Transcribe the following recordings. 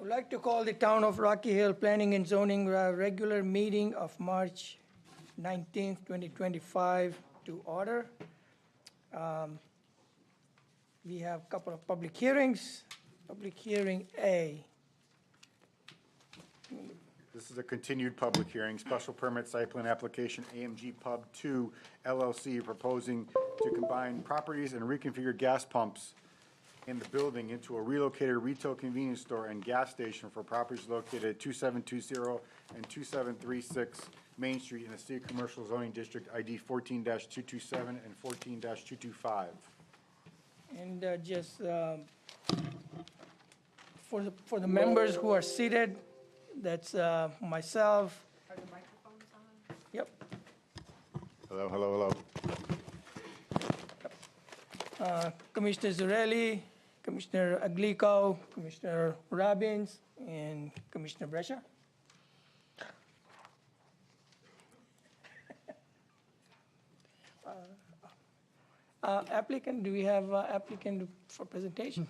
I'd like to call the Town of Rocky Hill Planning and Zoning regular meeting of March 19th, 2025 to order. We have a couple of public hearings. Public hearing A. This is a continued public hearing, special permit site plan application AMG Pub 2 LLC proposing to combine properties and reconfigure gas pumps in the building into a relocated retail convenience store and gas station for properties located at 2720 and 2736 Main Street in the City Commercial Zoning District ID 14-227 and 14-225. And just for the members who are seated, that's myself. Are the microphones on? Yep. Hello, hello, hello. Commissioner Zarelli, Commissioner Aglico, Commissioner Robbins, and Commissioner Brescia. Applicant, do we have applicant for presentation?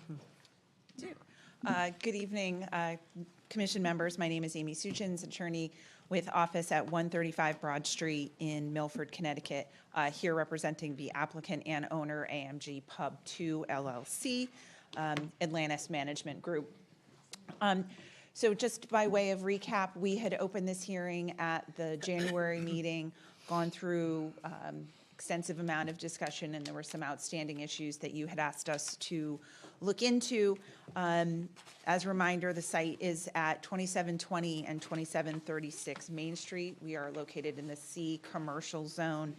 Good evening, Commission members. My name is Amy Suchins, attorney with office at 135 Broad Street in Milford, Connecticut, here representing the applicant and owner, AMG Pub 2 LLC, Atlantis Management Group. So just by way of recap, we had opened this hearing at the January meeting, gone through extensive amount of discussion, and there were some outstanding issues that you had asked us to look into. As a reminder, the site is at 2720 and 2736 Main Street. We are located in the C commercial zone.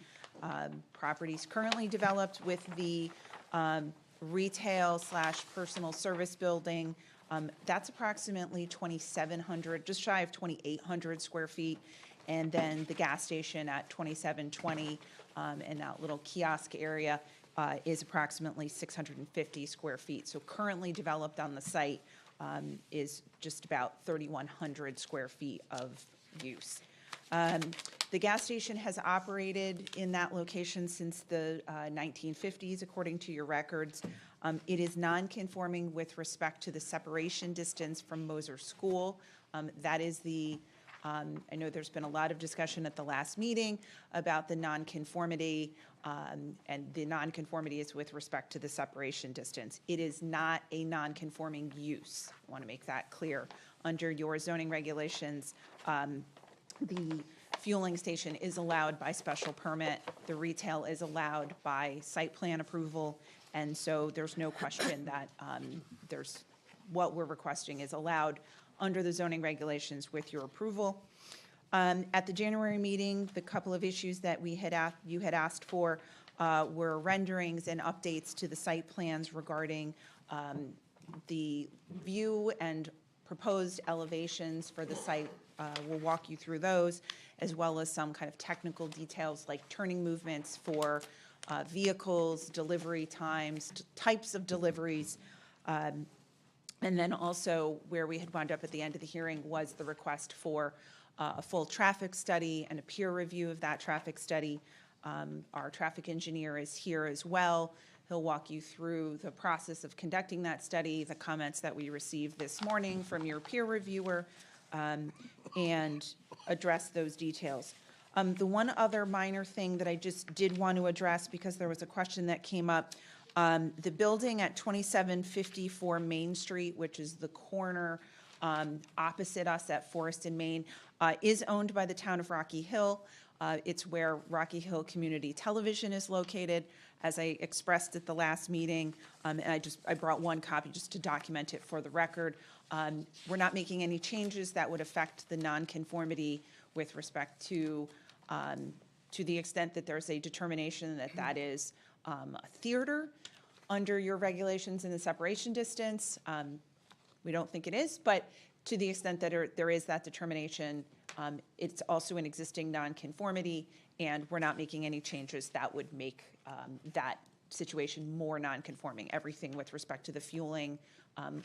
Properties currently developed with the retail / personal service building. That's approximately 2,700, just shy of 2,800 square feet. And then the gas station at 2720 and that little kiosk area is approximately 650 square feet. So currently developed on the site is just about 3,100 square feet of use. The gas station has operated in that location since the 1950s, according to your records. It is non-conforming with respect to the separation distance from Moser School. That is the I know there's been a lot of discussion at the last meeting about the nonconformity, and the nonconformity is with respect to the separation distance. It is not a nonconforming use. I want to make that clear. Under your zoning regulations, the fueling station is allowed by special permit. The retail is allowed by site plan approval, and so there's no question that what we're requesting is allowed under the zoning regulations with your approval. At the January meeting, the couple of issues that you had asked for were renderings and updates to the site plans regarding the view and proposed elevations for the site. We'll walk you through those, as well as some kind of technical details like turning movements for vehicles, delivery times, types of deliveries. And then also where we had wound up at the end of the hearing was the request for a full traffic study and a peer review of that traffic study. Our traffic engineer is here as well. He'll walk you through the process of conducting that study, the comments that we received this morning from your peer reviewer, and address those details. The one other minor thing that I just did want to address, because there was a question that came up, the building at 2754 Main Street, which is the corner opposite us at Forest and Main, is owned by the town of Rocky Hill. It's where Rocky Hill Community Television is located. As I expressed at the last meeting, and I brought one copy just to document it for the record. We're not making any changes that would affect the nonconformity with respect to the extent that there's a determination that that is a theater under your regulations in the separation distance. We don't think it is, but to the extent that there is that determination, it's also an existing nonconformity, and we're not making any changes that would make that situation more nonconforming. Everything with respect to the fueling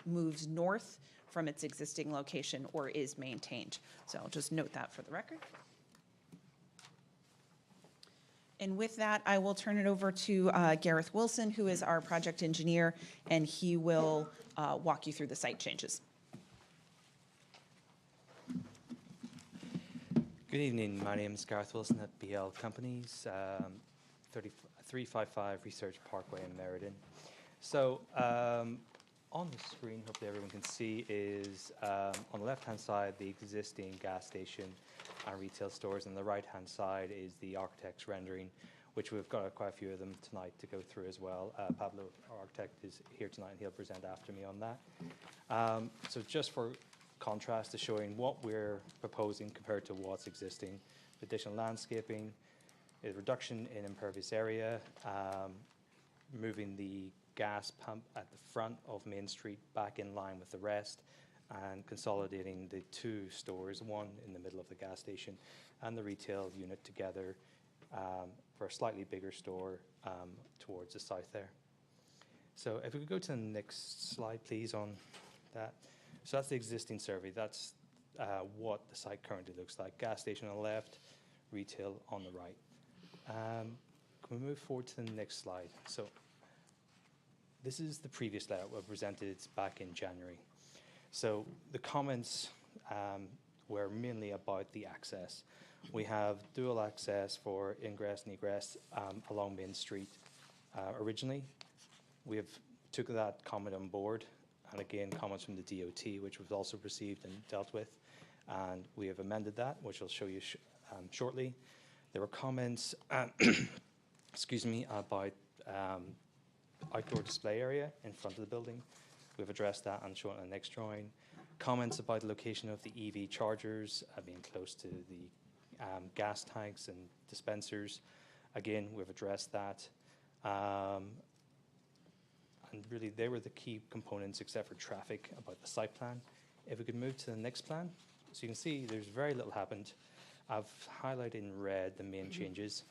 moves north from its existing location or is maintained. So I'll just note that for the record. And with that, I will turn it over to Gareth Wilson, who is our project engineer, and he will walk you through the site changes. Good evening. My name is Gareth Wilson at BL Companies, 355 Research Parkway in Meriden. So on the screen, hopefully everyone can see, is on the left-hand side the existing gas station and retail stores, and the right-hand side is the architect's rendering, which we've got quite a few of them tonight to go through as well. Pablo, our architect, is here tonight, and he'll present after me on that. So just for contrast to showing what we're proposing compared to what's existing, additional landscaping, a reduction in impervious area, moving the gas pump at the front of Main Street back in line with the rest, and consolidating the two stores, one in the middle of the gas station and the retail unit together for a slightly bigger store towards the south there. So if we could go to the next slide, please, on that. So that's the existing survey. That's what the site currently looks like. Gas station on the left, retail on the right. Can we move forward to the next slide? So this is the previous layout we presented back in January. So the comments were mainly about the access. We have dual access for ingress and egress along Main Street. Originally, we have took that comment on board, and again, comments from the DOT, which was also received and dealt with, and we have amended that, which I'll show you shortly. There were comments, excuse me, about outdoor display area in front of the building. We've addressed that and shown it on the next drawing. Comments about the location of the EV chargers being close to the gas tanks and dispensers. Again, we've addressed that. And really, they were the key components, except for traffic, about the site plan. If we could move to the next plan. So you can see there's very little happened. I've highlighted in red the main changes.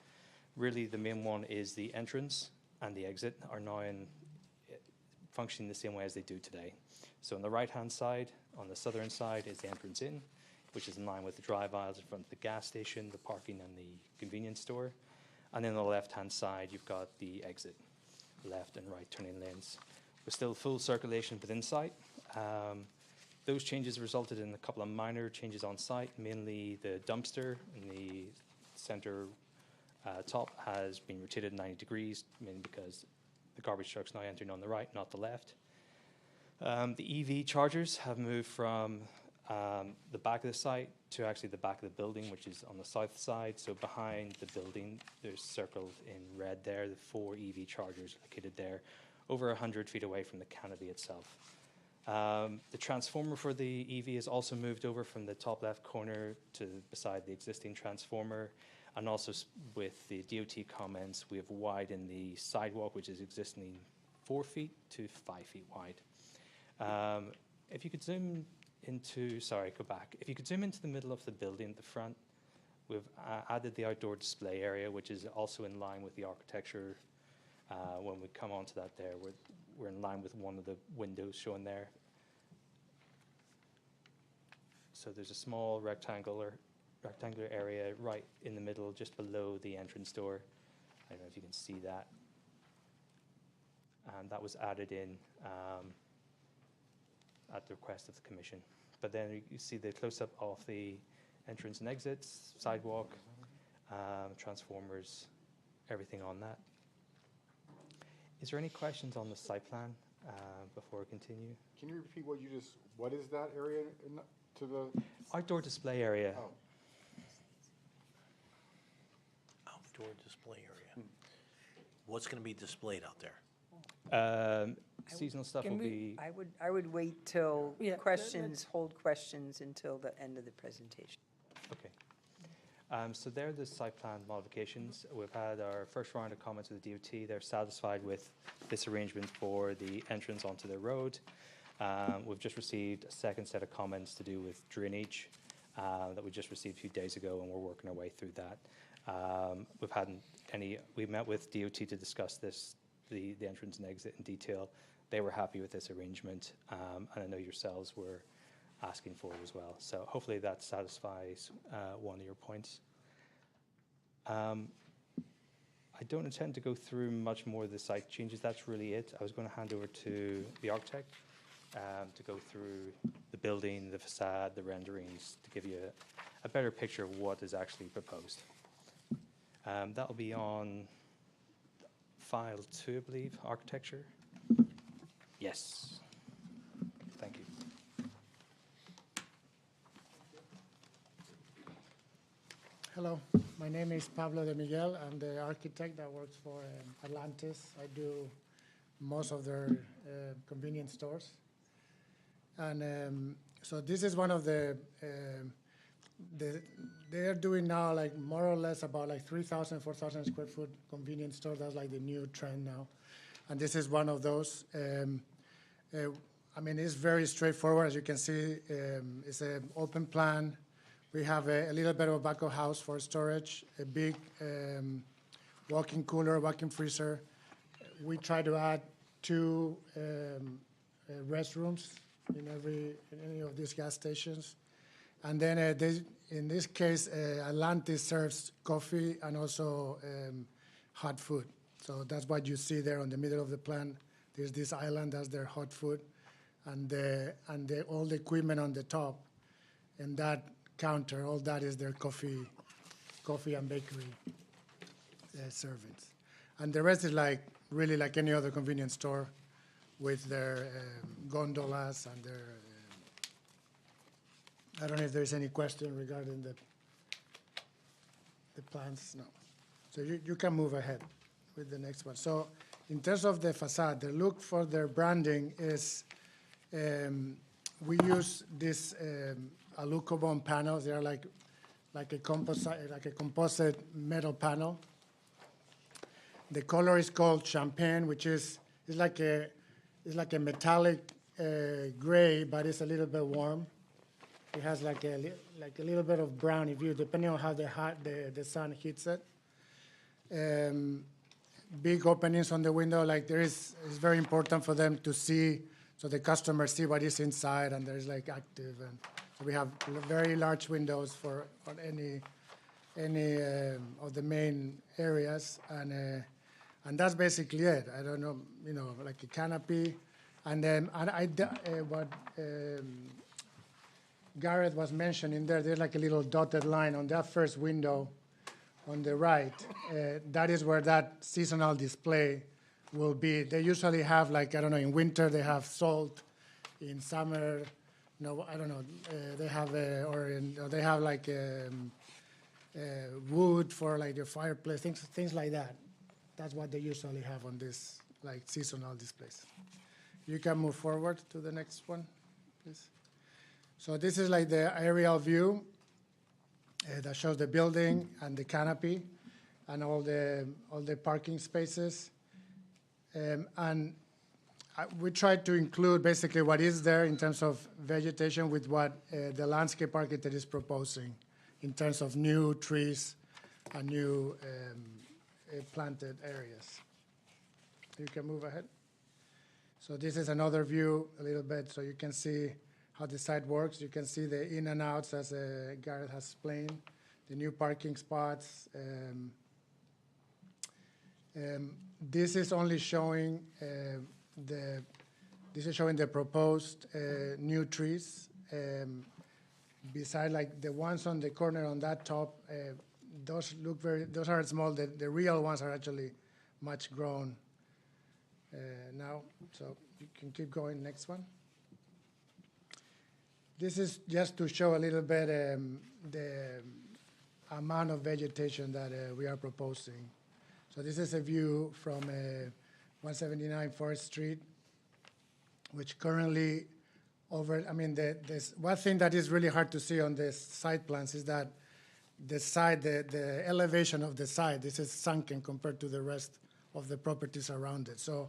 Really, the main one is the entrance and the exit are now functioning the same way as they do today. So on the right-hand side, on the southern side, is the entrance in, which is in line with the drive aisles in front of the gas station, the parking, and the convenience store. And then on the left-hand side, you've got the exit, left and right turning lanes. With still full circulation within site. Those changes resulted in a couple of minor changes on site, mainly the dumpster in the center top has been rotated 90 degrees, mainly because the garbage truck's now entering on the right, not the left. The EV chargers have moved from the back of the site to actually the back of the building, which is on the south side. So behind the building, there's circled in red there, the 4 EV chargers located there, over 100 feet away from the canopy itself. The transformer for the EV has also moved over from the top left corner to beside the existing transformer. And also with the DOT comments, we have widened the sidewalk, which is existing 4 feet to 5 feet wide. If you could zoom into, sorry, go back. If you could zoom into the middle of the building at the front, we've added the outdoor display area, which is also in line with the architecture. When we come onto that there, we're in line with one of the windows shown there. So there's a small rectangular area right in the middle, just below the entrance door. I don't know if you can see that. And that was added in at the request of the commission. But then you see the close-up of the entrance and exits, sidewalk, transformers, everything on that. Is there any questions on the site plan before we continue? Can you repeat what is that area to the? Outdoor display area. Oh. Outdoor display area. What's going to be displayed out there? Seasonal stuff will Can we- be, I would wait till Yeah, hold questions until the end of the presentation. okay. So there are the site plan modifications. We've had our first round of comments with the DOT. They're satisfied with this arrangement for the entrance onto the road. We've just received a second set of comments to do with drainage that we just received a few days ago, and we're working our way through that. We met with DOT to discuss this, the entrance and exit in detail. They were happy with this arrangement, and I know yourselves were asking for it as well. So hopefully that satisfies one of your points. I don't intend to go through much more of the site changes. That's really it. I was going to hand over to the architect to go through the building, the facade, the renderings, to give you a better picture of what is actually proposed. That'll be on file 2, I believe, architecture. Yes. Thank you. Hello, my name is Pablo de Miguel. I'm the architect that works for Atlantis. I do most of their convenience stores. And so this is one of they're doing now like more or less about like 3,000, 4,000 square foot convenience stores. That's like the new trend now. And this is one of those. I mean, it's very straightforward. As you can see, it's an open plan. We have a little bit of a back of house for storage, a big walk-in cooler, walk-in freezer. We try to add 2 restrooms in any of these gas stations. And then in this case, Atlantis serves coffee and also hot food. So that's what you see there on the middle of the plan. There's this island, that's their hot food, and all the equipment on the top. And that counter, all that is their coffee and bakery servings. And the rest is really like any other convenience store with their gondolas and their, I don't know if there's any question regarding the plans, no. So you can move ahead with the next one. So in terms of the facade, the look for their branding is, we use this Alucobond panels. They are like a composite metal panel. The color is called champagne, which is like a metallic gray, but it's a little bit warm. It has like a little bit of brown, depending on how the sun hits it. Big openings on the window, it's very important for them to see, so the customers see what is inside, and there's like active, and so we have very large windows for any of the main areas, and that's basically it. I don't know, like a canopy, and then what Gareth was mentioning there's like a little dotted line on that first window on the right. That is where that seasonal display will be. They usually have in winter they have salt, in summer, I don't know, they have they have wood for like the fireplace, things like that. That's what they usually have on this seasonal displays. You can move forward to the next one, please. So this is like the aerial view that shows the building and the canopy and all the parking spaces. We tried to include basically what is there in terms of vegetation with what the landscape architect is proposing in terms of new trees and new planted areas. You can move ahead. So this is another view a little bit, so you can see how the site works. You can see the in and outs, as Gareth has explained, the new parking spots. This is only showing the proposed new trees. Beside the ones on the corner on that top, those are small. The real ones are actually much grown now. So you can keep going. Next one. This is just to show a little bit the amount of vegetation that we are proposing. So this is a view from 179 Forest Street, which currently there's one thing that is really hard to see on the site plans is that the elevation of the site, this is sunken compared to the rest of the properties around it. So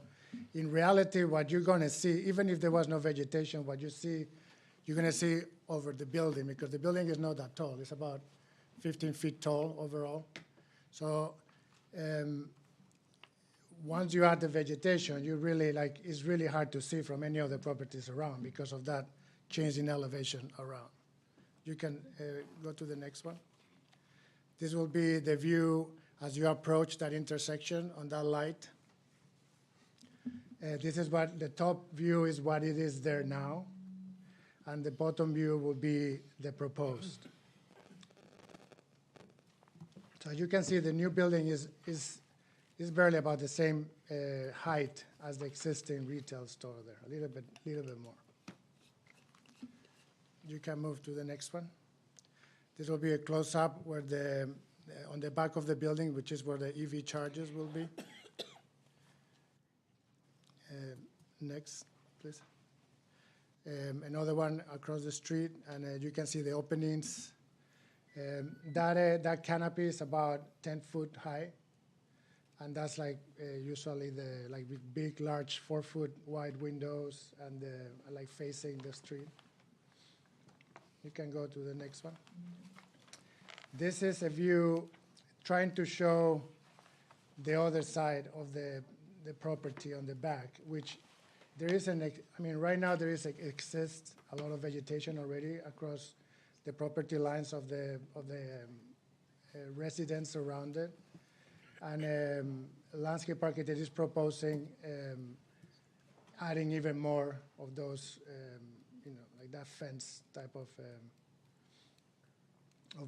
in reality, what you're going to see, even if there was no vegetation, what you're going to see over the building, because the building is not that tall. It's about 15 feet tall overall. So once you add the vegetation, it's really hard to see from any of the properties around because of that change in elevation around. You can go to the next one. This will be the view as you approach that intersection on that light. This is what the top view is, what it is there now, and the bottom view will be the proposed. So you can see the new building is barely about the same height as the existing retail store there, a little bit more. You can move to the next one. This will be a close-up where on the back of the building, which is where the EV chargers will be. Next, please. Another one across the street, and you can see the openings. That canopy is about 10 foot high, and that's like usually with big, large 4-foot wide windows and like facing the street. You can go to the next one. This is a view trying to show the other side of the property on the back, which there is right now there exists a lot of vegetation already across the property lines of the residents around it. And landscape architect is proposing adding even more of those, like that fence type of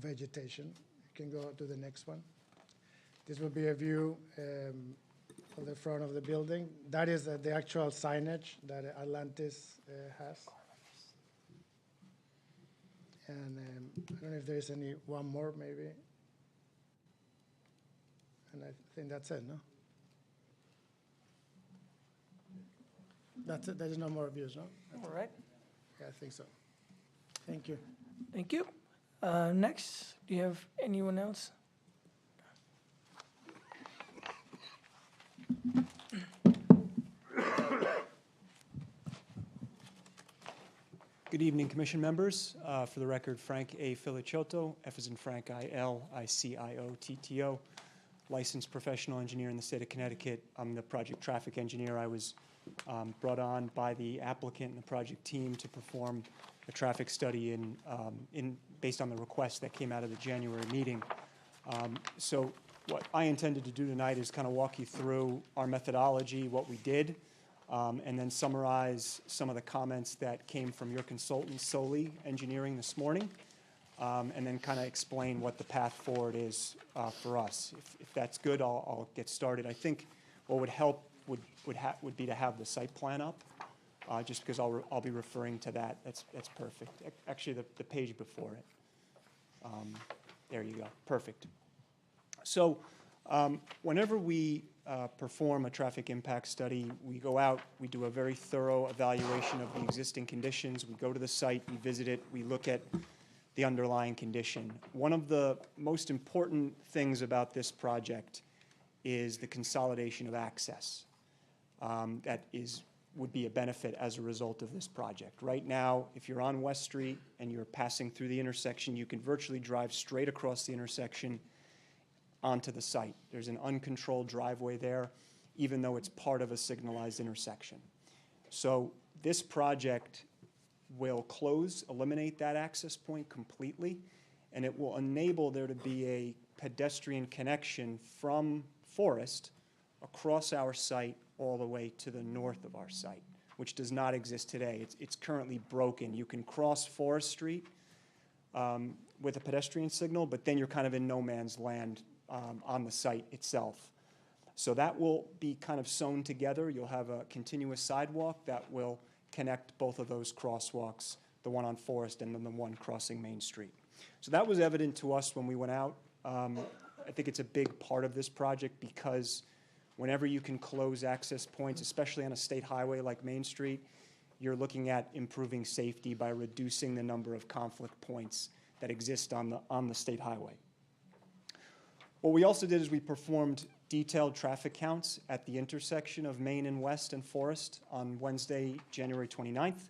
vegetation. You can go to the next one. This will be a view of the front of the building. That is the actual signage that Atlantis has. And I don't know if there's one more, maybe. And I think that's it, no? That's it. There's no more views, no? All right, Yeah, I think so. Thank you. thank you. Next, do you have anyone else? Good evening, Commission members. For the record, Frank A. Filicciotto, F as in Frank, I-L-I-C-I-O-T-T-O, licensed professional engineer in the state of Connecticut. I'm the project traffic engineer. I was brought on by the applicant and the project team to perform a traffic study based on the request that came out of the January meeting. So what I intended to do tonight is kind of walk you through our methodology, what we did, and then summarize some of the comments that came from your consultant, Soli Engineering, this morning, and then kind of explain what the path forward is for us. If that's good, I'll get started. I think what would help would be to have the site plan up, just because I'll be referring to that. That's perfect. Actually, the page before it. There you go. Perfect. So whenever we perform a traffic impact study, we go out, we do a very thorough evaluation of the existing conditions. We go to the site, we visit it, we look at the underlying condition. One of the most important things about this project is the consolidation of access. That would be a benefit as a result of this project. Right now, if you're on West Street and you're passing through the intersection, you can virtually drive straight across the intersection onto the site. There's an uncontrolled driveway there, even though it's part of a signalized intersection. So this project will eliminate that access point completely, and it will enable there to be a pedestrian connection from Forest across our site all the way to the north of our site, which does not exist today. It's currently broken. You can cross Forest Street with a pedestrian signal, but then you're kind of in no man's land on the site itself. So that will be kind of sewn together. You'll have a continuous sidewalk that will connect both of those crosswalks, the one on Forest and then the one crossing Main Street. So that was evident to us when we went out. I think it's a big part of this project because whenever you can close access points, especially on a state highway like Main Street, you're looking at improving safety by reducing the number of conflict points that exist on the state highway. What we also did is we performed detailed traffic counts at the intersection of Main and West and Forest on Wednesday, January 29th.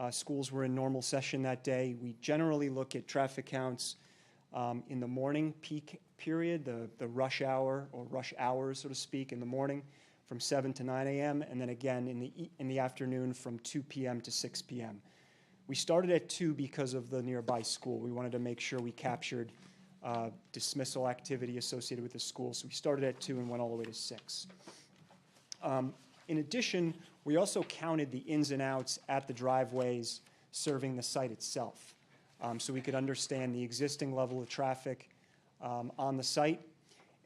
Schools were in normal session that day. We generally look at traffic counts in the morning peak period, the rush hour or rush hours, so to speak, in the morning from 7 to 9 a.m. and then again in the afternoon from 2 p.m. to 6 p.m. We started at 2 because of the nearby school. We wanted to make sure we captured dismissal activity associated with the school. So we started at 2 and went all the way to 6. In addition, we also counted the ins and outs at the driveways serving the site itself. So we could understand the existing level of traffic, on the site.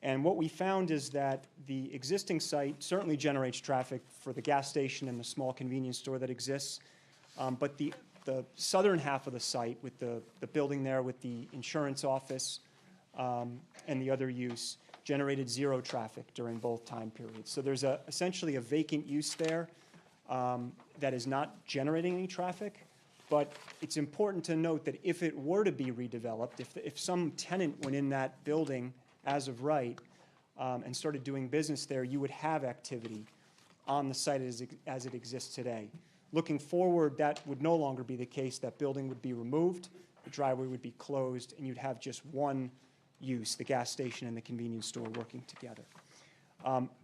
And what we found is that the existing site certainly generates traffic for the gas station and the small convenience store that exists. But the southern half of the site, with the building there with the insurance office and the other use, generated zero traffic during both time periods. So there's essentially a vacant use there that is not generating any traffic. But it's important to note that if it were to be redeveloped, if some tenant went in that building as of right and started doing business there, you would have activity on the site as it exists today. Looking forward, that would no longer be the case. That building would be removed, the driveway would be closed, and you'd have just one use, the gas station and the convenience store working together.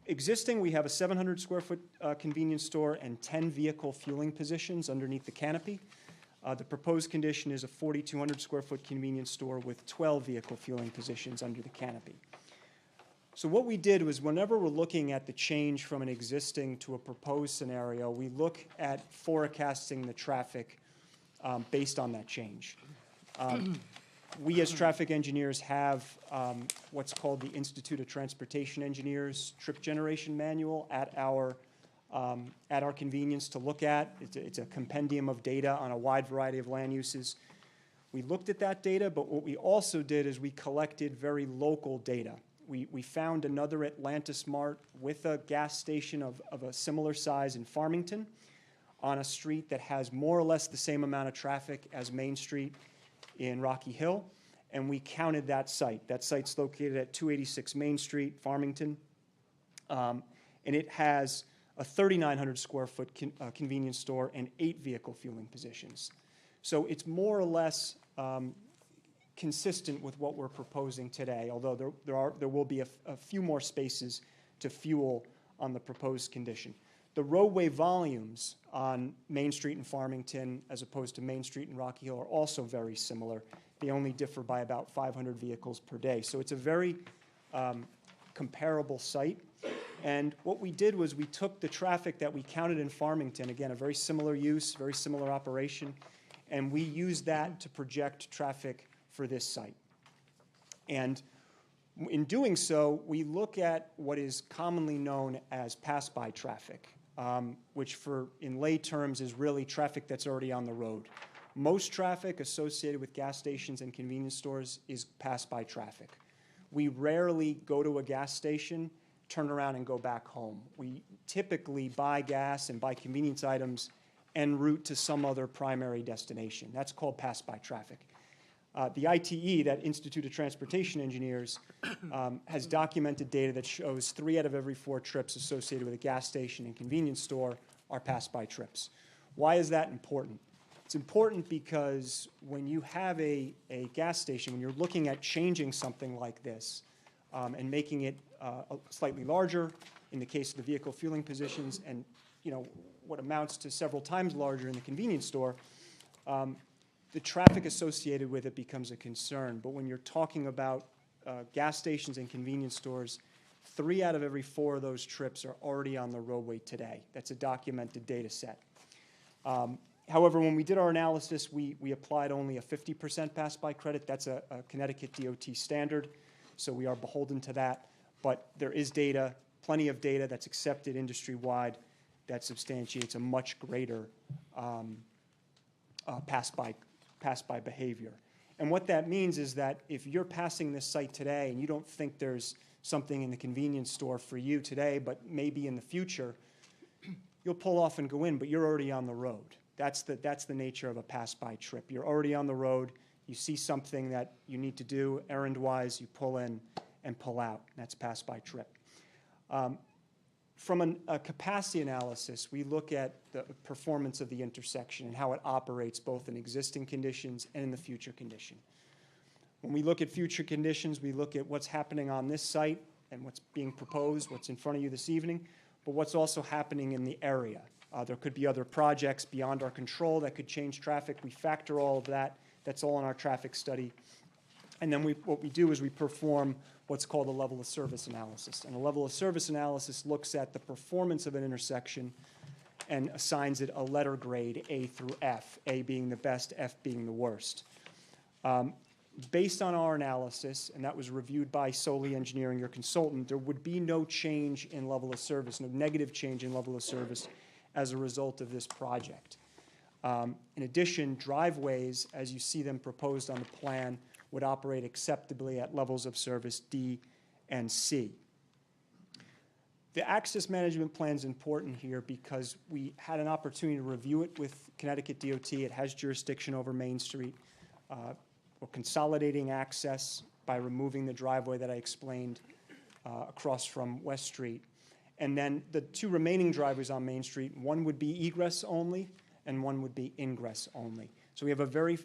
Existing, we have a 700 square foot convenience store and 10 vehicle fueling positions underneath the canopy. The proposed condition is a 4,200 square foot convenience store with 12 vehicle fueling positions under the canopy. So what we did was, whenever we're looking at the change from an existing to a proposed scenario, we look at forecasting the traffic based on that change. We as traffic engineers have what's called the Institute of Transportation Engineers trip generation manual at our convenience to look at. It's a compendium of data on a wide variety of land uses. We looked at that data, but what we also did is we collected very local data. We found another Atlantis Mart with a gas station of a similar size in Farmington on a street that has more or less the same amount of traffic as Main Street in Rocky Hill, and we counted that site. That site's located at 286 Main Street, Farmington, and it has a 3,900 square foot convenience store and 8 vehicle fueling positions. So it's more or less consistent with what we're proposing today, although there will be a few more spaces to fuel on the proposed condition. The roadway volumes on Main Street in Farmington as opposed to Main Street in Rocky Hill are also very similar. They only differ by about 500 vehicles per day. So it's a very comparable site. And what we did was we took the traffic that we counted in Farmington, again, a very similar use, very similar operation, and we used that to project traffic for this site. And in doing so, we look at what is commonly known as pass-by traffic, which in lay terms is really traffic that's already on the road. Most traffic associated with gas stations and convenience stores is pass-by traffic. We rarely go to a gas station, turn around and go back home. We typically buy gas and buy convenience items en route to some other primary destination. That's called pass-by traffic. The ITE, that Institute of Transportation Engineers, has documented data that shows 3 out of every 4 trips associated with a gas station and convenience store are pass-by trips. Why is that important? It's important because when you have a gas station, when you're looking at changing something like this and making it slightly larger, in the case of the vehicle fueling positions, and what amounts to several times larger in the convenience store, the traffic associated with it becomes a concern. But when you're talking about gas stations and convenience stores, 3 out of every 4 of those trips are already on the roadway today. That's a documented data set. However, when we did our analysis, we applied only a 50% pass-by credit. That's a Connecticut DOT standard, so we are beholden to that. But there is data, plenty of data that's accepted industry-wide that substantiates a much greater pass-by behavior. And what that means is that if you're passing this site today and you don't think there's something in the convenience store for you today, but maybe in the future, you'll pull off and go in, but you're already on the road. That's the nature of a pass-by trip. You're already on the road. You see something that you need to do errand-wise, you pull in and pull out. That's pass-by trip. From a capacity analysis, we look at the performance of the intersection and how it operates both in existing conditions and in the future condition. When we look at future conditions, we look at what's happening on this site and what's being proposed, what's in front of you this evening, but what's also happening in the area. There could be other projects beyond our control that could change traffic. We factor all of that. That's all in our traffic study. And then what we do is we perform what's called a level of service analysis. And a level of service analysis looks at the performance of an intersection and assigns it a letter grade, A through F, A being the best, F being the worst. Based on our analysis, and that was reviewed by Soli Engineering, your consultant, there would be no change in level of service, no negative change in level of service as a result of this project. In addition, driveways, as you see them proposed on the plan, would operate acceptably at levels of service D and C. The access management plan is important here because we had an opportunity to review it with Connecticut DOT. It has jurisdiction over Main Street. We're consolidating access by removing the driveway that I explained across from West Street. And then the two remaining driveways on Main Street, one would be egress only and one would be ingress only. So we have a very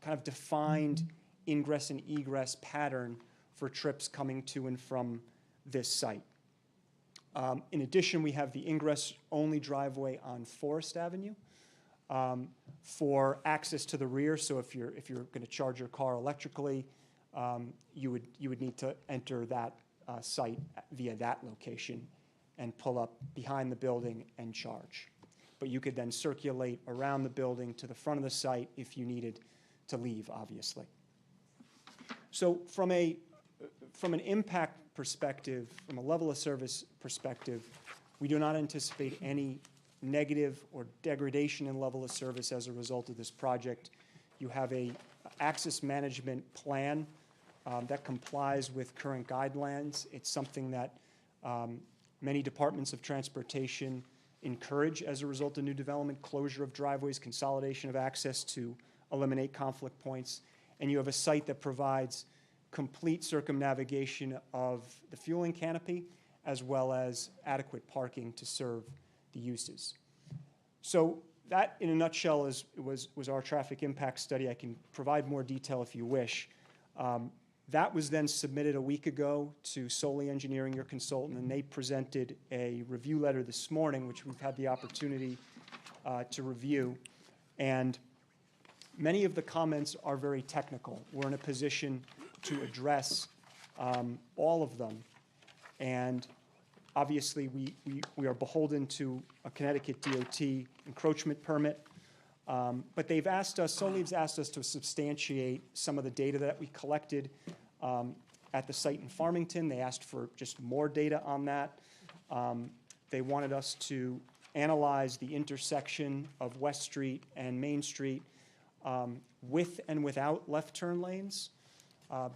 kind of defined ingress and egress pattern for trips coming to and from this site. In addition, we have the ingress-only driveway on Forest Avenue for access to the rear. So if you're going to charge your car electrically, you would need to enter that site via that location and pull up behind the building and charge. But you could then circulate around the building to the front of the site if you needed to leave, obviously. So from an impact perspective, from a level of service perspective, we do not anticipate any negative or degradation in level of service as a result of this project. You have a access management plan that complies with current guidelines. It's something that many departments of transportation encourage as a result of new development, closure of driveways, consolidation of access to eliminate conflict points. And you have a site that provides complete circumnavigation of the fueling canopy, as well as adequate parking to serve the uses. So that, in a nutshell, was our traffic impact study. I can provide more detail if you wish. That was then submitted a week ago to Soli Engineering, your consultant, and they presented a review letter this morning, which we've had the opportunity to review. And many of the comments are very technical. We're in a position to address all of them. And obviously, we are beholden to a Connecticut DOT encroachment permit. But they've asked us, Soli's asked us to substantiate some of the data that we collected at the site in Farmington. They asked for just more data on that. They wanted us to analyze the intersection of West Street and Main Street with and without left turn lanes.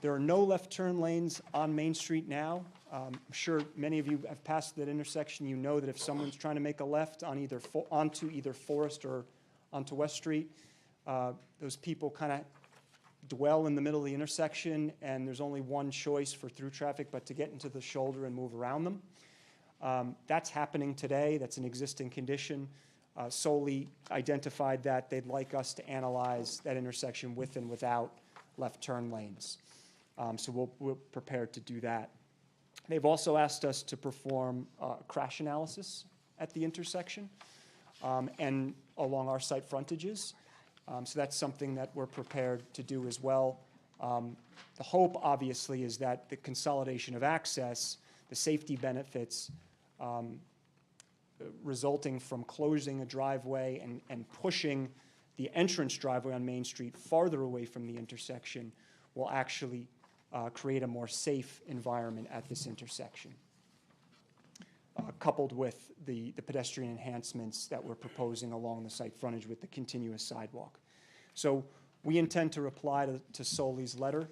There are no left turn lanes on Main Street now. I'm sure many of you have passed that intersection. You know that if someone's trying to make a left on onto either Forest or onto West Street, those people kind of dwell in the middle of the intersection, and there's only one choice for through traffic but to get into the shoulder and move around them. That's happening today. That's an existing condition. Soli identified that they'd like us to analyze that intersection with and without left turn lanes. So we're prepared to do that. They've also asked us to perform crash analysis at the intersection and along our site frontages. So that's something that we're prepared to do as well. The hope, obviously, is that the consolidation of access, the safety benefits resulting from closing a driveway and pushing the entrance driveway on Main Street farther away from the intersection will actually create a more safe environment at this intersection, coupled with the pedestrian enhancements that we're proposing along the site frontage with the continuous sidewalk. So we intend to reply to Soli's letter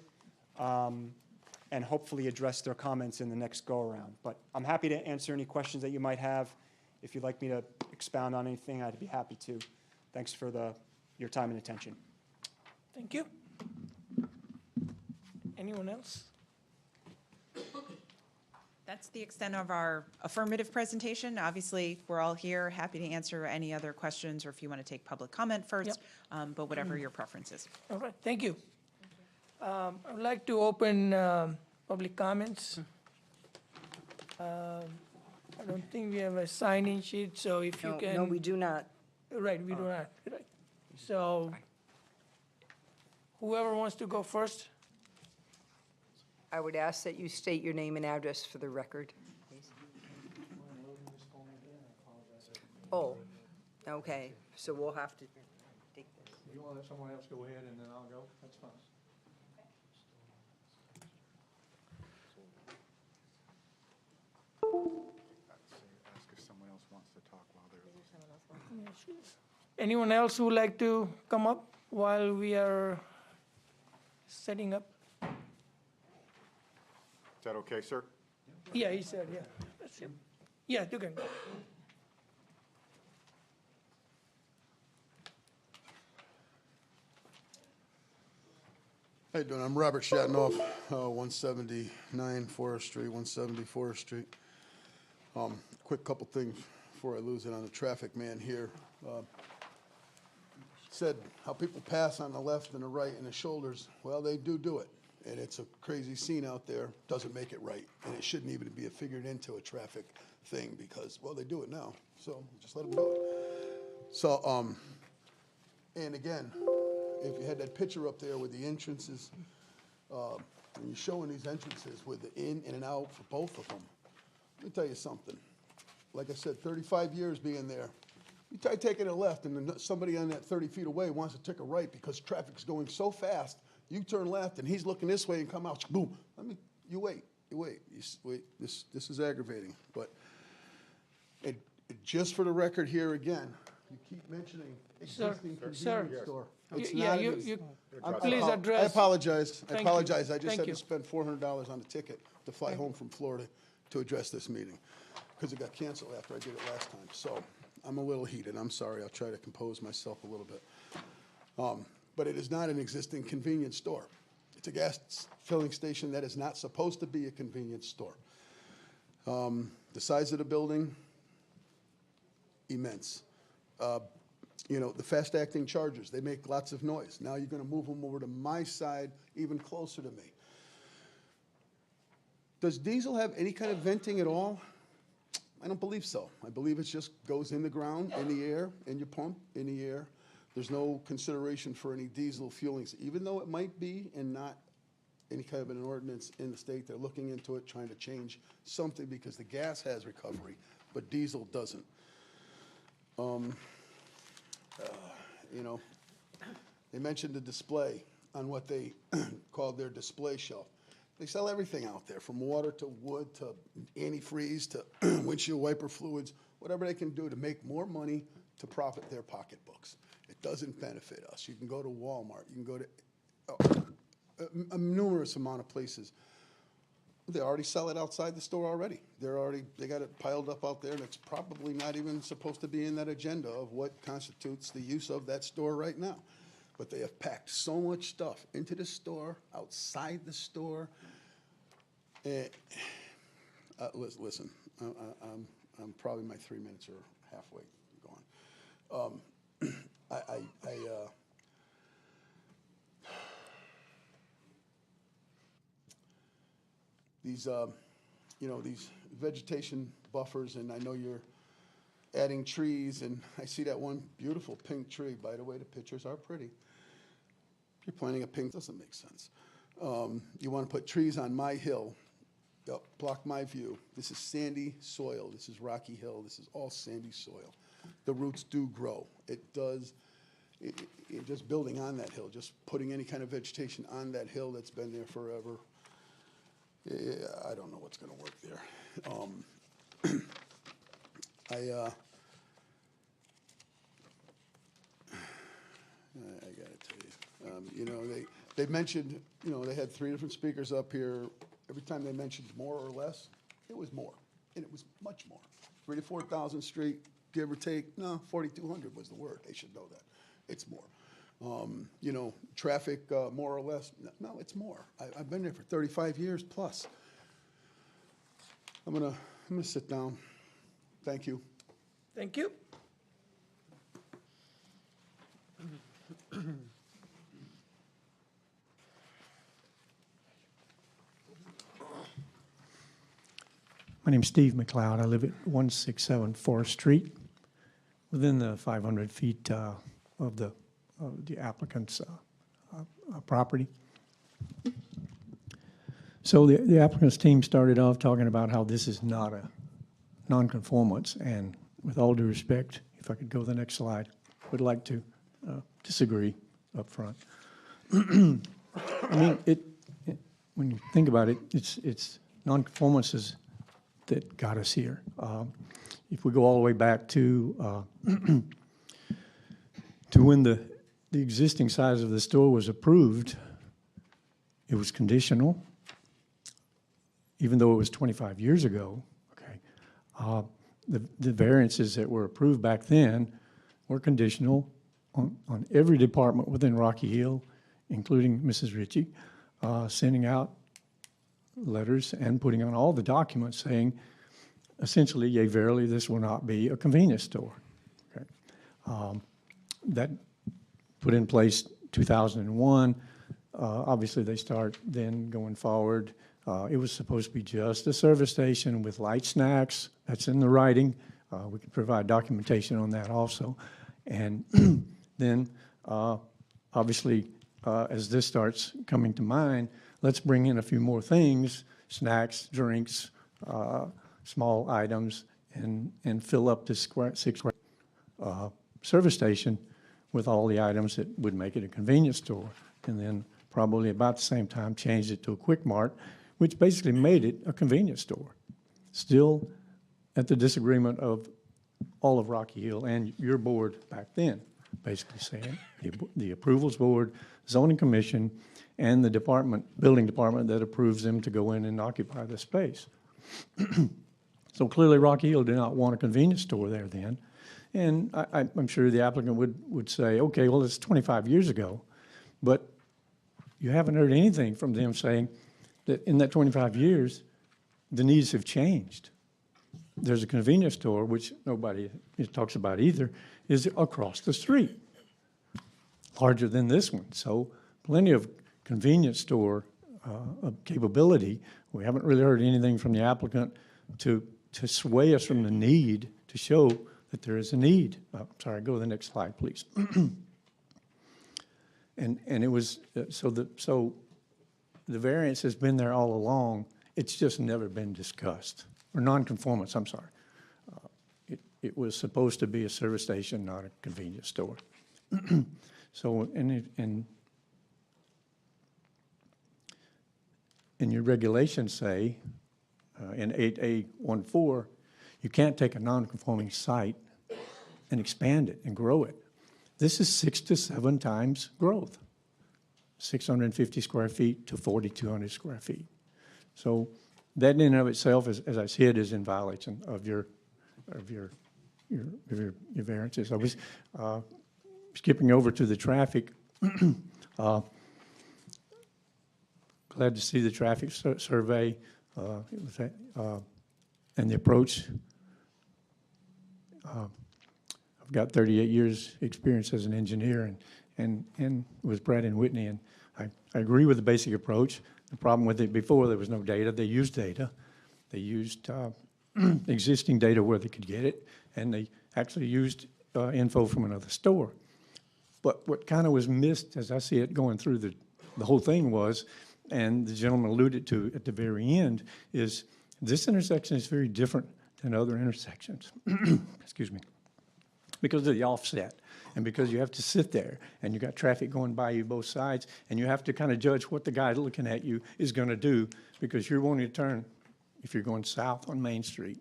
and hopefully address their comments in the next go-around. But I'm happy to answer any questions that you might have. If you'd like me to expound on anything, I'd be happy to. Thanks for your time and attention. Thank you. Anyone else? That's the extent of our affirmative presentation. Obviously, we're all here, happy to answer any other questions, or if you want to take public comment first, but whatever your preference is. All right, thank you. I would like to open public comments. I don't think we have a sign-in sheet, so if you can. No, we do not. Right, we do not, right. So whoever wants to go first? I would ask that you state your name and address for the record. please. Oh, okay, so we'll have to take this. You want to let someone else go ahead and then I'll go? That's fine. Anyone else who would like to come up while we are setting up? Is that okay, sir? Yeah, he said, yeah. That's him. Yeah, you can go. How you doing? I'm Robert Shatnoff, 179 Forest Street, 170 Forest Street. Quick couple things before I lose it on the traffic man here. Said how people pass on the left and the right and the shoulders. Well, they do it. And it's a crazy scene out there. Doesn't make it right. And it shouldn't even be figured into a traffic thing because, well, they do it now. So just let them do it. So, and again, if you had that picture up there with the entrances, and you're showing these entrances with the in and out for both of them, let me tell you something. Like I said, 35 years being there. You try taking a left, and then somebody on that 30 feet away wants to take a right because traffic's going so fast. You turn left, and he's looking this way and come out. Boom! You wait. This is aggravating. But just for the record here again, you keep mentioning existing convenience store. It's Yeah, not you I please I address. apologize. I Thank you. apologize. I just Thank had you. to spend $400 on a ticket to fly home from Florida to address this meeting because it got canceled after I did it last time. So I'm a little heated. I'm sorry. I'll try to compose myself a little bit. But it is not an existing convenience store. It's a gas filling station that is not supposed to be a convenience store. The size of the building, immense. You know, the fast-acting chargers, they make lots of noise. Now you're going to move them over to my side, even closer to me. Does diesel have any kind of venting at all? I don't believe so. I believe it just goes in the ground, in the air, and you pump in the air. There's no consideration for any diesel fueling, even though it might be and not any kind of an ordinance in the state. They're looking into it, trying to change something because the gas has recovery, but diesel doesn't. You know, they mentioned the display on what they called their display shelf. They sell everything out there, from water to wood to antifreeze to windshield wiper fluids, whatever they can do to make more money to profit their pocketbooks. It doesn't benefit us. You can go to Walmart. You can go to a numerous amount of places. They already sell it outside the store already. They got it piled up out there, and it's probably not even supposed to be in that agenda of what constitutes the use of that store right now. But they have packed so much stuff into the store, outside the store. Listen, I'm probably my 3 minutes are halfway gone. These, you know, these vegetation buffers, and I know you're adding trees, and I see that one beautiful pink tree. By the way, the pictures are pretty. If you're planting a pink, doesn't make sense. You want to put trees on my hill, block my view. This is sandy soil. This is Rocky Hill. This is all sandy soil. The roots do grow. It does. Just building on that hill, just putting any kind of vegetation on that hill that's been there forever. I don't know what's going to work there. I got to tell you, you know, they mentioned, you know, they had 3 different speakers up here. Every time they mentioned more or less, it was more, and it was much more. 3 to 4,000 street, give or take. No, 4,200 was the word. They should know that. It's more. You know, traffic, more or less. No, it's more. I've been there for 35 years plus. I'm gonna sit down. Thank you. Thank you. My name's Steve McLeod. I live at 167 Forest Street, within the 500 feet of the applicant's property. So the applicant's team started off talking about how this is not a nonconformance, and with all due respect, if I could go to the next slide, would like to disagree up front. I mean, when you think about it, it's nonconformances that got us here. if we go all the way back to to when the existing size of the store was approved, it was conditional, even though it was 25 years ago, okay? The variances that were approved back then were conditional on every department within Rocky Hill, including Mrs. Ritchie, sending out letters and putting on all the documents saying, essentially, yea, verily, this will not be a convenience store. Okay? That put in place 2001. Obviously, they start then going forward. It was supposed to be just a service station with light snacks. That's in the writing. We can provide documentation on that also. And then, obviously, as this starts coming to mind, let's bring in a few more things, snacks, drinks, small items, and fill up this six-square service station with all the items that would make it a convenience store. And then probably about the same time changed it to a Quick Mart, which basically made it a convenience store. Still at the disagreement of all of Rocky Hill and your board back then, basically saying the approvals board, zoning commission, and the department, building department that approves them to go in and occupy the space. So clearly Rocky Hill did not want a convenience store there then. And I'm sure the applicant would say, okay, well, it's 25 years ago, but you haven't heard anything from them saying that in that 25 years, the needs have changed. There's a convenience store, which nobody talks about either, is across the street, larger than this one. So plenty of convenience store capability. We haven't really heard anything from the applicant to sway us from the need, to show that there is a need. Sorry, go to the next slide, please. And it was, so the variance has been there all along. It's just never been discussed. Or nonconformance, I'm sorry. It was supposed to be a service station, not a convenience store. So, and your regulations say, in 8A14, you can't take a nonconforming site and expand it and grow it. This is 6 to 7 times growth, 650 square feet to 4,200 square feet. So that in and of itself, as I see it, is in violation of your variances. I was skipping over to the traffic. Glad to see the traffic survey and the approach. I've got 38 years experience as an engineer and with Pratt and Whitney, and I agree with the basic approach. The problem with it before, there was no data. They used data. They used existing data where they could get it, and they actually used info from another store. But what kind of was missed, as I see it going through the whole thing was, and the gentleman alluded to at the very end, is this intersection is very different than other intersections. Excuse me. Because of the offset, and because you have to sit there, and you got traffic going by you both sides, and you have to kind of judge what the guy looking at you is going to do, because you're wanting to turn, if you're going south on Main Street,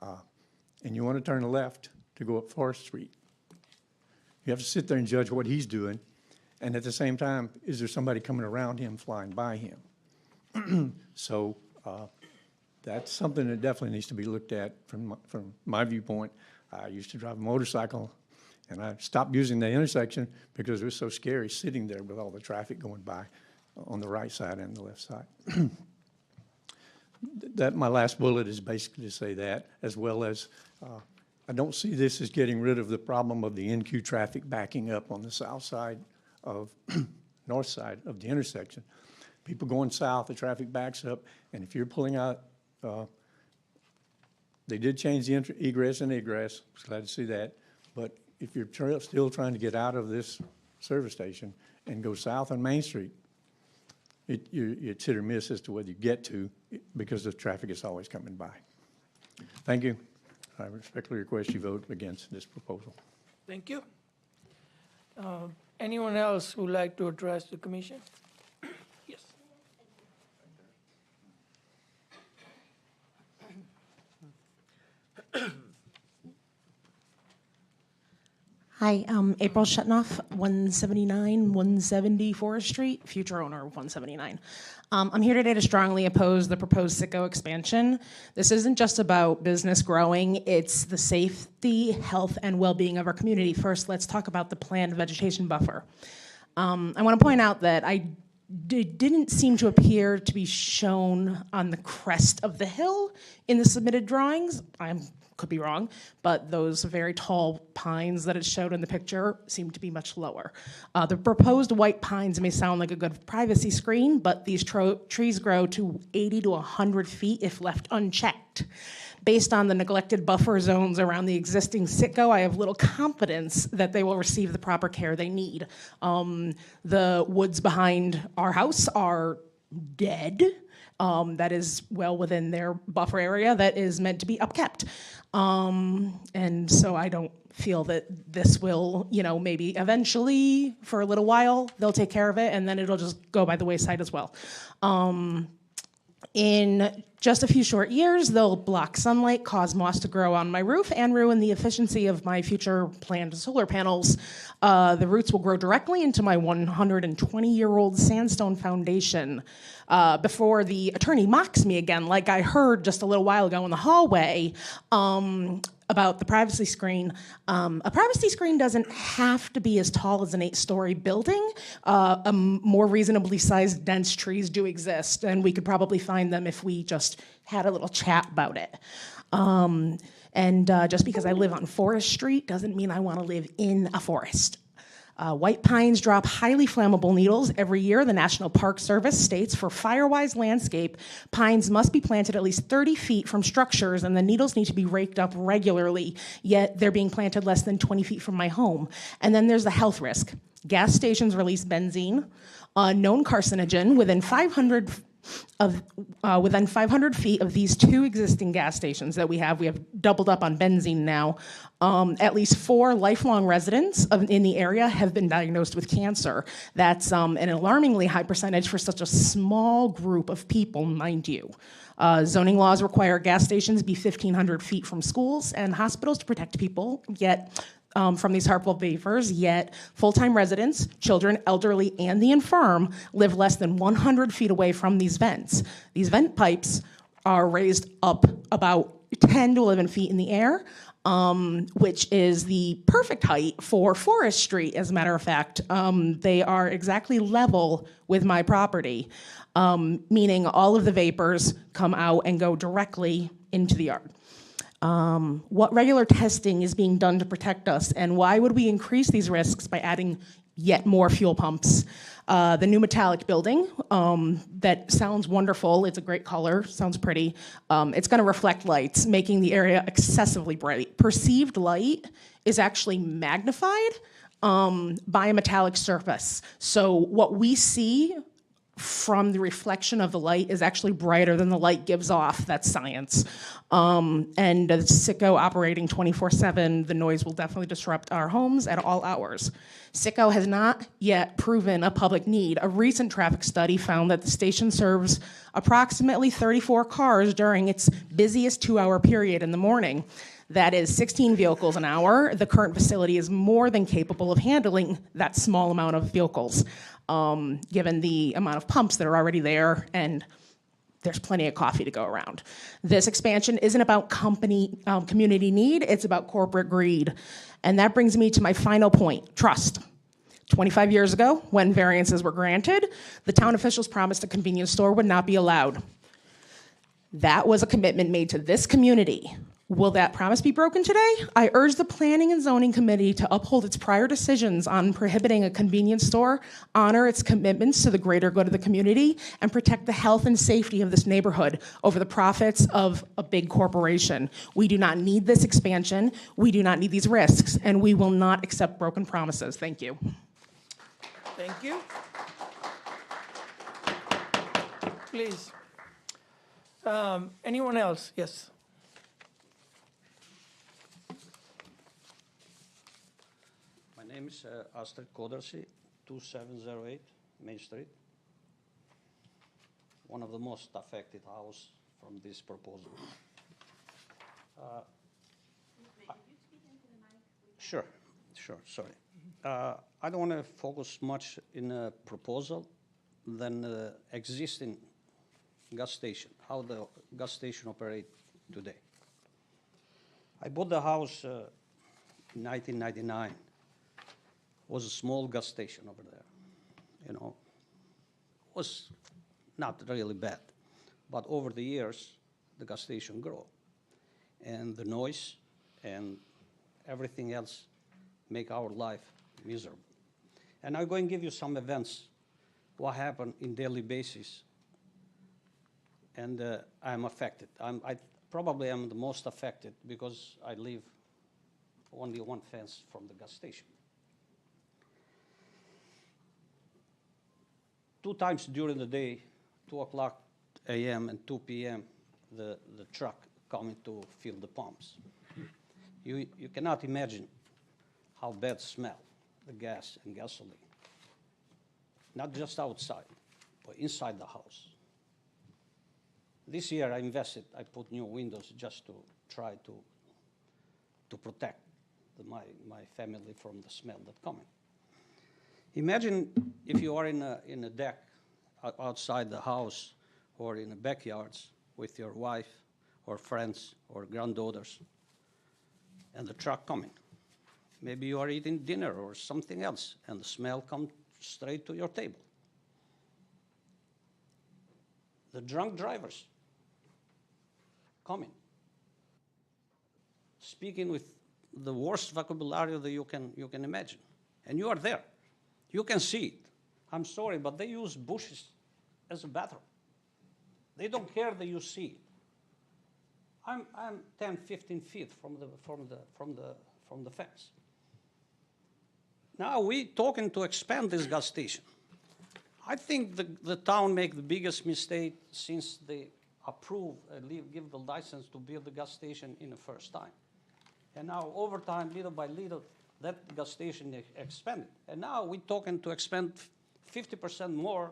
and you want to turn left to go up Forest Street. You have to sit there and judge what he's doing, and at the same time, is there somebody coming around him, flying by him? So that's something that definitely needs to be looked at from my viewpoint. I used to drive a motorcycle, and I stopped using the intersection because it was so scary sitting there with all the traffic going by on the right side and the left side. That my last bullet is basically to say that, as well as I don't see this as getting rid of the problem of the NQ traffic backing up on the south side of, north side of the intersection. People going south, the traffic backs up, and if you're pulling out, they did change the egress and egress. I was glad to see that. But if you're still trying to get out of this service station and go south on Main Street, it's hit or miss as to whether you get to, because the traffic is always coming by. Thank you. I respectfully request you vote against this proposal. Thank you. Anyone else who would like to address the commission? Yes. Hi, April Shetnoff, 170 Forest Street, future owner of 179. I'm here today to strongly oppose the proposed Sitco expansion. This isn't just about business growing, it's the safety, health, and well-being of our community. First, let's talk about the planned vegetation buffer. I want to point out that didn't seem to appear to be shown on the crest of the hill in the submitted drawings. I could be wrong, but those very tall pines that it showed in the picture seem to be much lower. The proposed white pines may sound like a good privacy screen, but these trees grow to 80 to 100 feet if left unchecked. Based on the neglected buffer zones around the existing Sitco, I have little confidence that they will receive the proper care they need. The woods behind our house are dead. That is well within their buffer area that is meant to be upkept. And so I don't feel that this will, maybe eventually for a little while, they'll take care of it and then it'll just go by the wayside as well. In just a few short years, they'll block sunlight, cause moss to grow on my roof, and ruin the efficiency of my future planned solar panels. The roots will grow directly into my 120-year-old sandstone foundation. Before the attorney mocks me again, like I heard just a little while ago in the hallway, about the privacy screen. A privacy screen doesn't have to be as tall as an 8-story building. More reasonably sized dense trees do exist, and we could probably find them if we just had a little chat about it. Just because I live on Forest Street doesn't mean I want to live in a forest. White pines drop highly flammable needles every year. The National Park Service states for fire-wise landscape, pines must be planted at least 30 feet from structures and the needles need to be raked up regularly, yet they're being planted less than 20 feet from my home. And then there's the health risk. Gas stations release benzene, a known carcinogen, within 500 feet of these 2 existing gas stations that we have doubled up on benzene now. At least 4 lifelong residents in the area have been diagnosed with cancer. That's an alarmingly high percentage for such a small group of people, mind you. Zoning laws require gas stations be 1,500 feet from schools and hospitals to protect people, yet from these harmful vapors, yet full-time residents, children, elderly, and the infirm live less than 100 feet away from these vents. These vent pipes are raised up about 10 to 11 feet in the air, which is the perfect height for Forest Street, as a matter of fact. They are exactly level with my property, meaning all of the vapors come out and go directly into the yard. What regular testing is being done to protect us, and why would we increase these risks by adding yet more fuel pumps? The new metallic building, that sounds wonderful, it's a great color, sounds pretty. It's gonna reflect lights, making the area excessively bright. Perceived light is actually magnified by a metallic surface. So what we see from the reflection of the light is actually brighter than the light gives off. That's science. And the Sitco operating 24/7, the noise will definitely disrupt our homes at all hours. Sitco has not yet proven a public need. A recent traffic study found that the station serves approximately 34 cars during its busiest 2-hour period in the morning. That is 16 vehicles an hour. The current facility is more than capable of handling that small amount of vehicles, given the amount of pumps that are already there, and there's plenty of coffee to go around. This expansion isn't about community need, it's about corporate greed. And that brings me to my final point, trust. 25 years ago, when variances were granted, the town officials promised a convenience store would not be allowed. That was a commitment made to this community. Will that promise be broken today? I urge the Planning and Zoning Committee to uphold its prior decisions on prohibiting a convenience store, honor its commitments to the greater good of the community, and protect the health and safety of this neighborhood over the profits of a big corporation. We do not need this expansion, we do not need these risks, and we will not accept broken promises. Thank you. Thank you. Please. Anyone else? Yes. My name is Astrid Kodersi, 2708 Main Street. One of the most affected house from this proposal. Sure. Sure, sorry. I don't want to focus much in a proposal than the existing gas station, how the gas station operate today. I bought the house in 1999. Was a small gas station over there, you know. Was not really bad, but over the years, the gas station grew, and the noise and everything else make our life miserable. And I'm going to give you some events, what happened in daily basis, and I'm affected. I probably am the most affected because I live only one fence from the gas station. 2 times during the day, 2 o'clock a.m. and 2 p.m., the truck coming to fill the pumps. You cannot imagine how bad smell the gas and gasoline. Not just outside, but inside the house. This year I invested, I put new windows just to try to protect my family from the smell that's coming. Imagine if you are in a deck outside the house or in the backyards with your wife or friends or granddaughters and the truck coming. Maybe you are eating dinner or something else and the smell comes straight to your table. The drunk drivers coming, speaking with the worst vocabulary that you can imagine, and you are there. You can see it. I'm sorry, but they use bushes as a bathroom. They don't care that you see it. I'm 10, 15 feet from the fence. Now we talking to expand this gas station. I think the town make the biggest mistake since they approve give the license to build the gas station in the first time. And now over time, little by little, that gas station expanded. And now we're talking to expand 50% more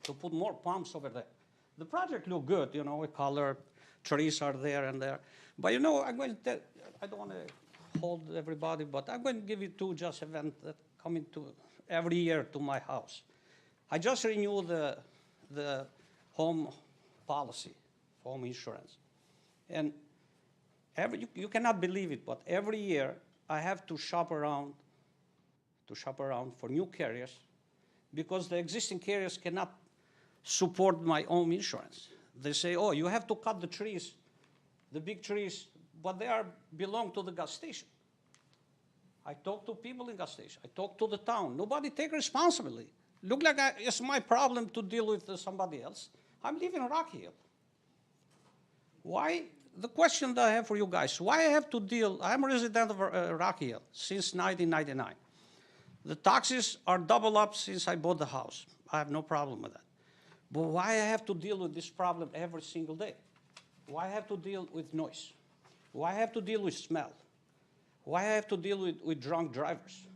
to put more pumps over there. The project look good, you know, color, trees are there and there. But you know, I'm going to tell, I don't want to hold everybody, but I'm going to give you 2 just events that come into every year to my house. I just renewed the home policy, home insurance. And you cannot believe it, but every year I have to shop around for new carriers because the existing carriers cannot support my own insurance. They say, oh, you have to cut the trees, the big trees, but they belong to the gas station. I talk to people in gas station. I talk to the town. Nobody take responsibility. Look like it's my problem to deal with somebody else. I'm living in Rocky Hill. Why? The question that I have for you guys, why I have to deal, I'm a resident of Rocky Hill since 1999. The taxes are double up since I bought the house. I have no problem with that. But why I have to deal with this problem every single day? Why I have to deal with noise? Why I have to deal with smell? Why I have to deal with drunk drivers?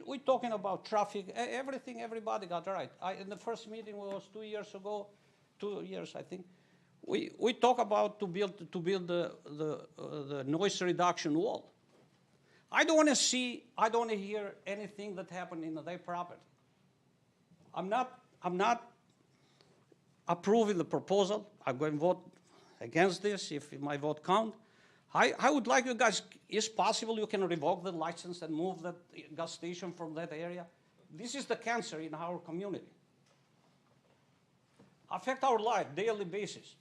We're talking about traffic, everything, everybody got right. In the first meeting was 2 years ago, 2 years, I think. We talk about to build the noise reduction wall. I don't want to see, I don't want to hear anything that happened in their property. I'm not approving the proposal. I'm going to vote against this if my vote count. I would like you guys, is possible you can revoke the license and move that gas station from that area? This is the cancer in our community. Affect our life daily basis.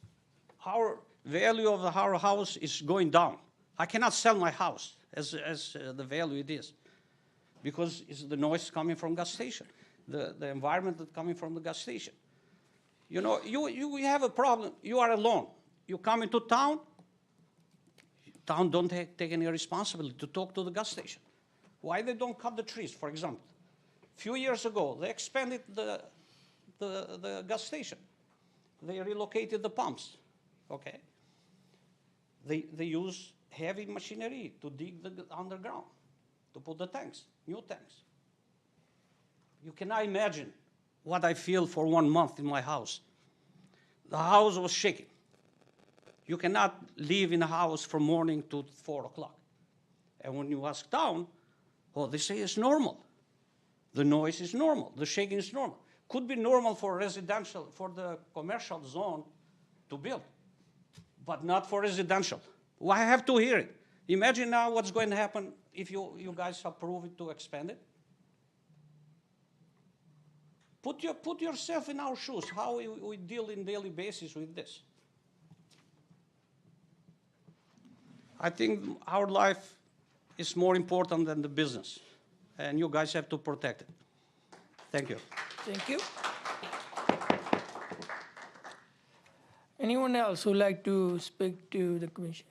Our value of our house is going down. I cannot sell my house as the value it is because it's the noise coming from gas station, the environment that's coming from the gas station. You know, you have a problem. You are alone. You come into town. Town don't take any responsibility to talk to the gas station. Why they don't cut the trees, for example? A few years ago, they expanded the gas station. They relocated the pumps, okay? They use heavy machinery to dig the underground, to put the tanks, new tanks. You cannot imagine what I feel for 1 month in my house. The house was shaking. You cannot live in a house from morning to 4 o'clock. And when you ask town, oh, they say it's normal. The noise is normal, the shaking is normal. Could be normal for residential, for the commercial zone to build, but not for residential. Well, I have to hear it. Imagine now what's going to happen if you guys approve it to expand it. Put yourself in our shoes, how we deal in daily basis with this. I think our life is more important than the business, and you guys have to protect it. Thank you. Thank you. Anyone else who'd like to speak to the commission?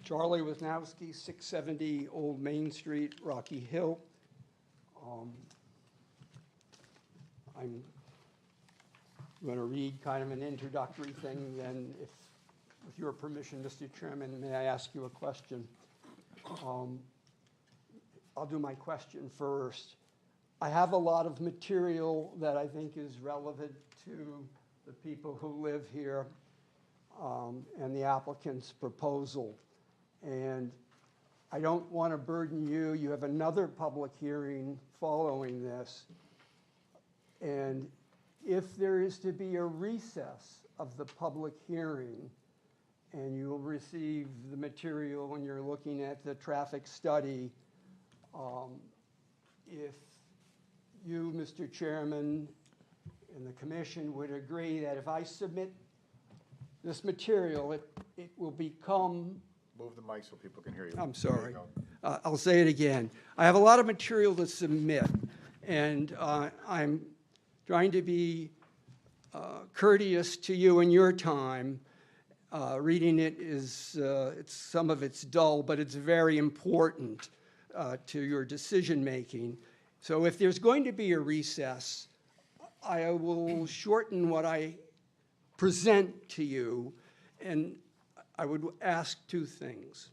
Charlie Wisnowski, 670 Old Main Street, Rocky Hill. I'm going to read kind of an introductory thing, then if, with your permission, Mr. Chairman, may I ask you a question? I'll do my question first. I have a lot of material that I think is relevant to the people who live here and the applicant's proposal. And I don't want to burden you. You have another public hearing following this. And if there is to be a recess of the public hearing and you will receive the material when you're looking at the traffic study, if you, Mr. Chairman, and the commission would agree that if I submit this material, it will become... Move the mic so people can hear you. I'm sorry. I'll say it again. I have a lot of material to submit, and I'm trying to be courteous to you and your time. Reading it is, some of it's dull, but it's very important to your decision-making. So if there's going to be a recess, I will shorten what I present to you, and I would ask two things.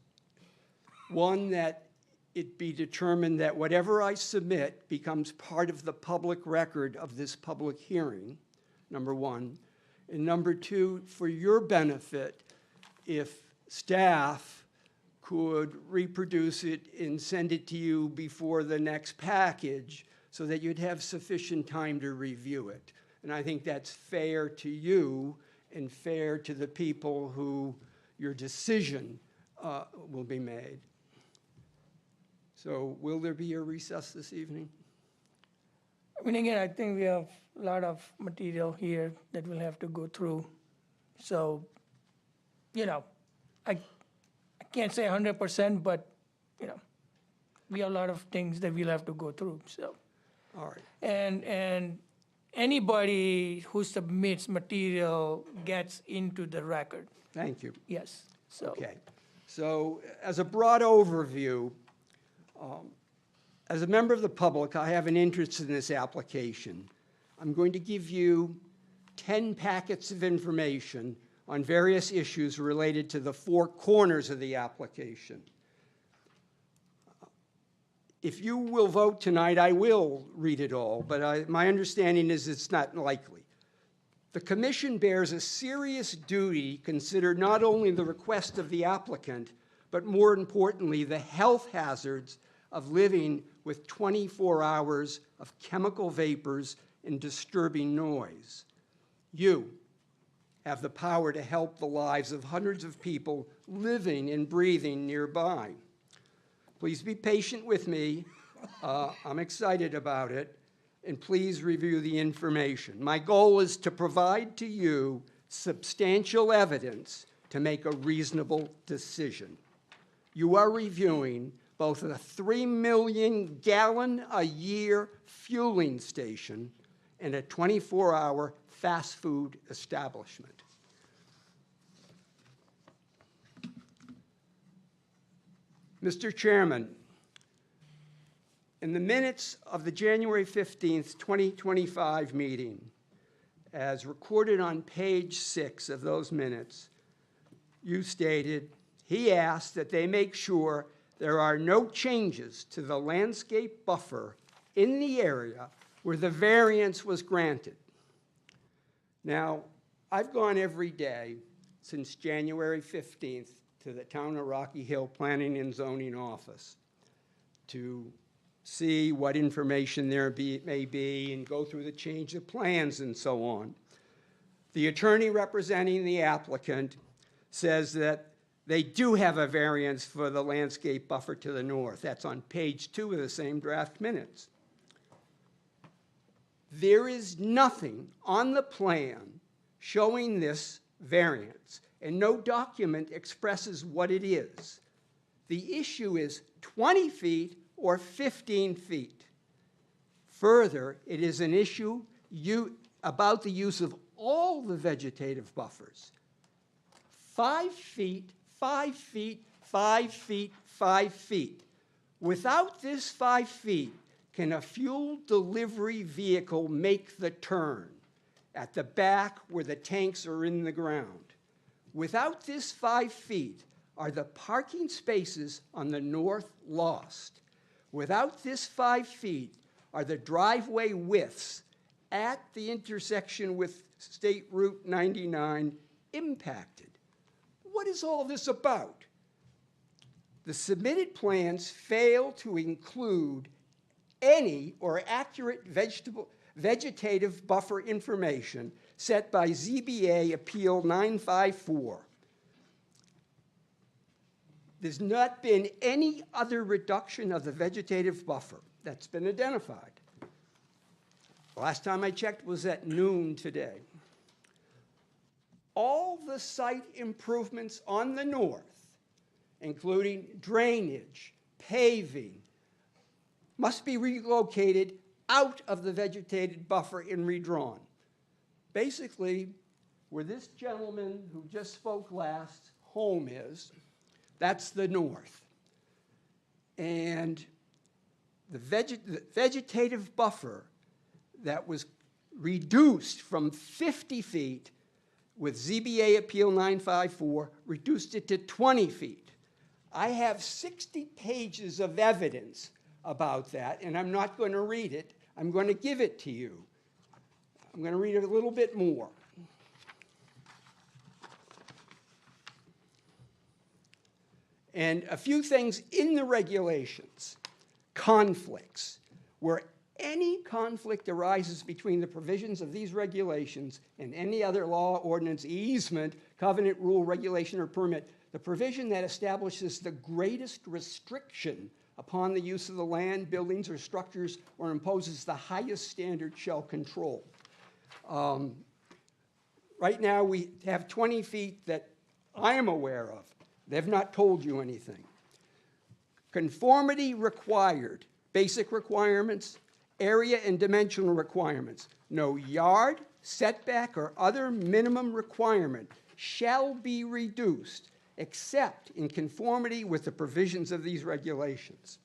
One, that it be determined that whatever I submit becomes part of the public record of this public hearing, number one. And number two, for your benefit, if staff could reproduce it and send it to you before the next package so that you'd have sufficient time to review it. And I think that's fair to you and fair to the people who your decision will be made. So will there be a recess this evening? I mean, again, I think we have a lot of material here that we'll have to go through. So, you know, I can't say 100%, but, you know, we have a lot of things that we'll have to go through, so. All right. And anybody who submits material gets into the record. Thank you. Yes, so. Okay. So as a broad overview, as a member of the public, I have an interest in this application. I'm going to give you 10 packets of information on various issues related to the four corners of the application. If you will vote tonight, I will read it all, but my understanding is it's not likely. The commission bears a serious duty to consider not only the request of the applicant, but more importantly, the health hazards of living with 24 hours of chemical vapors and disturbing noise. You have the power to help the lives of hundreds of people living and breathing nearby. Please be patient with me. I'm excited about it. And please review the information. My goal is to provide to you substantial evidence to make a reasonable decision. You are reviewing both a 3 million gallon a year fueling station and a 24-hour fast food establishment. Mr. Chairman, in the minutes of the January 15th, 2025 meeting, as recorded on page 6 of those minutes, you stated, he asked that they make sure there are no changes to the landscape buffer in the area where the variance was granted. Now, I've gone every day since January 15th to the Town of Rocky Hill Planning and Zoning Office to see what information there may be and go through the change of plans and so on. The attorney representing the applicant says that they do have a variance for the landscape buffer to the north. That's on page 2 of the same draft minutes. There is nothing on the plan showing this variance, and no document expresses what it is. The issue is 20 feet or 15 feet. Further, it is an issue about the use of all the vegetative buffers. 5 feet, 5 feet, 5 feet, 5 feet. Without this 5 feet, can a fuel delivery vehicle make the turn at the back where the tanks are in the ground? Without this 5 feet, are the parking spaces on the north lost? Without this 5 feet, are the driveway widths at the intersection with State Route 99 impacted? What is all this about? The submitted plans fail to include any or accurate vegetative buffer information set by ZBA Appeal 954. There's not been any other reduction of the vegetative buffer that's been identified. The last time I checked was at noon today. All the site improvements on the north, including drainage, paving, must be relocated out of the vegetated buffer and redrawn. Basically, where this gentleman who just spoke last home is, that's the north. And the vegetative buffer that was reduced from 50 feet with ZBA Appeal 954, reduced it to 20 feet. I have 60 pages of evidence about that, and I'm not going to read it. I'm going to give it to you. I'm going to read it a little bit more. And a few things in the regulations. Conflicts. Where any conflict arises between the provisions of these regulations and any other law, ordinance, easement, covenant, rule, regulation, or permit, the provision that establishes the greatest restriction upon the use of the land, buildings, or structures, or imposes the highest standard shall control. Right now, we have 20 feet that I am aware of. They've not told you anything. Conformity required, basic requirements, area and dimensional requirements. No yard, setback, or other minimum requirement shall be reduced except in conformity with the provisions of these regulations.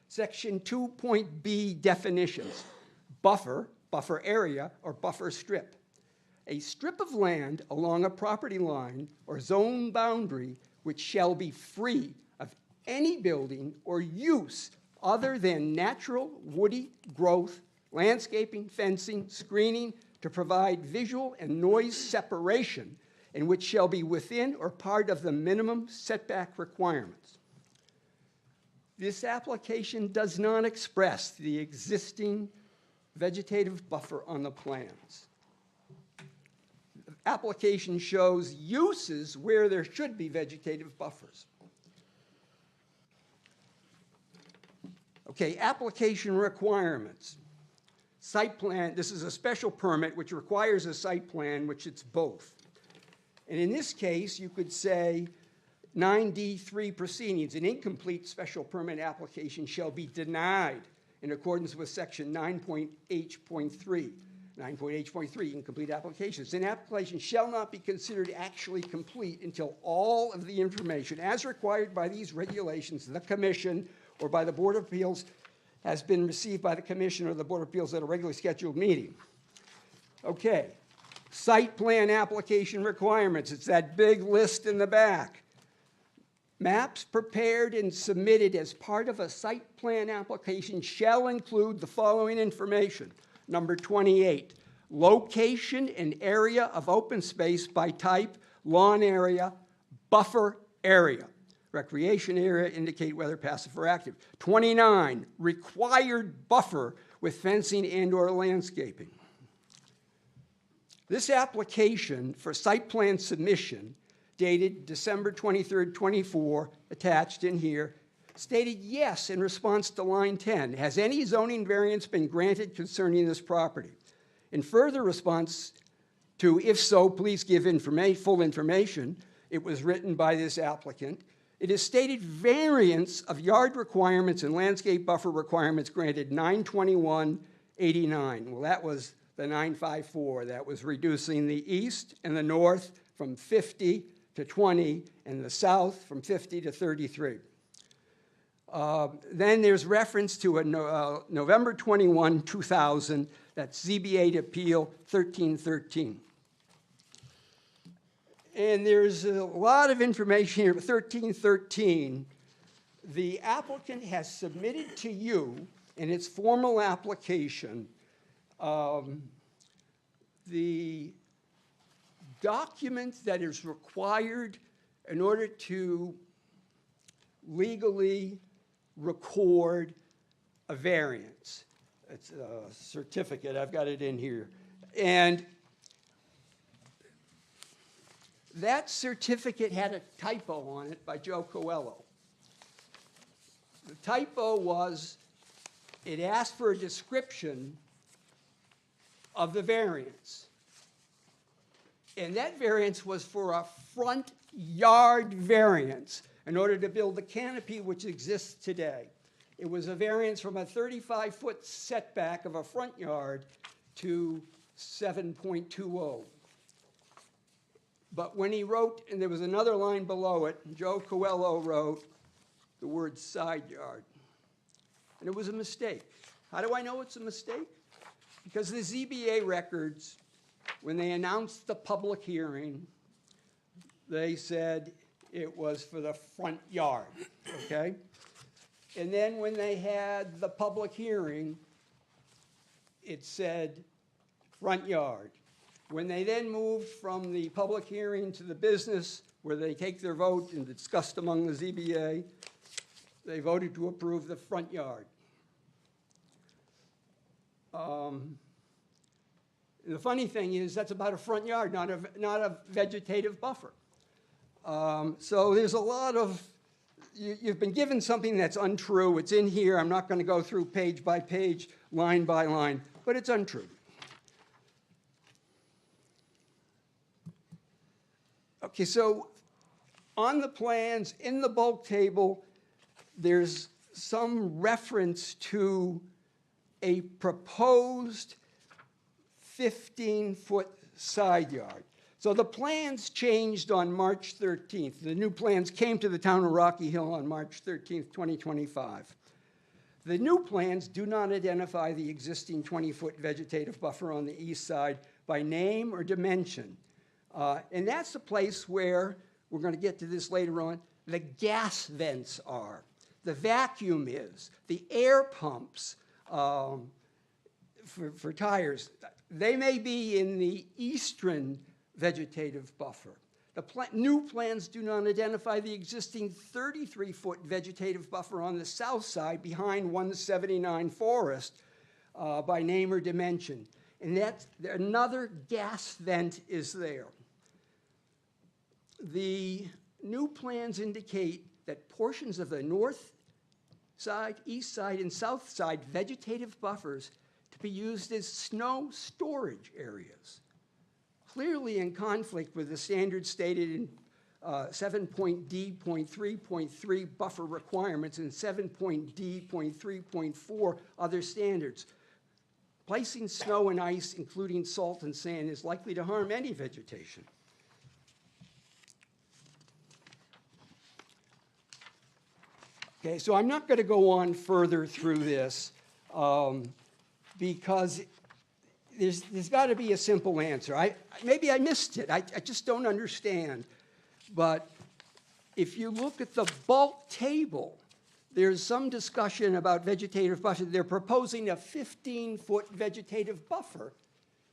Section 2.b definitions, buffer, buffer area, or buffer strip. A strip of land along a property line or zone boundary which shall be free of any building or use other than natural woody growth, landscaping, fencing, screening to provide visual and noise separation, and which shall be within or part of the minimum setback requirements. This application does not express the existing vegetative buffer on the plans. The application shows uses where there should be vegetative buffers. Okay, application requirements. Site plan, this is a special permit which requires a site plan, which it's both. And in this case, you could say 9D3 proceedings, an incomplete special permit application shall be denied in accordance with section 9.H.3. 9.H.3, incomplete applications. An application shall not be considered actually complete until all of the information as required by these regulations, the commission, or by the Board of Appeals has been received by the commission or the Board of Appeals at a regularly scheduled meeting. Okay, site plan application requirements. It's that big list in the back. Maps prepared and submitted as part of a site plan application shall include the following information. Number 28, location and area of open space by type, lawn area, buffer area. Recreation area indicate whether passive or active. 29, required buffer with fencing and/or landscaping. This application for site plan submission, dated December 23rd, 24, attached in here, stated yes in response to line 10. Has any zoning variance been granted concerning this property? In further response to, if so, please give full information, it was written by this applicant. It is stated variance of yard requirements and landscape buffer requirements granted 92189. Well, that was the 954. That was reducing the east and the north from 50 to 20 and the south from 50 to 33. Then there's reference to a November 21, 2000, that's ZBA to Appeal 1313. And there's a lot of information here. 1313, the applicant has submitted to you in its formal application the document that is required in order to legally record a variance. It's a certificate. I've got it in here. And that certificate had a typo on it by Joe Coelho. The typo was, it asked for a description of the variance. And that variance was for a front yard variance in order to build the canopy which exists today. It was a variance from a 35-foot setback of a front yard to 7.20. But when he wrote, and there was another line below it, Joe Coelho wrote the word side yard. And it was a mistake. How do I know it's a mistake? Because the ZBA records, when they announced the public hearing, they said it was for the front yard, okay? And then when they had the public hearing, it said front yard. When they then moved from the public hearing to the business, where they take their vote and discussed among the ZBA, they voted to approve the front yard. The funny thing is that's about a front yard, not a vegetative buffer. So there's a lot of, you've been given something that's untrue. It's in here. I'm not going to go through page by page, line by line, but it's untrue. Okay, so on the plans, in the bulk table, there's some reference to a proposed 15-foot side yard. So the plans changed on March 13th. The new plans came to the town of Rocky Hill on March 13th, 2025. The new plans do not identify the existing 20-foot vegetative buffer on the east side by name or dimension. And that's the place where, we're going to get to this later on, the gas vents are, the vacuum is, the air pumps for tires. They may be in the eastern vegetative buffer. The new plans do not identify the existing 33-foot vegetative buffer on the south side behind 179 Forest by name or dimension. And that's, another gas vent is there. The new plans indicate that portions of the north side, east side, and south side vegetative buffers to be used as snow storage areas, clearly in conflict with the standards stated in 7.D.3.3 buffer requirements and 7.D.3.4 other standards. Placing snow and ice, including salt and sand, is likely to harm any vegetation. Okay, so I'm not going to go on further through this because there's got to be a simple answer. Maybe I missed it. I just don't understand. But if you look at the bulk table, there's some discussion about vegetative buffer. They're proposing a 15-foot vegetative buffer,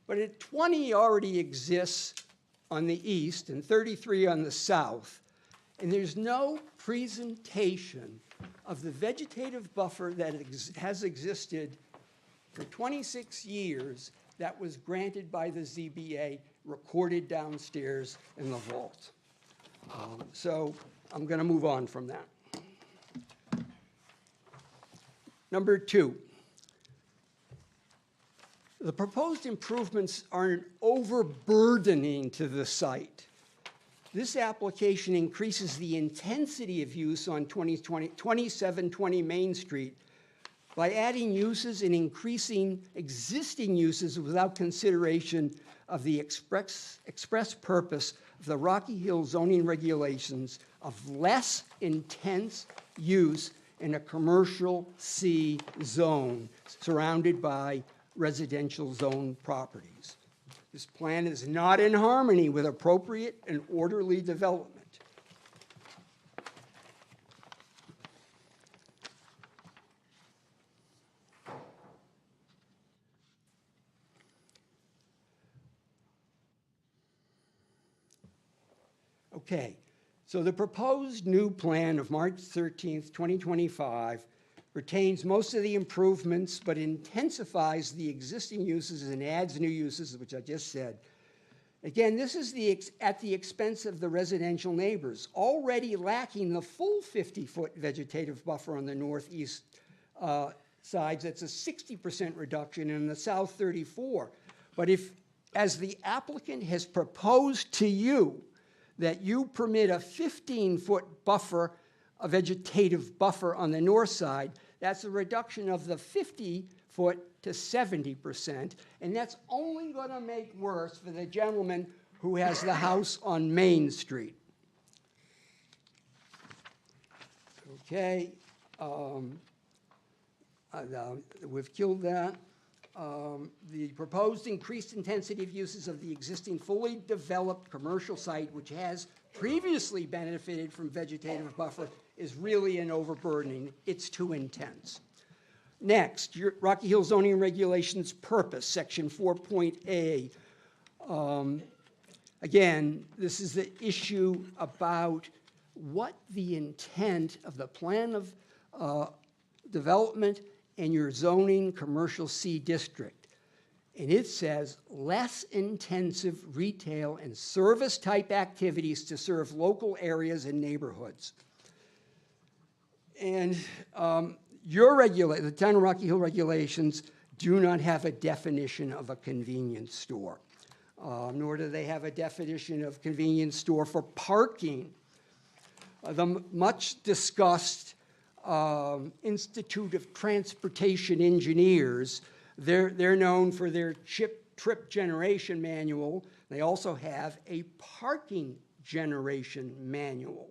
but 20 already exists on the east and 33 on the south. And there's no presentation of the vegetative buffer that has existed for 26 years that was granted by the ZBA, recorded downstairs in the vault. So I'm going to move on from that. Number 2, the proposed improvements aren't overburdening to the site. This application increases the intensity of use on 2720 Main Street by adding uses and increasing existing uses without consideration of the express purpose of the Rocky Hill zoning regulations of less intense use in a commercial C zone surrounded by residential zone properties. This plan is not in harmony with appropriate and orderly development. Okay, so the proposed new plan of March 13th, 2025 retains most of the improvements but intensifies the existing uses and adds new uses, which I just said. Again, this is at the expense of the residential neighbors, already lacking the full 50-foot vegetative buffer on the northeast sides. That's a 60% reduction, and in the south 34. But if, as the applicant has proposed to you, that you permit a 15-foot buffer, a vegetative buffer on the north side, that's a reduction of the 50-foot to 70%, and that's only going to make worse for the gentleman who has the house on Main Street. Okay, we've killed that. The proposed increased intensity of uses of the existing fully developed commercial site, which has previously benefited from vegetative buffer, is really an overburdening. It's too intense. Next, your Rocky Hill zoning regulations purpose, section 4.A. Again, this is the issue about what the intent of the plan of development and your zoning commercial C district. And it says less intensive retail and service type activities to serve local areas and neighborhoods. And the town of Rocky Hill regulations do not have a definition of a convenience store, nor do they have a definition of convenience store for parking. The much discussed Institute of Transportation Engineers, they're known for their trip generation manual. They also have a parking generation manual.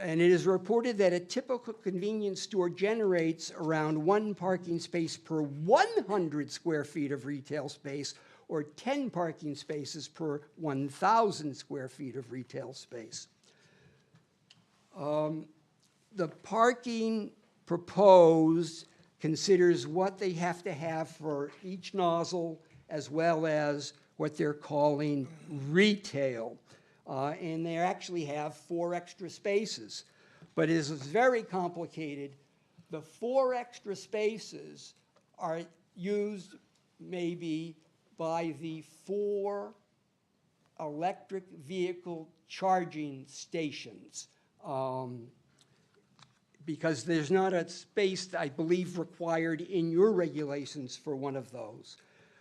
And it is reported that a typical convenience store generates around 1 parking space per 100 square feet of retail space, or 10 parking spaces per 1,000 square feet of retail space. The parking proposed considers what they have to have for each nozzle, as well as what they're calling retail. And they actually have 4 extra spaces. But it is very complicated. The 4 extra spaces are used maybe by the 4 electric vehicle charging stations. Because there's not a space, I believe, required in your regulations for one of those.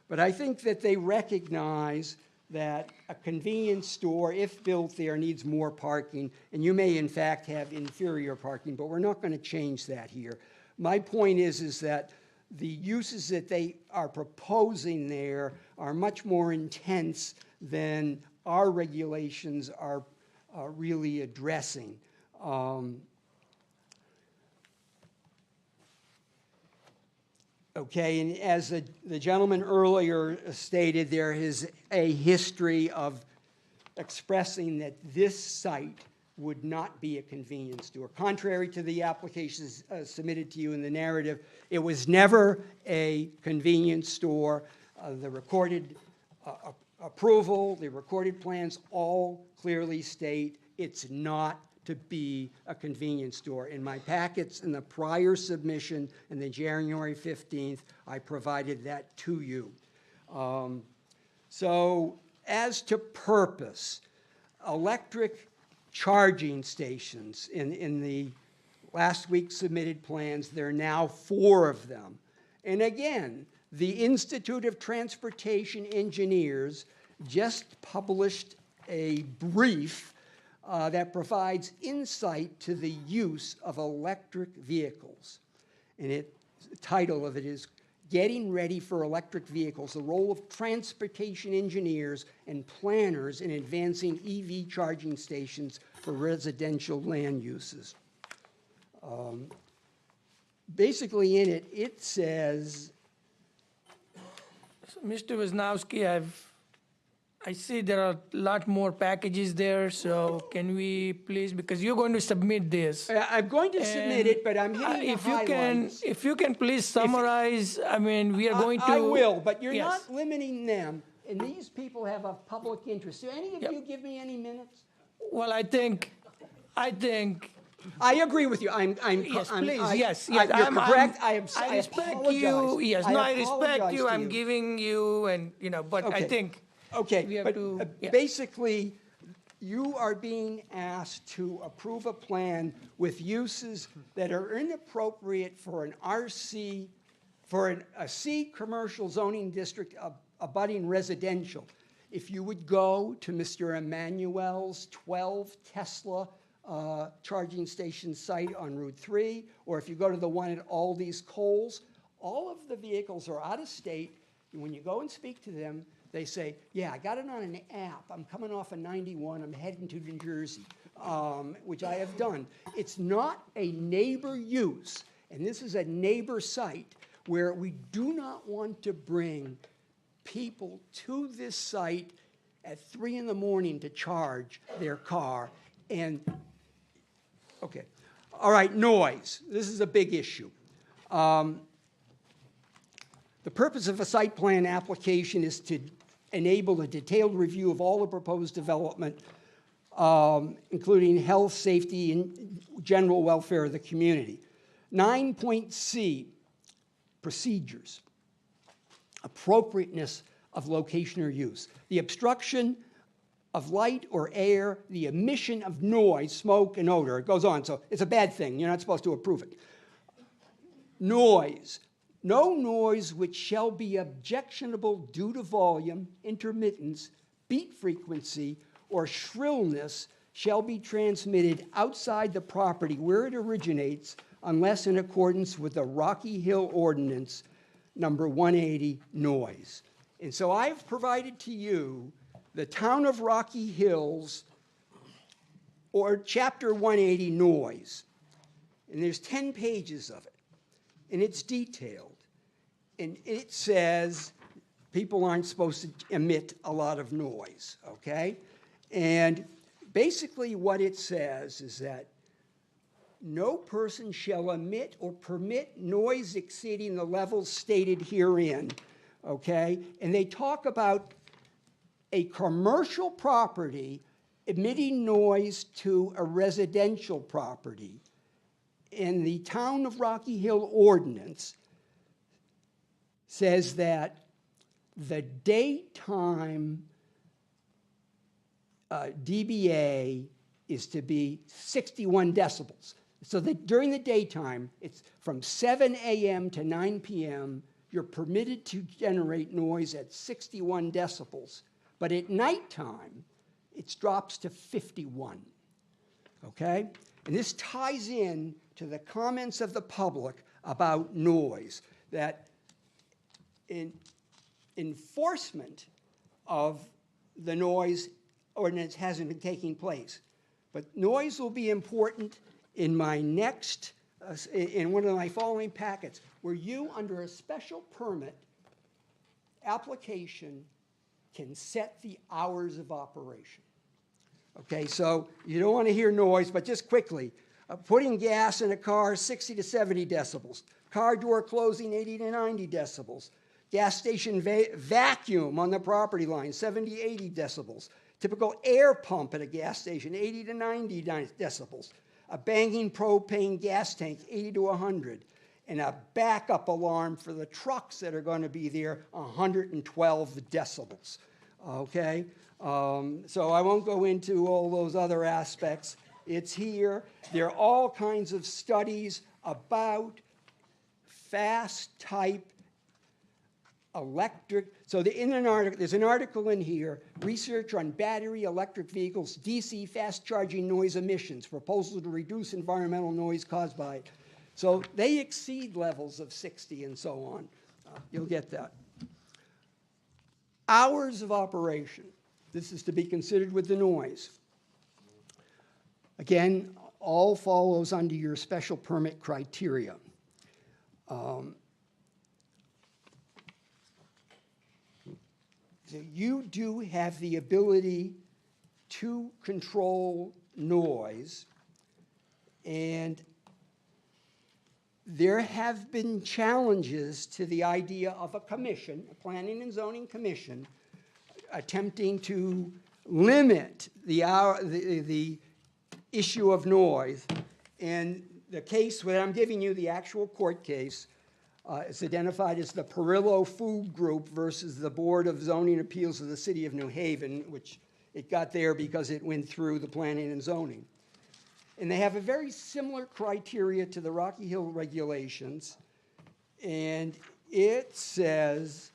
But I think that they recognize that a convenience store, if built there, needs more parking, and you may, in fact, have inferior parking, but we're not going to change that here. My point is that the uses that they are proposing there are much more intense than our regulations are really addressing. Okay, and as the gentleman earlier stated, there is a history of expressing that this site would not be a convenience store. Contrary to the applications submitted to you in the narrative, it was never a convenience store. The recorded approval, the recorded plans all clearly state it's not to be a convenience store. In my packets in the prior submission in the January 15th, I provided that to you. So as to purpose, electric charging stations in the last week submitted plans, there are now 4 of them. And again, the Institute of Transportation Engineers just published a brief that provides insight to the use of electric vehicles. And the title of it is Getting Ready for Electric Vehicles, the Role of Transportation Engineers and Planners in Advancing EV Charging Stations for Residential Land Uses. Basically in it, it says, So, Mr. Wisnowski, I see there are a lot more packages there, so can we please, because you're going to submit this. I'm going to submit it, but I'm hitting the highlights. If you can please summarize, I mean, we are going to. I will, but you're Yes. not limiting them, and these people have a public interest. Do any of you give me any minutes? Well, I think. I agree with you. Yes, please, yes. You're correct. I respect apologize. you, yes, no, I respect apologize you, to I'm giving you, and, but I Okay. think. Okay, we have but to- yeah. basically, you are being asked to approve a plan with uses that are inappropriate for an RC, for a C commercial zoning district abutting residential. If you would go to Mr. Emmanuel's 12 Tesla charging station site on Route 3, or if you go to the one at Aldi's Coles, all of the vehicles are out of state. And when you go and speak to them, they say, yeah, I got it on an app. I'm coming off of 91. I'm heading to New Jersey, which I have done. It's not a neighbor use, and this is a neighbor site where we do not want to bring people to this site at 3 in the morning to charge their car. And, okay. All right, noise. This is a big issue. The purpose of a site plan application is to enable a detailed review of all the proposed development, including health, safety, and general welfare of the community. 9.C, procedures, appropriateness of location or use, the obstruction of light or air, the emission of noise, smoke, and odor. It goes on, so it's a bad thing. You're not supposed to approve it. Noise. No noise which shall be objectionable due to volume, intermittence, beat frequency, or shrillness shall be transmitted outside the property where it originates unless in accordance with the Rocky Hill Ordinance number 180, noise. And so I've provided to you the Town of Rocky Hills or Chapter 180 noise. And there's 10 pages of it. And it's detailed. And it says people aren't supposed to emit a lot of noise, okay? And basically what it says is that no person shall emit or permit noise exceeding the levels stated herein, okay? And they talk about a commercial property emitting noise to a residential property. In the Town of Rocky Hill Ordinance says that the daytime dBA is to be 61 decibels. So that during the daytime, it's from 7 a.m. to 9 p.m., you're permitted to generate noise at 61 decibels. But at nighttime, it drops to 51, okay? And this ties in to the comments of the public about noise, that enforcement of the noise ordinance hasn't been taking place. But noise will be important in my next, in one of my following packets, where you, under a special permit application, can set the hours of operation. Okay, so you don't want to hear noise, but just quickly. Putting gas in a car, 60 to 70 decibels. Car door closing, 80 to 90 decibels. Gas station vacuum on the property line, 70 to 80 decibels. Typical air pump at a gas station, 80 to 90 decibels. A banging propane gas tank, 80 to 100. And a backup alarm for the trucks that are going to be there, 112 decibels. Okay? So I won't go into all those other aspects. It's here. There are all kinds of studies about fast type electric. So there's an article in here, research on battery electric vehicles, DC fast charging noise emissions, proposal to reduce environmental noise caused by it. So they exceed levels of 60 and so on. You'll get that. Hours of operation. This is to be considered with the noise. Again, all follows under your special permit criteria. So you do have the ability to control noise, and there have been challenges to the idea of a commission, a planning and zoning commission, attempting to limit the issue of noise. And the case where I'm giving you the actual court case, it's identified as the Perillo Food Group versus the Board of Zoning Appeals of the City of New Haven, which it got there because it went through the planning and zoning. And they have a very similar criteria to the Rocky Hill regulations. And it says,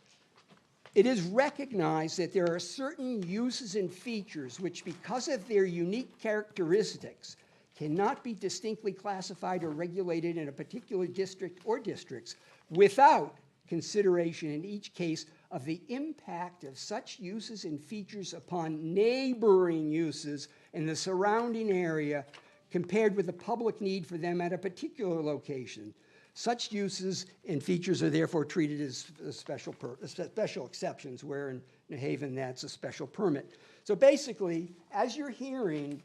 it is recognized that there are certain uses and features which, because of their unique characteristics, cannot be distinctly classified or regulated in a particular district or districts without consideration in each case of the impact of such uses and features upon neighboring uses in the surrounding area compared with the public need for them at a particular location. Such uses and features are therefore treated as special exceptions, where in New Haven that's a special permit. So basically, as you're hearing,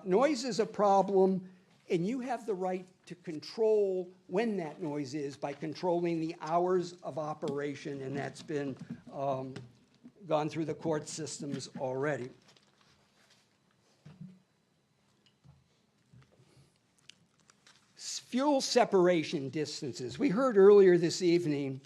noise is a problem, and you have the right to control when that noise is by controlling the hours of operation, and that's been gone through the court systems already. Fuel separation distances. We heard earlier this evening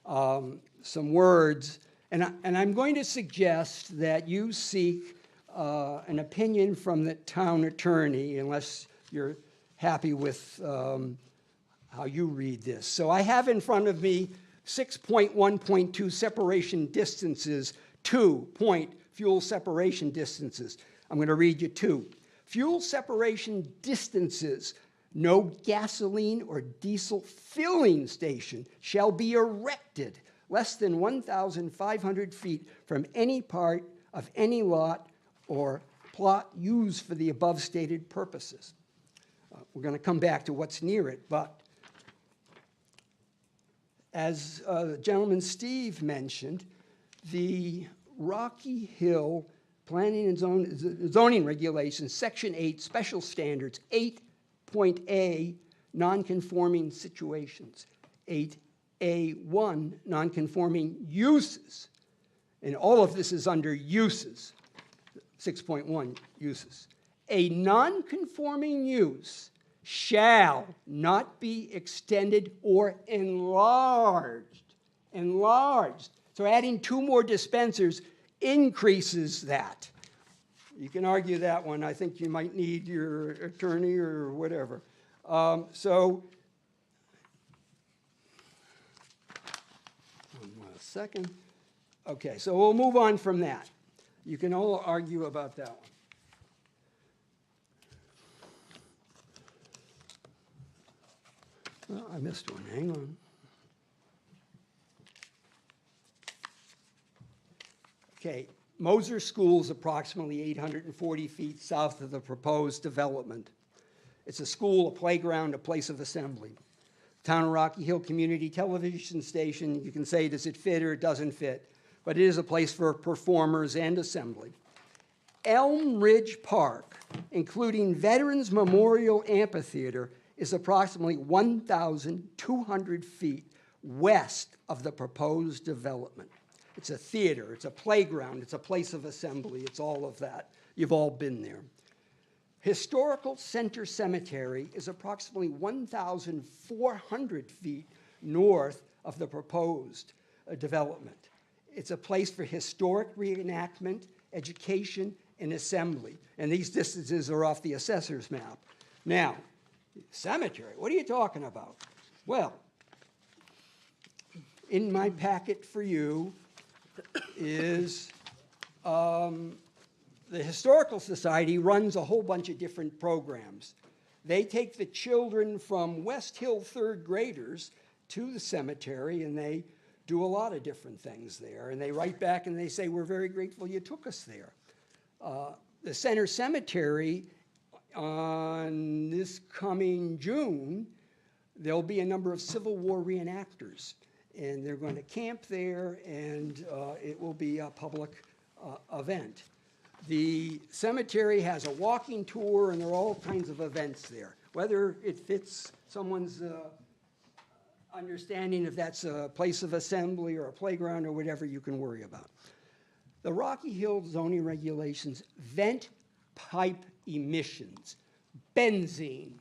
some words, and I'm going to suggest that you seek an opinion from the town attorney, unless you're happy with how you read this. So I have in front of me 6.1.2 separation distances, 2 point fuel separation distances. I'm going to read you 2. Fuel separation distances. No gasoline or diesel filling station shall be erected less than 1,500 feet from any part of any lot or plot used for the above stated purposes. We're going to come back to what's near it, but as the gentleman Steve mentioned, the Rocky Hill Planning and Zoning Regulations, Section 8, Special Standards, 8.A, non-conforming situations, 8A1, non-conforming uses, and all of this is under uses, 6.1, uses. A non-conforming use shall not be extended or enlarged. Enlarged. So adding 2 more dispensers increases that. You can argue that one. I think you might need your attorney or whatever. So, a second. Okay, so we'll move on from that. You can all argue about that one. Oh, I missed one. Hang on. Okay, Moser School is approximately 840 feet south of the proposed development. It's a school, a playground, a place of assembly. Town of Rocky Hill Community Television Station, you can say, does it fit or it doesn't fit? But it is a place for performers and assembly. Elm Ridge Park, including Veterans Memorial Amphitheater, is approximately 1,200 feet west of the proposed development. It's a theater, it's a playground, it's a place of assembly, it's all of that. You've all been there. Historical Center Cemetery is approximately 1,400 feet north of the proposed development. It's a place for historic reenactment, education, and assembly. And these distances are off the assessor's map. Now, cemetery, what are you talking about? Well, in my packet for you is the Historical Society runs a whole bunch of different programs. They take the children from West Hill third graders to the cemetery, and they do a lot of different things there. And they write back and they say, we're very grateful you took us there. The Center Cemetery, on this coming June, there'll be a number of Civil War reenactors. And they're going to camp there, and it will be a public event. The cemetery has a walking tour, and there are all kinds of events there. Whether it fits someone's understanding if that's a place of assembly or a playground or whatever, you can worry about. The Rocky Hill zoning regulations, vent pipe emissions, benzene,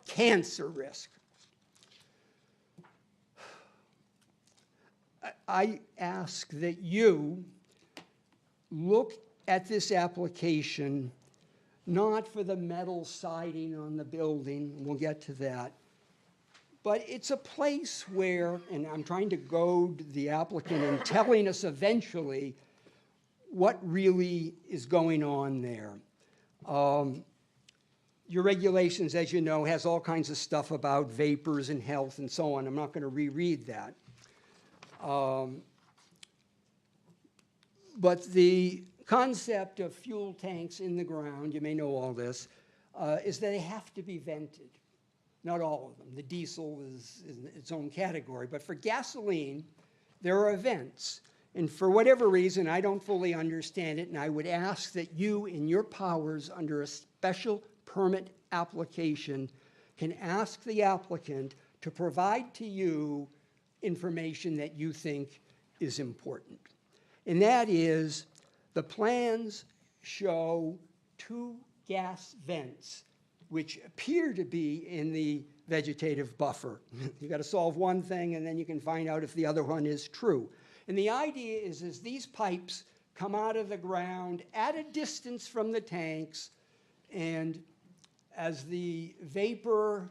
cancer risk. I ask that you look at this application not for the metal siding on the building, we'll get to that, but it's a place where, and I'm trying to goad the applicant in telling us eventually what really is going on there. Your regulations, as you know, has all kinds of stuff about vapors and health and so on. I'm not going to reread that. But the concept of fuel tanks in the ground, you may know all this, is that they have to be vented. Not all of them. The diesel is its own category. But for gasoline, there are vents. And for whatever reason, I don't fully understand it, and I would ask that you, in your powers under a special permit application, can ask the applicant to provide to you information that you think is important. And that is, the plans show 2 gas vents, which appear to be in the vegetative buffer. You got to solve one thing, and then you can find out if the other one is true. And the idea is, as these pipes come out of the ground at a distance from the tanks, and as the vapor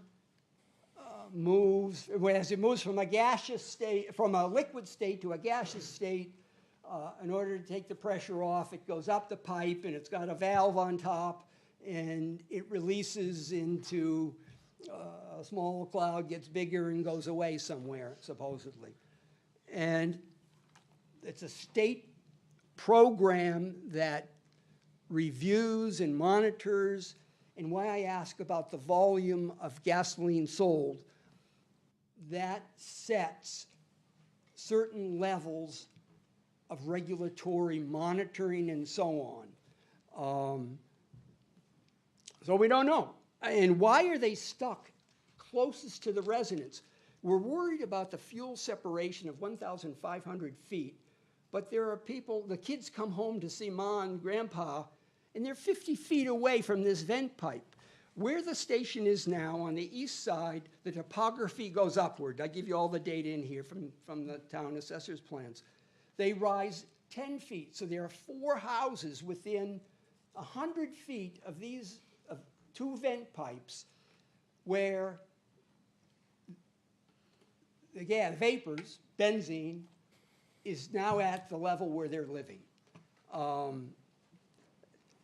moves, as it moves from a gaseous state, from a liquid state to a gaseous state, in order to take the pressure off, it goes up the pipe, and it's got a valve on top, and it releases into a small cloud, gets bigger, and goes away somewhere, supposedly. And it's a state program that reviews and monitors. And why I ask about the volume of gasoline sold, that sets certain levels of regulatory monitoring and so on. So we don't know. And why are they stuck closest to the residents? We're worried about the fuel separation of 1,500 feet, but there are people, the kids come home to see Ma and Grandpa, and they're 50 feet away from this vent pipe. Where the station is now, on the east side, the topography goes upward. I give you all the data in here from the town assessor's plans. They rise 10 feet, so there are 4 houses within 100 feet of these 2 vent pipes where, again, vapors, benzene, is now at the level where they're living.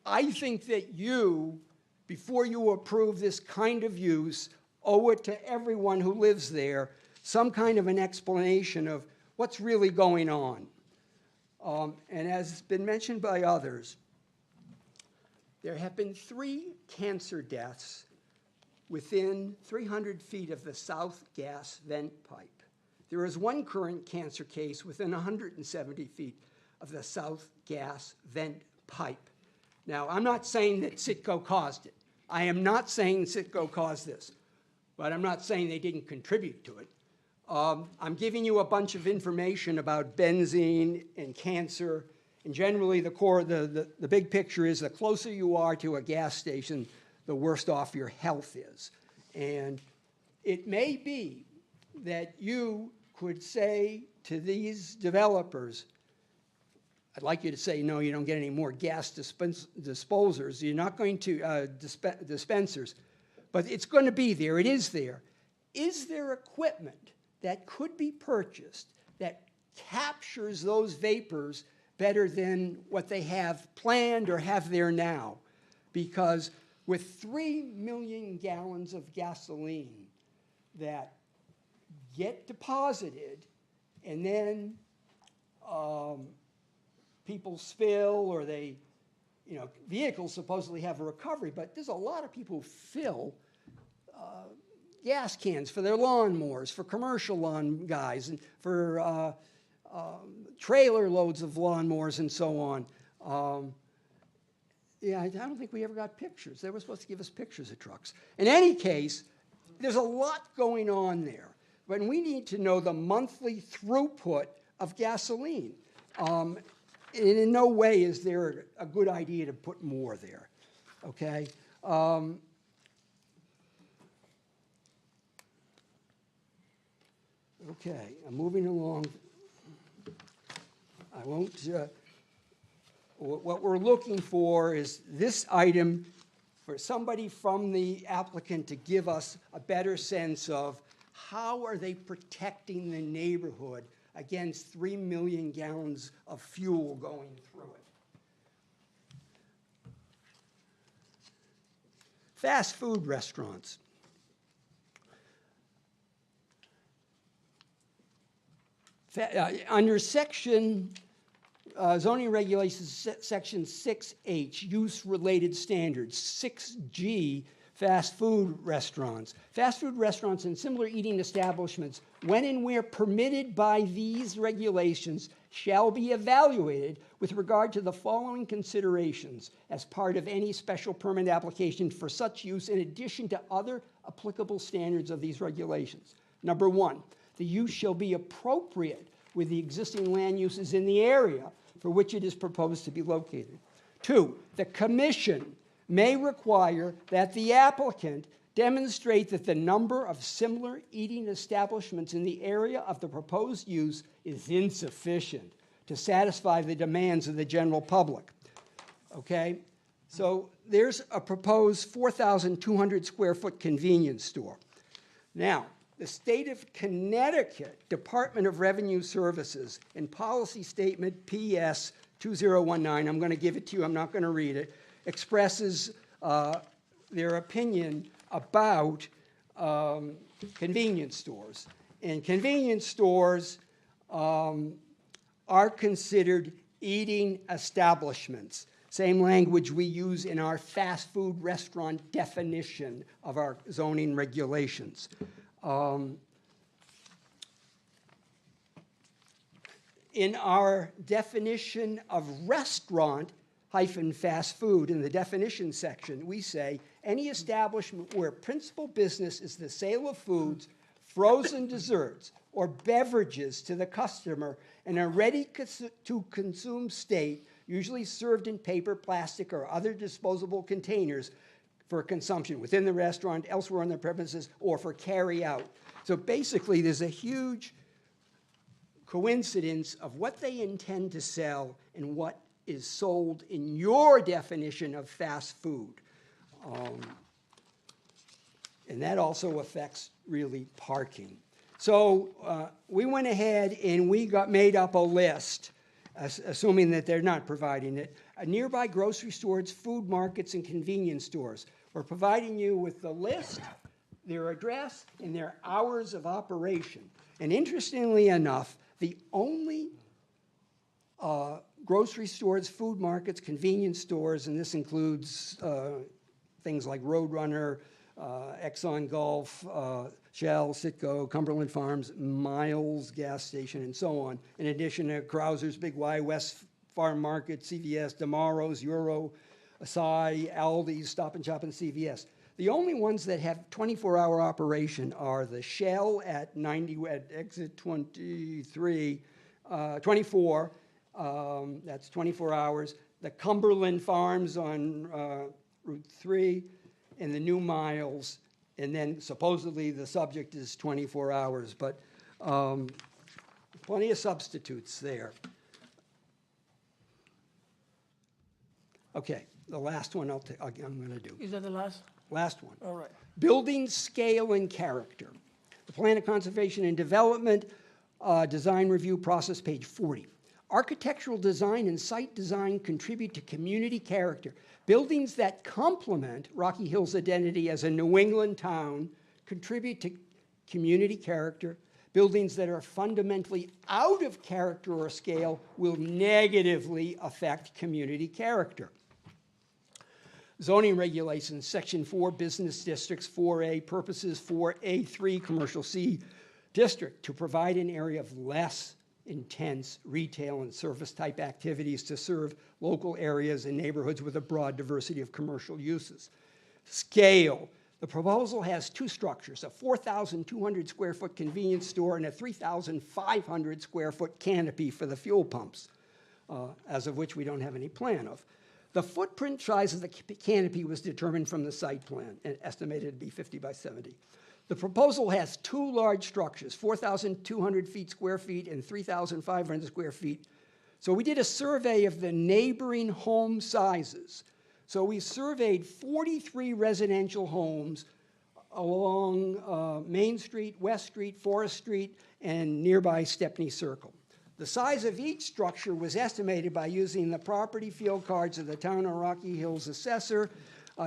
I think that you, before you approve this kind of use, owe it to everyone who lives there some kind of an explanation of what's really going on. And as has been mentioned by others, there have been 3 cancer deaths within 300 feet of the south gas vent pipe. There is 1 current cancer case within 170 feet of the south gas vent pipe. Now, I'm not saying that Citgo caused it. I am not saying Citgo caused this, but I'm not saying they didn't contribute to it. I'm giving you a bunch of information about benzene and cancer, and generally the big picture is the closer you are to a gas station, the worse off your health is. And it may be that you could say to these developers, I'd like you to say, no, you don't get any more gas disposers. You're not going to dispensers, but it's going to be there. It is there. Is there equipment that could be purchased that captures those vapors better than what they have planned or have there now? Because with 3 million gallons of gasoline that get deposited and then people spill, or they, vehicles supposedly have a recovery, but there's a lot of people who fill gas cans for their lawnmowers, for commercial lawn guys, and for trailer loads of lawnmowers and so on. Yeah, I don't think we ever got pictures. They were supposed to give us pictures of trucks. In any case, there's a lot going on there. But we need to know the monthly throughput of gasoline. And in no way is there a good idea to put more there, okay? Okay, I'm moving along. I won't, what we're looking for is this item for somebody from the applicant to give us a better sense of how are they protecting the neighborhood against 3 million gallons of fuel going through it. Fast food restaurants. Under section, zoning regulations, section 6H, use-related standards, 6G, fast food restaurants. Fast food restaurants and similar eating establishments, when and where permitted by these regulations, shall be evaluated with regard to the following considerations as part of any special permit application for such use in addition to other applicable standards of these regulations. Number one, the use shall be appropriate with the existing land uses in the area for which it is proposed to be located. Two, the commission may require that the applicant demonstrate that the number of similar eating establishments in the area of the proposed use is insufficient to satisfy the demands of the general public. Okay? So there's a proposed 4,200 square foot convenience store. Now, the state of Connecticut Department of Revenue Services in policy statement PS 2019, I'm going to give it to you, I'm not going to read it, expresses their opinion about convenience stores. And convenience stores are considered eating establishments. Same language we use in our fast food restaurant definition of our zoning regulations. In our definition of restaurant hyphen fast food, in the definition section, we say any establishment where principal business is the sale of foods, frozen desserts, or beverages to the customer in a ready-to-consume state, usually served in paper, plastic, or other disposable containers for consumption within the restaurant, elsewhere on the premises, or for carry-out. So basically, there's a huge coincidence of what they intend to sell and what is sold in your definition of fast food. And that also affects, really, parking. So we went ahead and we made up a list, assuming that they're not providing it, nearby grocery stores, food markets, and convenience stores. We're providing you with the list, their address, and their hours of operation. And interestingly enough, the only grocery stores, food markets, convenience stores, and this includes things like Roadrunner, Exxon Gulf, Shell, Citgo, Cumberland Farms, Miles gas station, and so on, in addition to Krauser's, Big Y, West Farm Market, CVS, DeMaro's, Euro, Asahi, Aldi's, Stop and Shop, and CVS. The only ones that have 24-hour operation are the Shell at exit 24, that's 24 hours, the Cumberland Farms on Route 3, and the New Miles, and then supposedly the subject is 24 hours, but plenty of substitutes there. Okay, the last one I'm going to do. Is that the last? Last one. All right. Building scale and character. The Plan of Conservation and Development Design Review Process, page 40. Architectural design and site design contribute to community character. Buildings that complement Rocky Hill's identity as a New England town contribute to community character. Buildings that are fundamentally out of character or scale will negatively affect community character. Zoning regulations, section 4, business districts, 4A, purposes 4A3, commercial C district, to provide an area of less intense retail and service type activities to serve local areas and neighborhoods with a broad diversity of commercial uses. Scale. The proposal has two structures, a 4,200 square foot convenience store and a 3,500 square foot canopy for the fuel pumps, as of which we don't have any plan of. The footprint size of the canopy was determined from the site plan and estimated to be 50 by 70. The proposal has two large structures, 4,200 square feet and 3,500 square feet. So we did a survey of the neighboring home sizes. So we surveyed 43 residential homes along Main Street, West Street, Forest Street, and nearby Stepney Circle. The size of each structure was estimated by using the property field cards of the town of Rocky Hill's assessor,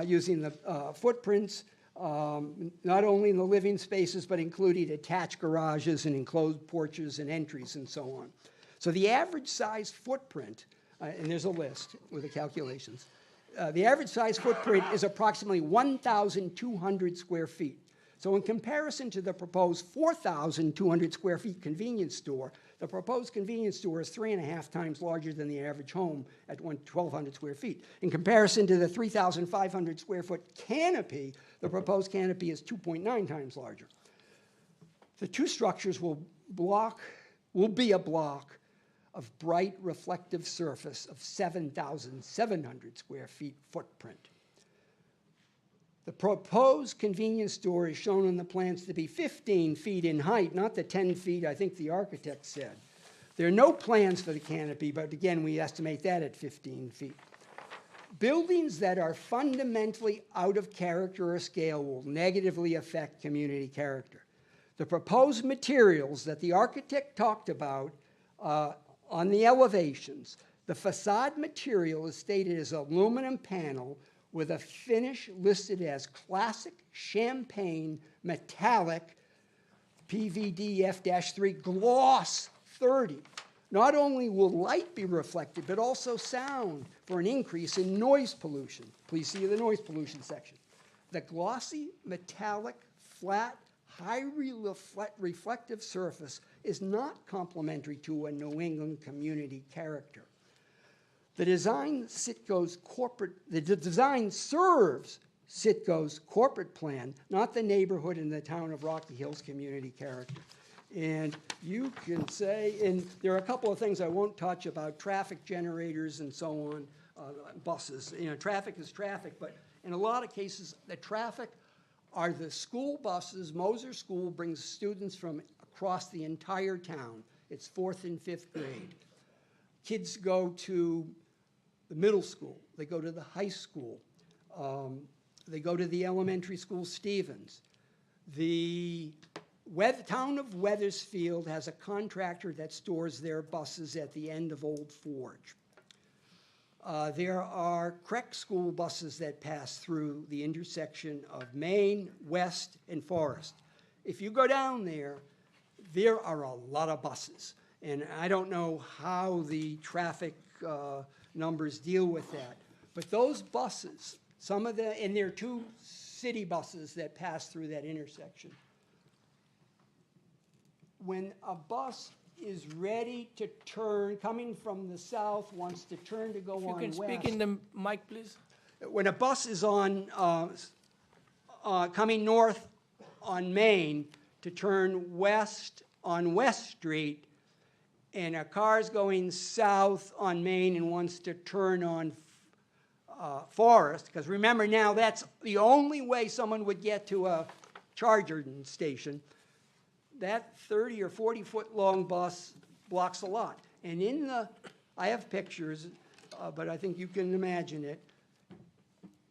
using the footprints, not only in the living spaces, but including attached garages and enclosed porches and entries and so on. So the average size footprint, and there's a list with the calculations, the average size footprint is approximately 1,200 square feet. So in comparison to the proposed 4,200 square feet convenience store, the proposed convenience store is 3.5 times larger than the average home at 1,200 square feet. In comparison to the 3,500 square foot canopy, the proposed canopy is 2.9 times larger. The two structures will be a block of bright reflective surface of 7,700 square feet footprint. The proposed convenience store is shown on the plans to be 15 feet in height, not the 10 feet I think the architect said. There are no plans for the canopy, but again, we estimate that at 15 feet. Buildings that are fundamentally out of character or scale will negatively affect community character. The proposed materials that the architect talked about on the elevations, the facade material is stated as aluminum panel with a finish listed as classic champagne metallic PVDF-3 gloss 30. Not only will light be reflected, but also sound for an increase in noise pollution. Please see the noise pollution section. The glossy, metallic, flat, high reflective surface is not complementary to a New England community character. The design serves Citgo's corporate plan, not the neighborhood and the town of Rocky Hill's community character. And you can say, and there are a couple of things I won't touch about traffic generators and so on, buses. You know, traffic is traffic, but in a lot of cases, the traffic are the school buses. Moser School brings students from across the entire town. It's 4th and 5th grade. Kids go to the middle school. They go to the high school. They go to the elementary school, Stevens. The town of Wethersfield has a contractor that stores their buses at the end of Old Forge. There are Creek school buses that pass through the intersection of Main, West, and Forest. If you go down there, there are a lot of buses. And I don't know how the traffic numbers deal with that. But those buses, and there are 2 city buses that pass through that intersection. When a bus is ready to turn, coming from the south, wants to turn to go on west. You can speak in the mic, please. when a bus is on, coming north on Main to turn west on West Street, and a car's going south on Main and wants to turn on Forest, because remember now, that's the only way someone would get to a charging station, that 30 or 40-foot long bus blocks a lot. And in the, I have pictures, but I think you can imagine it.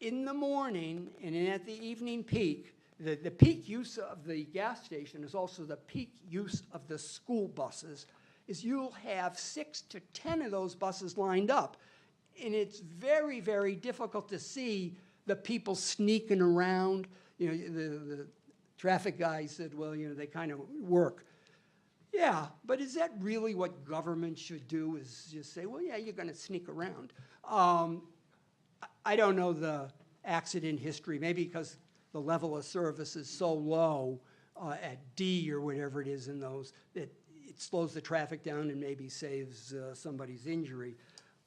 In the morning and at the evening peak, the peak use of the gas station is also the peak use of the school buses, is you'll have 6 to 10 of those buses lined up. And it's very, very difficult to see the people sneaking around. You know, the traffic guy said, well, you know, they kind of work. Yeah, but is that really what government should do, is just say, well, yeah, you're going to sneak around? I don't know the accident history, maybe because the level of service is so low at D or whatever it is in those, that it slows the traffic down and maybe saves somebody's injury.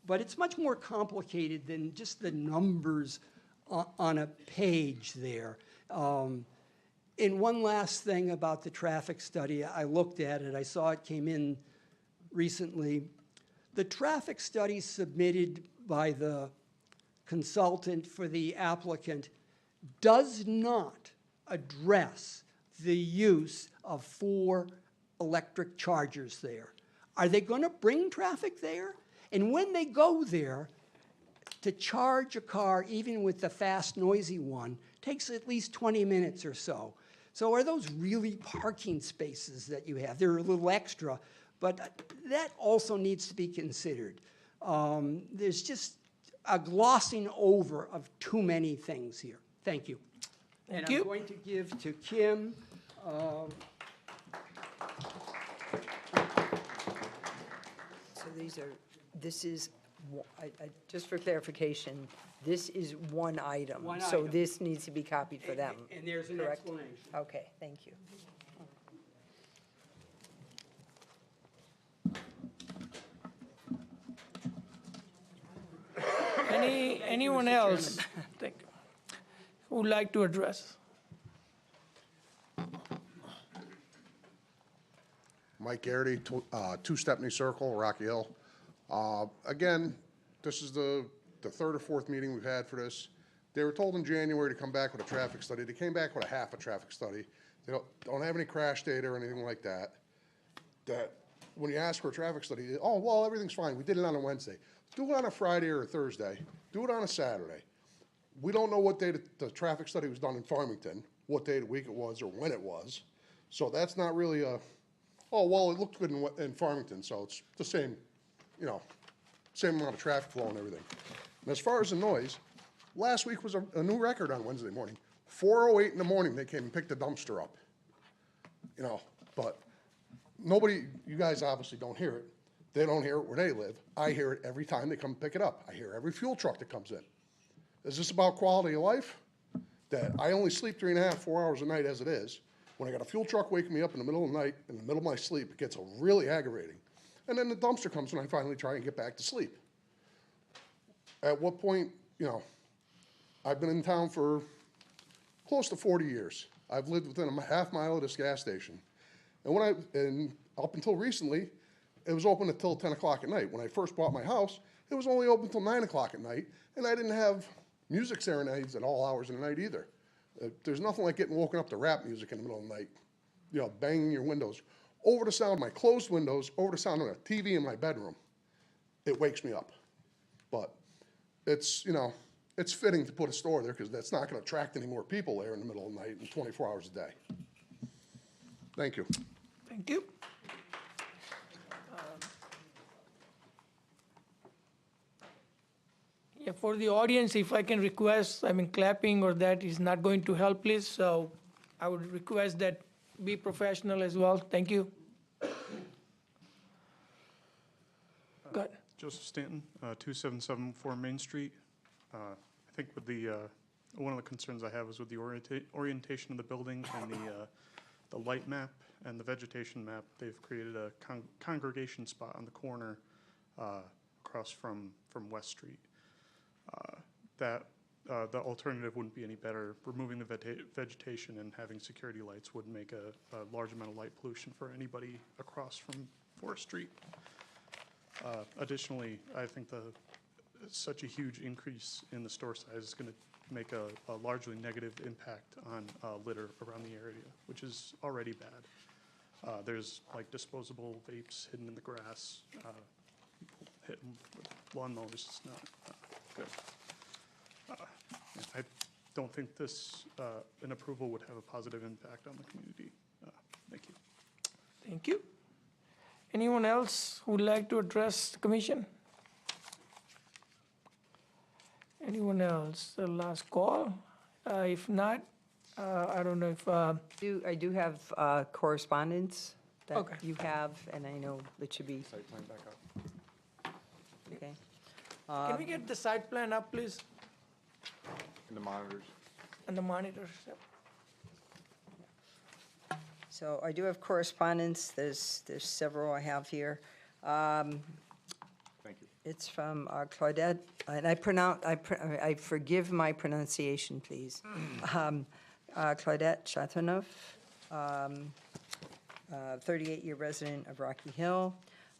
But it's much more complicated than just the numbers on a page there. And one last thing about the traffic study, I looked at it, I saw it came in recently. The traffic study submitted by the consultant for the applicant does not address the use of 4 electric chargers there. Are they going to bring traffic there? And when they go there, to charge a car, even with the fast, noisy one, takes at least 20 minutes or so. So are those really parking spaces that you have? They're a little extra, but that also needs to be considered. There's just a glossing over of too many things here. Thank you. Thank and you. I'm going to give to Kim. So these are, this is, just for clarification, this is one item. One So item. this needs to be copied for them. And there's an correct? explanation. Okay, thank you. Anyone else who would like to address? Mike Garrity, 2 Stepney Circle, Rocky Hill. Again, this is the 3rd or 4th meeting we've had for this. They were told in January to come back with a traffic study. They came back with a half a traffic study. They don't have any crash data or anything like that. That when you ask for a traffic study, oh, well, everything's fine. We did it on a Wednesday. Do it on a Friday or a Thursday. Do it on a Saturday. We don't know what day the traffic study was done in Farmington, what day of the week it was or when it was. So that's not really a, oh, well, it looked good in Farmington, so it's the same, you know, same amount of traffic flow and everything. And as far as the noise, last week was a new record on Wednesday morning. 4:08 in the morning, they came and picked the dumpster up. You know, but nobody, you guys obviously don't hear it. They don't hear it where they live. I hear it every time they come pick it up. I hear every fuel truck that comes in. Is this about quality of life? That I only sleep 3.5, 4 hours a night as it is. When I got a fuel truck waking me up in the middle of the night, in the middle of my sleep, it gets really aggravating. And then the dumpster comes when I finally try and get back to sleep. At what point, you know, I've been in town for close to 40 years. I've lived within a half mile of this gas station. And up until recently, it was open until 10 o'clock at night. When I first bought my house, it was only open until 9 o'clock at night, and I didn't have music serenades at all hours of the night either. There's nothing like getting woken up to rap music in the middle of the night, you know, banging your windows. Over the sound of my closed windows, over the sound of a TV in my bedroom, it wakes me up. But it's, you know, it's fitting to put a store there because that's not going to attract any more people there in the middle of the night and 24 hours a day. Thank you. Thank you. Yeah, for the audience, if I can request, I mean, clapping or that is not going to help, please. So I would request that be professional as well. Thank you. Go ahead. Joseph Stanton, 2774 Main Street. I think with the, one of the concerns I have is with the orientation of the building and the light map and the vegetation map. They've created a congregation spot on the corner across from West Street. That the alternative wouldn't be any better. Removing the vegetation and having security lights would make a large amount of light pollution for anybody across from Forest Street. Additionally, I think such a huge increase in the store size is going to make a largely negative impact on litter around the area, which is already bad. There's like disposable vapes hidden in the grass, people hitting with lawnmowers. It's not good. I don't think an approval would have a positive impact on the community. Thank you. Thank you. Anyone else who would like to address the commission? Anyone else? The last call? If not, I don't know if, I do have correspondence that Okay. you have, and I know it should be, Site plan back up. okay. can we get the site plan up, please? And the monitors. And the monitors? Yep. So I do have correspondence. There's several I have here. Thank you. It's from Claudette, and I forgive my pronunciation, please. Claudette Chateauneuf, 38-year resident of Rocky Hill.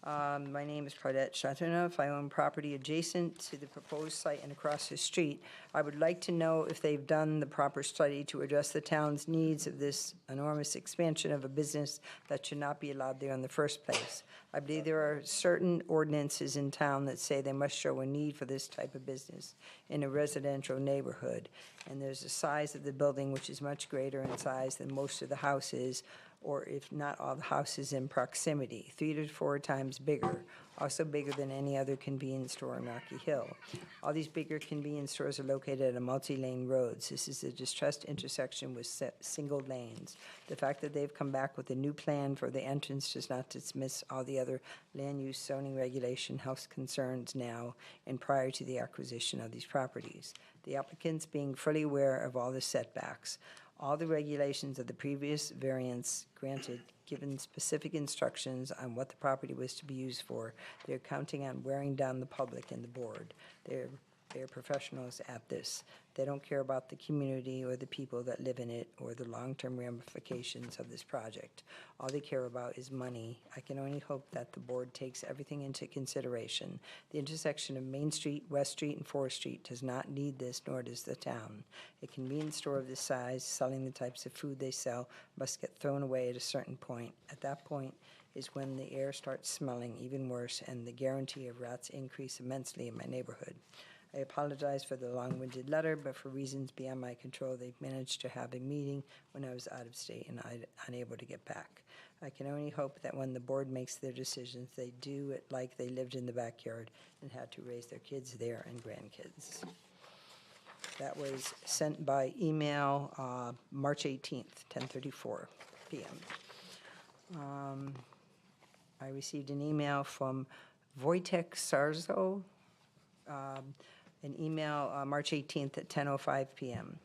My name is Claudette Chateauneuf. I own property adjacent to the proposed site and across the street. I would like to know if they've done the proper study to address the town's needs of this enormous expansion of a business that should not be allowed there in the first place. I believe there are certain ordinances in town that say they must show a need for this type of business in a residential neighborhood. And there's the size of the building, which is much greater in size than most of the houses, or if not all the houses in proximity, 3 to 4 times bigger, also bigger than any other convenience store in Rocky Hill. All these bigger convenience stores are located on multi-lane roads. This is a distressed intersection with single lanes. The fact that they've come back with a new plan for the entrance does not dismiss all the other land use, zoning regulation, health concerns now and prior to the acquisition of these properties. The applicants being fully aware of all the setbacks, all the regulations of the previous variance granted, given specific instructions on what the property was to be used for, they're counting on wearing down the public and the board. They're professionals at this. They don't care about the community or the people that live in it or the long-term ramifications of this project. All they care about is money. I can only hope that the board takes everything into consideration. The intersection of Main Street, West Street, and Forest Street does not need this, nor does the town. A convenience store of this size, selling the types of food they sell, must get thrown away at a certain point. At that point is when the air starts smelling even worse and the guarantee of rats increase immensely in my neighborhood. I apologize for the long-winded letter, but for reasons beyond my control, they've managed to have a meeting when I was out of state and unable to get back. I can only hope that when the board makes their decisions, they do it like they lived in the backyard and had to raise their kids there and grandkids. That was sent by email March 18th, 10:34 p.m. I received an email from Wojtek Sarzo, an email March 18th at 10:05 p.m.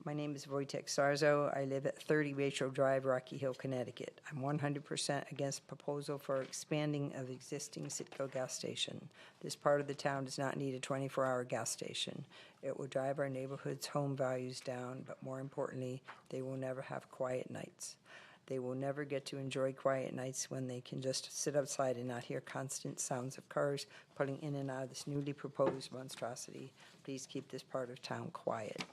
My name is Wojtek Sarzo. I live at 30 Rachel Drive, Rocky Hill, Connecticut. I'm 100% against proposal for expanding of existing Citgo gas station. This part of the town does not need a 24-hour gas station. It will drive our neighborhood's home values down, but more importantly, they will never have quiet nights. They will never get to enjoy quiet nights when they can just sit outside and not hear constant sounds of cars pulling in and out of this newly proposed monstrosity. Please keep this part of town quiet.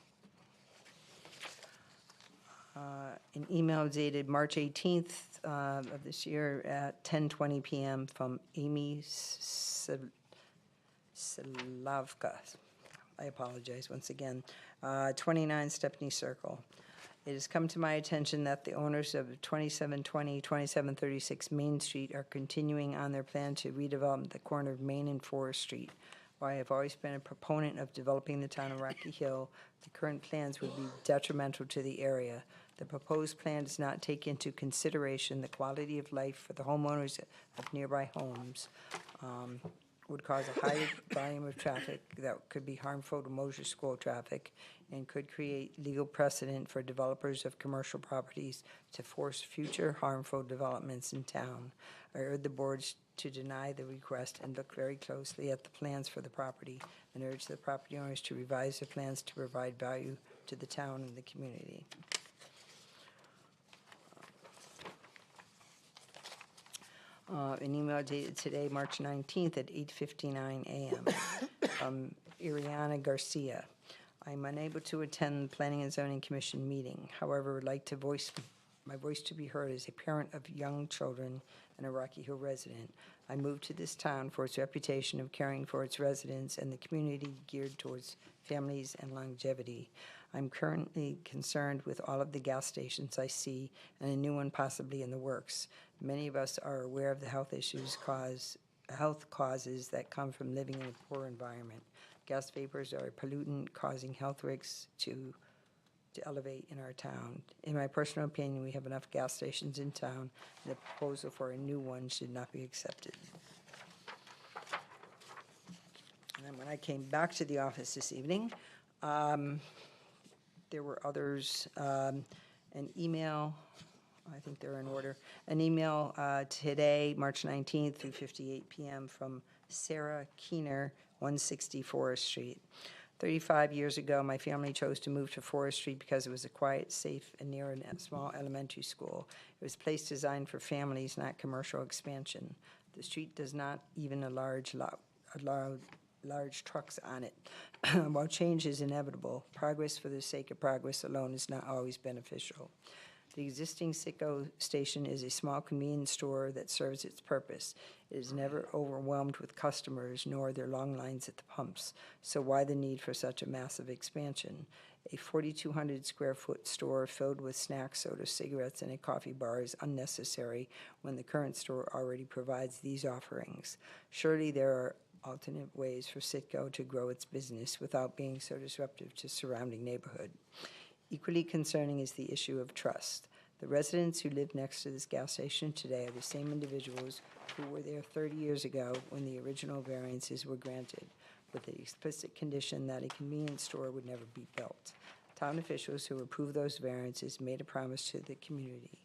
An email dated March 18th of this year at 10:20 p.m. from Amy Slavka. I apologize once again. 29 Stepney Circle. It has come to my attention that the owners of 2720, 2736 Main Street are continuing on their plan to redevelop the corner of Main and Forest Street. While I have always been a proponent of developing the town of Rocky Hill, the current plans would be detrimental to the area. The proposed plan does not take into consideration the quality of life for the homeowners of nearby homes. Would cause a high volume of traffic that could be harmful to motor school traffic and could create legal precedent for developers of commercial properties to force future harmful developments in town. I urge the boards to deny the request and look very closely at the plans for the property and urge the property owners to revise their plans to provide value to the town and the community. An email dated today, March 19th at 8:59 a.m. from Iriana Garcia. I'm unable to attend the Planning and Zoning Commission meeting. However, would like to voice my voice to be heard as a parent of young children and a Rocky Hill resident. I moved to this town for its reputation of caring for its residents and the community geared towards families and longevity. I'm currently concerned with all of the gas stations I see and a new one possibly in the works. Many of us are aware of the health causes that come from living in a poor environment. Gas vapors are a pollutant causing health risks to elevate in our town. In my personal opinion, we have enough gas stations in town, and the proposal for a new one should not be accepted. And then when I came back to the office this evening, there were others, an email, I think they're in order, an email today, March 19th through 58 p.m. from Sarah Keener, 160 Forest Street. 35 years ago, my family chose to move to Forest Street because it was a quiet, safe, and near a small elementary school. It was a place designed for families, not commercial expansion. The street does not even allow large trucks on it. While change is inevitable, progress for the sake of progress alone is not always beneficial. The existing Citgo station is a small convenience store that serves its purpose. It is never overwhelmed with customers, nor are there long lines at the pumps. So why the need for such a massive expansion? A 4,200 square foot store filled with snacks, soda, cigarettes, and a coffee bar is unnecessary when the current store already provides these offerings. Surely there are alternate ways for Citgo to grow its business without being so disruptive to surrounding neighborhood. Equally concerning is the issue of trust. The residents who live next to this gas station today are the same individuals who were there 30 years ago when the original variances were granted, with the explicit condition that a convenience store would never be built. Town officials who approved those variances made a promise to the community.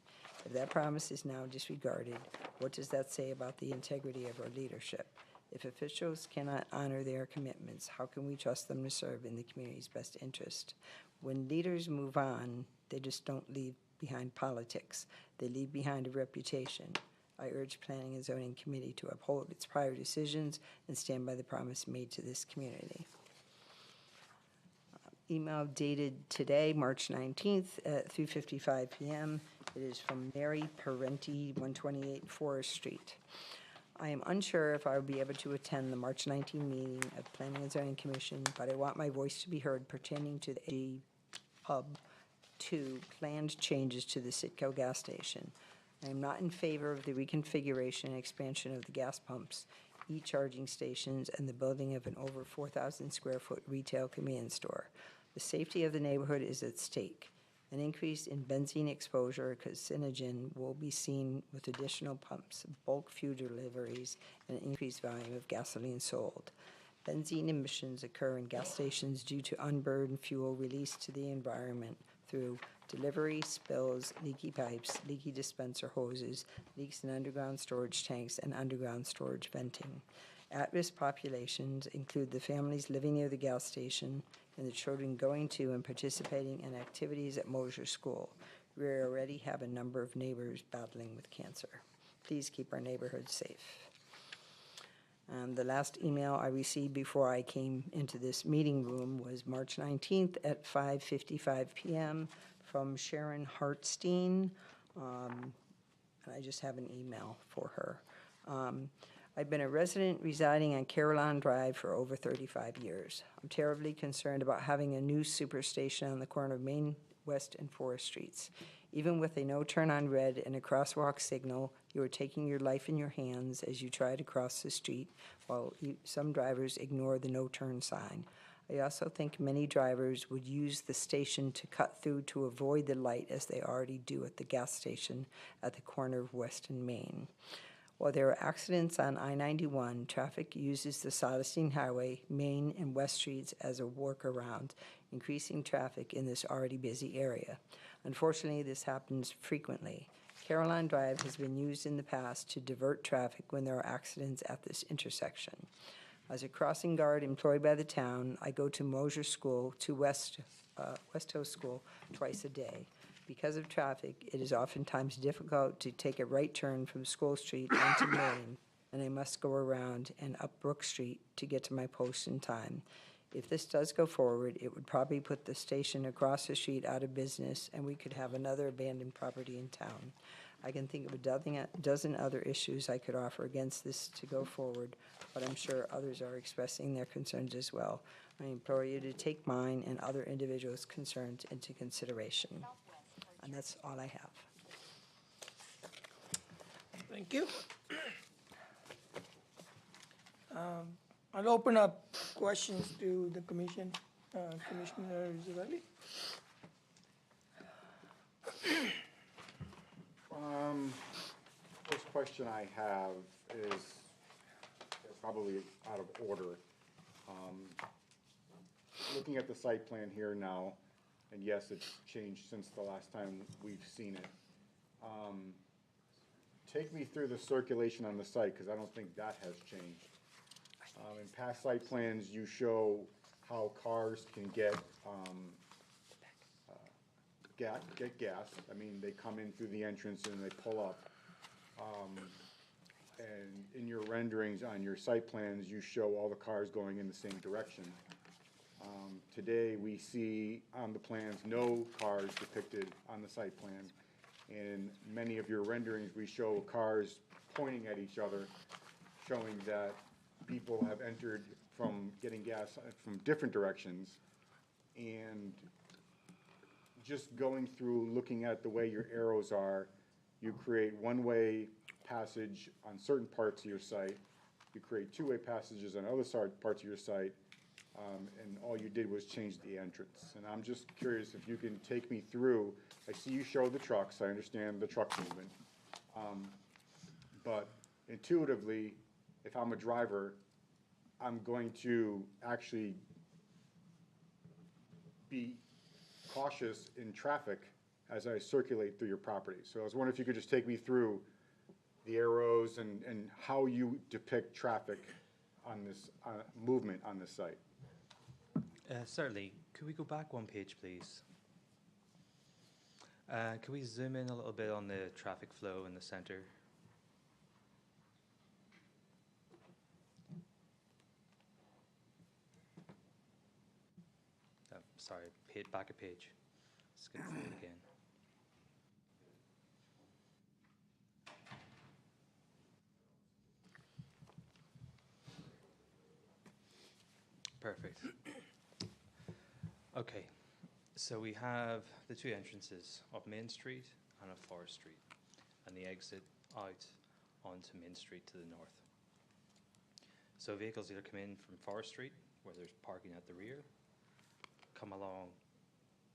If that promise is now disregarded, what does that say about the integrity of our leadership? If officials cannot honor their commitments, how can we trust them to serve in the community's best interest? When leaders move on, they just don't leave behind politics. They leave behind a reputation. I urge Planning and Zoning Committee to uphold its prior decisions and stand by the promise made to this community. Email dated today, March 19th at 3:55 p.m. It is from Mary Parenti, 128 Forest Street. I am unsure if I will be able to attend the March 19 meeting of Planning and Zoning Commission, but I want my voice to be heard pertaining to the Pub 2 planned changes to the Citgo gas station. I am not in favor of the reconfiguration and expansion of the gas pumps, e-charging stations, and the building of an over 4,000 square foot retail convenience store. The safety of the neighborhood is at stake. An increase in benzene exposure, carcinogen, will be seen with additional pumps, bulk fuel deliveries, and an increased volume of gasoline sold. Benzene emissions occur in gas stations due to unburned fuel released to the environment through delivery, spills, leaky pipes, leaky dispenser hoses, leaks in underground storage tanks, and underground storage venting. At-risk populations include the families living near the gas station and the children going to and participating in activities at Mosier School. We already have a number of neighbors battling with cancer. Please keep our neighborhoods safe. The last email I received before I came into this meeting room was March 19th at 5:55 p.m. from Sharon Hartstein. And I just have an email for her. I've been a resident residing on Carillon Drive for over 35 years. I'm terribly concerned about having a new superstation on the corner of Main, West, and Forest Streets. Even with a no turn on red and a crosswalk signal, you are taking your life in your hands as you try to cross the street, while some drivers ignore the no turn sign. I also think many drivers would use the station to cut through to avoid the light, as they already do at the gas station at the corner of West and Main. While there are accidents on I-91, traffic uses the Solacene Highway, Main, and West Streets as a workaround increasing traffic in this already busy area. Unfortunately, this happens frequently. Caroline Drive has been used in the past to divert traffic when there are accidents at this intersection. As a crossing guard employed by the town, I go to Mosier School, to West Hill School, twice a day. Because of traffic, it is oftentimes difficult to take a right turn from School Street onto Main, and I must go around and up Brook Street to get to my post in time. If this does go forward, it would probably put the station across the street out of business, and we could have another abandoned property in town. I can think of a dozen other issues I could offer against this to go forward, but I'm sure others are expressing their concerns as well. I implore you to take mine and other individuals' concerns into consideration. And that's all I have. Thank you. I'll open up questions to the commission. Commissioner Zarelli? First question I have is probably out of order. Looking at the site plan here now, and yes, it's changed since the last time we've seen it. Take me through the circulation on the site, because I don't think that has changed. In past site plans, you show how cars can get gas. I mean, they come in through the entrance and they pull up. And in your renderings on your site plans, you show all the cars going in the same direction. Today, we see on the plans no cars depicted on the site plan. In many of your renderings, we show cars pointing at each other, showing that people have entered from getting gas from different directions. And just going through, looking at the way your arrows are, you create one-way passage on certain parts of your site. You create two-way passages on other parts of your site. And all you did was change the entrance. And I'm just curious if you can take me through. I see you show the trucks. I understand the truck movement. But intuitively, if I'm a driver, I'm going to actually be cautious in traffic as I circulate through your property. So I was wondering if you could just take me through the arrows and how you depict traffic on this movement on this site. Certainly. Could we go back one page, please? Could we zoom in a little bit on the traffic flow in the center? Oh, sorry, back a page. Skip through it again. Perfect. Okay, so we have the two entrances of Main Street and of Forest Street, and the exit out onto Main Street to the north. So vehicles either come in from Forest Street, where there's parking at the rear, come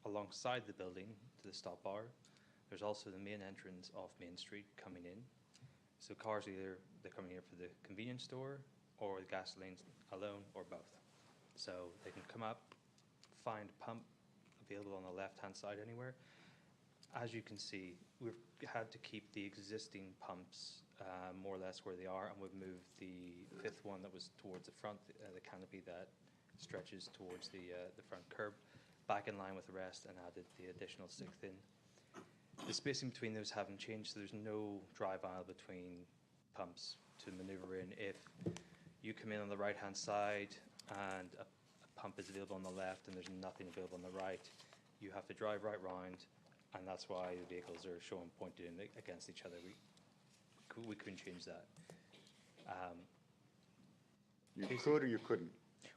alongside the building to the stop bar. There's also the main entrance of Main Street coming in. So cars they're coming here for the convenience store or the gasoline alone, or both. So they can come up, find a pump available on the left-hand side anywhere. As you can see, we've had to keep the existing pumps more or less where they are, and we've moved the fifth one that was towards the front, the canopy that stretches towards the front curb, back in line with the rest, and added the additional sixth in. The spacing between those haven't changed, so there's no drive aisle between pumps to maneuver in. If you come in on the right-hand side and a pump is available on the left and there's nothing available on the right, you have to drive right round, and that's why the vehicles are shown pointed in against each other. We couldn't change that. You could or you couldn't?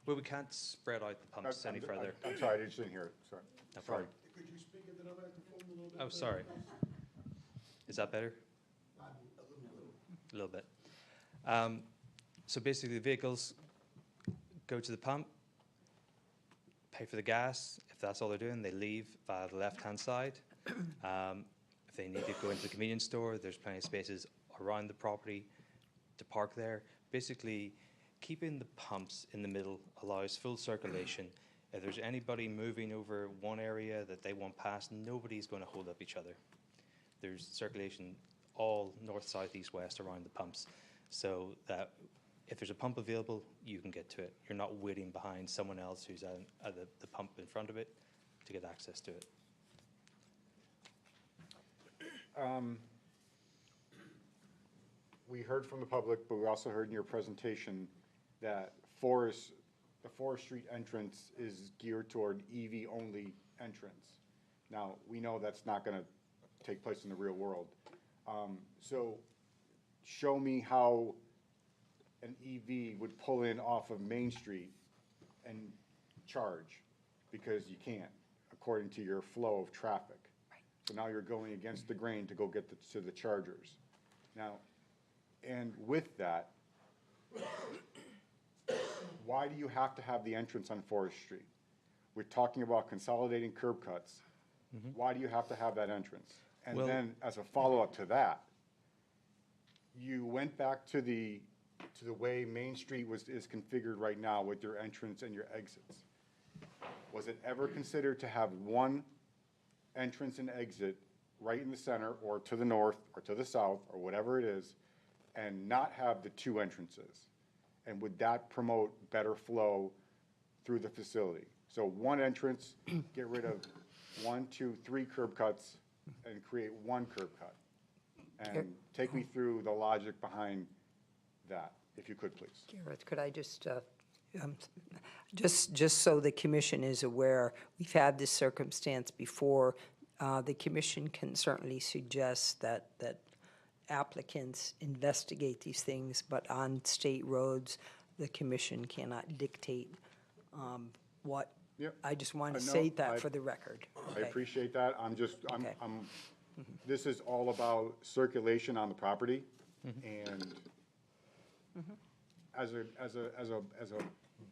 Well, we can't spread out the pumps any further. I'm sorry, I just didn't hear it, sorry. No problem. Could you speak into the microphone a little bit? Oh, sorry. Is that better? A little bit. So basically, the vehicles go to the pump, pay for the gas. If that's all they're doing, they leave via the left-hand side. If they need to go into the convenience store, there's plenty of spaces around the property to park there. Basically, keeping the pumps in the middle allows full circulation. If there's anybody moving over one area that they want past, nobody's going to hold up each other. There's circulation all north, south, east, west around the pumps, so that if there's a pump available, you can get to it. You're not waiting behind someone else who's at the pump in front of it to get access to it. We heard from the public, but we also heard in your presentation that the Forest Street entrance is geared toward EV-only entrance. Now, we know that's not going to take place in the real world. So show me how an EV would pull in off of Main Street and charge, because you can't, according to your flow of traffic. So now you're going against the grain to go get to the chargers. Now, and with that, why do you have to have the entrance on Forest Street? We're talking about consolidating curb cuts. Why do you have to have that entrance? And Well- then, as a follow-up to that, you went back to the way Main Street is configured right now with your entrance and your exits. Was it ever considered to have one entrance and exit right in the center, or to the north, or to the south, or whatever it is, and not have the two entrances? And would that promote better flow through the facility? So one entrance, get rid of 1, 2, 3 curb cuts, and create one curb cut. And take me through the logic behind that, if you could, please. Gareth, could I just so the commission is aware, we've had this circumstance before. The commission can certainly suggest that applicants investigate these things, but on state roads, the commission cannot dictate what. Yep. I just want to No, say that for the record. I Okay. appreciate that. Okay. This is all about circulation on the property, and as a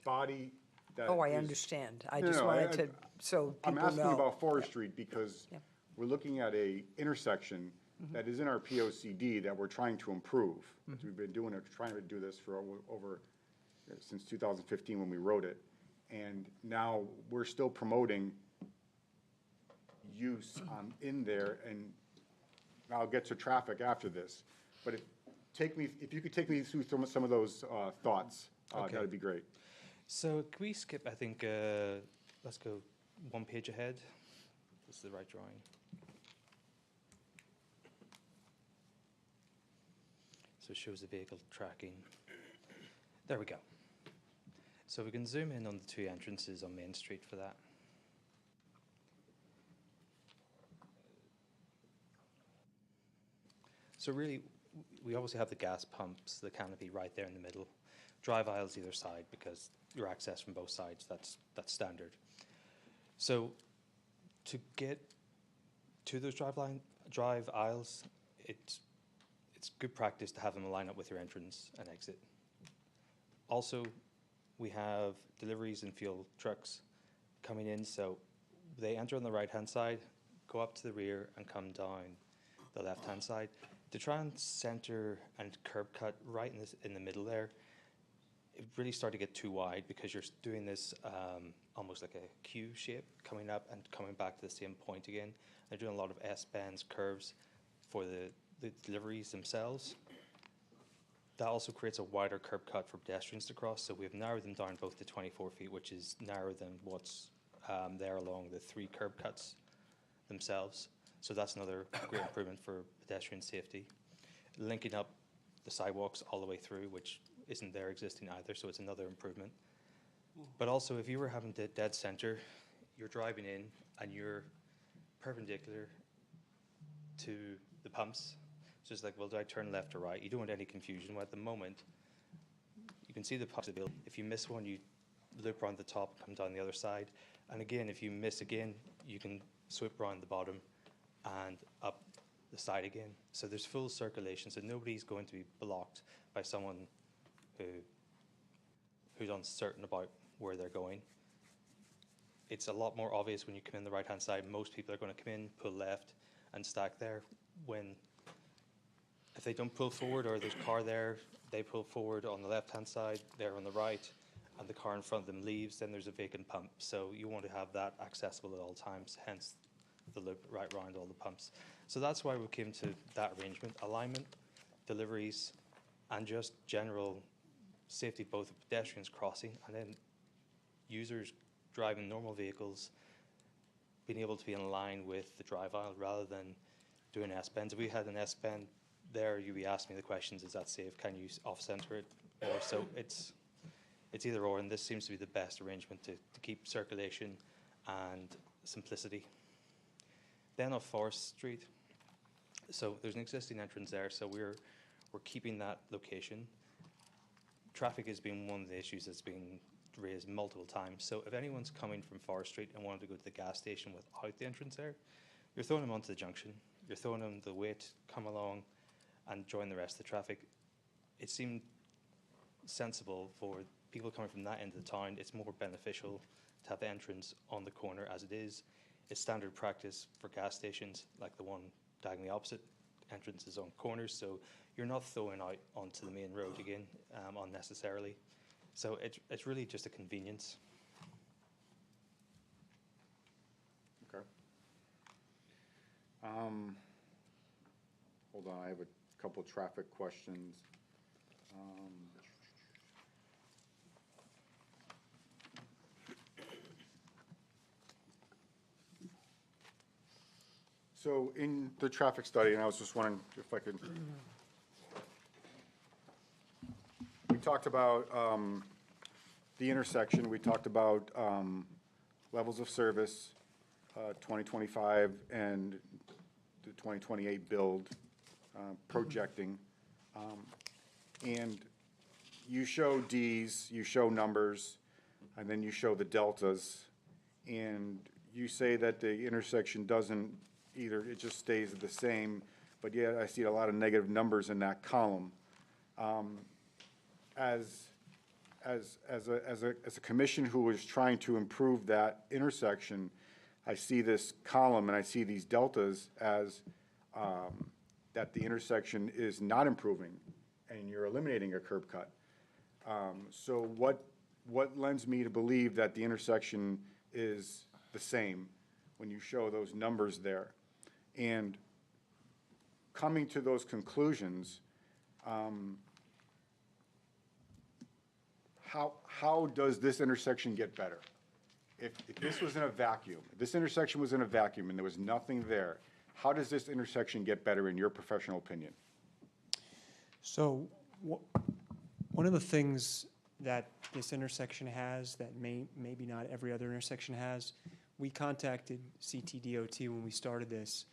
body that Oh, I is- understand. I No, just no, wanted to, so I'm people asking know. about Forest Street because Yep. we're looking at a intersection that is in our POCD that we're trying to improve. We've been trying to do this for over since 2015 when we wrote it. And now we're still promoting use in there, and I'll get to traffic after this. But if you could take me through some of those thoughts, Okay. that'd be great. So can we skip, I think, let's go one page ahead. This is the right drawing. So it shows the vehicle tracking. There we go. So we can zoom in on the two entrances on Main Street for that. So really, we obviously have the gas pumps, the canopy right there in the middle. Drive aisles either side because your access from both sides, that's standard. So to get to those drive aisles, it's good practice to have them line up with your entrance and exit. Also, we have deliveries and fuel trucks coming in, so they enter on the right-hand side, go up to the rear, and come down the left-hand side. To try and center and curb cut right in the middle there, it really started to get too wide because you're doing this almost like a Q shape, coming up and coming back to the same point again. They're doing a lot of S-bends curves for the deliveries themselves. That also creates a wider curb cut for pedestrians to cross, so we've narrowed them down both to 24 feet, which is narrower than what's there along the 3 curb cuts themselves. So that's another great improvement for pedestrian safety. Linking up the sidewalks all the way through, which isn't there existing either, so it's another improvement. But also, if you were having the dead center, you're driving in and you're perpendicular to the pumps. So it's like, well, do I turn left or right? You don't want any confusion. Well, at the moment, you can see the pumps. If you miss one, you loop around the top, come down the other side. And again, if you miss again, you can sweep around the bottom and up the side again. So there's full circulation, so nobody's going to be blocked by someone who's uncertain about where they're going. It's a lot more obvious when you come in the right-hand side. Most people are going to come in, pull left, and stack there. If they don't pull forward or there's a car there, they pull forward on the left-hand side, they're on the right, and the car in front of them leaves, then there's a vacant pump. So you want to have that accessible at all times, hence the loop right around all the pumps. So that's why we came to that arrangement: alignment, deliveries, and just general safety, both of pedestrians crossing and then users driving normal vehicles being able to be in line with the drive aisle rather than doing S-bends. If we had an S-bend there, you'd be asking me the questions: is that safe? Can you off-center it? Or so it's either or, and this seems to be the best arrangement to keep circulation and simplicity. Then off Forest Street, so there's an existing entrance there, so we're keeping that location. Traffic has been one of the issues that's been raised multiple times. So if anyone's coming from Forest Street and wanted to go to the gas station without the entrance there, you're throwing them onto the junction. You're throwing them the way to come along and join the rest of the traffic. It seemed sensible for people coming from that end of the town. It's more beneficial to have the entrance on the corner as it is. It's standard practice for gas stations, like the one diagonally opposite. Entrances on corners, so you're not throwing out onto the main road again unnecessarily. So it's really just a convenience. Okay. Hold on, I have a couple traffic questions. So in the traffic study, and I was just wondering if I could, we talked about the intersection, we talked about levels of service, 2025 and the 2028 build, projecting. And you show Ds, you show numbers, and then you show the deltas. And you say that the intersection doesn't either, it just stays the same, but yet I see a lot of negative numbers in that column. As a commission who is trying to improve that intersection, I see this column and I see these deltas as that the intersection is not improving and you're eliminating a curb cut. So what lends me to believe that the intersection is the same when you show those numbers there? And coming to those conclusions, how does this intersection get better? If this was in a vacuum, if this intersection was in a vacuum and there was nothing there, how does this intersection get better in your professional opinion? So one of the things that this intersection has that maybe not every other intersection has, we contacted CTDOT when we started this.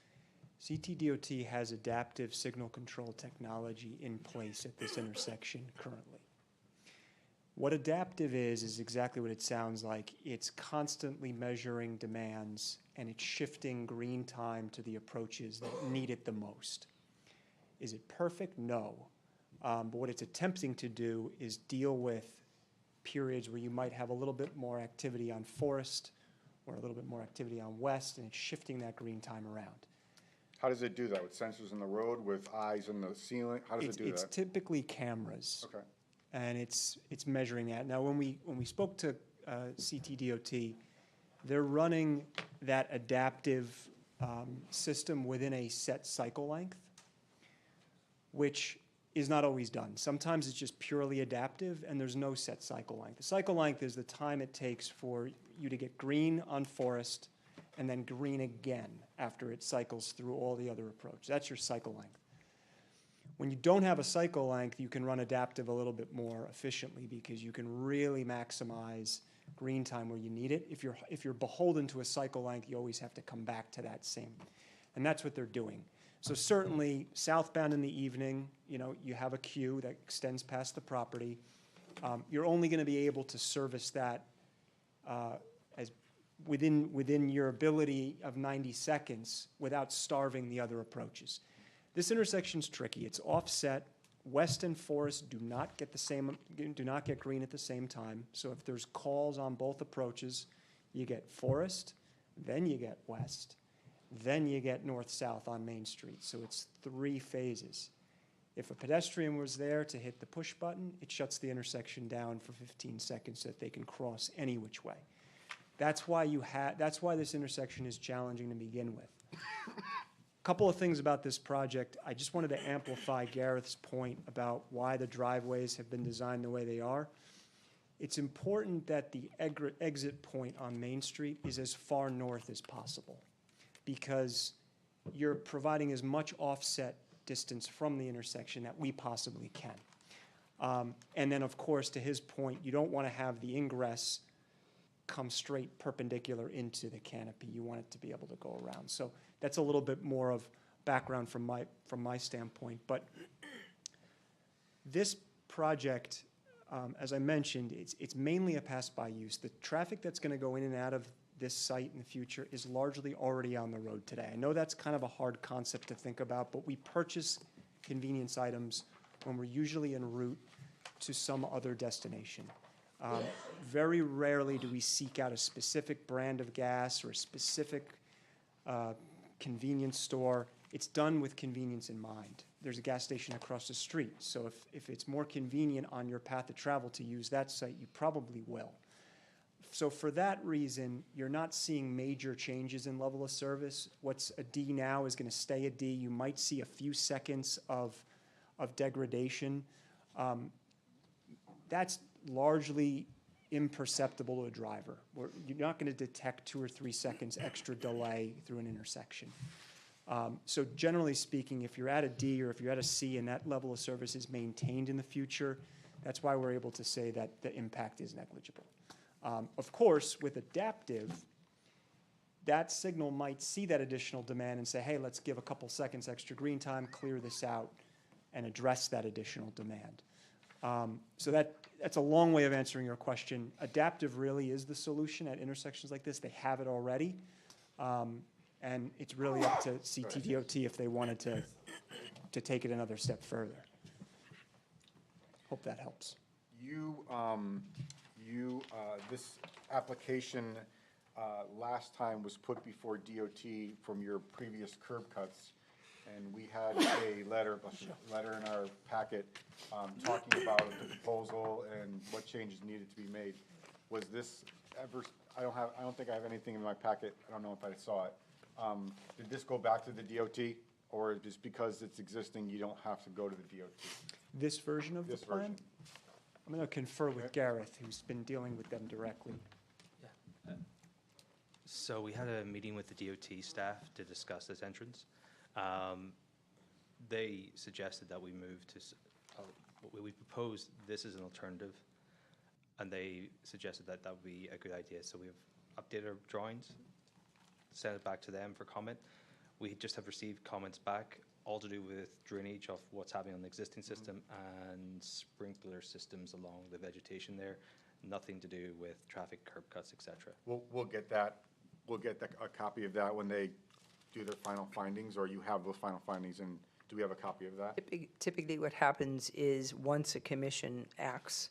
CTDOT has adaptive signal control technology in place at this intersection currently. What adaptive is exactly what it sounds like. It's constantly measuring demands and it's shifting green time to the approaches that need it the most. Is it perfect? No. But what it's attempting to do is deal with periods where you might have a little bit more activity on Forest or a little bit more activity on West, and it's shifting that green time around. How does it do that? With sensors in the road, with eyes in the ceiling? How does it do that? It's typically cameras. Okay. And it's measuring that. Now, when we spoke to CTDOT, they're running that adaptive system within a set cycle length, which is not always done. Sometimes it's just purely adaptive, and there's no set cycle length. The cycle length is the time it takes for you to get green on Forest and then green again after it cycles through all the other approaches. That's your cycle length. When you don't have a cycle length, you can run adaptive a little bit more efficiently because you can really maximize green time where you need it. If you're beholden to a cycle length, you always have to come back to that same. And that's what they're doing. So certainly southbound in the evening, you have a queue that extends past the property. You're only going to be able to service that as within your ability of 90 seconds without starving the other approaches. This intersection's tricky. It's offset. West and Forest do not get green at the same time. So if there's calls on both approaches, you get Forest, then you get West, then you get north-south on Main Street. So it's 3 phases. If a pedestrian was there to hit the push button, it shuts the intersection down for 15 seconds so that they can cross any which way. That's why this intersection is challenging to begin with. Couple of things about this project. I just wanted to amplify Gareth's point about why the driveways have been designed the way they are. It's important that the exit point on Main Street is as far north as possible, because you're providing as much offset distance from the intersection that we possibly can. And then, of course, to his point, you don't want to have the ingress come straight perpendicular into the canopy. You want it to be able to go around. So that's a little bit more of background from my standpoint. But this project, as I mentioned, it's mainly a pass-by use. The traffic that's going to go in and out of this site in the future is largely already on the road today. I know that's kind of a hard concept to think about, but we purchase convenience items when we're usually en route to some other destination. Very rarely do we seek out a specific brand of gas or a specific convenience store. It's done with convenience in mind. There's a gas station across the street, so if it's more convenient on your path of travel to use that site, you probably will. So for that reason, you're not seeing major changes in level of service. What's a D now is going to stay a D. You might see a few seconds of degradation. That's largely imperceptible to a driver. You're not going to detect 2 or 3 seconds extra delay through an intersection. So generally speaking, if you're at a D or if you're at a C and that level of service is maintained in the future, that's why we're able to say that the impact is negligible. Of course, with adaptive, that signal might see that additional demand and say, hey, let's give a couple seconds extra green time, clear this out, and address that additional demand. So that's a long way of answering your question. Adaptive really is the solution at intersections like this. They have it already. And it's really up to CTDOT if they wanted to take it another step further. Hope that helps. This application last time was put before DOT from your previous curb cuts, and we had a letter in our packet talking about the proposal and what changes needed to be made. Was this ever? I don't think I have anything in my packet. I don't know if I saw it. Did this go back to the DOT, or just because it's existing, you don't have to go to the DOT? This version of the plan? I'm going to confer with Gareth, who's been dealing with them directly. So we had a meeting with the DOT staff to discuss this entrance. They suggested that we move to, we proposed this as an alternative, and they suggested that that would be a good idea. So we've updated our drawings, sent it back to them for comment. We just have received comments back, all to do with drainage of what's happening on the existing system and sprinkler systems along the vegetation there. Nothing to do with traffic, curb cuts, etc. We'll get that. We'll get a copy of that when they do their final findings, or you have those final findings, and do we have a copy of that? Typically, what happens is once a commission acts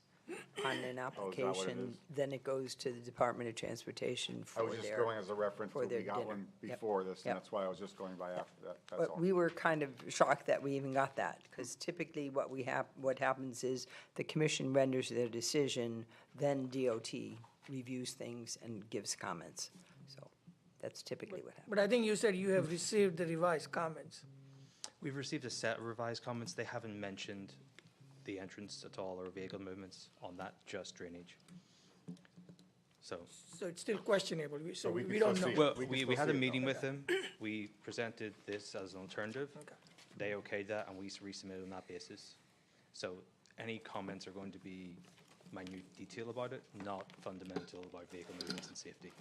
on an application, then it goes to the Department of Transportation for I their. was just going as a reference, for but we their got dinner. one Yep. before this, and Yep. that's why I was just going by after that, that's But all. we were kind of shocked that we even got that, because typically what happens is the commission renders their decision, then DOT reviews things and gives comments. So that's typically what happens. But I think you said you have received the revised comments. We've received a set of revised comments. They haven't mentioned the entrance at all or vehicle movements on that, just drainage. So it's still questionable, so we we can don't still know. see well, We can we still had see a it, meeting though. with them. We presented this as an alternative. They okayed that, and we resubmitted on that basis. So any comments are going to be minute detail about it, not fundamental about vehicle movements and safety.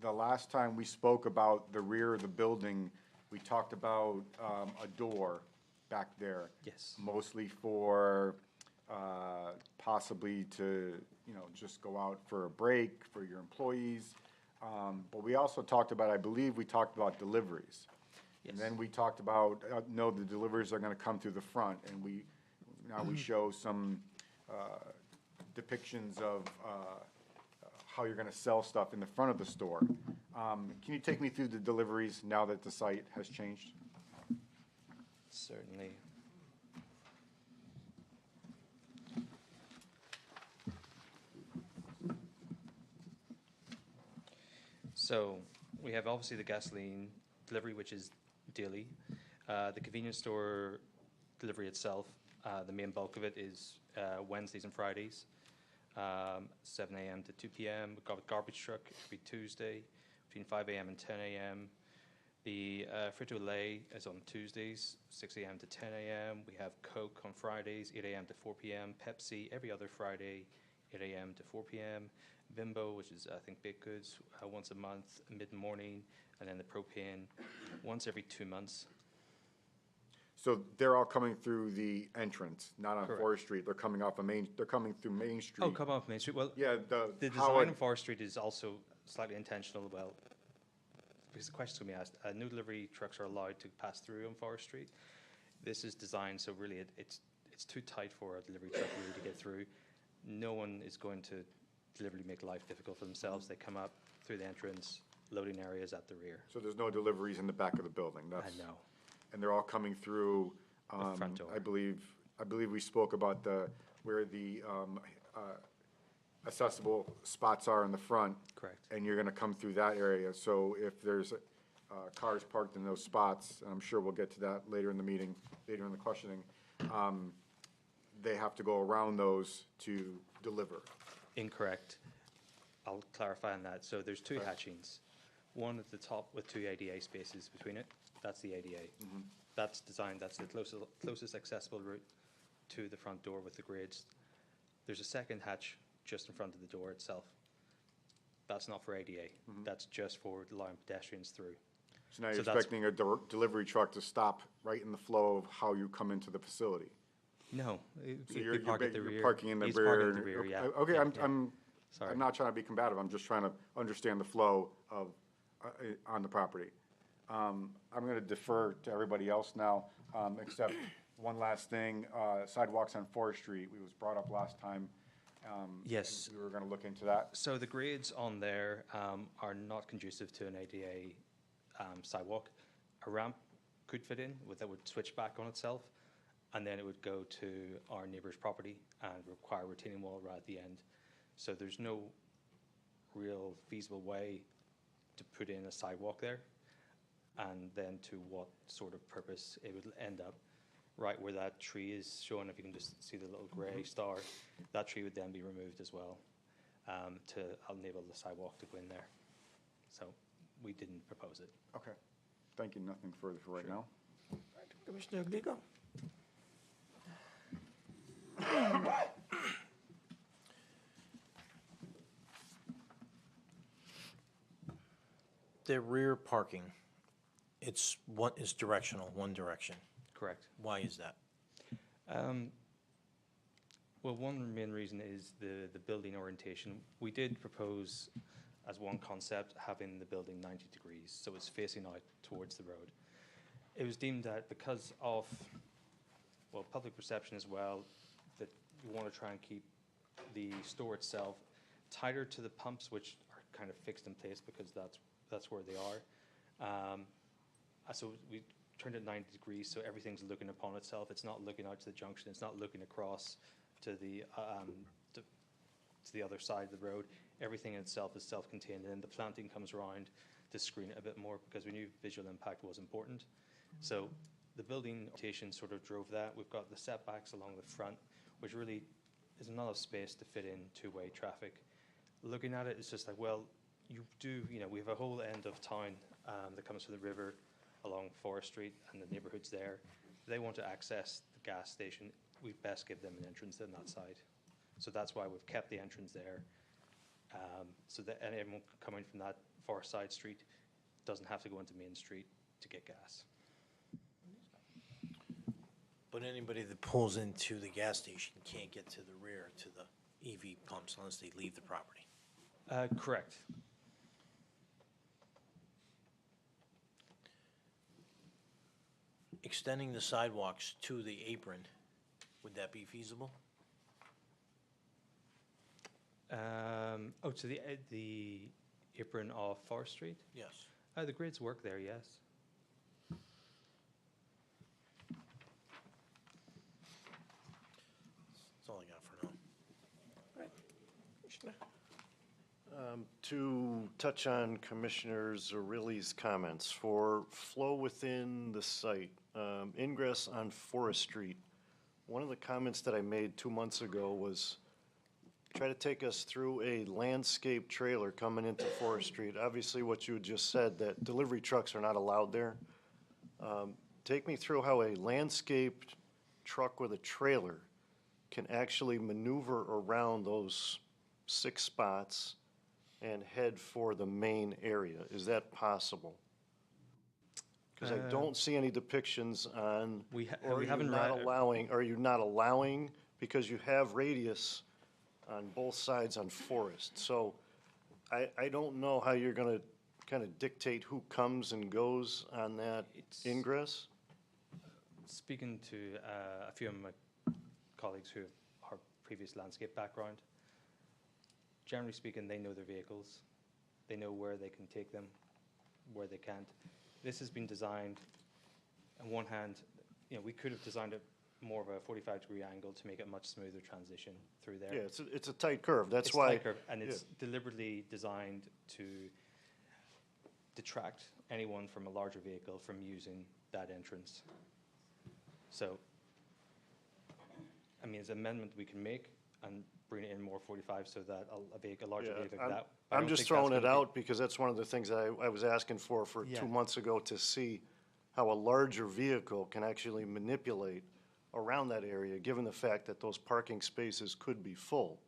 The last time we spoke about the rear of the building, we talked about a door back there. Yes. Mostly for possibly to, just go out for a break for your employees. But we also talked about, I believe we talked about deliveries. And then we talked about, no, the deliveries are gonna come through the front, and now we show some depictions of how you're gonna sell stuff in the front of the store. Can you take me through the deliveries now that the site has changed? Certainly. So we have obviously the gasoline delivery, which is daily. The convenience store delivery itself, the main bulk of it is Wednesdays and Fridays, 7 a.m. to 2 p.m. We've got a garbage truck every Tuesday between 5 a.m. and 10 a.m. The Frito-Lay is on Tuesdays, 6 a.m. to 10 a.m. We have Coke on Fridays, 8 a.m. to 4 p.m. Pepsi every other Friday, 8 a.m. to 4 p.m. Bimbo, which is, I think, baked goods, once a month, mid-morning, and then the propane once every 2 months. So they're all coming through the entrance, not on Correct. Forest Street. They're coming off of they're coming through Main Street. Oh, come off Main Street. Well, Yeah, the how design it- of Forest Street is also slightly intentional. Well, because the question's going to be asked, no delivery trucks are allowed to pass through on Forest Street. This is designed so really it's too tight for a delivery truck really to get through. No one is going to deliberately make life difficult for themselves. They come up through the entrance, loading areas at the rear. So there's no deliveries in the back of the building? That's No. And they're all coming through, front door. I believe we spoke about where the accessible spots are in the front. Correct. And you're gonna come through that area. So if there's cars parked in those spots, and I'm sure we'll get to that later in the meeting, later in the questioning, they have to go around those to deliver. Incorrect. I'll clarify on that. So there's two hatchings. One at the top with two ADA spaces between it. That's the ADA. That's designed, that's the closest accessible route to the front door with the grades. There's a second hatch just in front of the door itself. That's not for ADA. That's just for allowing pedestrians through. So now you're that's- expecting a delivery truck to stop right in the flow of how you come into the facility? No. So we park at the rear. you're parking in the He's rear. parking in the rear, yeah. Okay, Yeah, I'm, yeah. I'm, Sorry. I'm not trying to be combative, I'm just trying to understand the flow of, on the property. I'm gonna defer to everybody else now, except one last thing, sidewalks on Forest Street, it was brought up last time. Yes. We were gonna look into that. So the grades on there are not conducive to an ADA sidewalk. A ramp could fit in, that would switch back on itself, and then it would go to our neighbor's property and require a retaining wall right at the end. So there's no real feasible way to put in a sidewalk there, and then to what sort of purpose it would end up. Right where that tree is shown, if you can just see the little gray star, that tree would then be removed as well to enable the sidewalk to go in there. So we didn't propose it. Okay, thank you, nothing further for right now. Commissioner Glico? The rear parking, it's directional, one direction. Correct. Why is that? Well, one main reason is the building orientation. We did propose, as one concept, having the building 90 degrees, so it's facing out towards the road. It was deemed that because of, well, public perception as well, that we want to try and keep the store itself tighter to the pumps, which are kind of fixed in place because that's where they are. So we turned it 90 degrees, so everything's looking upon itself. It's not looking out to the junction. It's not looking across to the other side of the road. Everything in itself is self-contained, and then the planting comes around to screen it a bit more because we knew visual impact was important. So the building orientation sort of drove that. We've got the setbacks along the front, which really is not enough space to fit in two-way traffic. Looking at it, it's just like, well, we have a whole end of town that comes from the river along Forest Street and the neighborhoods there. If they want to access the gas station, we best give them an entrance on that side. So that's why we've kept the entrance there, so that anyone coming from that far side street doesn't have to go into Main Street to get gas. But anybody that pulls into the gas station can't get to the rear to the EV pumps unless they leave the property. Correct. Extending the sidewalks to the apron, would that be feasible? To the apron of Forest Street? Yes. The grids work there, yes. To touch on Commissioner Zarrilli's comments, for flow within the site, ingress on Forest Street, one of the comments that I made 2 months ago was try to take us through a landscape trailer coming into Forest Street. Obviously, what you had just said, that delivery trucks are not allowed there. Take me through how a landscaped truck with a trailer can actually maneuver around those 6 spots and head for the main area. Is that possible? Because I don't see any depictions on, or are you not allowing, because you have radius on both sides on Forest. So I don't know how you're going to kind of dictate who comes and goes on that ingress. Speaking to a few of my colleagues who are previous landscape background, generally speaking, they know their vehicles. They know where they can take them, where they can't. This has been designed, on one hand, we could have designed it more of a 45-degree angle to make it a much smoother transition through there. Yeah, it's a tight curve. That's it's why. Tight curve, and it's deliberately designed to detract anyone from a larger vehicle from using that entrance. So, I mean, it's an amendment we can make and bring it in more 45 so that a larger vehicle can that. I'm just throwing it out because that's one of the things that I was asking for 2 months ago, to see how a larger vehicle can actually manipulate around that area, given the fact that those parking spaces could be full.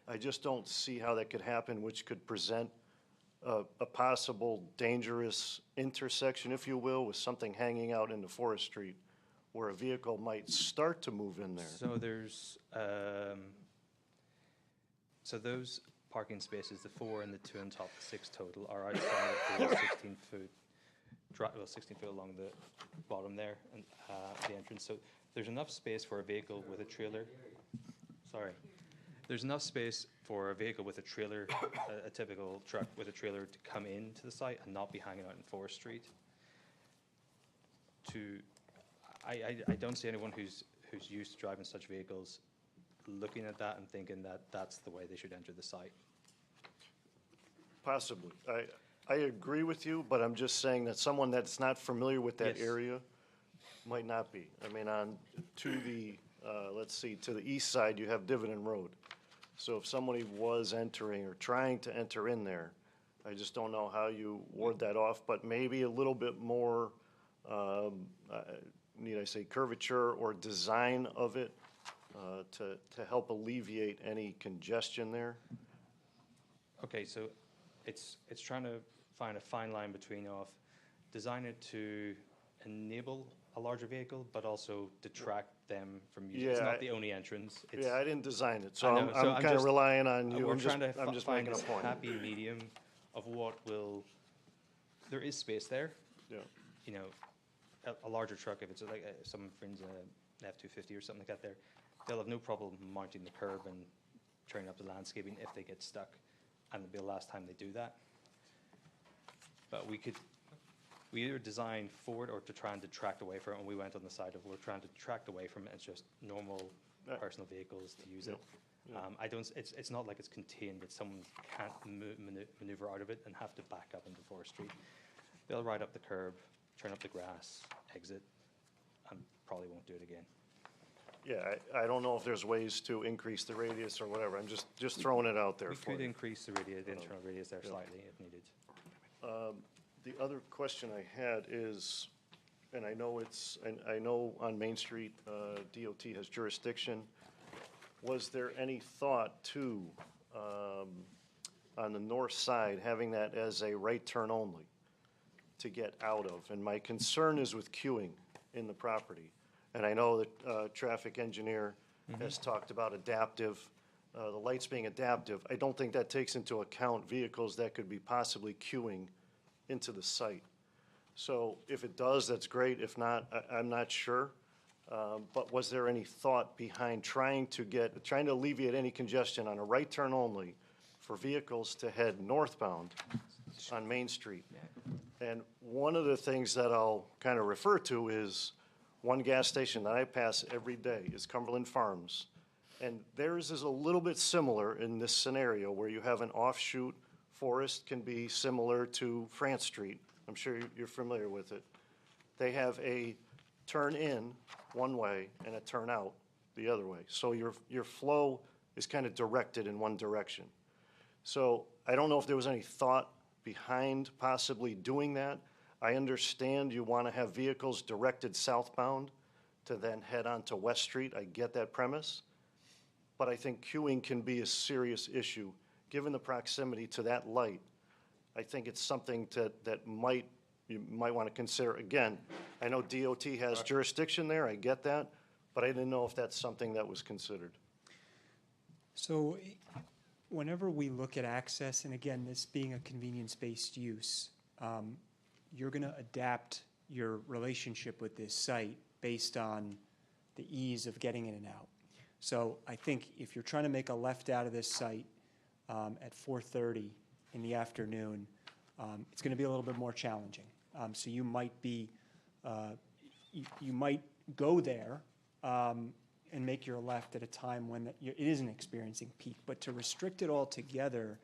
I just don't see how that could happen, which could present a possible dangerous intersection, if you will, with something hanging out into Forest Street, where a vehicle might start to move in there. So there's, so those parking spaces, the 4 and the 2 on top, the 6 total, are outside of the 16-foot, 16 foot along the bottom there, and the entrance. So there's enough space for a vehicle with a trailer. Sorry. There's enough space for a vehicle with a trailer, a typical truck with a trailer, to come into the site and not be hanging out in Forest Street. I don't see anyone who's used to driving such vehicles looking at that and thinking that that's the way they should enter the site. Possibly. I agree with you, but I'm just saying that someone that's not familiar with that area might not be. I mean, to the, let's see, to the east side, you have Dividend Road. So if somebody was entering or trying to enter in there, I just don't know how you ward that off, but maybe a little bit more, need I say, curvature or design of it to help alleviate any congestion there. Okay, so it's trying to find a fine line between design it to enable a larger vehicle, but also detract them from using. It's not the only entrance. I didn't design it, so I'm kind of relying on you. I'm just making a this point. happy medium of what will. There is space there. Yeah. You know, a larger truck, if it's like someone brings an F-250 or something like that, they'll have no problem mounting the curb and turning up the landscaping if they get stuck, and it'll be the last time they do that. But we either design for it or to try and detract away from it, and we went on the side of we're trying to detract away from it. It's just normal personal vehicles to use it. It's not like it's contained that someone can't maneuver out of it and have to back up into Forest Street. They'll ride up the curb, turn up the grass, exit, and probably won't do it again. Yeah, I don't know if there's ways to increase the radius or whatever. I'm just throwing it out there. We could increase the radius, the internal radius there slightly if needed. The other question I had is, and I know on Main Street, DOT has jurisdiction. Was there any thought to, on the north side, having that as a right turn only to get out of? And my concern is with queuing in the property. And I know that traffic engineer has talked about adaptive, the lights being adaptive. I don't think that takes into account vehicles that could be possibly queuing into the site. So if it does, that's great. If not, I'm not sure. But was there any thought behind trying to alleviate any congestion on a right turn only for vehicles to head northbound on Main Street? And one of the things that I'll kind of refer to is one gas station that I pass every day is Cumberland Farms. And theirs is a little bit similar in this scenario where you have an offshoot. Forest can be similar to France Street. I'm sure you're familiar with it. They have a turn in one way and a turn out the other way. So your flow is kind of directed in one direction. So I don't know if there was any thought behind possibly doing that. I understand you want to have vehicles directed southbound to then head on to West Street. I get that premise. But I think queuing can be a serious issue. Given the proximity to that light, I think it's something that you might want to consider. Again, I know DOT has jurisdiction there, I get that, but I didn't know if that's something that was considered. So whenever we look at access, and again, this being a convenience-based use, you're going to adapt your relationship with this site based on the ease of getting in and out. So I think if you're trying to make a left out of this site at 4:30 in the afternoon, it's going to be a little bit more challenging. So you might be, you might go there and make your left at a time when it isn't experiencing peak. But to restrict it altogether,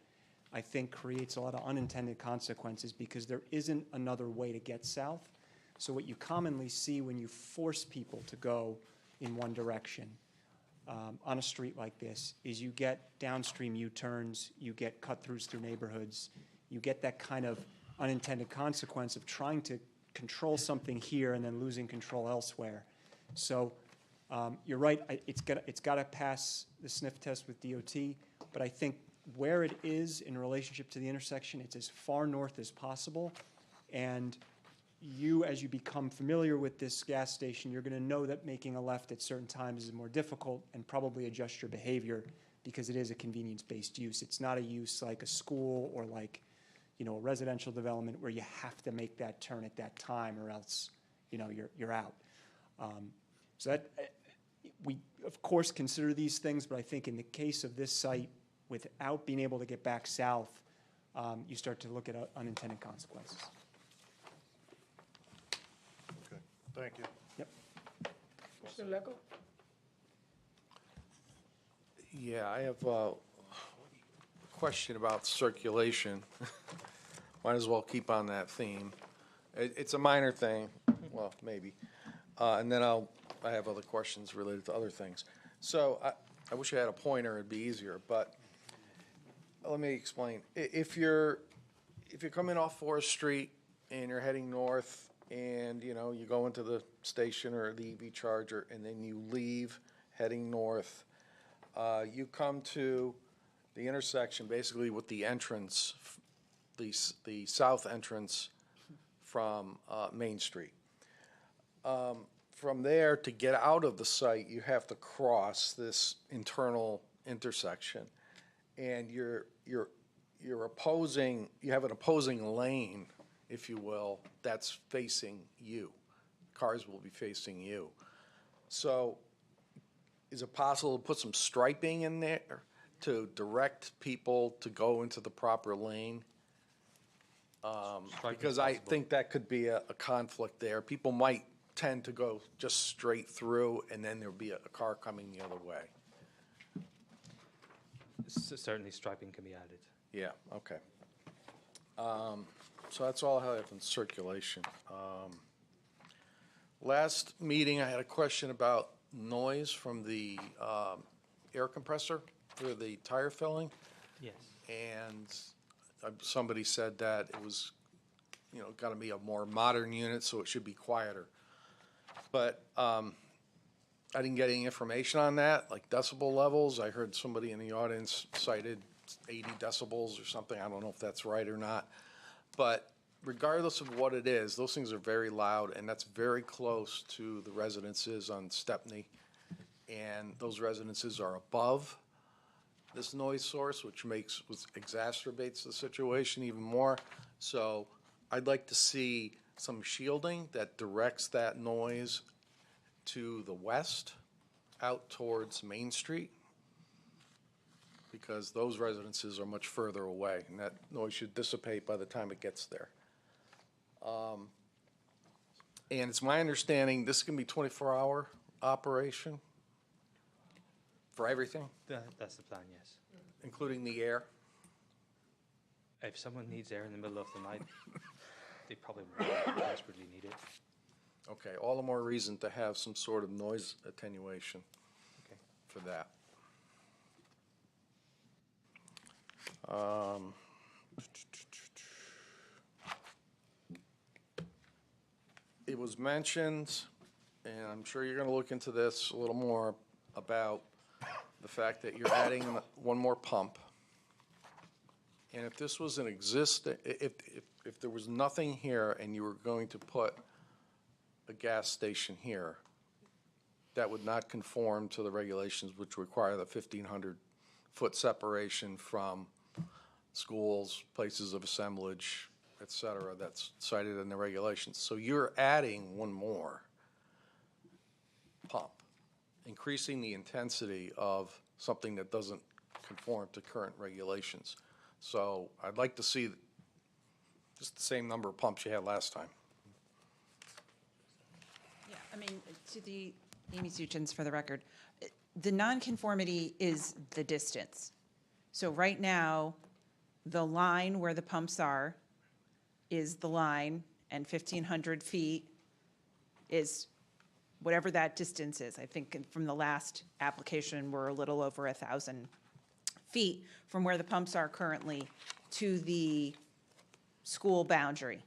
I think creates a lot of unintended consequences because there isn't another way to get south. So what you commonly see when you force people to go in one direction on a street like this is you get downstream U-turns, you get cut-throughs through neighborhoods, you get that kind of unintended consequence of trying to control something here and then losing control elsewhere. So you're right, it's got to pass the sniff test with DOT, but I think where it is in relationship to the intersection, it's as far north as possible, and you, as you become familiar with this gas station, you're going to know that making a left at certain times is more difficult and probably adjust your behavior because it is a convenience-based use. It's not a use like a school or like, a residential development where you have to make that turn at that time or else, you're out. So that we, of course, consider these things, but I think in the case of this site, without being able to get back south, you start to look at unintended consequences. Okay, thank you. Yep. Mr. Lecco? Yeah, I have a question about circulation. Might as well keep on that theme. It's a minor thing, well, maybe. And then I have other questions related to other things. So I wish I had a pointer, it'd be easier, but let me explain. If you're coming off Forest Street and you're heading north and, you go into the station or the EV charger and then you leave heading north, you come to the intersection basically with the entrance, the south entrance from Main Street. From there, to get out of the site, you have to cross this internal intersection, and you have an opposing lane, if you will, that's facing you. Cars will be facing you. So, is it possible to put some striping in there to direct people to go into the proper lane? Because I think that could be a conflict there. People might tend to go just straight through, and then there'll be a car coming the other way. Certainly striping can be added. Yeah, okay. So that's all I have in circulation. Last meeting, I had a question about noise from the air compressor for the tire filling. Yes. And somebody said that it was, got to be a more modern unit, so it should be quieter. But I didn't get any information on that, like decibel levels. I heard somebody in the audience cited 80 decibels or something. I don't know if that's right or not. But regardless of what it is, those things are very loud, and that's very close to the residences on Stepney. And those residences are above this noise source, which exacerbates the situation even more. So I'd like to see some shielding that directs that noise to the west, out towards Main Street, because those residences are much further away, and that noise should dissipate by the time it gets there. And it's my understanding this can be 24-hour operation. For everything, That's the plan, yes. including the air? If someone needs air in the middle of the night, they probably won't desperately need it. Okay, all the more reason to have some sort of noise attenuation Okay. for that. It was mentioned, and I'm sure you're going to look into this a little more, about the fact that you're adding one more pump. And if this was an if there was nothing here and you were going to put a gas station here, that would not conform to the regulations which require the 1,500-foot separation from schools, places of assemblage, et cetera, that's cited in the regulations. So you're adding one more pump, increasing the intensity of something that doesn't conform to current regulations. So I'd like to see just the same number of pumps you had last time. Yeah, I mean, to the, Amy Suchins for the record, the nonconformity is the distance. So right now, the line where the pumps are is the line, and 1,500 feet is whatever that distance is. I think from the last application, we're a little over 1,000 feet from where the pumps are currently to the school boundary.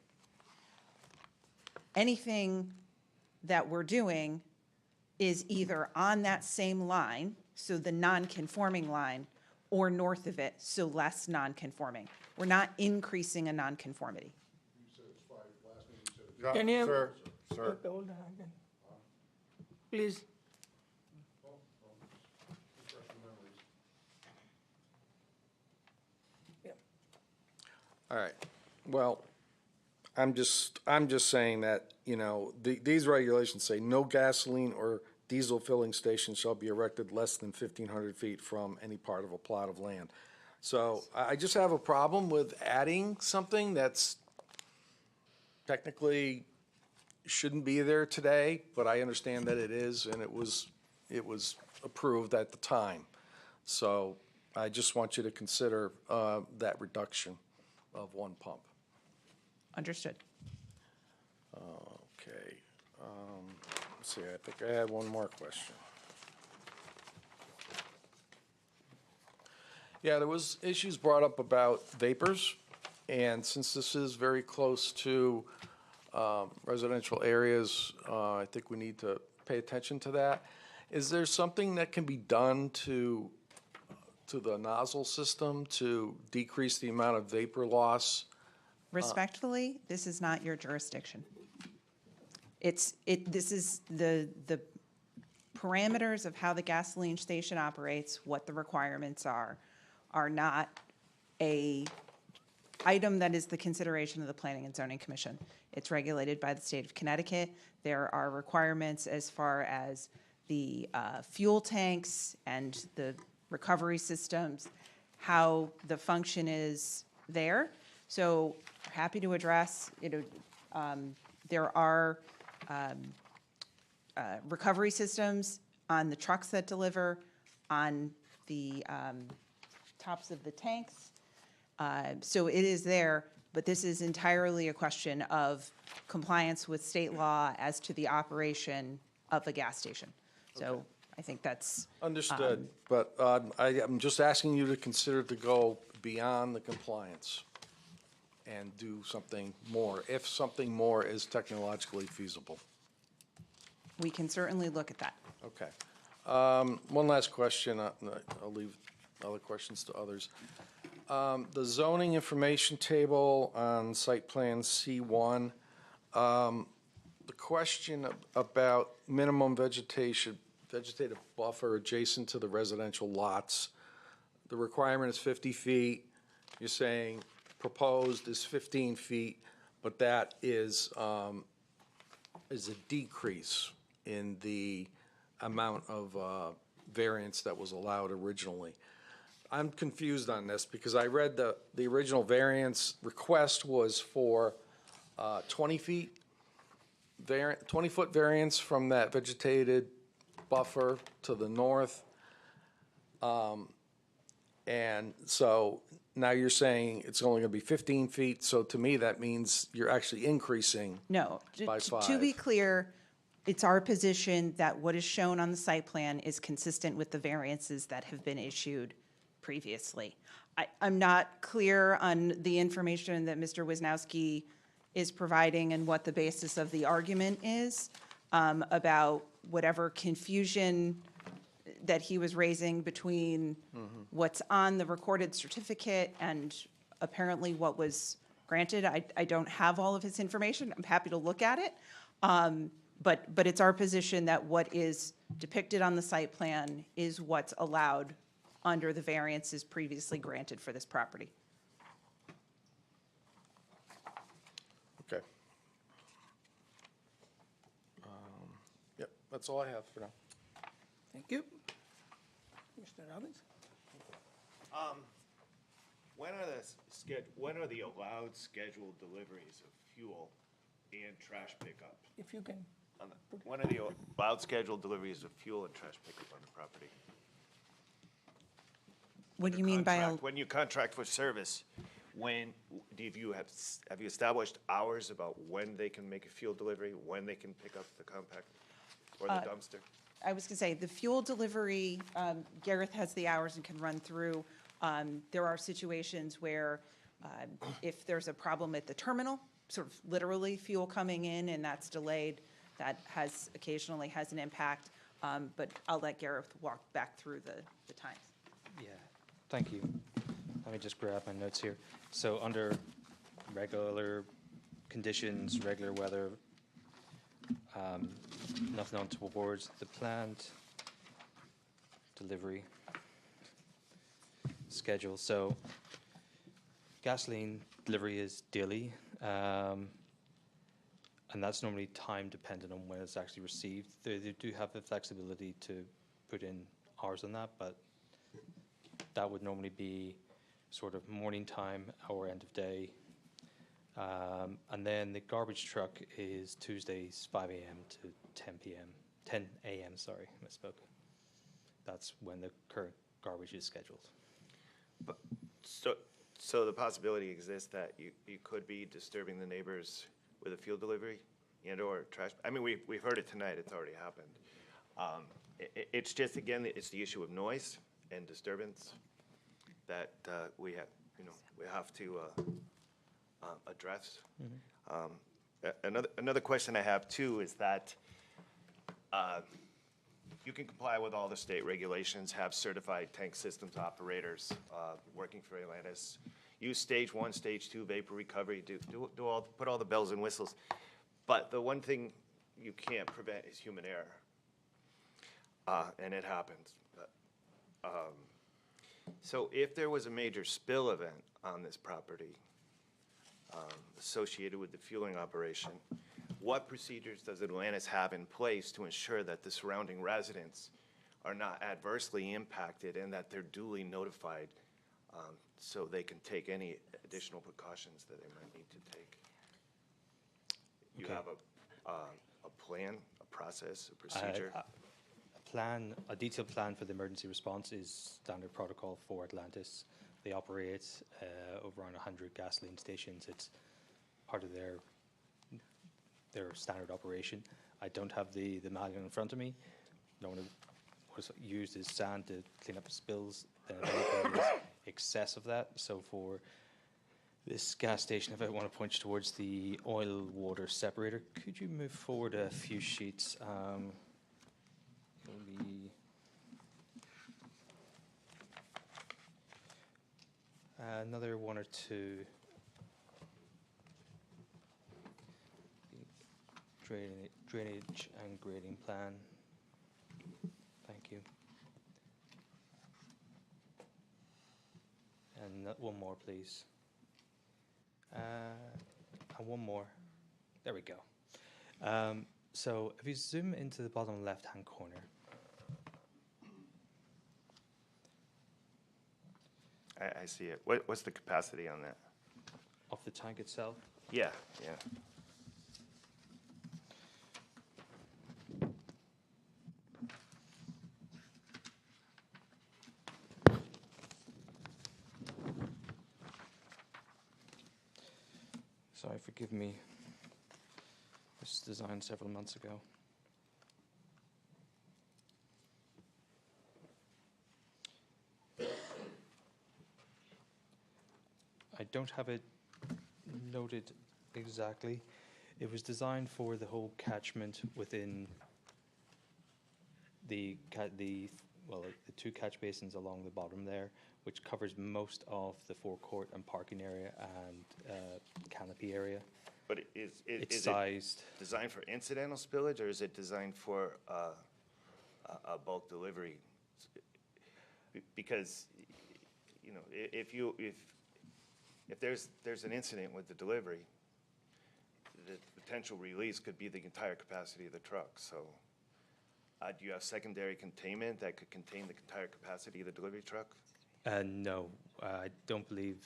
Anything that we're doing is either on that same line, so the non-conforming line, or north of it, so less non-conforming. We're not increasing a non-conformity. Can you? Sir, Okay, hold on again. Please. All right, well, I'm just saying that, you know, these regulations say no gasoline or diesel filling station shall be erected less than 1,500 feet from any part of a plot of land. So I just have a problem with adding something that's technically shouldn't be there today, but I understand that it is, and it was approved at the time. So I just want you to consider that reduction of one pump. Understood. Okay. Let's see, I think I had one more question. Yeah, there was issues brought up about vapors, and since this is very close to residential areas, I think we need to pay attention to that. Is there something that can be done to the nozzle system to decrease the amount of vapor loss? Respectfully, this is not your jurisdiction. This is the parameters of how the gasoline station operates, what the requirements are not a item that is the consideration of the Planning and Zoning Commission. It's regulated by the state of Connecticut. There are requirements as far as the fuel tanks and the recovery systems, how the function is there. So happy to address, there are recovery systems on the trucks that deliver, on the tops of the tanks. So it is there, but this is entirely a question of compliance with state law as to the operation of a gas station. So I think that's. Understood, but I'm just asking you to consider to go beyond the compliance and do something more, if something more is technologically feasible. We can certainly look at that. Okay. One last question. I'll leave other questions to others. The zoning information table on site plan C1, the question about minimum vegetative buffer adjacent to the residential lots. The requirement is 50 feet. You're saying proposed is 15 feet, but that is a decrease in the amount of variance that was allowed originally. I'm confused on this because I read the original variance request was for 20 feet, 20-foot variance from that vegetated buffer to the north. And so now you're saying it's only going to be 15 feet, so to me, that means you're actually increasing No. by To be 5. clear, it's our position that what is shown on the site plan is consistent with the variances that have been issued previously. I'm not clear on the information that Mr. Wisnowski is providing and what the basis of the argument is about whatever confusion that he was raising between what's on the recorded certificate and apparently what was granted. I don't have all of his information. I'm happy to look at it. But it's our position that what is depicted on the site plan is what's allowed under the variances previously granted for this property. Okay. Yep, that's all I have for now. Thank you. Mr. Robbins? When are the allowed scheduled deliveries of fuel and trash pickup? If you can. When are the allowed scheduled deliveries of fuel and trash pickup on the property? What do you mean by a? When you contract for service, when, have you established hours about when they can make a fuel delivery, when they can pick up the compact or the dumpster? I was gonna say, the fuel delivery, Gareth has the hours and can run through. There are situations where if there's a problem at the terminal, sort of literally fuel coming in and that's delayed, that occasionally has an impact. But I'll let Gareth walk back through the times. Yeah, thank you. Let me just grab my notes here. So under regular conditions, regular weather, nothing on towards the planned delivery schedule. So gasoline delivery is daily, and that's normally time dependent on when it's actually received. They do have the flexibility to put in hours on that, but that would normally be sort of morning time or end of day. And then the garbage truck is Tuesdays 5 a.m. to 10 a.m., sorry, misspoke. That's when the current garbage is scheduled. But, so the possibility exists that you could be disturbing the neighbors with a fuel delivery and or trash? I mean, we've heard it tonight, it's already happened. It's just, again, it's the issue of noise and disturbance that we have to address. Another question I have too is that you can comply with all the state regulations, have certified tank systems operators working for Atlantis, use stage 1, stage 2 vapor recovery, put all the bells and whistles. But the one thing you can't prevent is human error, and it happens. So if there was a major spill event on this property associated with the fueling operation, what procedures does Atlantis have in place to ensure that the surrounding residents are not adversely impacted and that they're duly notified so they can take any additional precautions that they might need to take? You Okay. have a plan, a process, a procedure? A detailed plan for the emergency response is standard protocol for Atlantis. They operate over around 100 gasoline stations. It's part of their standard operation. I don't have the manual in front of me. Normally what's used is sand to clean up spills. Then if anything is excess of that. So for this gas station, if I want to point you towards the oil water separator, could you move forward a few sheets? It'll be another one or two. Drainage and grading plan. Thank you. And one more, please. And one more. There we go. So if you zoom into the bottom left-hand corner, I see it. What's the capacity on that? of the tank itself. Yeah, yeah. Sorry, forgive me. This was designed several months ago. I don't have it noted exactly. It was designed for the whole catchment within the two catch basins along the bottom there, which covers most of the forecourt and parking area and canopy area. But It's is sized. it designed for incidental spillage, or is it designed for a bulk delivery? Because, you know, if there's an incident with the delivery, the potential release could be the entire capacity of the truck. So do you have secondary containment that could contain the entire capacity of the delivery truck? No, I don't believe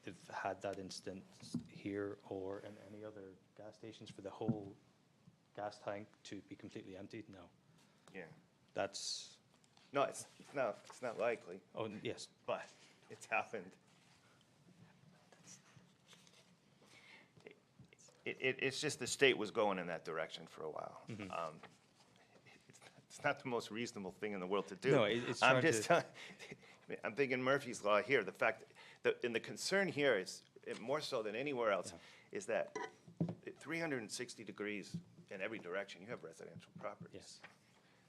they've had that instance here or in any other gas stations for the whole gas tank to be completely emptied. No. Yeah. That's. No, it's not likely. Oh, yes. But it's happened. It's just the state was going in that direction for a while. It's not the most reasonable thing in the world to do. No, it's I'm trying just to- telling, I'm thinking Murphy's Law here. The fact, and the concern here is, more so than anywhere else, is that at 360 degrees in every direction, you have residential properties.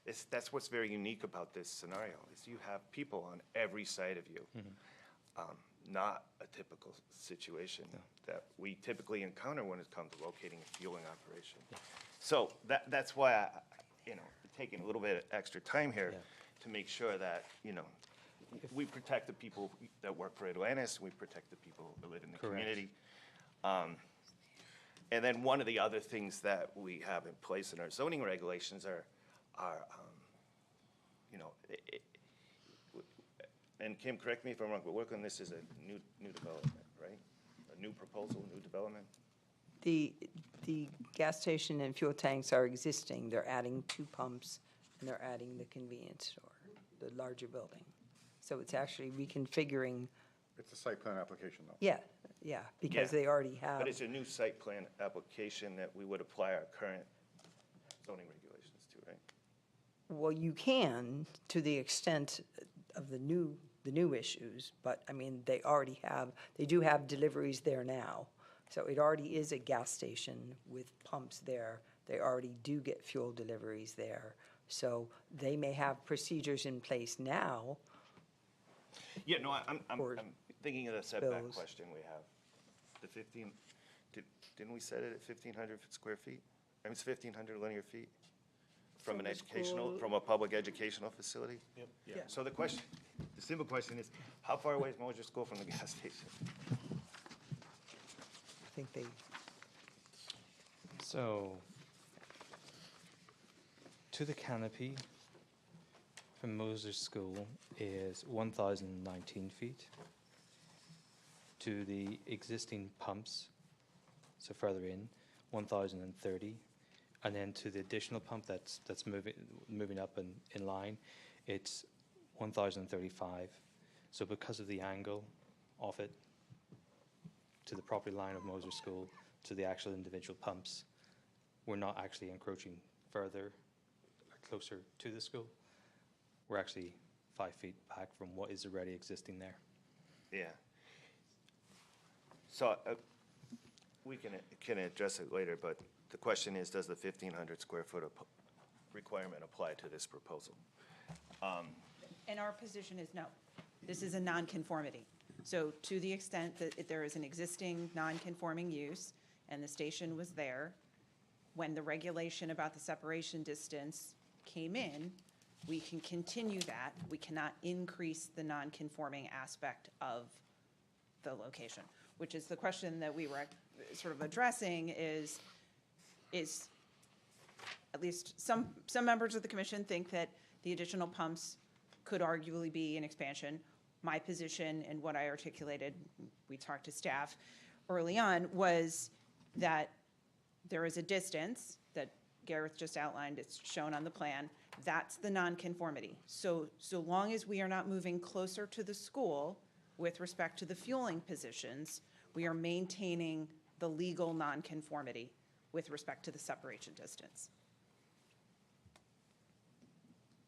Yes. That's what's very unique about this scenario, is you have people on every side of you. Not a typical situation that we typically encounter when it comes to locating a fueling operation. So that's why I, taking a little bit of extra time here to make sure that, we protect the people that work for Atlantis, we protect the people that live in the Correct. community. And then one of the other things that we have in place in our zoning regulations are and Kim, correct me if I'm wrong, but work on this is a new development, right? A new proposal, new development? The gas station and fuel tanks are existing. They're adding 2 pumps, and they're adding the convenience store, the larger building. So it's actually reconfiguring, It's a site plan application, though. yeah, because Yeah. they already have. But it's a new site plan application that we would apply our current zoning regulations to, right? Well, you can, to the extent of the new issues, but, I mean, they do have deliveries there now. So it already is a gas station with pumps there. They already do get fuel deliveries there. So they may have procedures in place now. Yeah, no, I'm thinking of the setback Bills. question we have. The 15, didn't we set it at 1,500 square feet? I mean, it's 1,500 linear feet from an educational, from a public educational facility? Yep. Yeah. So the simple question is, how far away is Mosier School from the gas station? I think they, So, to the canopy from Moser School is 1,019 feet. To the existing pumps, so further in, 1,030. And then to the additional pump that's moving up in line, it's 1,035. So because of the angle of it to the property line of Moser School to the actual individual pumps, we're not actually encroaching further, closer to the school. We're actually 5 feet back from what is already existing there. Yeah. So we can address it later, but the question is, does the 1,500 square foot requirement apply to this proposal? And our position is no. This is a nonconformity. So to the extent that there is an existing nonconforming use and the station was there, when the regulation about the separation distance came in, we can continue that. We cannot increase the nonconforming aspect of the location, which is the question that we were sort of addressing is at least some members of the commission think that the additional pumps could arguably be an expansion. My position and what I articulated, we talked to staff early on, was that there is a distance that Gareth just outlined, it's shown on the plan, that's the nonconformity. So long as we are not moving closer to the school with respect to the fueling positions, We are maintaining the legal nonconformity with respect to the separation distance.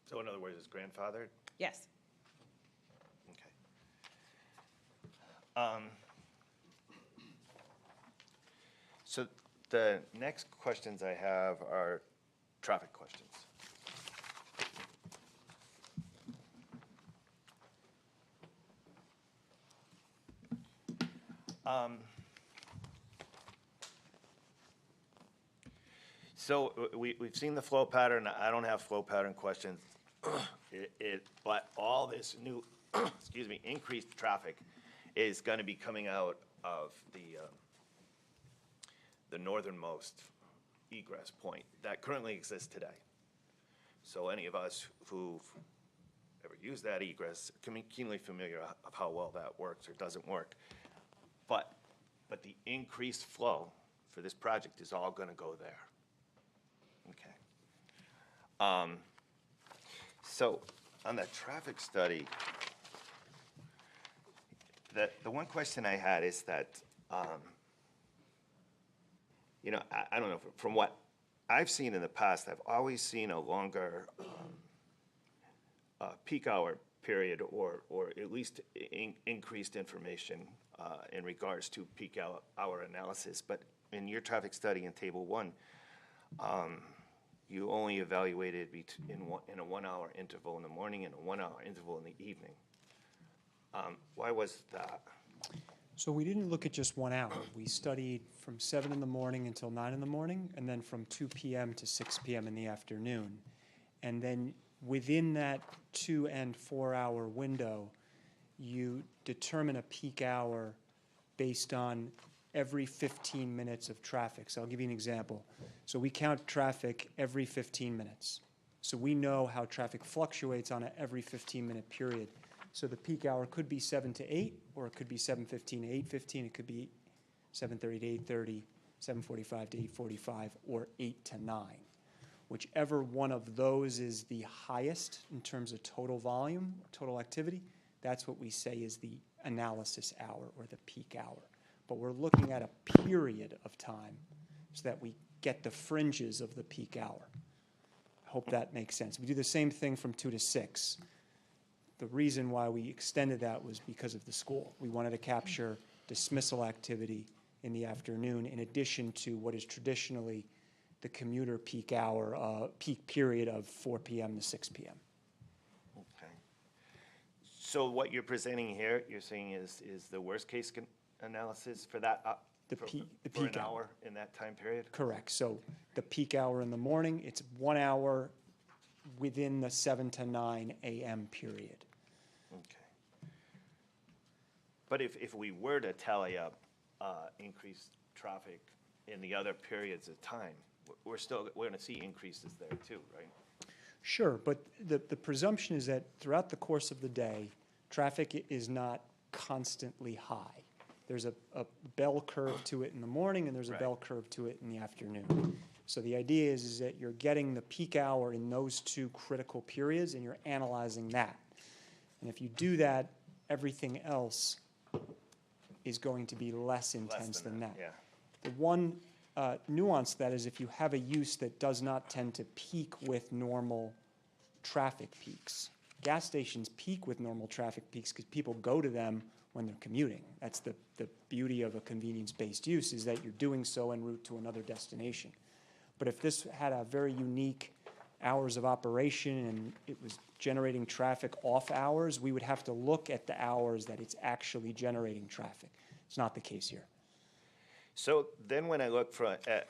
So in other words, it's grandfathered? Yes. Okay. So the next questions I have are traffic questions. So we've seen the flow pattern. I don't have flow pattern questions. But all this new, excuse me, increased traffic is going to be coming out of the northernmost egress point that currently exists today. So any of us who've ever used that egress can be keenly familiar of how well that works or doesn't work. But the increased flow for this project is all going to go there. Okay. So on the traffic study, the one question I had is that, you know, I don't know, from what I've seen in the past, I've always seen a longer peak hour period or at least increased information in regards to peak hour analysis. But in your traffic study in Table 1, you only evaluated in a 1 hour interval in the morning and a 1 hour interval in the evening. Why was that? So we didn't look at just 1 hour. We studied from 7 in the morning until 9 in the morning, and then from 2 p.m. to 6 p.m. in the afternoon. And then within that 2 and 4 hour window, you determine a peak hour based on every 15 minutes of traffic. So I'll give you an example. So we count traffic every 15 minutes. So we know how traffic fluctuates on an every 15-minute period. So the peak hour could be 7 to 8, or it could be 7:15 to 8:15. It could be 7:30 to 8:30, 7:45 to 8:45, or 8 to 9. Whichever one of those is the highest in terms of total volume, total activity, that's what we say is the analysis hour or the peak hour. But we're looking at a period of time so that we get the fringes of the peak hour. I hope that makes sense. We do the same thing from 2 to 6. The reason why we extended that was because of the school. We wanted to capture dismissal activity in the afternoon in addition to what is traditionally the commuter peak hour, peak period of 4 p.m. to 6 p.m. Okay. So what you're presenting here, you're saying is the worst case analysis for that, the for peak an hour in that time period? Correct. So the peak hour in the morning, it's 1 hour within the 7 to 9 a.m. period. Okay. But if we were to tally up increased traffic in the other periods of time, we're going to see increases there too, right? Sure, but the presumption is that throughout the course of the day, traffic is not constantly high. There's a bell curve to it in the morning, and there's a bell curve to it in the afternoon. So the idea is that you're getting the peak hour in those two critical periods, and you're analyzing that. And if you do that, everything else is going to be less intense than that. Yeah. The one nuance to that is if you have a use that does not tend to peak with normal traffic peaks. Gas stations peak with normal traffic peaks because people go to them when they're commuting. That's the beauty of a convenience-based use, is that you're doing so en route to another destination. But if this had a very unique hours of operation and it was generating traffic off hours, we would have to look at the hours that it's actually generating traffic. It's not the case here. So then when I look at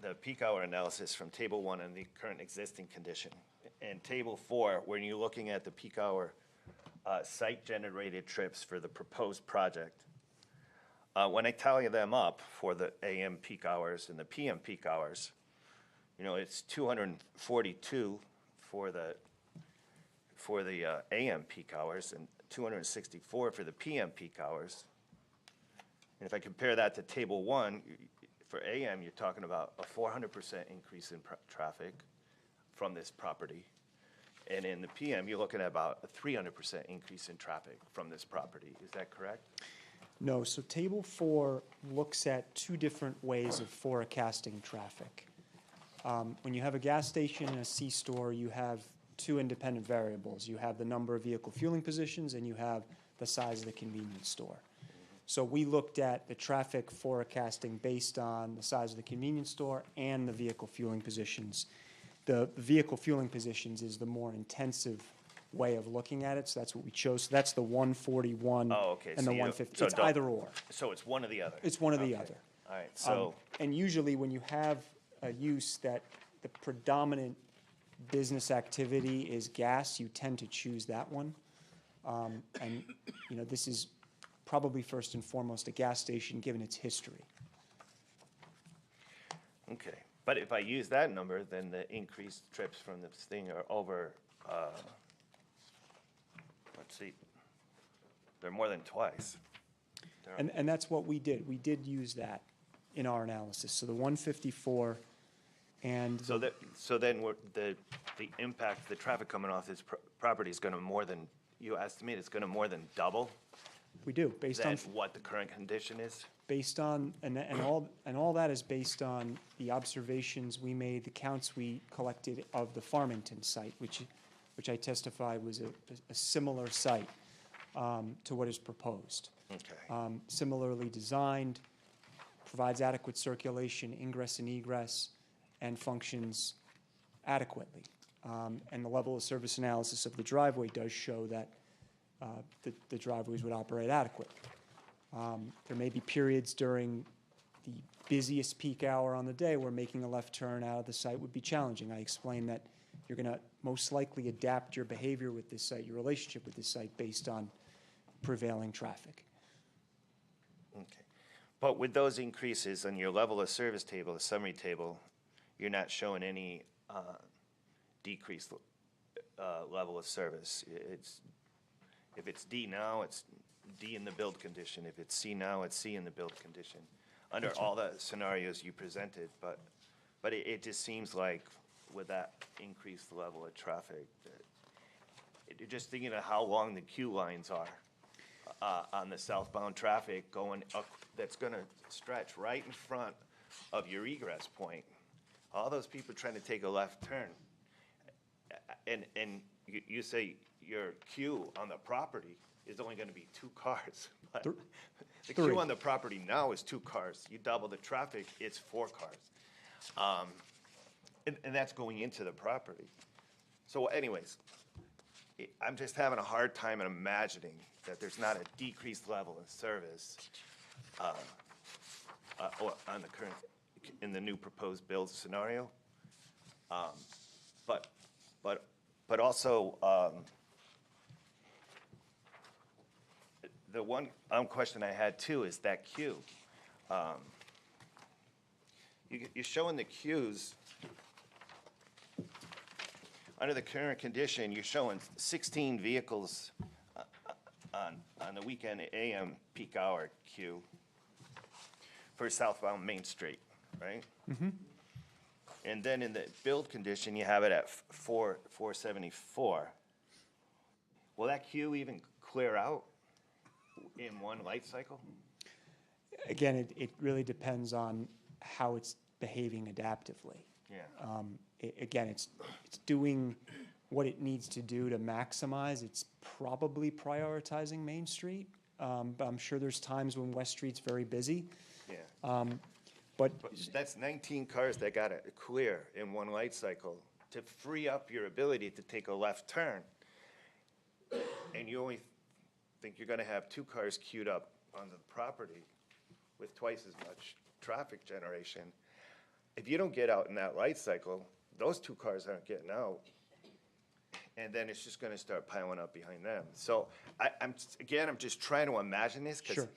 the peak hour analysis from Table 1 and the current existing condition, and Table 4, when you're looking at the peak hour site-generated trips for the proposed project, when I tally them up for the AM peak hours and the PM peak hours, you know, it's 242 for the AM peak hours and 264 for the PM peak hours. And if I compare that to Table 1, for AM, you're talking about a 400% increase in traffic from this property. And in the PM, you're looking at about a 300% increase in traffic from this property. Is that correct? No, so Table 4 looks at two different ways of forecasting traffic. When you have a gas station and a C-store, you have two independent variables. You have the number of vehicle fueling positions, and you have the size of the convenience store. So we looked at the traffic forecasting based on the size of the convenience store and the vehicle fueling positions. The vehicle fueling positions is the more intensive way of looking at it, so that's what we chose. So that's the 141 Oh, okay. and so the you don't- 150. so It's don't- either or. So it's one or the other? It's one or the Okay. other. All right, so, And usually when you have a use that the predominant business activity is gas, you tend to choose that one. And, you know, this is probably first and foremost a gas station, given its history. okay. But if I use that number, then the increased trips from this thing are over, let's see, they're more than twice. And that's what we did. We did use that in our analysis. So the 154 and So that, so then the impact, the traffic coming off this property is gonna more than, you estimate it's gonna more than double we do, based on than what the current condition is? and all that is based on the observations we made, the counts we collected of the Farmington site, which I testified was a similar site to what is proposed. Okay. Similarly designed, provides adequate circulation, ingress and egress, and functions adequately. And the level of service analysis of the driveway does show that the driveways would operate adequately. There may be periods during the busiest peak hour on the day where making a left turn out of the site would be challenging. I explained that you're going to most likely adapt your behavior with this site, your relationship with this site, based on prevailing traffic. Okay. But with those increases on your level of service table, the summary table, you're not showing any decreased level of service. If it's D now, it's D in the build condition. If it's C now, it's C in the build condition, under all the scenarios you presented. But it just seems like with that increased level of traffic, that just thinking of how long the queue lines are on the southbound traffic going up, that's gonna stretch right in front of your egress point. All those people trying to take a left turn. And you say your queue on the property is only gonna be 2 cars. But the queue on the property now is 2 cars. You double the traffic, it's 4 cars. And that's going into the property. So anyways, I'm just having a hard time imagining that there's not a decreased level of service or on the current, in the new proposed build scenario. But also, the one question I had too is that queue. You're showing the queues. Under the current condition, you're showing 16 vehicles on the weekend AM peak hour queue for southbound Main Street, right? Mm-hmm. And then in the build condition, you have it at 474. Will that queue even clear out in one light cycle? Again, it really depends on how it's behaving adaptively. Yeah. Again, it's doing what it needs to do to maximize. It's probably prioritizing Main Street, but I'm sure there's times when West Street's very busy. Yeah. But that's 19 cars that got to clear in one light cycle to free up your ability to take a left turn. And you only think you're going to have 2 cars queued up on the property with twice as much traffic generation. If you don't get out in that light cycle, those 2 cars aren't getting out. And then it's just going to start piling up behind them. So I'm just trying to imagine this because Sure.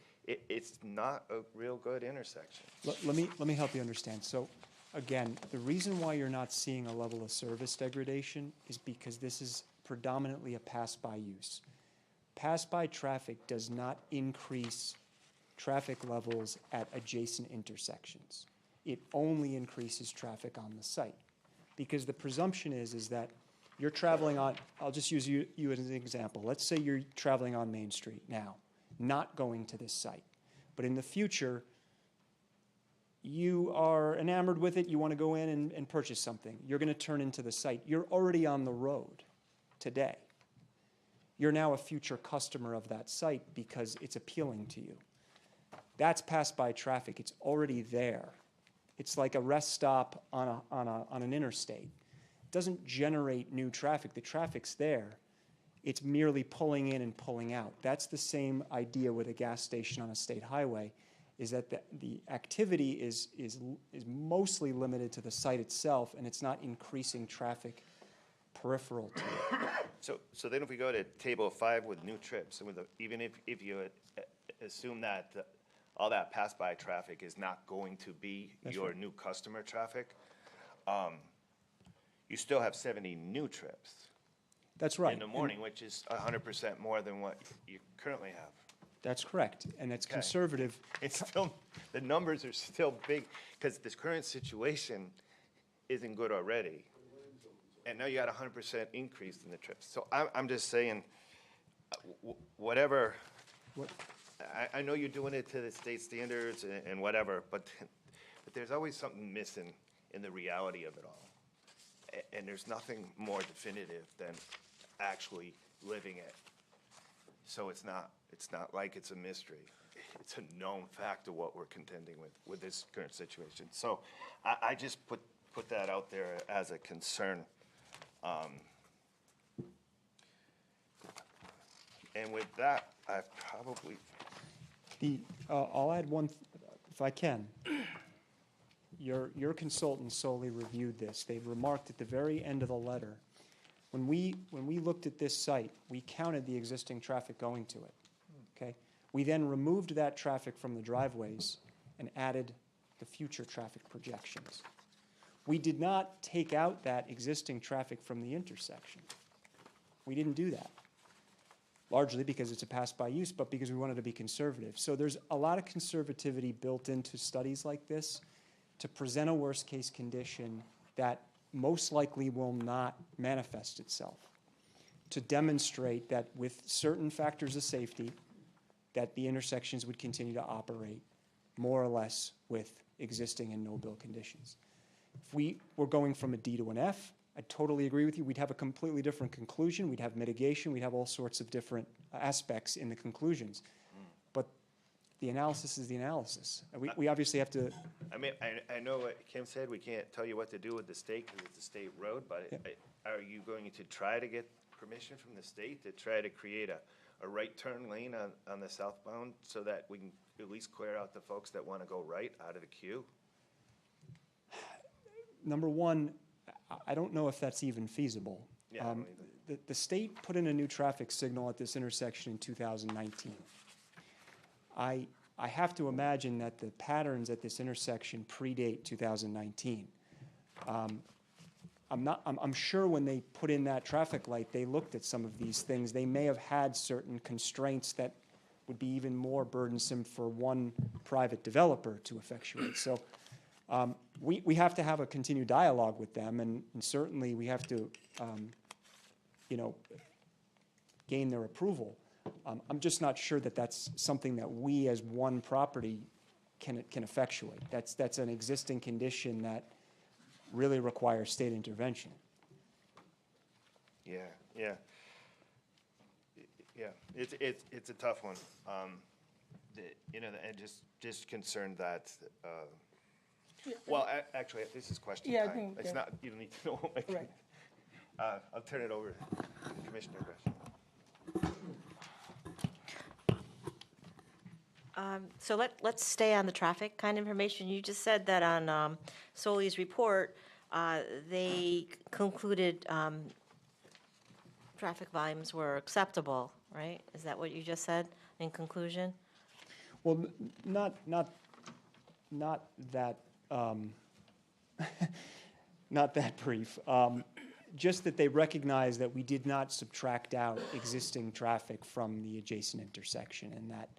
It's not a real good intersection. let me help you understand. So again, the reason why you're not seeing a level of service degradation is because this is predominantly a pass-by use. Pass-by traffic does not increase traffic levels at adjacent intersections. It only increases traffic on the site. Because the presumption is that you're traveling on, I'll just use you as an example. Let's say you're traveling on Main Street now, not going to this site. But in the future, you are enamored with it, you want to go in and purchase something. You're going to turn into the site. You're already on the road today. You're now a future customer of that site because it's appealing to you. That's pass-by traffic. It's already there. It's like a rest stop on an interstate. It doesn't generate new traffic. The traffic's there. It's merely pulling in and pulling out. That's the same idea with a gas station on a state highway, is that the activity is mostly limited to the site itself, and it's not increasing traffic peripheral to it. So then if we go to table 5 with new trips, and even if you assume that all that pass-by traffic is not going to be your new customer traffic, you still have 70 new trips. That's right. In the morning, which is 100% more than what you currently have. That's correct, and it's conservative. It's still, the numbers are still big, because this current situation isn't good already. And now you got 100% increase in the trips. So I'm just saying, whatever, I know you're doing it to the state standards and whatever, but there's always something missing in the reality of it all. And there's nothing more definitive than actually living it. So it's not like it's a mystery. It's a known fact of what we're contending with this current situation. So I just put that out there as a concern. And with that, I probably. I'll add one, if I can. Your consultant solely reviewed this. They've remarked at the very end of the letter, when we looked at this site, we counted the existing traffic going to it. Okay? We then removed that traffic from the driveways and added the future traffic projections. We did not take out that existing traffic from the intersection. We didn't do that, largely because it's a pass-by use, but because we wanted to be conservative. So there's a lot of conservativity built into studies like this to present a worst-case condition that most likely will not manifest itself, to demonstrate that with certain factors of safety, that the intersections would continue to operate more or less with existing and no-build conditions. If we were going from a D to an F, I totally agree with you. We'd have a completely different conclusion. We'd have mitigation. We'd have all sorts of different aspects in the conclusions. But the analysis is the analysis. We obviously have to. I mean, I know what Kim said. We can't tell you what to do with the state because it's a state road. But are you going to try to get permission from the state to try to create a right turn lane on the southbound so that we can at least clear out the folks that want to go right out of the queue? Number one, I don't know if that's even feasible. Yeah, the state put in a new traffic signal at this intersection in 2019. I have to imagine that the patterns at this intersection predate 2019. I'm sure when they put in that traffic light, they looked at some of these things. They may have had certain constraints that would be even more burdensome for one private developer to effectuate. So we have to have a continued dialogue with them, and certainly we have to, gain their approval. I'm just not sure that that's something that we as one property can effectuate. That's an existing condition that really requires state intervention. Yeah. It's a tough one. And just concerned that. Well, actually, this is question Yeah, I time. think, It's not. You don't need to know. Right. I'll turn it over to Commissioner Gresham. So let's stay on the traffic kind of information. You just said that on Soli's report, they concluded traffic volumes were acceptable, right? Is that what you just said in conclusion? Well, not that not that brief. Just that they recognize that we did not subtract out existing traffic from the adjacent intersection, and that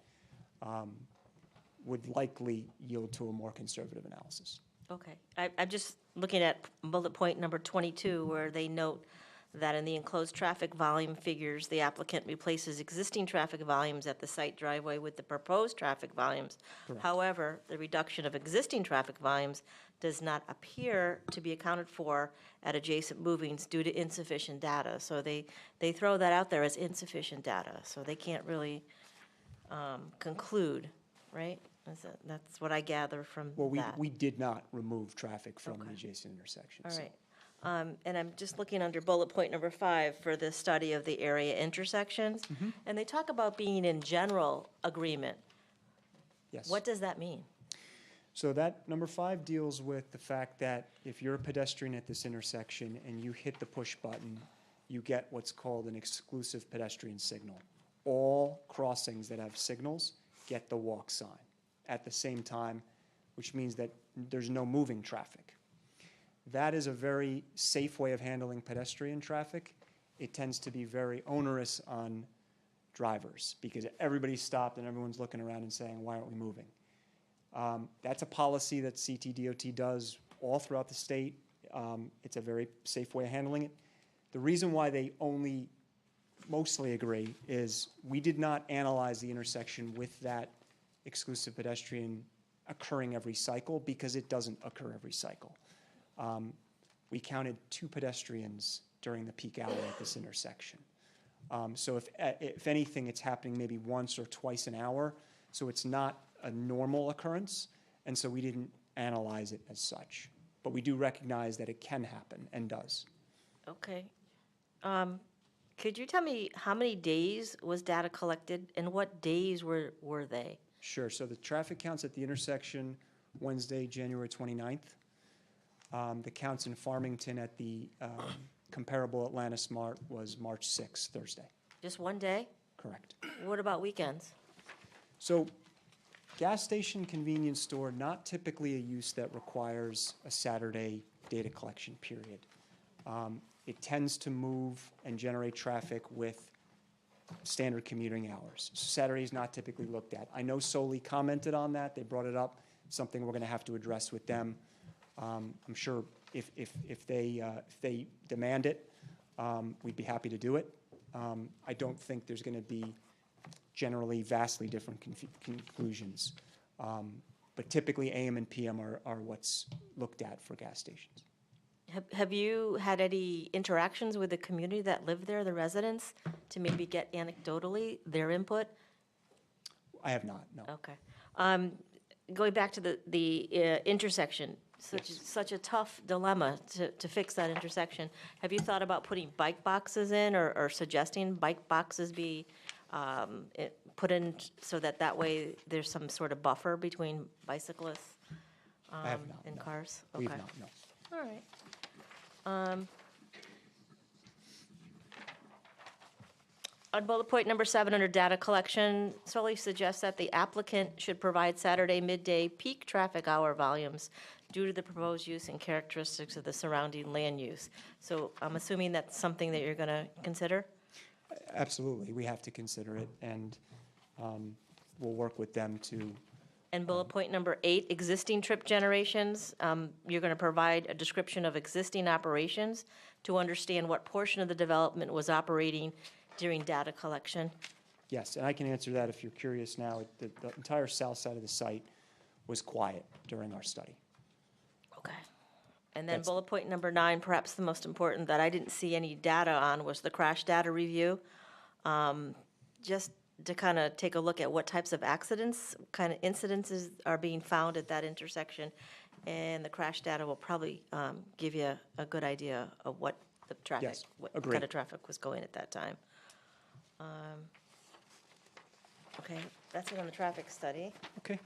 would likely yield to a more conservative analysis. Okay. I'm just looking at bullet point number 22, where they note that in the enclosed traffic volume figures, the applicant replaces existing traffic volumes at the site driveway with the proposed traffic volumes. Correct. However, the reduction of existing traffic volumes does not appear to be accounted for at adjacent movings due to insufficient data. So they throw that out there as insufficient data, so they can't really conclude, right? That's what I gather from Well, that. we did not remove traffic from the adjacent intersection. All so- right. And I'm just looking under bullet point number 5 for the study of the area intersections. Mm-hmm. And they talk about being in general agreement. Yes. What does that mean? So that number 5 deals with the fact that if you're a pedestrian at this intersection and you hit the push button, you get what's called an exclusive pedestrian signal. All crossings that have signals get the walk sign at the same time, which means that there's no moving traffic. That is a very safe way of handling pedestrian traffic. It tends to be very onerous on drivers because everybody's stopped and everyone's looking around and saying, why aren't we moving? That's a policy that CTDOT does all throughout the state. It's a very safe way of handling it. The reason why they only mostly agree is we did not analyze the intersection with that exclusive pedestrian occurring every cycle because it doesn't occur every cycle. We counted 2 pedestrians during the peak hour at this intersection. So if anything, it's happening maybe once or twice an hour, so it's not a normal occurrence, and so we didn't analyze it as such. But we do recognize that it can happen and does. Okay. Could you tell me how many days was data collected and what days were they? Sure, so the traffic counts at the intersection Wednesday, January 29th. The counts in Farmington at the comparable Atlanta Smart was March 6th, Thursday. Just one day? Correct. What about weekends? So gas station convenience store, not typically a use that requires a Saturday data collection period. It tends to move and generate traffic with standard commuting hours. Saturday is not typically looked at. I know Soli commented on that. They brought it up, something we're going to have to address with them. I'm sure if they demand it, we'd be happy to do it. I don't think there's going to be generally vastly different conclusions. But typically AM and PM are what's looked at for gas stations. Have you had any interactions with the community that live there, the residents, to maybe get anecdotally their input? I have not, no. Okay. Going back to the intersection, such a tough dilemma to fix that intersection. Have you thought about putting bike boxes in or suggesting bike boxes be put in so that way there's some sort of buffer between bicyclists I have not, and no. cars? We've Okay. not, no. All right. On bullet point number 7, under data collection, Soli suggests that the applicant should provide Saturday midday peak traffic hour volumes due to the proposed use and characteristics of the surrounding land use. So I'm assuming that's something that you're going to consider? Absolutely, we have to consider it, and we'll work with them to. And bullet point number 8, existing trip generations, you're going to provide a description of existing operations to understand what portion of the development was operating during data collection. Yes, and I can answer that if you're curious now. The entire south side of the site was quiet during our study. Okay. And then bullet point number 9, perhaps the most important that I didn't see any data on was the crash data review. Just to kind of take a look at what types of accidents, kind of incidences are being found at that intersection. And the crash data will probably give you a good idea of what the traffic, Yes, what agreed. kind of traffic was going at that time. Okay, that's it on the traffic study. Okay.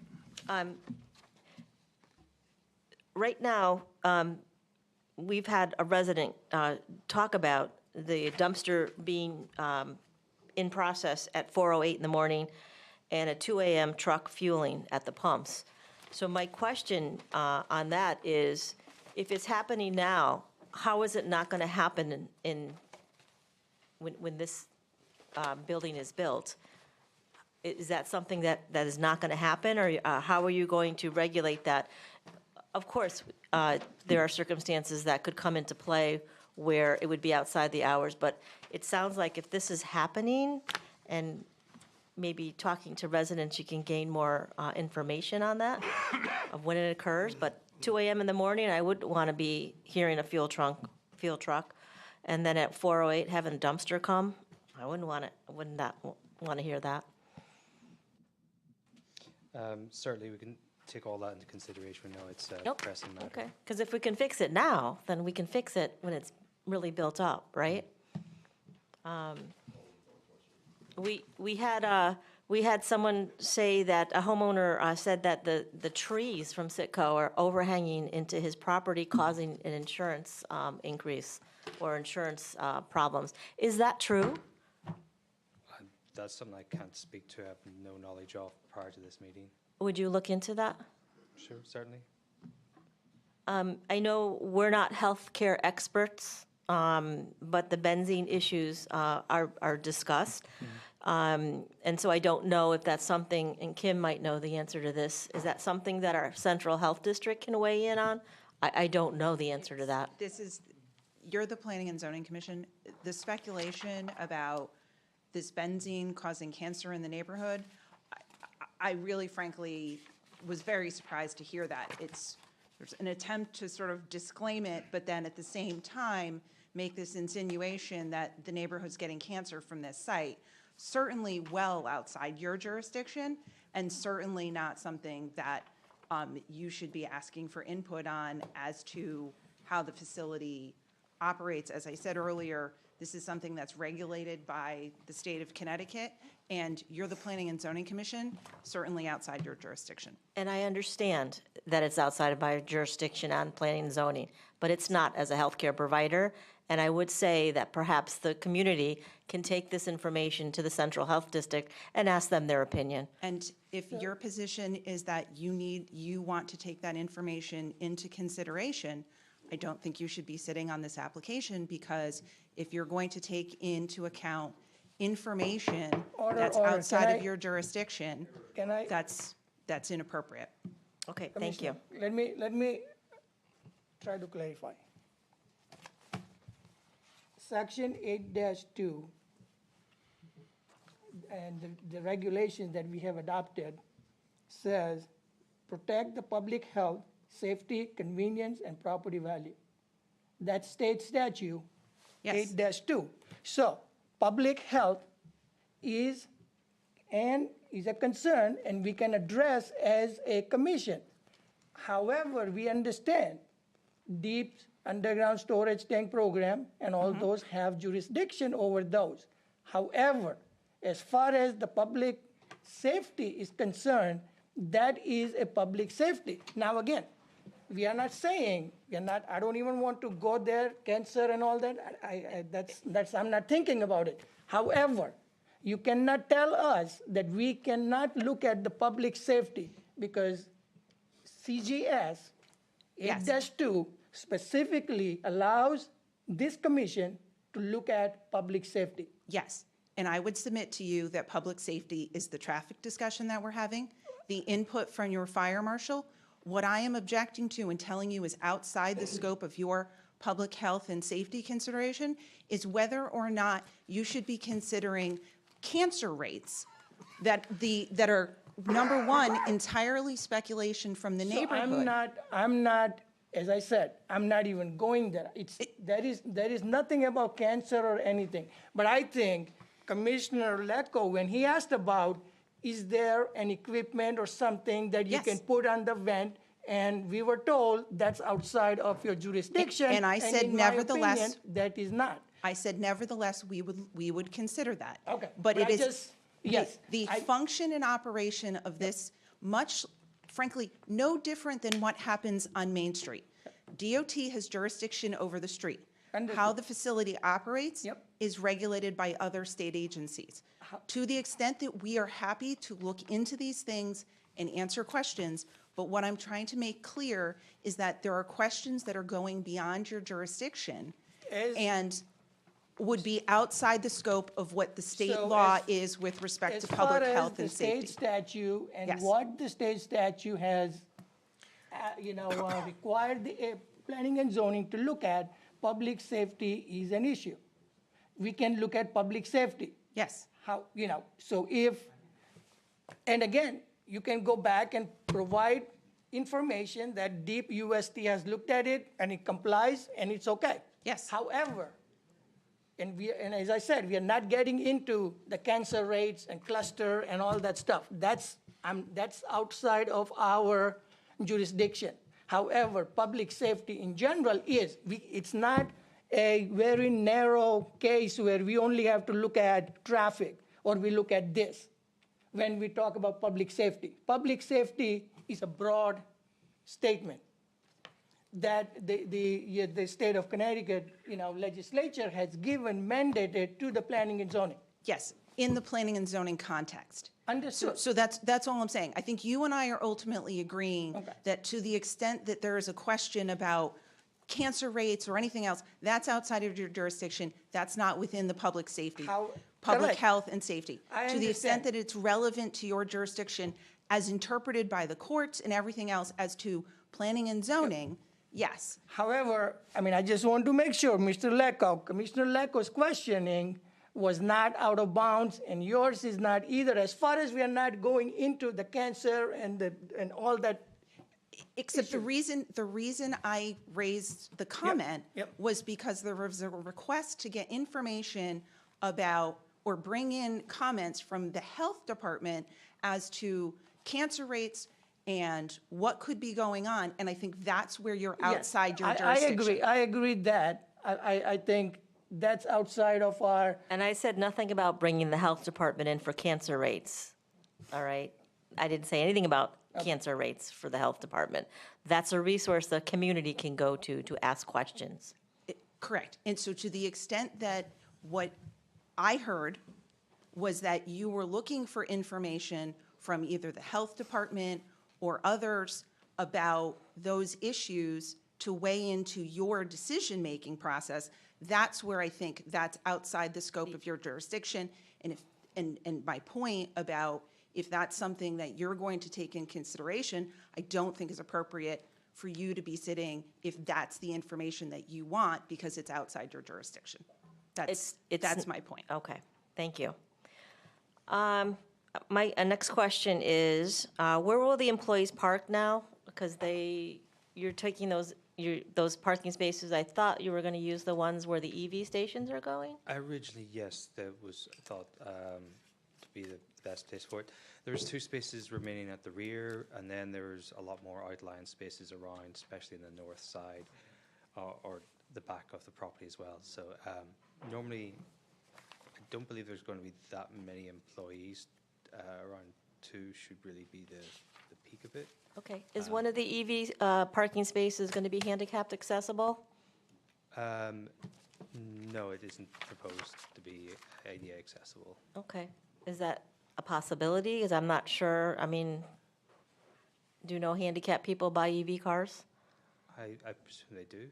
Right now, we've had a resident talk about the dumpster being in process at 4:08 in the morning and a 2 a.m. truck fueling at the pumps. So my question on that is, if it's happening now, how is it not going to happen when this building is built? Is that something that is not going to happen, or how are you going to regulate that? Of course, there are circumstances that could come into play where it would be outside the hours. But it sounds like if this is happening, and maybe talking to residents, you can gain more information on that, of when it occurs. But 2 a.m. in the morning, I wouldn't want to be hearing a fuel truck, and then at 4:08 having a dumpster come. I wouldn't want to hear that. Certainly, we can take all that into consideration. We know it's a Nope. pressing matter. Okay, because if we can fix it now, then we can fix it when it's really built up, right? We had someone say that, a homeowner said that the trees from Sitco are overhanging into his property, causing an insurance increase or insurance problems. Is that true? That's something I can't speak to. I have no knowledge of prior to this meeting. Would you look into that? Sure, certainly. I know we're not healthcare experts, but the benzene issues are discussed. And so I don't know if that's something, and Kim might know the answer to this, is that something that our central health district can weigh in on? I don't know the answer to that. You're the Planning and Zoning Commission. The speculation about this benzene causing cancer in the neighborhood, I really frankly was very surprised to hear that. There's an attempt to sort of disclaim it, but then at the same time, make this insinuation that the neighborhood's getting cancer from this site. Certainly well outside your jurisdiction, and certainly not something that you should be asking for input on as to how the facility operates. As I said earlier, this is something that's regulated by the state of Connecticut, and you're the Planning and Zoning Commission, certainly outside your jurisdiction. And I understand that it's outside of my jurisdiction on planning and zoning, but it's not as a healthcare provider. And I would say that perhaps the community can take this information to the Central Health District and ask them their opinion. And if your position is that you want to take that information into consideration, I don't think you should be sitting on this application, because if you're going to take into account information that's Order. outside Can of your jurisdiction, Can I? that's inappropriate. Okay, thank you. Commissioner, let me try to clarify. Section 8-2 and the regulations that we have adopted says, protect the public health, safety, convenience, and property value. That's state statute, Yes. 8-2. So, public health is a concern, and we can address as a commission. However, we understand deep underground storage tank program and all those have jurisdiction over those. However, as far as the public safety is concerned, that is a public safety. Now again, we are not saying, I don't even want to go there, cancer and all that, I'm not thinking about it. However, you cannot tell us that we cannot look at the public safety, because CGS 8-2 specifically allows this commission to look at public safety. Yes, and I would submit to you that public safety is the traffic discussion that we're having, the input from your fire marshal. What I am objecting to and telling you is outside the scope of your public health and safety consideration is whether or not you should be considering cancer rates that are, number one, entirely speculation from the neighborhood. I'm not, as I said, I'm not even going there. There is nothing about cancer or anything. But I think Commissioner Lecco, when he asked about, is there an equipment or something that you can put on the vent? And we were told that's outside of your jurisdiction. And I said, in my nevertheless, opinion, that is not. I said, nevertheless, we would consider that. Okay, But but it I is, just- yes, the function and operation of this, much, frankly, no different than what happens on Main Street. DOT has jurisdiction over the street. How the facility operates is regulated by other state agencies. To the extent that we are happy to look into these things and answer questions, but what I'm trying to make clear is that there are questions that are going beyond your jurisdiction and would be outside the scope of what the state So law as- is with respect to As public far as health the and state safety. statute and Yes. what the state statute has, required the planning and zoning to look at, public safety is an issue. We can look at public safety. Yes. How, so if, and again, you can go back and provide information that Deep UST has looked at it and it complies and it's okay. Yes. However, and as I said, we are not getting into the cancer rates and cluster and all that stuff. That's outside of our jurisdiction. However, public safety in general it's not a very narrow case where we only have to look at traffic or we look at this when we talk about public safety. Public safety is a broad statement that the state of Connecticut, legislature has given mandated to the planning and zoning. Yes, in the planning and zoning context. Understood. So that's all I'm saying. I think you and I are ultimately agreeing that to the extent that there is a question about cancer rates or anything else, that's outside of your jurisdiction. That's not within the public safety, public correct. health and safety. I To the extent understand. that it's relevant to your jurisdiction as interpreted by the courts and everything else as to planning and zoning, yes. However, I just want to make sure, Commissioner Lecko's questioning was not out of bounds, and yours is not either, as far as we are not going into the cancer and all that. Except the reason I raised the comment was because there was a request to get information about or bring in comments from the health department as to cancer rates and what could be going on, and I think that's where you're outside your jurisdiction. I agree that. I think that's outside of our. And I said nothing about bringing the health department in for cancer rates, all right? I didn't say anything about cancer rates for the health department. That's a resource the community can go to ask questions. Correct. And so to the extent that what I heard was that you were looking for information from either the health department or others about those issues to weigh into your decision-making process, that's where I think that's outside the scope of your jurisdiction. And my point about if that's something that you're going to take in consideration, I don't think is appropriate for you to be sitting if that's the information that you want because it's outside your jurisdiction. That's my point. Okay, thank you. My next question is, where will the employees park now? Because you're taking those parking spaces, I thought you were going to use the ones where the EV stations are going? Originally, yes, that was thought to be the best place for it. There's 2 spaces remaining at the rear, and then there's a lot more outlying spaces around, especially in the north side or the back of the property as well. So normally, I don't believe there's going to be that many employees. Around 2 should really be the peak of it. Okay, is one of the EV parking spaces going to be handicapped accessible? No, it isn't proposed to be ADA accessible. Okay, is that a possibility? Because I'm not sure, do you know handicapped people buy EV cars? I presume they do.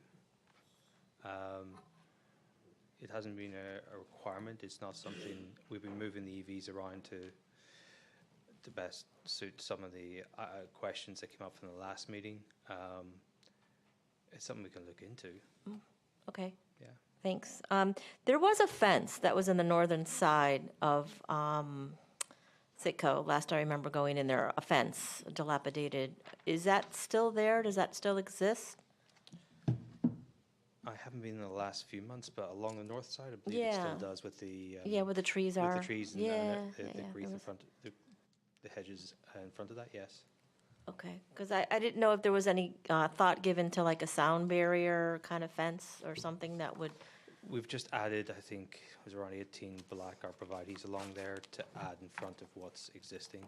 It hasn't been a requirement. It's not something, we've been moving the EVs around to best suit some of the questions that came up from the last meeting. It's something we can look into. Okay. Yeah. Thanks. There was a fence that was in the northern side of Sitco. Last I remember going in there, a fence, dilapidated. Is that still there? Does that still exist? I haven't been in the last few months, but along the north side, I believe it still does with the where the trees are. with the trees and the wreath in front, the hedges in front of that. Yes. Okay, because I didn't know if there was any thought given to like a sound barrier kind of fence or something that would. We've just added, I think, it was around 18 black arborvitaes along there to add in front of what's existing.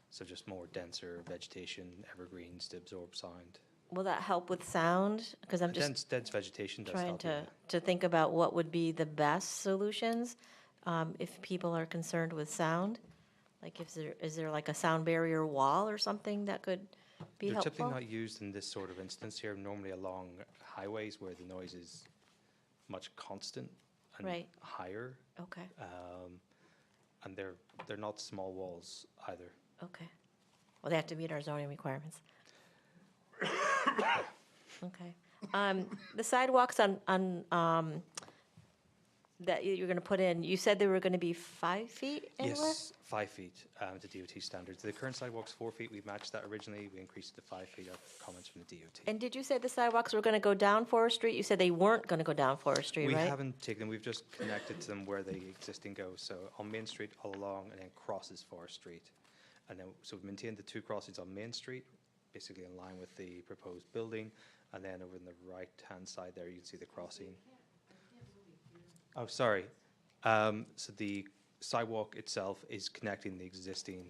So just more denser vegetation, evergreens to absorb sound. Will that help with sound? Because I'm just dense vegetation does trying help, yeah. to think about what would be the best solutions if people are concerned with sound. Like, is there like a sound barrier wall or something that could be They're helpful? typically not used in this sort of instance here, normally along highways where the noise is much constant and Right. higher. Okay. And they're not small walls either. Okay. Well, they have to meet our zoning requirements. Okay. The sidewalks that you're going to put in, you said they were going to be 5 feet anywhere? Yes, 5 feet to DOT standards. The current sidewalk's 4 feet. We matched that originally. We increased it to 5 feet of comments from the DOT. And did you say the sidewalks were going to go down Forest Street? You said they weren't going to go down Forest Street, We right? haven't taken them. We've just connected to them where the existing go. So on Main Street all along, and then crosses Forest Street. And then, so we've maintained the 2 crossings on Main Street, basically in line with the proposed building. And then over on the right-hand side there, you can see the crossing. Oh, sorry. So the sidewalk itself is connecting the existing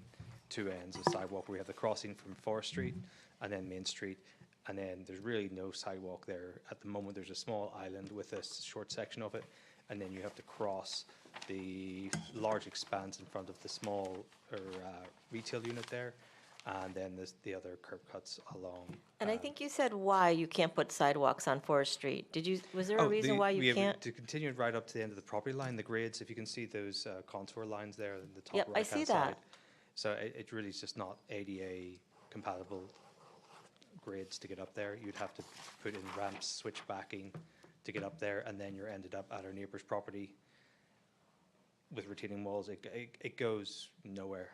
2 ends of sidewalk. We have the crossing from Forest Street and then Main Street. And then there's really no sidewalk there. At the moment, there's a small island with a short section of it. And then you have to cross the large expanse in front of the small retail unit there. And then there's the other curb cuts along. And I think you said why you can't put sidewalks on Forest Street. Was there a reason why you can't? To continue right up to the end of the property line, the grades, if you can see those contour lines there in the top Yep, I right-hand see side. that. So it really is just not ADA compatible grades to get up there. You'd have to put in ramps, switch backing to get up there, and then you're ended up at our neighbor's property with retaining walls. It goes nowhere.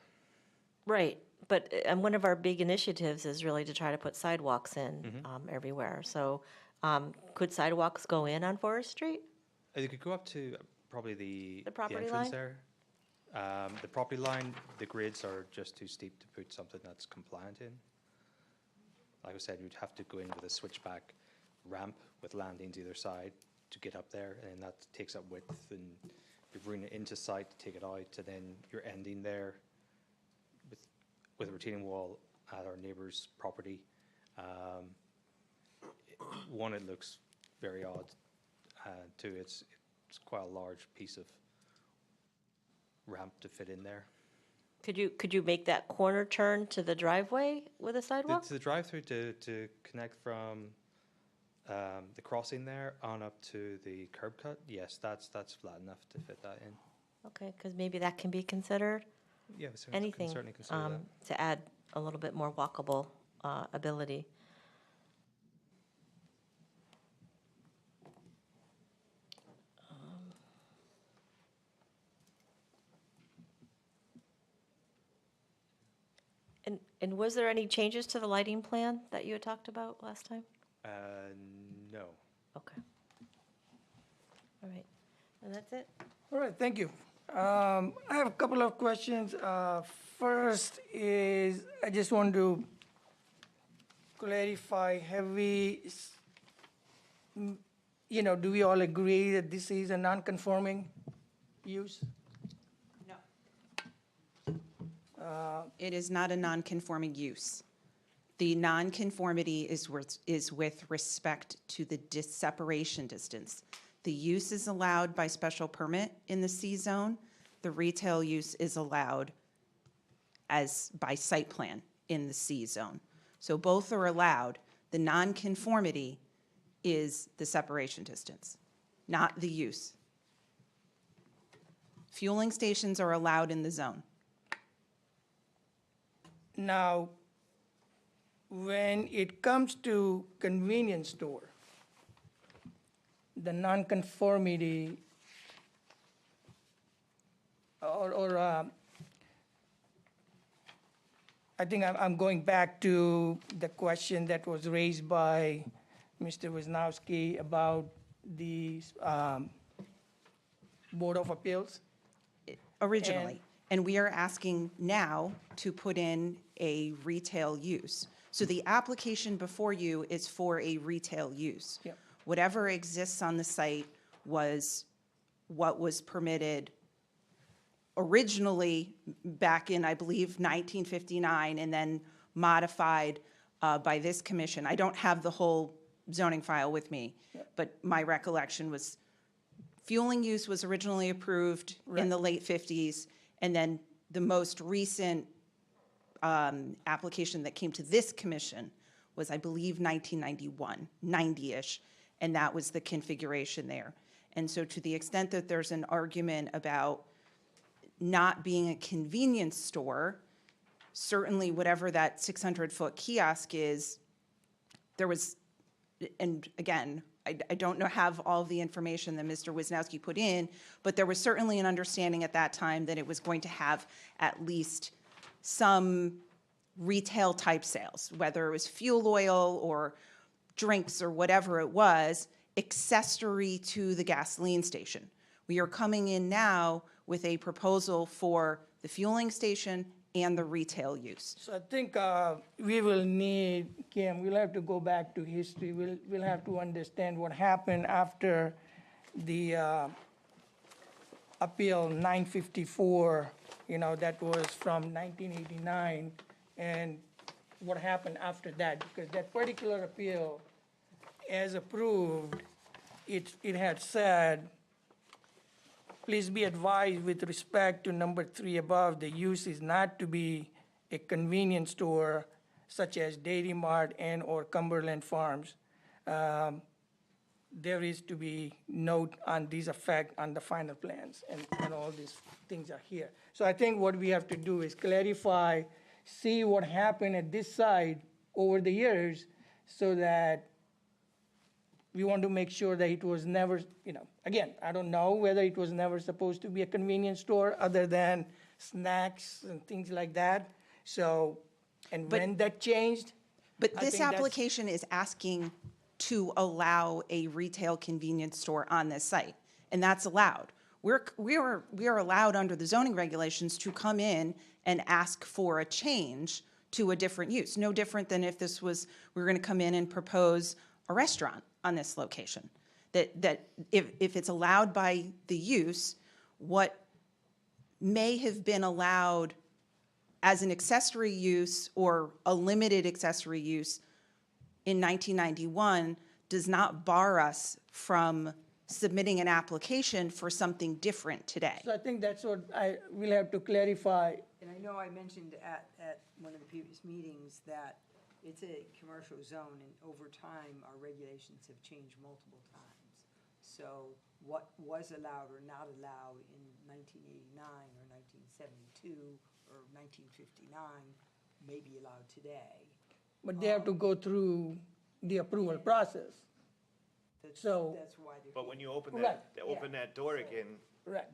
Right, but one of our big initiatives is really to try to put sidewalks in Mm-hmm. everywhere. So could sidewalks go in on Forest Street? You could go up to probably the property entrance line? there. The property line, the grids are just too steep to put something that's compliant in. Like I said, you'd have to go in with a switchback ramp with landings either side to get up there, and that takes up width, and you bring it into site to take it out, and then you're ending there with a retaining wall at our neighbor's property. One, it looks very odd. Two, it's quite a large piece of ramp to fit in there. Could you make that corner turn to the driveway with a sidewalk? To the drive-through to connect from the crossing there on up to the curb cut, yes, that's flat enough to fit that in. Okay, because maybe that can be considered. Yeah, we can Anything certainly consider that. to add a little bit more walkable ability. And was there any changes to the lighting plan that you had talked about last time? No. Okay. All right, and that's it? All right, thank you. I have a couple of questions. First is, I just want to clarify, have we, do we all agree that this is a non-conforming use? It is not a non-conforming use. The non-conformity is with respect to the separation distance. The use is allowed by special permit in the C-zone. The retail use is allowed by site plan in the C-zone. So both are allowed. The non-conformity is the separation distance, not the use. Fueling stations are allowed in the zone. Now, when it comes to convenience store, the nonconformity I think I'm going back to the question that was raised by Mr. Wisnowski about the Board of Appeals. Originally. And we are asking now to put in a retail use. So the application before you is for a retail use. Yep. Whatever exists on the site was what was permitted originally back in, I believe, 1959, and then modified by this commission. I don't have the whole zoning file with me, but my recollection was fueling use was originally approved in the late 50s, and then the most recent application that came to this commission was, I believe, 1991, 90-ish, and that was the configuration there. And so to the extent that there's an argument about not being a convenience store, certainly whatever that 600-foot kiosk is, there was and again, I don't know, have all of the information that Mr. Wisnowski put in, but there was certainly an understanding at that time that it was going to have at least some retail type sales, whether it was fuel oil or drinks or whatever it was, accessory to the gasoline station. We are coming in now with a proposal for the fueling station and the retail use. So I think we will need, Kim, we'll have to go back to history. We'll have to understand what happened after the Appeal 954, that was from 1989, and what happened after that, because that particular appeal, as approved, it had said, please be advised with respect to number 3 above, the use is not to be a convenience store such as Dairy Mart and/or Cumberland Farms. There is to be note on this effect on the final plans, and all these things are here. So I think what we have to do is clarify, see what happened at this site over the years, so that we want to make sure that it was never, again, I don't know whether it was never supposed to be a convenience store other than snacks and things like that. So, and when that changed. But I this think that's- application is asking to allow a retail convenience store on this site, and that's allowed. We are allowed under the zoning regulations to come in and ask for a change to a different use. No different than if we were going to come in and propose a restaurant on this location. That if it's allowed by the use, what may have been allowed as an accessory use or a limited accessory use in 1991 does not bar us from submitting an application for something different today. So I think that's what I will have to clarify. And I know I mentioned at one of the previous meetings that it's a commercial zone, and over time, our regulations have changed multiple times. So what was allowed or not allowed in 1989 or 1972 or 1959 may be allowed today. But they have to go through the approval process. So, That's why they're. But when you open Right, that door again, right,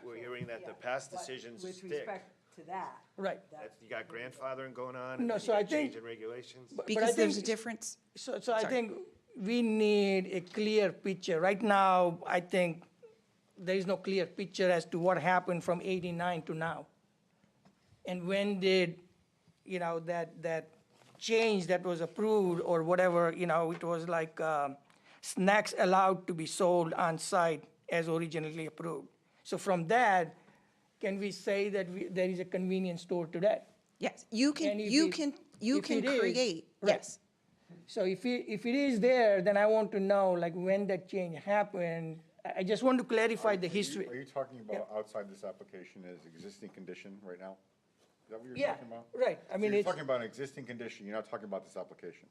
we're hearing that the past decisions With stick. respect to that. right. You got grandfathering going on, and No, then so you I got think- changing regulations. But I Because there's a think- difference. So I think we need a clear picture. Right now, I think there is no clear picture as to what happened from 89 to now. And when did, that change that was approved or whatever, it was like snacks allowed to be sold on site as originally approved. So from that, can we say that there is a convenience store today? Yes, you can if it is, create, right. yes. So if it is there, then I want to know, like, when that change happened. I just want to clarify the history. Are you talking about outside this application as existing condition right now? Is that what you're Yeah, talking about? right. I mean, So you're it's, talking about an existing condition, you're not talking about this application.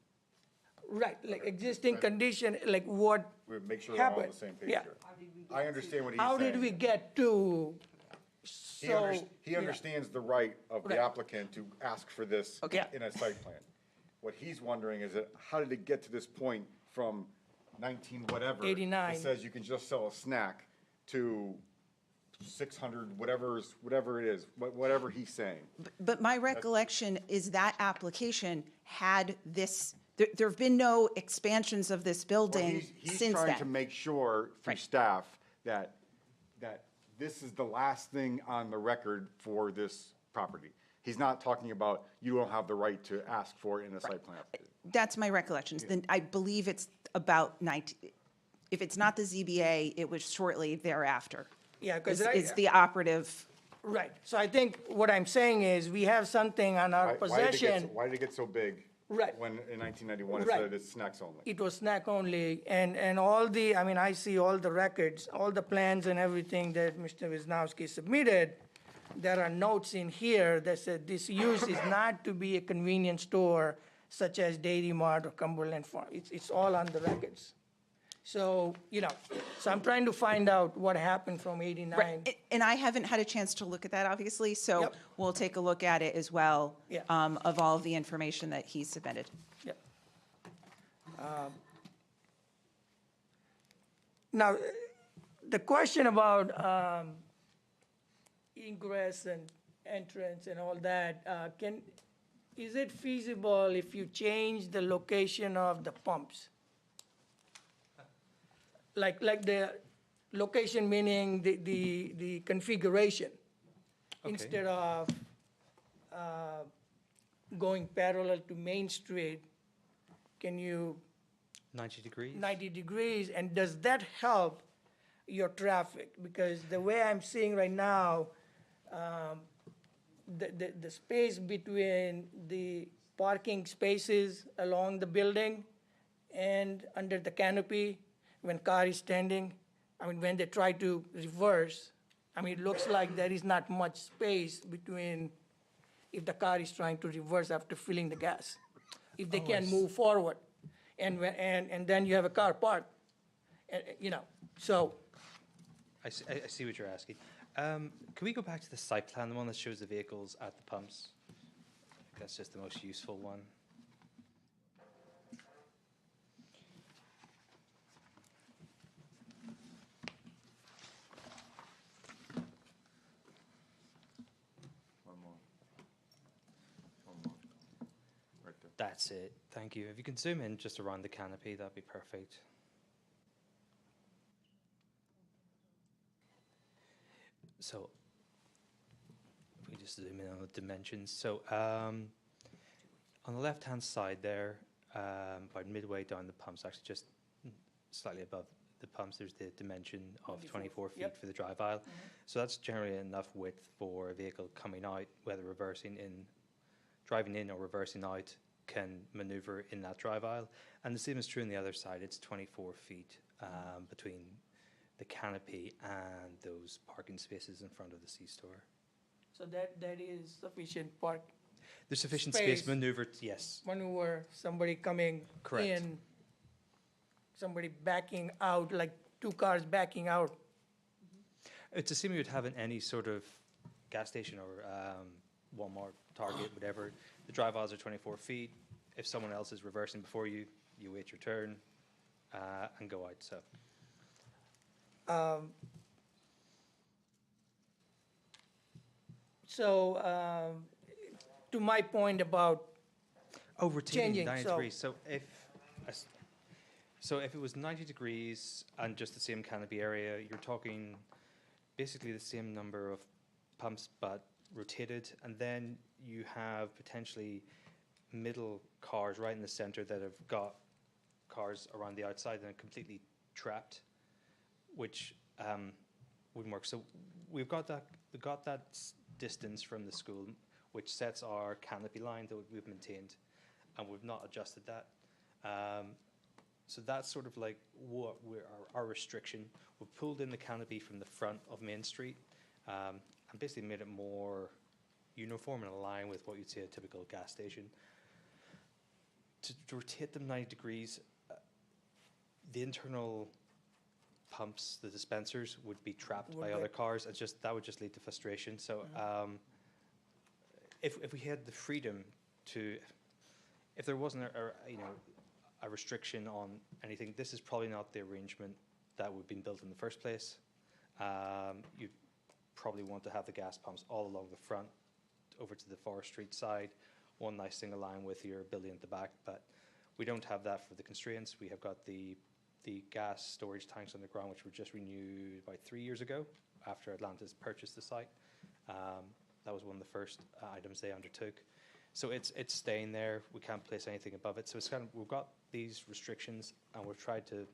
right, like existing condition, like what We make sure we're all on happened. the same page Yeah. here. I understand what he's saying. How did we get to, He understands the right of the Right. applicant to ask for this Okay. in a site plan. What he's wondering is that, how did it get to this point from 19 whatever? 89. That says you can just sell a snack to 600, whatever it is, whatever he's saying. But my recollection is that application had this, there have been no expansions of this Well, building he's since trying to then. make sure through staff that this is the last thing on the record for this property. He's not talking about you don't have the right to ask for it in a site plan. That's my recollections. Then I believe it's about 90, if it's not the ZBA, it was shortly thereafter. Yeah, 'cause It's the operative. right. So I think what I'm saying is, we have something on our possession. Why did it get so big? Right. When in 1991 it Right. said it's snacks only? It was snack only, and all the, I mean, I see all the records, all the plans and everything that Mr. Wisnowski submitted. There are notes in here that said this use is not to be a convenience store such as Dairy Mart or Cumberland Farm. It's all on the records. So, so I'm trying to find out what happened from 89. And I haven't had a chance to look at that, obviously, so Yep. we'll take a look at it as well, Yeah. of all of the information that he submitted. Yep. Now, the question about ingress and entrance and all that, is it feasible if you change the location of the pumps? Like the location meaning the configuration? Okay. Instead of going parallel to Main Street, can you 90 degrees? 90 degrees, and does that help your traffic? Because the way I'm seeing right now, the space between the parking spaces along the building and under the canopy, when car is standing, I mean, when they try to reverse, I mean, it looks like there is not much space between if the car is trying to reverse after filling the gas, if they Oh, I can s- move forward. And then you have a car parked, so. I see what you're asking. Can we go back to the site plan, the one that shows the vehicles at the pumps? That's just the most useful one. One more. One more. Right there. That's it. Thank you. If you can zoom in just around the canopy, that'd be perfect. So, if we just zoom in on the dimensions. So, on the left-hand side there, about midway down the pumps, actually just slightly above the pumps, there's the dimension of 24 feet Yep. for the drive aisle. So that's generally enough width for a vehicle coming out, whether driving in or reversing out, can maneuver in that drive aisle. And the same is true on the other side. It's 24 feet between the canopy and those parking spaces in front of the C-store. So that is sufficient park There's sufficient space Space. maneuver, yes. maneuver, somebody coming Correct. in, somebody backing out, like two cars backing out. It's the same you would have in any sort of gas station or Walmart, Target, whatever. The drive aisles are 24 feet. If someone else is reversing before you, you wait your turn and go out. So To my point about rotating changing, 90 so- degrees. So if it was 90 degrees and just the same canopy area, you're talking basically the same number of pumps but rotated, and then you have potentially middle cars right in the center that have got cars around the outside and are completely trapped, which wouldn't work. So we've got that distance from the school, which sets our canopy line that we've maintained, and we've not adjusted that. So that's sort of like what our restriction. We've pulled in the canopy from the front of Main Street and basically made it more uniform and aligned with what you'd see at a typical gas station. To rotate them 90 degrees, the internal pumps, the dispensers, would be trapped by other cars. That would just lead to frustration. So if we had the freedom to, if there wasn't a restriction on anything, this is probably not the arrangement that would have been built in the first place. You'd probably want to have the gas pumps all along the front over to the Forest Street side, one nice single line with your building at the back, but we don't have that for the constraints. We have got the gas storage tanks underground, which were just renewed about 3 years ago after Atlantis purchased the site. That was one of the first items they undertook. So it's staying there. We can't place anything above it. So it's we've got these restrictions and we've tried to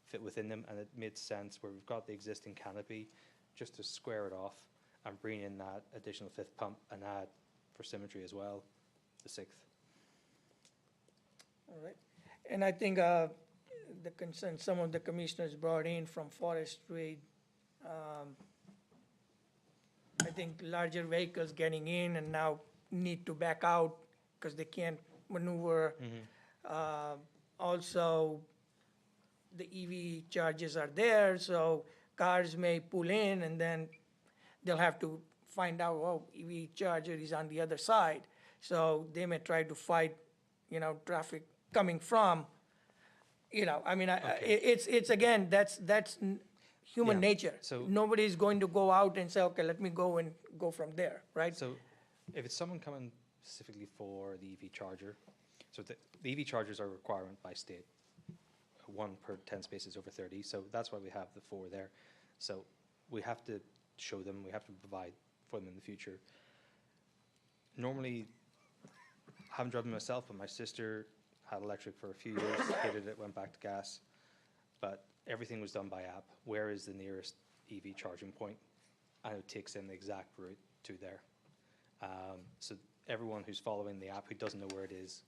fit within them, and it made sense where we've got the existing canopy just to square it off and bring in that additional fifth pump and add, for symmetry as well, the sixth. All right. And I think the concern some of the commissioners brought in from Forest Street, I think larger vehicles getting in and now need to back out because they can't maneuver. Also, the EV charges are there, so cars may pull in and then they'll have to find out, oh, EV charger is on the other side. So they may try to fight, traffic coming from You know, I mean, it's again, that's human Yeah, nature. so- Nobody's going to go out and say, okay, let me go and go from there, right? So if it's someone coming specifically for the EV charger, so the EV chargers are a requirement by state, 1 per 10 spaces over 30, so that's why we have the 4 there. So we have to show them, we have to provide for them in the future. Normally, I haven't driven myself, but my sister had electric for a few years, hated it, went back to gas. But everything was done by app. Where is the nearest EV charging point? And it takes in the exact route to there. So everyone who's following the app who doesn't know where it is,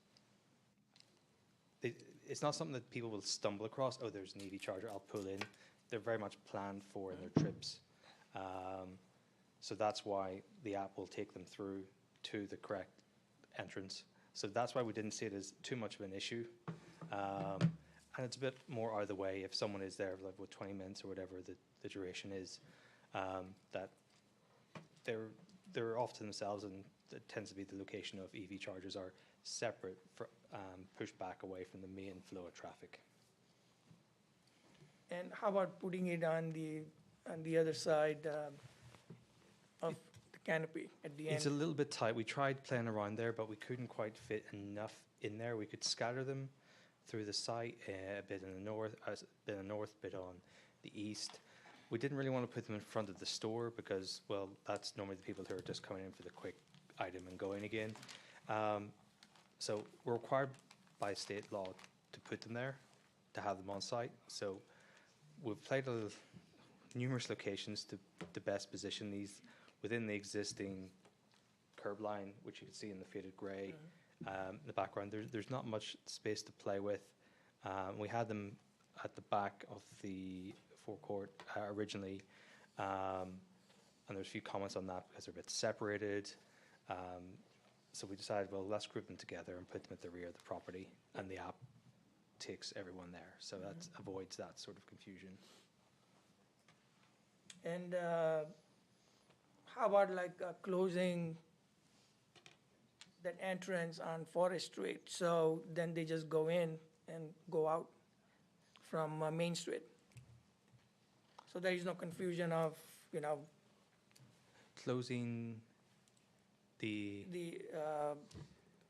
it's not something that people will stumble across. Oh, there's an EV charger, I'll pull in. They're very much planned for in their trips. So that's why the app will take them through to the correct entrance. So that's why we didn't see it as too much of an issue. And it's a bit more out of the way if someone is there like with 20 minutes or whatever the duration is, that they're off to themselves, and it tends to be the location of EV chargers are separate, pushed back away from the main flow of traffic. And how about putting it on the other side of the canopy at the end? It's a little bit tight. We tried playing around there, but we couldn't quite fit enough in there. We could scatter them through the site, a bit in the north, a bit on the east. We didn't really want to put them in front of the store because, well, that's normally the people who are just coming in for the quick item and going again. So we're required by state law to put them there, to have them on site. So we've played numerous locations to best position these within the existing curb line, which you can see in the faded gray. In the background, there's not much space to play with. We had them at the back of the forecourt originally, and there's a few comments on that because they're a bit separated. So we decided, well, let's group them together and put them at the rear of the property, and the app takes everyone there. So that avoids that sort of confusion. And how about like closing that entrance on Forest Street, so then they just go in and go out from Main Street? So there is no confusion of, you know, Closing the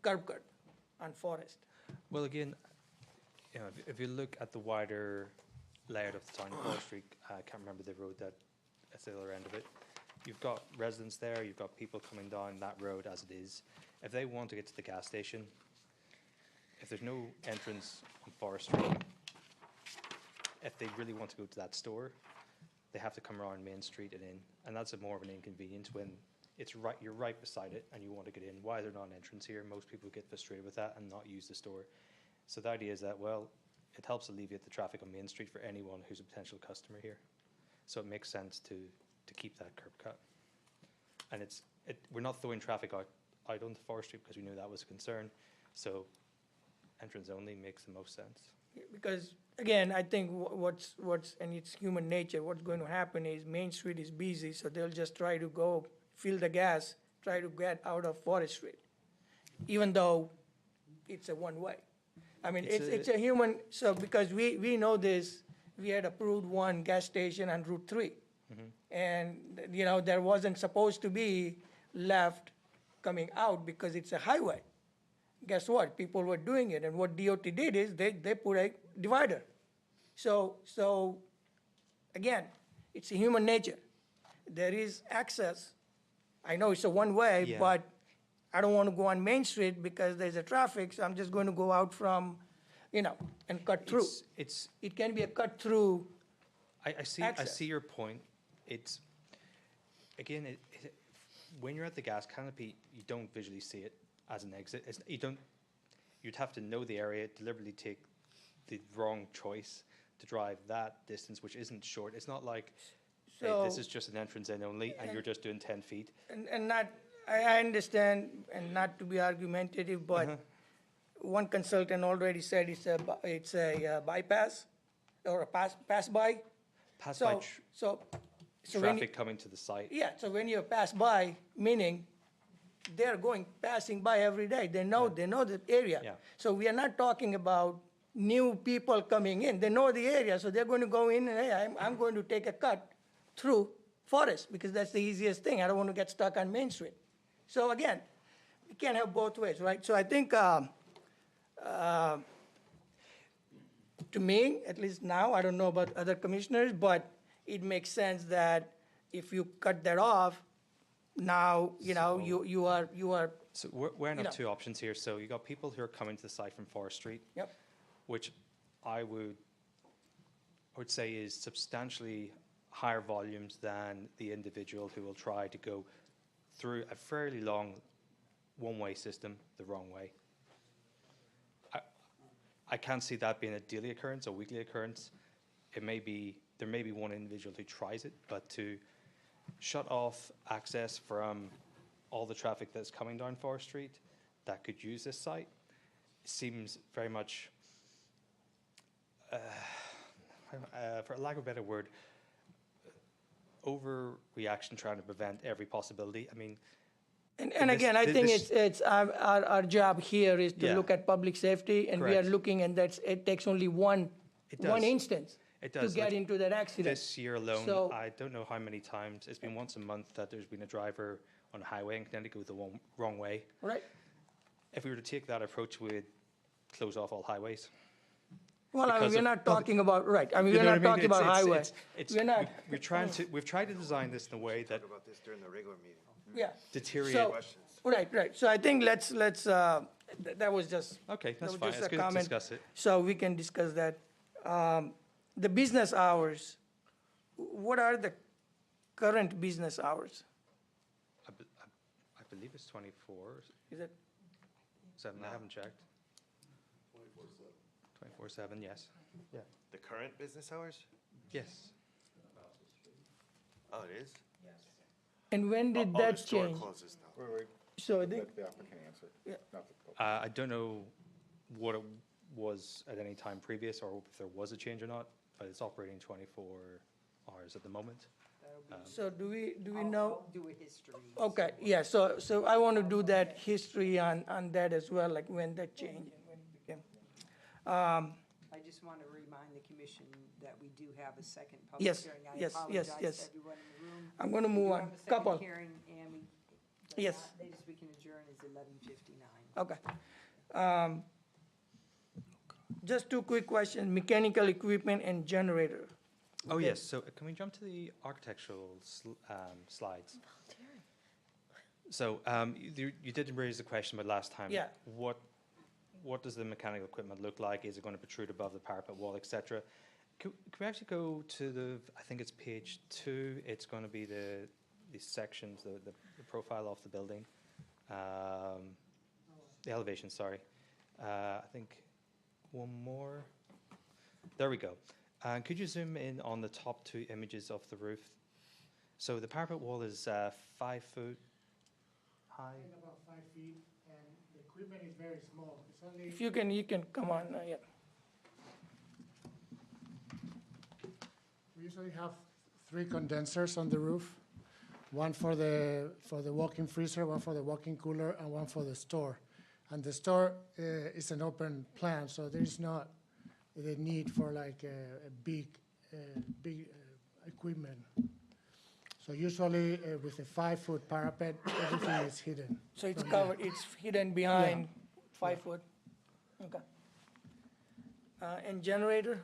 curb cut on Forest. Well, again, you know, if you look at the wider layout of the town, Forest Street, I can't remember the road that's the other end of it. You've got residents there, you've got people coming down that road as it is. If they want to get to the gas station, if there's no entrance on Forest Street, if they really want to go to that store, they have to come around Main Street and in, and that's more of an inconvenience when it's right, you're right beside it and you want to get in. Why is there not an entrance here? Most people get frustrated with that and not use the store. So the idea is that, well, it helps alleviate the traffic on Main Street for anyone who's a potential customer here. So it makes sense to keep that curb cut. And we're not throwing traffic out onto Forest Street because we knew that was a concern. So entrance only makes the most sense. Because, again, I think what's, and it's human nature, what's going to happen is Main Street is busy, so they'll just try to go fill the gas, try to get out of Forest Street, even though it's a one-way. I mean, it's a human, so because we know this, we had approved one gas station on Route 3. And, you know, there wasn't supposed to be left coming out because it's a highway. Guess what? People were doing it, and what DOT did is they put a divider. So again, it's a human nature. There is access. I know it's a one-way, Yeah. but I don't want to go on Main Street because there's a traffic, so I'm just going to go out from, you know, and cut through. It can be a cut through. I see your point. It's, again, when you're at the gas canopy, you don't visually see it as an exit. You'd have to know the area, deliberately take the wrong choice to drive that distance, which isn't short. It's not like, hey, this is just an entrance in only, and you're just doing 10 feet. And not, I understand, and not to be argumentative, but one consultant already said it's a bypass or a pass-by. Pass-by So when traffic coming to the site. Yeah, so when you pass by, meaning they're passing by every day. They know the area. Yeah. So we are not talking about new people coming in. They know the area, so they're going to go in and, hey, I'm going to take a cut through Forest because that's the easiest thing. I don't want to get stuck on Main Street. So again, you can't have both ways, right? So I think, to me, at least now, I don't know about other commissioners, but it makes sense that if you cut that off, now, you know, you are. So we're You have know. two options here. So you got people who are coming to the site from Forest Street. Yep. Which I would say is substantially higher volumes than the individual who will try to go through a fairly long one-way system the wrong way. I can't see that being a daily occurrence or weekly occurrence. There may be one individual who tries it, but to shut off access from all the traffic that's coming down Forest Street that could use this site seems very much, for lack of a better word, overreaction trying to prevent every possibility. I mean, And again, I think it's our job here is to Yeah. look at public safety, and we are Correct. looking, and it takes only one does. instance It to does. get Like, into that accident. This year alone, So- I don't know how many times, it's been once a month that there's been a driver on a highway in Connecticut with the wrong way. Right. If we were to take that approach, we'd close off all highways. Well, I mean, Because we're of- not talking about, right, I mean, You we're know not what I mean? talking about highway. We're not, We've tried to design this in a way that About this during the regular meeting. yeah. deteriorate. So, right. So I think let's, that was just. Okay, that that's was fine. just It's a good to comment. discuss it. So we can discuss that. The business hours, what are the current business hours? I believe it's 24. Is it? 7, I haven't checked. 24/7, yes. Yeah. The current business hours? Yes. Oh, it is? And when did Oh, that the store change? closes now. So I think, Let the applicant answer. Yeah. Not the- I don't know what it was at any time previous or if there was a change or not, but it's operating 24 hours at the moment. so do we know? I'll do a history. Okay, yeah, so I want to do that history on that as well, like when that changed and when it became. I just want to remind the commission that we do have a second public Yes, hearing. yes, I apologize yes. to everyone in the room. I'm gonna We move do on. have a second Couple. hearing, and we, Yes. latest we can adjourn is 11:59. Okay. Just two quick questions, mechanical equipment and generator. Oh, yes, so can we jump to the architectural slides? So you did raise the question about last time. Yeah. What does the mechanical equipment look like? Is it going to protrude above the parapet wall, et cetera? Can we actually go to I think it's page 2, it's going to be the sections, the profile of the building. The elevation, sorry. I think one more. There we go. Could you zoom in on the top 2 images of the roof? So the parapet wall is 5 foot high. About 5 feet, and the equipment is very small. It's only. If you can come on, yeah. We usually have 3 condensers on the roof, one for the walk-in freezer, one for the walk-in cooler, and one for the store. And the store is an open plan, so there is not the need for like a big equipment. So usually with a 5-foot parapet, everything is hidden. So it's from covered, it's hidden behind 5 foot? Okay. And generator?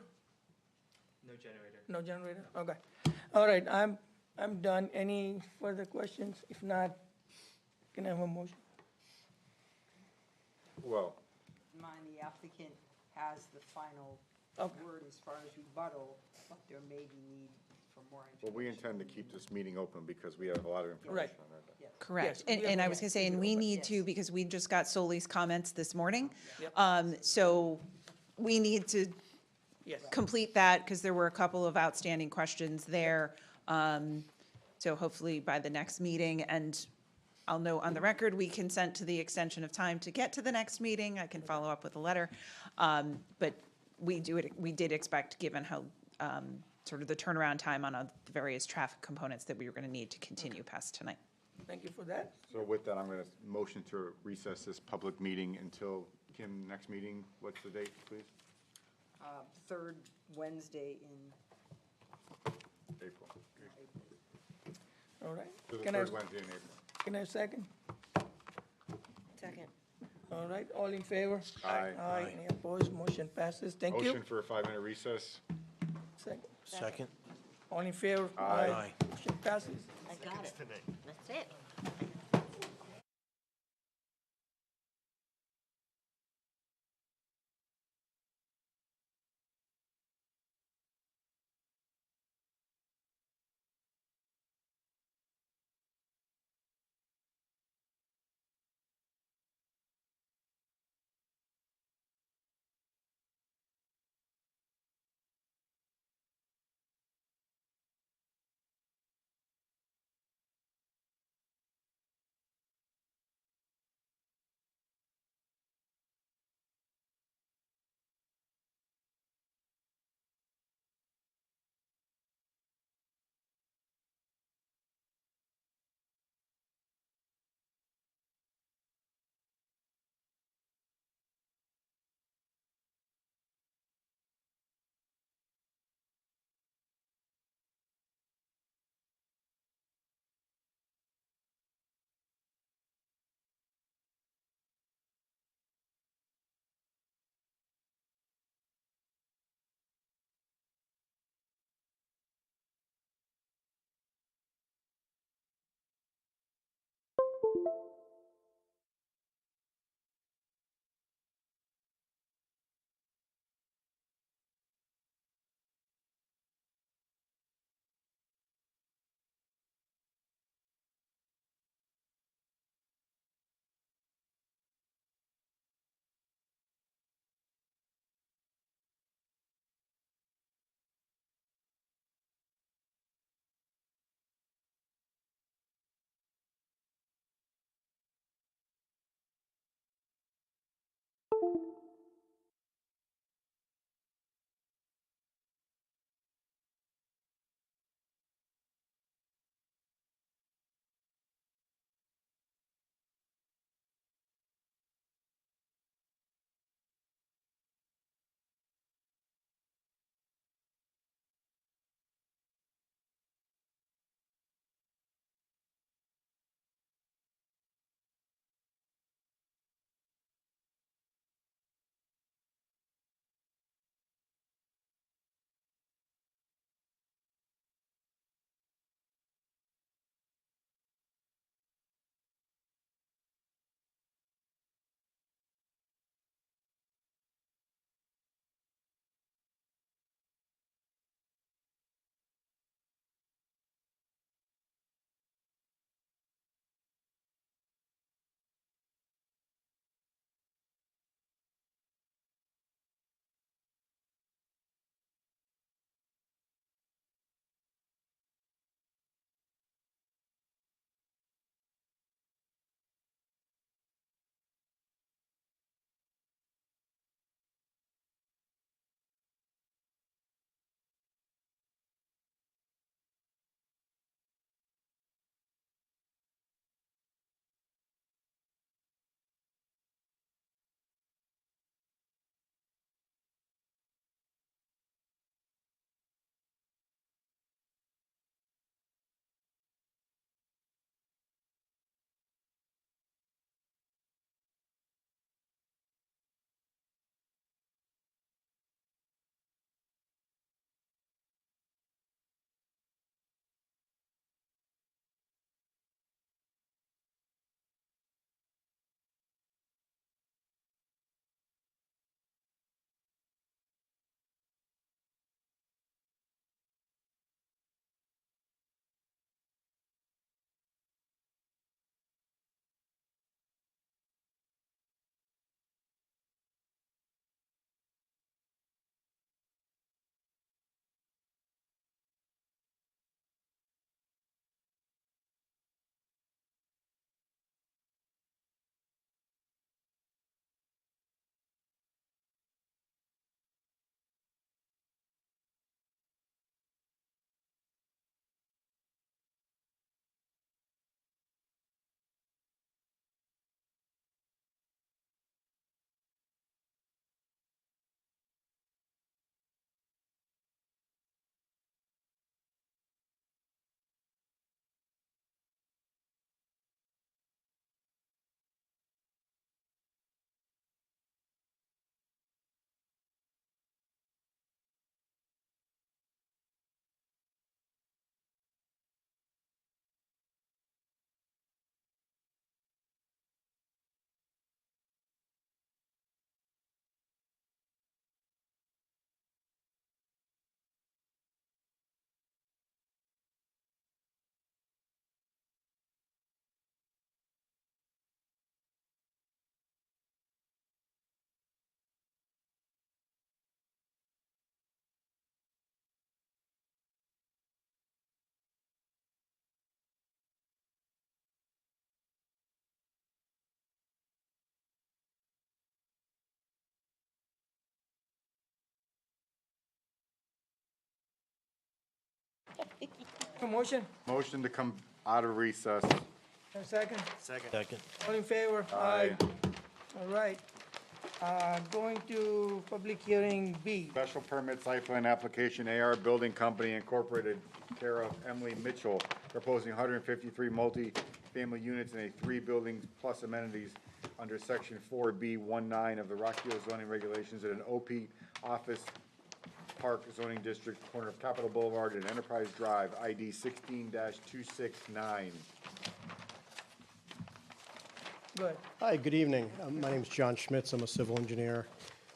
No generator. No generator, okay. All right, I'm done. Any further questions? If not, can I have a motion? Well, Mind the applicant has the final Okay. word as far as rebuttal, but there may be need for more well, information. we intend to keep this meeting open because we have a lot of information on that. Correct. Yes, And, we and have- I was going to say, and we need to, because we just got Soli's comments this morning. Yep. So we need to Yes. complete that because there were a couple of outstanding questions there. So hopefully by the next meeting, and I'll note on the record, we consent to the extension of time to get to the next meeting. I can follow up with a letter. But we did expect, given how sort of the turnaround time on the various traffic components, that we were going to need to continue past tonight. Thank you for that. So with that, I'm going to motion to recess this public meeting until, Kim, next meeting, what's the date, please? third Wednesday in April. All right. So the Can I third have- Wednesday in April. Can I have a second? Second. All right, all in favor? Aye. Aye, any opposed? Motion passes. Thank you. Motion for a 5-minute recess. Second. Second? All in favor? Aye. Motion passes. I got it. That's it. Motion, Motion to come out of recess. and second. Second. All in favor? Aye. All right. Going to public hearing B. Special permit site plan application, AR Building Company Incorporated, care of Emily Mitchell, proposing 153 multi-family units in a 3 buildings plus amenities under section 4B19 of the Rocky Hill zoning regulations at an OP office park zoning district, corner of Capitol Boulevard and Enterprise Drive, ID 16-269. Good. Hi, good evening. My name is John Schmitz. I'm a civil engineer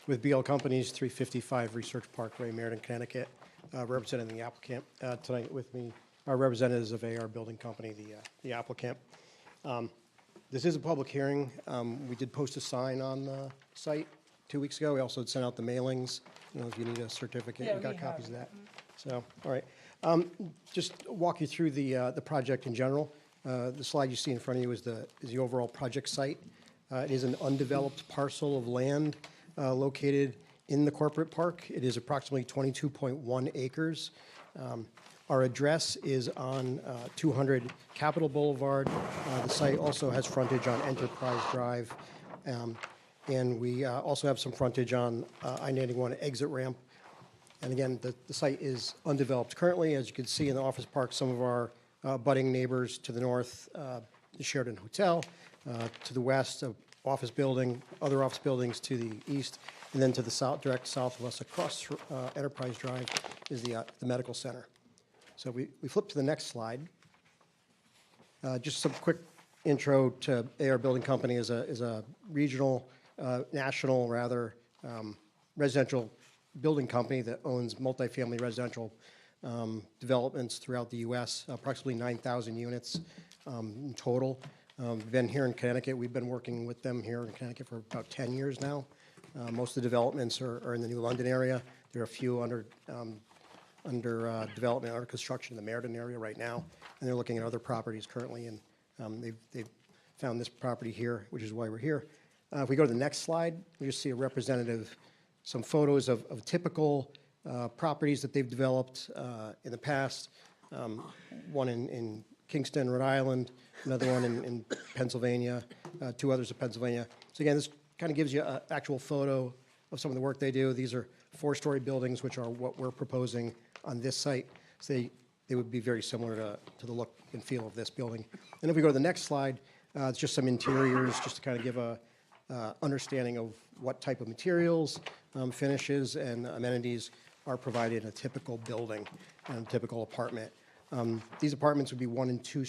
with BL Companies, 355 Research Parkway, Meriden, Connecticut, representing the applicant. Tonight with me are representatives of AR Building Company, the applicant. This is a public hearing. We did post a sign on the site 2 weeks ago. We also had sent out the mailings. You know, if you need a certificate, Yeah, you got we copies have of that. So, all right. Just walk you through the project in general. The slide you see in front of you is the overall project site. It is an undeveloped parcel of land located in the corporate park. It is approximately 22.1 acres. Our address is on 200 Capitol Boulevard. The site also has frontage on Enterprise Drive. And we also have some frontage on I-91 exit ramp. And again, the site is undeveloped currently. As you can see in the office park, some of our budding neighbors to the north, the Sheraton Hotel, to the west, office building, other office buildings to the east, and then to the south, direct south of us across Enterprise Drive is the medical center. So we flip to the next slide. Just some quick intro to AR Building Company is a regional, national rather, residential building company that owns multifamily residential developments throughout the U.S., approximately 9,000 units in total. Been here in Connecticut. We've been working with them here in Connecticut for about 10 years now. Most of the developments are in the New London area. There are a few under development, under construction in the Meriden area right now, and they're looking at other properties currently, and they've found this property here, which is why we're here. If we go to the next slide, we just see a representative, some photos of typical properties that they've developed in the past. One in Kingston, Rhode Island, another one in Pennsylvania, 2 others in Pennsylvania. So again, this kind of gives you an actual photo of some of the work they do. These are 4-story buildings, which are what we're proposing on this site. So they would be very similar to the look and feel of this building. And if we go to the next slide, it's just some interiors, just to kind of give a understanding of what type of materials, finishes, and amenities are provided in a typical building and a typical apartment. These apartments would be 1 and 2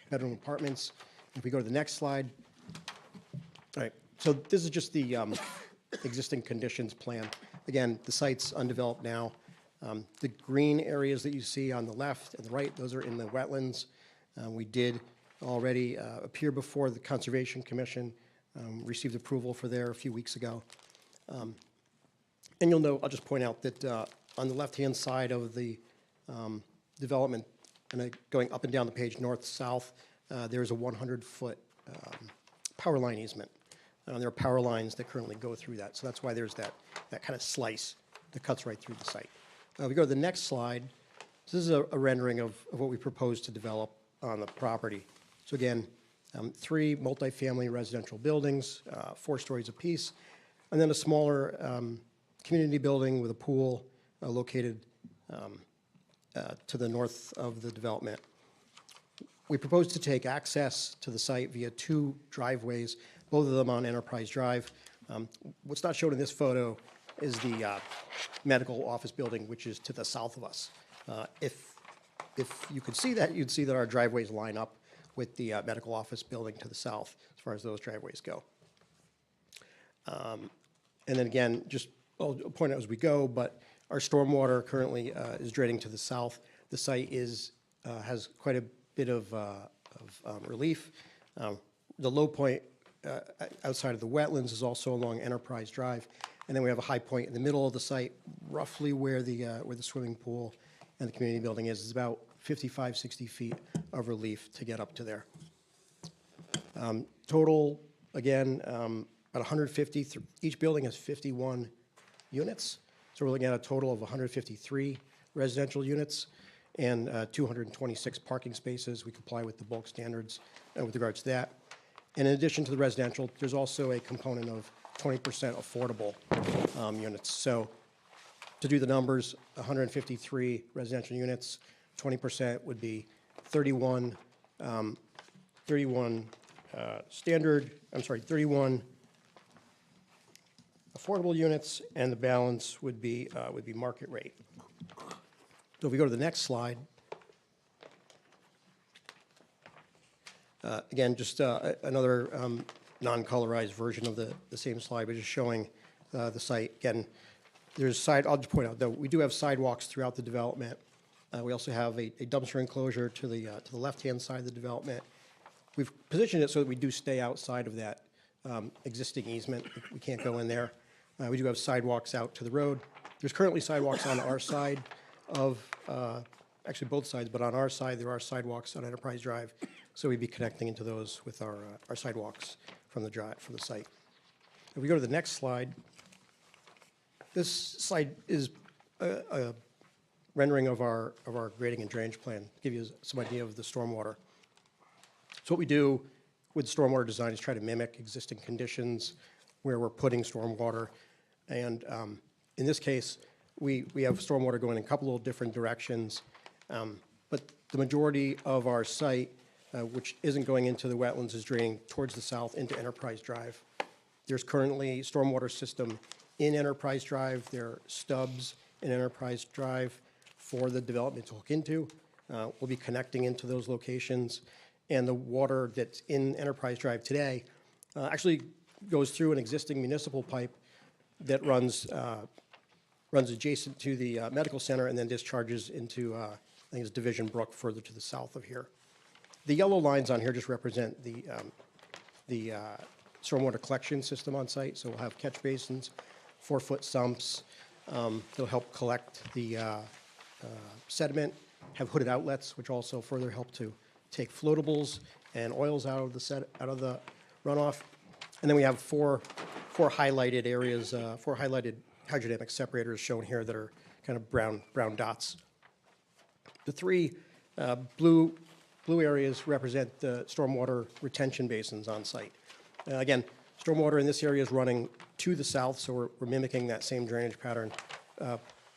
bedroom apartments. If we go to the next slide. All right, so this is just the existing conditions plan. Again, the site's undeveloped now. The green areas that you see on the left and the right, those are in the wetlands. We did already appear before the Conservation Commission, received approval for there a few weeks ago. And you'll know, I'll just point out that on the left-hand side of the development, and going up and down the page, north-south, there's a 100-foot power line easement. There are power lines that currently go through that, so that's why there's that kind of slice that cuts right through the site. We go to the next slide. This is a rendering of what we propose to develop on the property. So again, 3 multifamily residential buildings, 4 stories apiece, and then a smaller community building with a pool located to the north of the development. We propose to take access to the site via 2 driveways, both of them on Enterprise Drive. What's not shown in this photo is the medical office building, which is to the south of us. If you could see that, you'd see that our driveways line up with the medical office building to the south, as far as those driveways go. And then again, just I'll point out as we go, but our stormwater currently is draining to the south. The site has quite a bit of relief. The low point outside of the wetlands is also along Enterprise Drive, and then we have a high point in the middle of the site, roughly where the swimming pool and the community building is. It's about 55, 60 feet of relief to get up to there. Total, again, about 150. Each building has 51 units, so we're looking at a total of 153 residential units. and 226 parking spaces. We comply with the bulk standards with regards to that. And in addition to the residential, there's also a component of 20% affordable units. So to do the numbers, 153 residential units, 20% would be 31 affordable units, and the balance would be market rate. So if we go to the next slide, again, just another non-colorized version of the same slide, but just showing the site. Again, I'll just point out, though, we do have sidewalks throughout the development. We also have a dumpster enclosure to the left-hand side of the development. We've positioned it so that we do stay outside of that existing easement. We can't go in there. We do have sidewalks out to the road. There's currently sidewalks on our side of, actually both sides, but on our side, there are sidewalks on Enterprise Drive. So we'd be connecting into those with our sidewalks from the site. If we go to the next slide, this slide is a rendering of our grading and drainage plan, to give you some idea of the stormwater. So what we do with stormwater design is try to mimic existing conditions where we're putting stormwater. And in this case, we have stormwater going in a couple of different directions. But the majority of our site, which isn't going into the wetlands, is draining towards the south into Enterprise Drive. There's currently stormwater system in Enterprise Drive. There are stubs in Enterprise Drive for the development to hook into. We'll be connecting into those locations. And the water that's in Enterprise Drive today actually goes through an existing municipal pipe that runs adjacent to the medical center and then discharges into, I think it's Division Brook further to the south of here. The yellow lines on here just represent the stormwater collection system on site. So we'll have catch basins, 4-foot sumps. They'll help collect the sediment, have hooded outlets, which also further help to take floatables and oils out of the runoff. And then we have four highlighted areas, four highlighted hydrodynamic separators shown here that are kind of brown dots. The three blue areas represent the stormwater retention basins on site. Again, stormwater in this area is running to the south, so we're mimicking that same drainage pattern,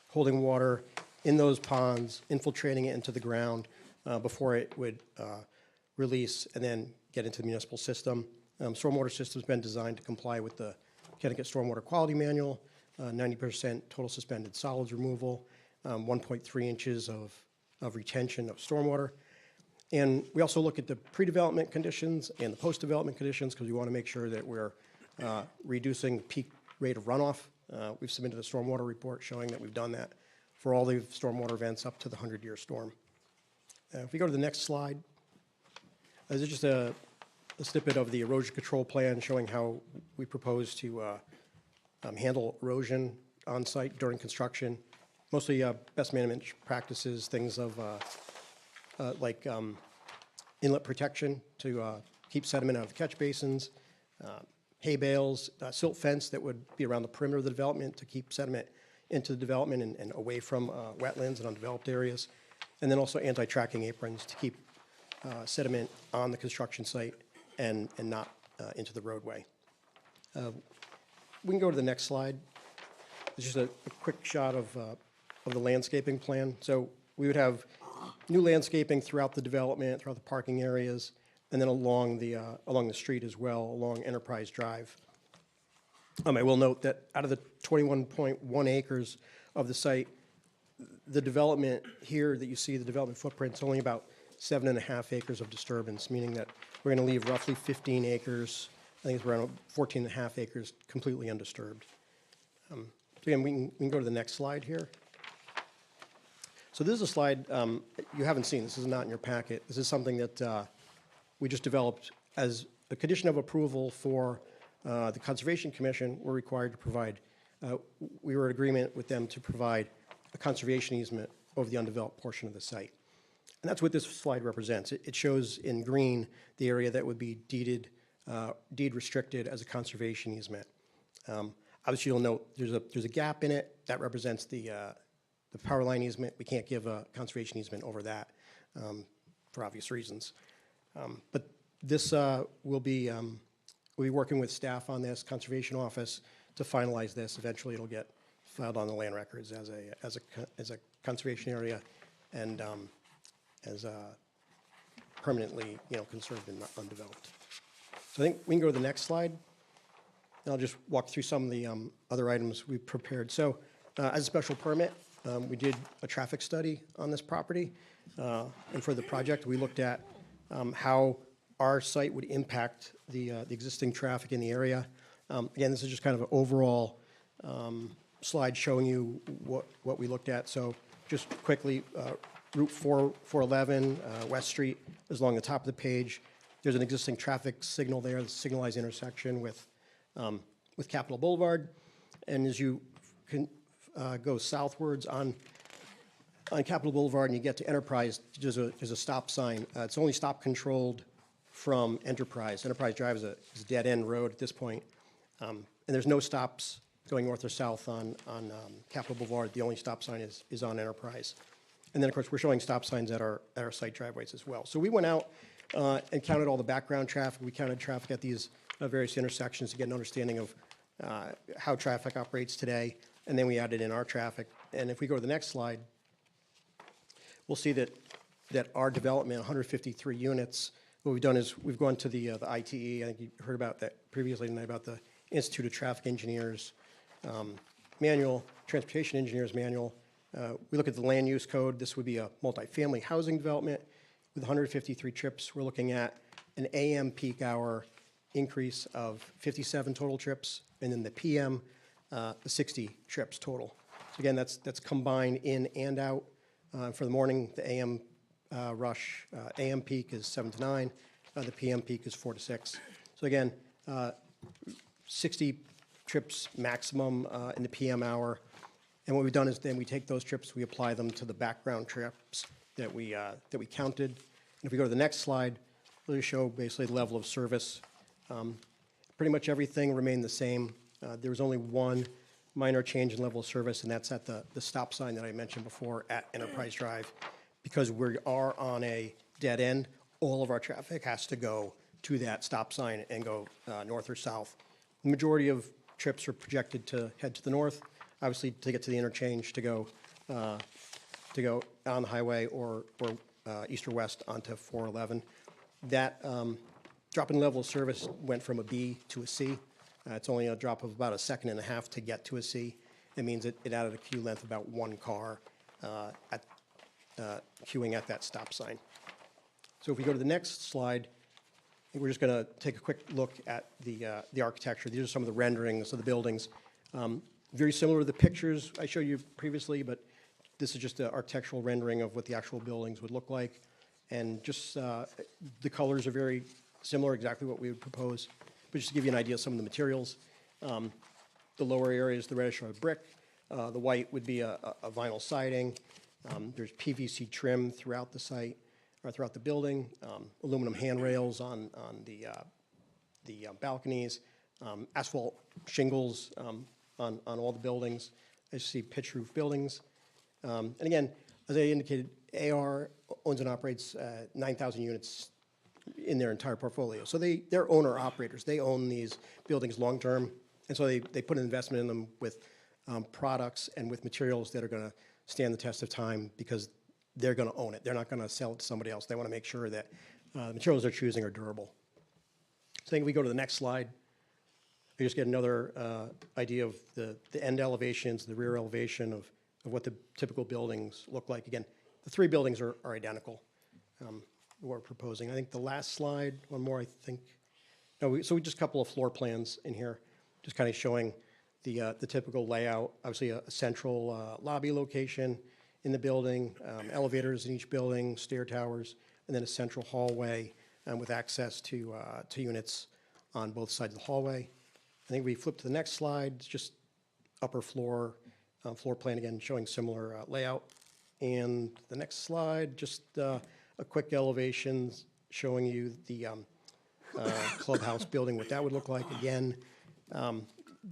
holding water in those ponds, infiltrating it into the ground before it would release and then get into the municipal system. Stormwater system's been designed to comply with the Connecticut Stormwater Quality Manual, 90% total suspended solids removal, 1.3 inches of retention of stormwater. And we also look at the pre-development conditions and the post-development conditions because we want to make sure that we're reducing peak rate of runoff. We've submitted a stormwater report showing that we've done that for all the stormwater events up to the 100-year storm. If we go to the next slide, this is just a snippet of the erosion control plan showing how we propose to handle erosion on site during construction. Mostly best management practices, things of like inlet protection to keep sediment out of the catch basins, hay bales, silt fence that would be around the perimeter of the development to keep sediment into the development and away from wetlands and undeveloped areas. And then also anti-tracking aprons to keep sediment on the construction site and not into the roadway. We can go to the next slide. It's just a quick shot of the landscaping plan. So we would have new landscaping throughout the development, throughout the parking areas, and then along the street as well, along Enterprise Drive. I will note that out of the 21.1 acres of the site, the development here that you see, the development footprint, is only about 7.5 acres of disturbance, meaning that we're going to leave roughly 15 acres, I think it's around 14.5 acres, completely undisturbed. So again, we can go to the next slide here. So this is a slide you haven't seen. This is not in your packet. This is something that we just developed as a condition of approval for the Conservation Commission. We're required to provide, we were in agreement with them to provide a conservation easement over the undeveloped portion of the site. And that's what this slide represents. It shows in green the area that would be deed restricted as a conservation easement. Obviously, you'll note there's a gap in it that represents the the power line easement. We can't give a conservation easement over that for obvious reasons. But this we'll be working with staff on this, Conservation Office, to finalize this. Eventually, it'll get filed on the land records as a conservation area and as permanently, conserved and undeveloped. So I think we can go to the next slide. And I'll just walk through some of the other items we prepared. So as a special permit, we did a traffic study on this property. And for the project, we looked at how our site would impact the existing traffic in the area. Again, this is just kind of an overall slide showing you what we looked at. So just quickly, Route 411, West Street is along the top of the page. There's an existing traffic signal there, the signalized intersection with Capitol Boulevard. And as you can go southwards on Capitol Boulevard and you get to Enterprise, there's a stop sign. It's only stop controlled from Enterprise. Enterprise Drive is a dead-end road at this point. And there's no stops going north or south on Capitol Boulevard. The only stop sign is on Enterprise. And then, of course, we're showing stop signs at our site driveways as well. So we went out and counted all the background traffic. We counted traffic at these various intersections to get an understanding of how traffic operates today. And then we added in our traffic. And if we go to the next slide, we'll see that our development, 153 units, what we've done is we've gone to the ITE. I think you heard about that previously tonight, about the Institute of Traffic Engineers manual, Transportation Engineers manual. We look at the land use code. This would be a multifamily housing development with 153 trips. We're looking at an AM peak hour increase of 57 total trips, and then the PM, 60 trips total. So again, that's combined in and out. For the morning, the AM rush, AM peak is 7 to 9. The PM peak is 4 to 6. So again, 60 trips maximum in the PM hour. And what we've done is then we take those trips, we apply them to the background trips that we counted. And if we go to the next slide, we'll just show basically the level of service. Pretty much everything remained the same. There was only one minor change in level of service, and that's at the stop sign that I mentioned before at Enterprise Drive. Because we are on a dead end, all of our traffic has to go to that stop sign and go north or south. The majority of trips are projected to head to the north, obviously to get to the interchange to go on the highway or east or west onto 411. That drop in level of service went from a B to a C. It's only a drop of about 1.5 seconds to get to a C. It means it added a queue length of about one car queuing at that stop sign. So if we go to the next slide, I think we're just going to take a quick look at the architecture. These are some of the renderings of the buildings. Very similar to the pictures I showed you previously, but this is just an architectural rendering of what the actual buildings would look like. And just the colors are very similar, exactly what we would propose. But just to give you an idea of some of the materials, the lower areas, the reddish are brick. The white would be a vinyl siding. There's PVC trim throughout the site, or throughout the building. Aluminum handrails on the balconies. Asphalt shingles on all the buildings. As you see, pitch roof buildings. And again, as I indicated, AR owns and operates 9,000 units in their entire portfolio. So they're owner-operators. They own these buildings long-term, and so they put an investment in them with products and with materials that are going to stand the test of time because they're going to own it. They're not going to sell it to somebody else. They want to make sure that the materials they're choosing are durable. So I think we go to the next slide. We just get another idea of the end elevations, the rear elevation of what the typical buildings look like. Again, the three buildings are identical. We're proposing. I think the last slide, one more, I think. No, so we just a couple of floor plans in here, just kind of showing the typical layout. Obviously, a central lobby location in the building, elevators in each building, stair towers, and then a central hallway with access to units on both sides of the hallway. I think we flip to the next slide. It's just upper floor plan again, showing similar layout. And the next slide, just a quick elevation showing you the clubhouse building, what that would look like. Again,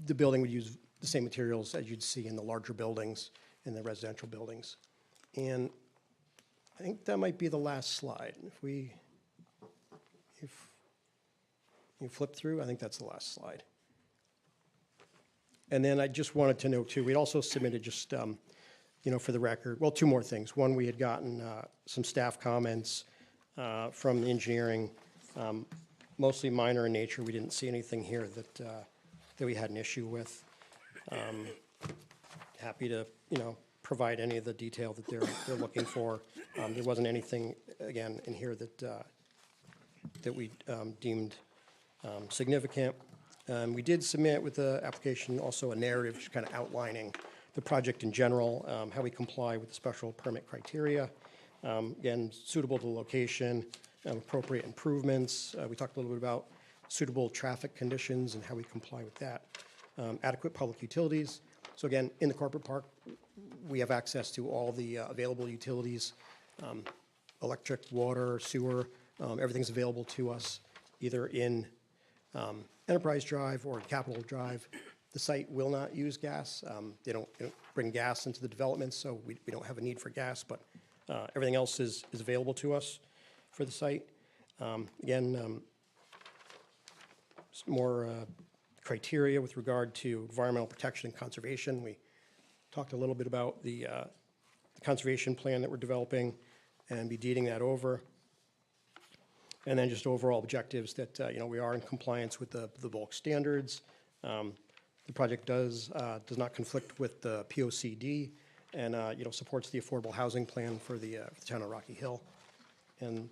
the building would use the same materials as you'd see in the larger buildings, in the residential buildings. And I think that might be the last slide. If you flip through, I think that's the last slide. And then I just wanted to note too, we'd also submitted just, for the record, well, two more things. One, we had gotten some staff comments from the engineering, mostly minor in nature. We didn't see anything here that we had an issue with. Happy to, provide any of the detail that they're looking for. There wasn't anything, again, in here that we deemed significant. We did submit with the application also a narrative just kind of outlining the project in general, how we comply with the special permit criteria. Again, suitable to the location, appropriate improvements. We talked a little bit about suitable traffic conditions and how we comply with that. Adequate public utilities. So again, in the corporate park, we have access to all the available utilities, electric, water, sewer, everything's available to us either in Enterprise Drive or Capitol Drive. The site will not use gas. They don't bring gas into the development, so we don't have a need for gas, but everything else is available to us for the site. Again, some more criteria with regard to environmental protection and conservation. We talked a little bit about the conservation plan that we're developing and be deeding that over. And then just overall objectives that, we are in compliance with the bulk standards. The project does not conflict with the POCD and, supports the affordable housing plan for the town of Rocky Hill. And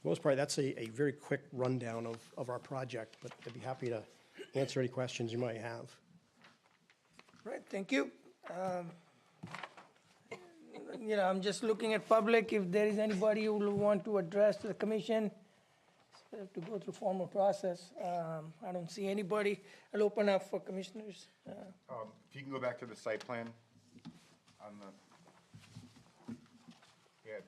most part, that's a very quick rundown of our project, but I'd be happy to answer any questions you might have. Right, thank you. I'm just looking at public, if there is anybody who will want to address the commission, so have to go through formal process. I don't see anybody. I'll open up for commissioners. If you can go back to the site plan on the, yeah,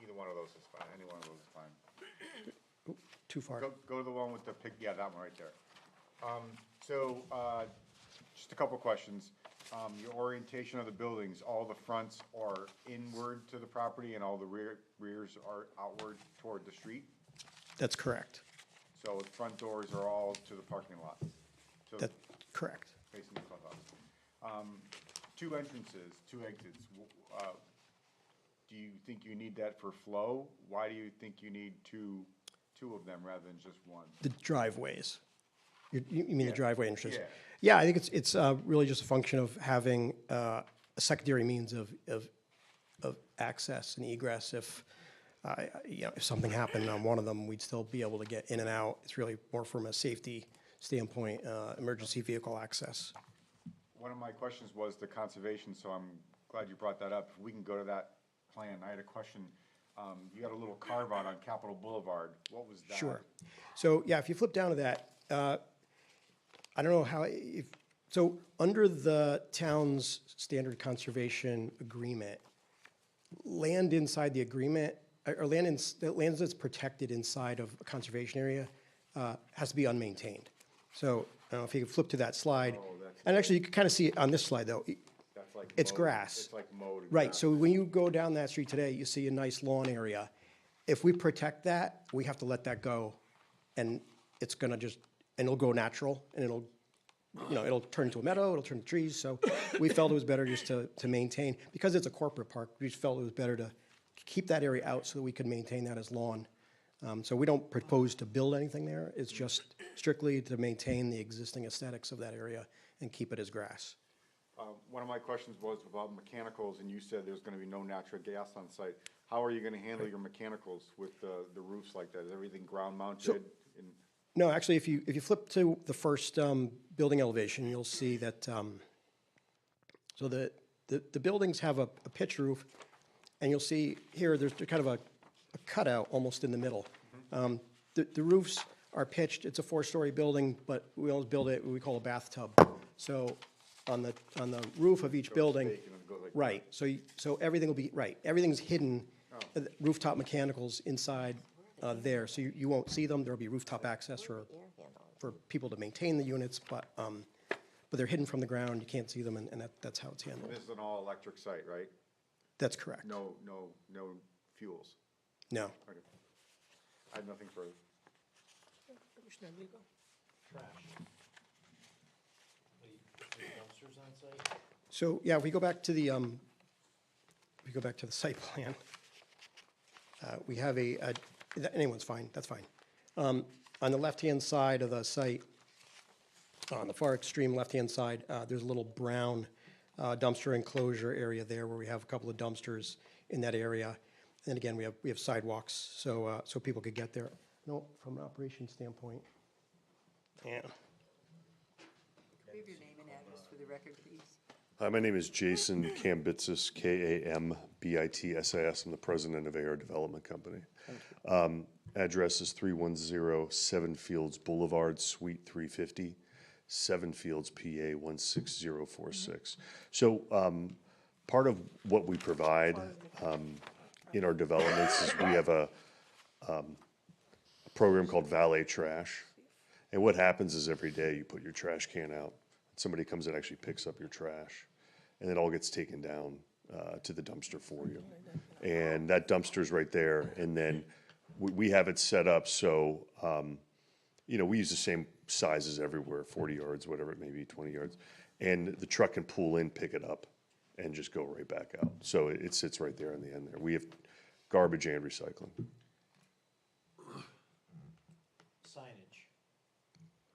either one of those is fine, any one of those is fine. Too far. Go to the one with the pig, yeah, that one right there. Just a couple questions. Your orientation of the buildings, all the fronts are inward to the property and all the rears are outward toward the street? That's correct. So the front doors are all to the parking lot? That's correct. Facing the clubhouse. Two entrances, two exits. Do you think you need that for flow? Why do you think you need two of them rather than just one? The driveways. You mean the driveway entrance? Yeah. Yeah, I think it's really just a function of having a secondary means of access and egress. If something happened on one of them, we'd still be able to get in and out. It's really more from a safety standpoint, emergency vehicle access. One of my questions was the conservation, so I'm glad you brought that up. If we can go to that plan, I had a question. You got a little carve out on Capitol Boulevard. What was that? Sure. So, yeah, if you flip down to that, I don't know how, so under the town's standard conservation agreement, land inside the agreement, or land that's protected inside of a conservation area has to be unmaintained. So, I don't know if you can flip to that slide. And actually, you can kind of see it on this slide, though. That's like it's mowed. grass. It's like mowed. Right, so when you go down that street today, you see a nice lawn area. If we protect that, we have to let that go, and it's gonna and it'll go natural, and it'll turn into a meadow, it'll turn to trees, so we felt it was better just to maintain, because it's a corporate park, we just felt it was better to keep that area out so that we could maintain that as lawn. So we don't propose to build anything there, it's just strictly to maintain the existing aesthetics of that area and keep it as grass. One of my questions was about mechanicals, and you said there's gonna be no natural gas on site. How are you gonna handle your mechanicals with the roofs like that? Is everything ground mounted? No, actually, if you flip to the first building elevation, you'll see that, so the buildings have a pitch roof, and you'll see here, there's kind of a cutout almost in the middle. The roofs are pitched, it's a 4-story building, but we always build it, what we call a bathtub. So on the roof of each building, right, so everything will be, right, everything's hidden, rooftop mechanicals inside there, so you won't see them. There'll be rooftop access for people to maintain the units, but but they're hidden from the ground, you can't see them, and that's how it's handled. This is an all-electric site, right? That's correct. No fuels? No. Okay. I have nothing further. Commissioner Glico? Trash. Any dumpsters on site? So, yeah, if we go back to the, site plan, we have anyone's fine, that's fine. On the left-hand side of the site, on the far extreme left-hand side, there's a little brown dumpster enclosure area there where we have a couple of dumpsters in that area. And again, we have sidewalks, so people could get there. No, from an operations standpoint. Yeah. Can we have your name and address for the record, please? Hi, my name is Jason Kambitsis, Kambitsis. I'm the president of AR Development Company. Address is 310 Seven Fields Boulevard, Suite 350, Seven Fields, PA 16046. So part of what we provide in our developments is we have a program called Valet Trash. And what happens is every day you put your trash can out, somebody comes and actually picks up your trash, and it all gets taken down to the dumpster for you. And that dumpster's right there, and then we have it set up so, we use the same sizes everywhere, 40 yards, whatever it may be, 20 yards. And the truck can pull in, pick it up, and just go right back out. So it sits right there in the end there. We have garbage and recycling. Signage.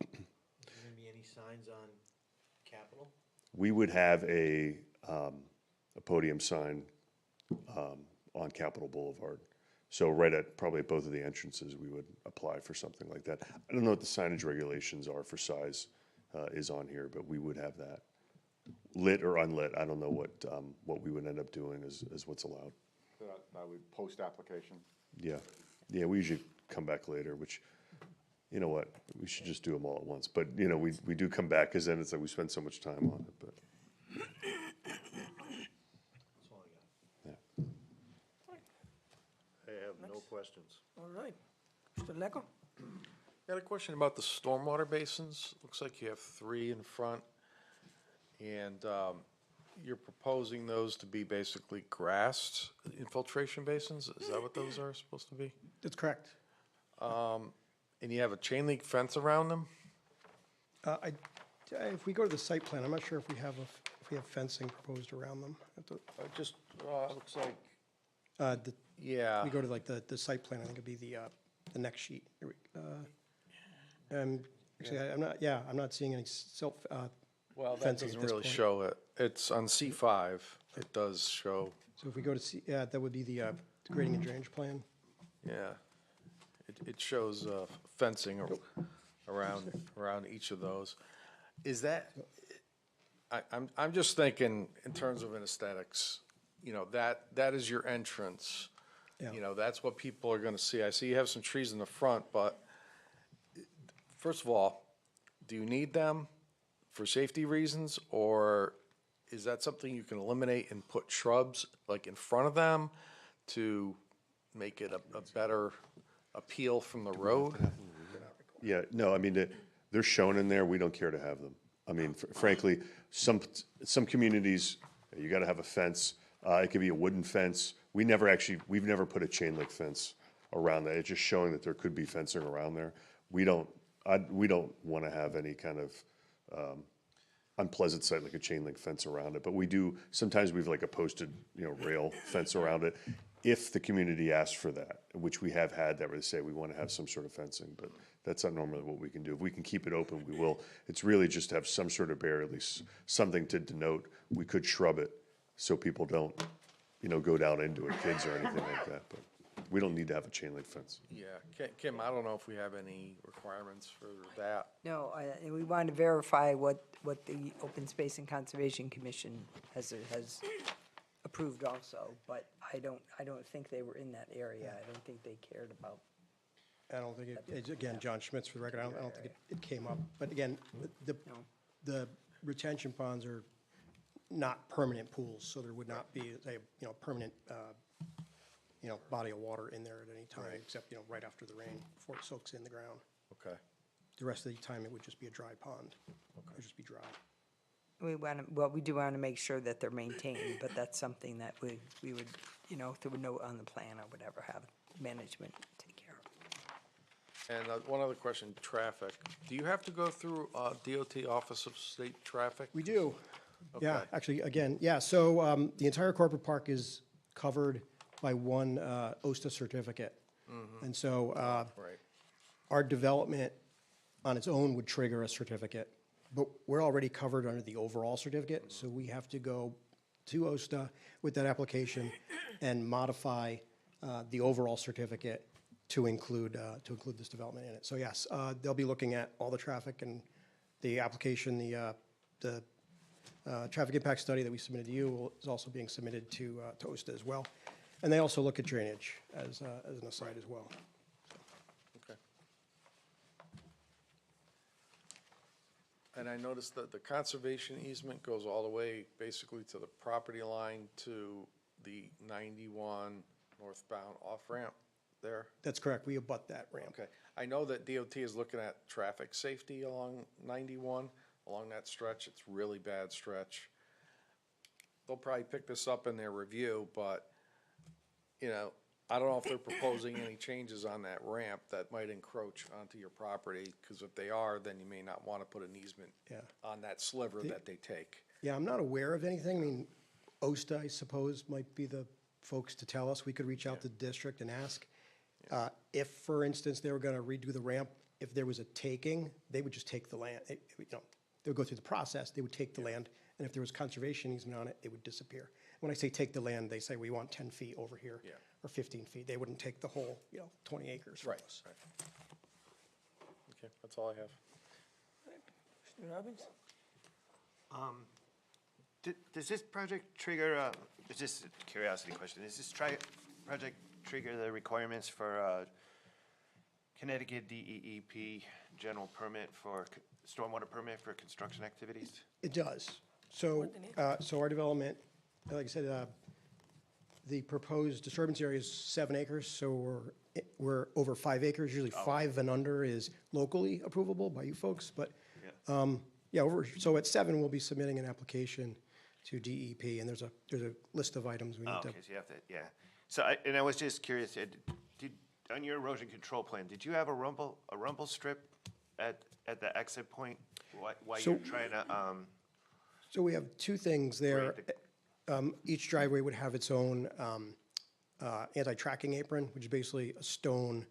Is there gonna be any signs on Capitol? We would have a podium sign on Capitol Boulevard. So right at probably at both of the entrances, we would apply for something like that. I don't know what the signage regulations are for size is on here, but we would have that. Lit or unlit, I don't know what we would end up doing is what's allowed. That would post-application? Yeah, we usually come back later, which, you know what, we should just do them all at once. But, we do come back, because then it's like we spend so much time on it, but. That's all I got. I have no questions. All right. Mr. Lecco? I had a question about the stormwater basins. Looks like you have 3 in front, and you're proposing those to be basically grassed infiltration basins? Is that what those are supposed to be? That's correct. And you have a chain link fence around them? If we go to the site plan, I'm not sure if we have fencing proposed around them. Just, looks like, Yeah. We go to like the site plan, I think it'd be the next sheet. Actually, I'm not seeing any well, that fencing doesn't at this really point. show it. It's on C5, it does show. So if we go to see, that would be the grading and drainage plan. Yeah, it shows fencing around each of those. Is that, I'm just thinking in terms of an aesthetics, that is your entrance. Yeah. That's what people are gonna see. I see you have some trees in the front, but first of all, do you need them for safety reasons, or is that something you can eliminate and put shrubs like in front of them to make it a better appeal from the road? Yeah, no, I mean, they're shown in there, we don't care to have them. I mean, frankly, some communities, you gotta have a fence, it could be a wooden fence. We've never put a chain link fence around that, it's just showing that there could be fencing around there. We don't wanna have any kind of unpleasant sight like a chain link fence around it, but sometimes we've like a posted, rail fence around it. If the community asks for that, which we have had that where they say we want to have some sort of fencing, but that's not normally what we can do. If we can keep it open, we will. It's really just to have some sort of barrier, at least something to denote. We could shrub it so people don't, go down into it, kids or anything like that, but we don't need to have a chain link fence. Yeah, Kim, I don't know if we have any requirements for that. No, we want to verify what the Open Space and Conservation Commission has approved also, but I don't think they were in that area. I don't think they cared about. I don't think again, John Schmitz for the record, I don't think it came up. But again, the retention ponds are not permanent pools, so there would not be a permanent body of water in there at any time, except right after the rain before it soaks in the ground. Okay. The rest of the time, it would just be a dry pond. It would just be dry. We want to, well, we do want to make sure that they're maintained, but that's something that we would, you know, through a note on the plan or whatever, have management take care of. And one other question, traffic. Do you have to go through DOT Office of State Traffic? We do. Yeah, Okay. actually, again, yeah, so the entire corporate park is covered by one OSTA certificate. And so Right. our development on its own would trigger a certificate, but we're already covered under the overall certificate, so we have to go to OSTA with that application and modify the overall certificate to include this development in it. So yes, they'll be looking at all the traffic and the application, the traffic impact study that we submitted to you is also being submitted to OSTA as well. And they also look at drainage as an aside as well. Okay. And I noticed that the conservation easement goes all the way basically to the property line to the 91 northbound off-ramp there. That's correct, we abut that ramp. Okay. I know that DOT is looking at traffic safety along 91, along that stretch. It's really bad stretch. They'll probably pick this up in their review, but, you know, I don't know if they're proposing any changes on that ramp that might encroach onto your property, because if they are, then you may not want to put an easement Yeah. on that sliver that they take. Yeah, I'm not aware of anything. I mean, OSTA, I suppose, might be the folks to tell us. We could reach out to the district and ask. If, for instance, they were going to redo the ramp, if there was a taking, they would just take the land. You know, they would go through the process, they would take the land, and if there was conservation easement on it, it would disappear. When I say take the land, they say, we want 10 feet over here, or 15 feet. They wouldn't take the whole, 20 acres from us. Okay, that's all I have. Mr. Robbins? Does this project trigger, it's just a curiosity question, does this project trigger the requirements for Connecticut DEEP general permit for, stormwater permit for construction activities? It does. So, so our development, like I said, the proposed disturbance area is 7 acres, so we're over 5 acres. Usually 5 and under is locally approvable by you folks, but so at 7, we'll be submitting an application to DEP, and there's a list of items we need to. Okay, so you have to, So, I was just curious, on your erosion control plan, did you have a rumble strip at the exit point while So- you're trying to, So we have 2 things there. Each driveway would have its own anti-tracking apron, which is basically a stone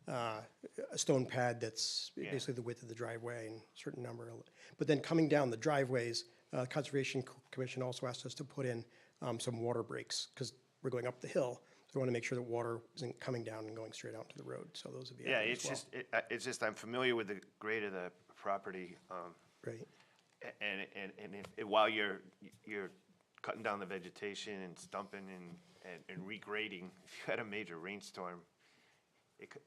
pad that's basically the width of the driveway and a certain number. But then coming down the driveways, Conservation Commission also asked us to put in some water breaks, because we're going up the hill. So we want to make sure that water isn't coming down and going straight out to the road, so those would be added as well. it's just, I'm familiar with the grade of the property. Right. And while you're cutting down the vegetation and stumping and regrading, if you had a major rainstorm, it could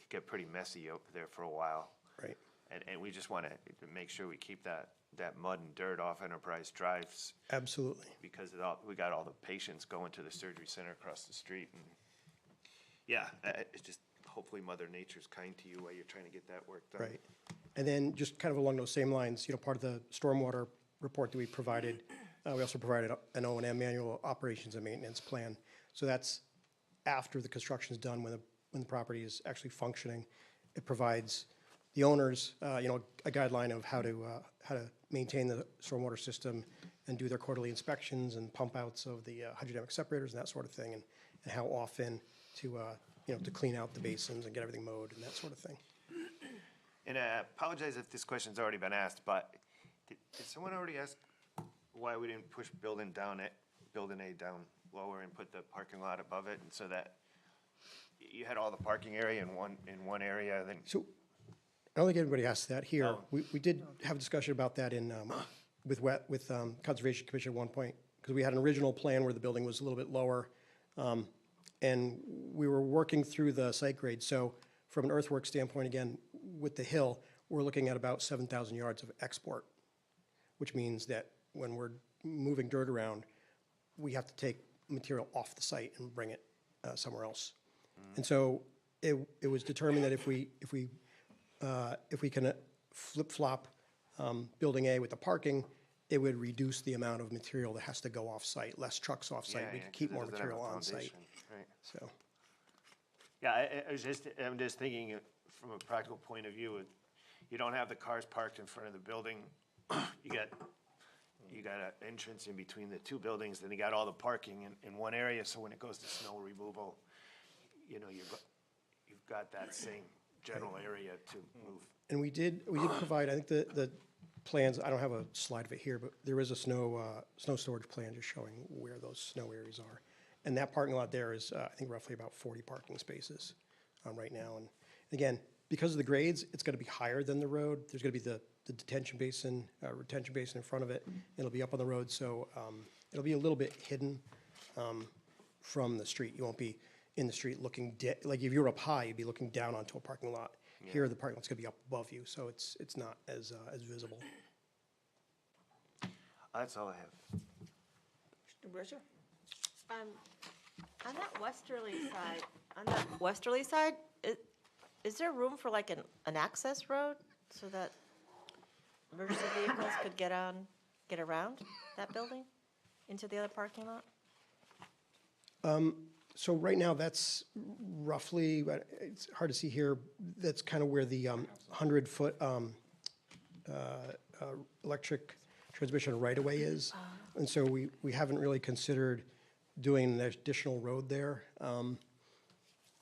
get pretty messy up there for a while. Right. And we just want to make sure we keep that mud and dirt off Enterprise Drives. Absolutely. Because we got all the patients going to the surgery center across the street. And it's just, hopefully Mother Nature's kind to you while you're trying to get that work done. Right. And then just kind of along those same lines, part of the stormwater report that we provided, we also provided an O&M manual operations and maintenance plan. So that's after the construction's done, when the property is actually functioning. It provides the owners, a guideline of how to maintain the stormwater system and do their quarterly inspections and pump outs of the hydrodynamic separators and that sort of thing, and how often to clean out the basins and get everything mowed and that sort of thing. And I apologize if this question's already been asked, but did someone already ask why we didn't push building A down lower and put the parking lot above it, and so that you had all the parking area in one area, then? So I don't think anybody asked that here. We did have a discussion about that with Conservation Commission at one point, because we had an original plan where the building was a little bit lower, and we were working through the site grade. So from an earthwork standpoint, again, with the hill, we're looking at about 7,000 yards of export, which means that when we're moving dirt around, we have to take material off the site and bring it somewhere else. And so it was determined that if we can flip-flop Building A with the parking, it would reduce the amount of material that has to go off-site, less trucks off-site. We could keep more material on-site, Right. so. Yeah, I'm just thinking from a practical point of view, you don't have the cars parked in front of the building. You got an entrance in between the two buildings, then you got all the parking in one area, so when it goes to snow removal, you've got that same general area to move. And we did provide, I think the plans, I don't have a slide of it here, but there is a snow storage plan just showing where those snow areas are. And that parking lot there is, I think, roughly about 40 parking spaces right now. And again, because of the grades, it's going to be higher than the road. There's going to be the retention basin in front of it. It'll be up on the road, so it'll be a little bit hidden from the street. You won't be in the street looking, like if you were up high, you'd be looking down onto a parking lot. Yeah. Here, the parking lot's going to be up above you, so it's not as visible. That's all I have. Mr. Brescia? On that westerly side, is there room for like an access road so that emergency vehicles could get around that building into the other parking lot? So right now, that's roughly, it's hard to see here, that's kind of where the 100-foot electric transmission right-of-way is. And so we haven't really considered doing an additional road there.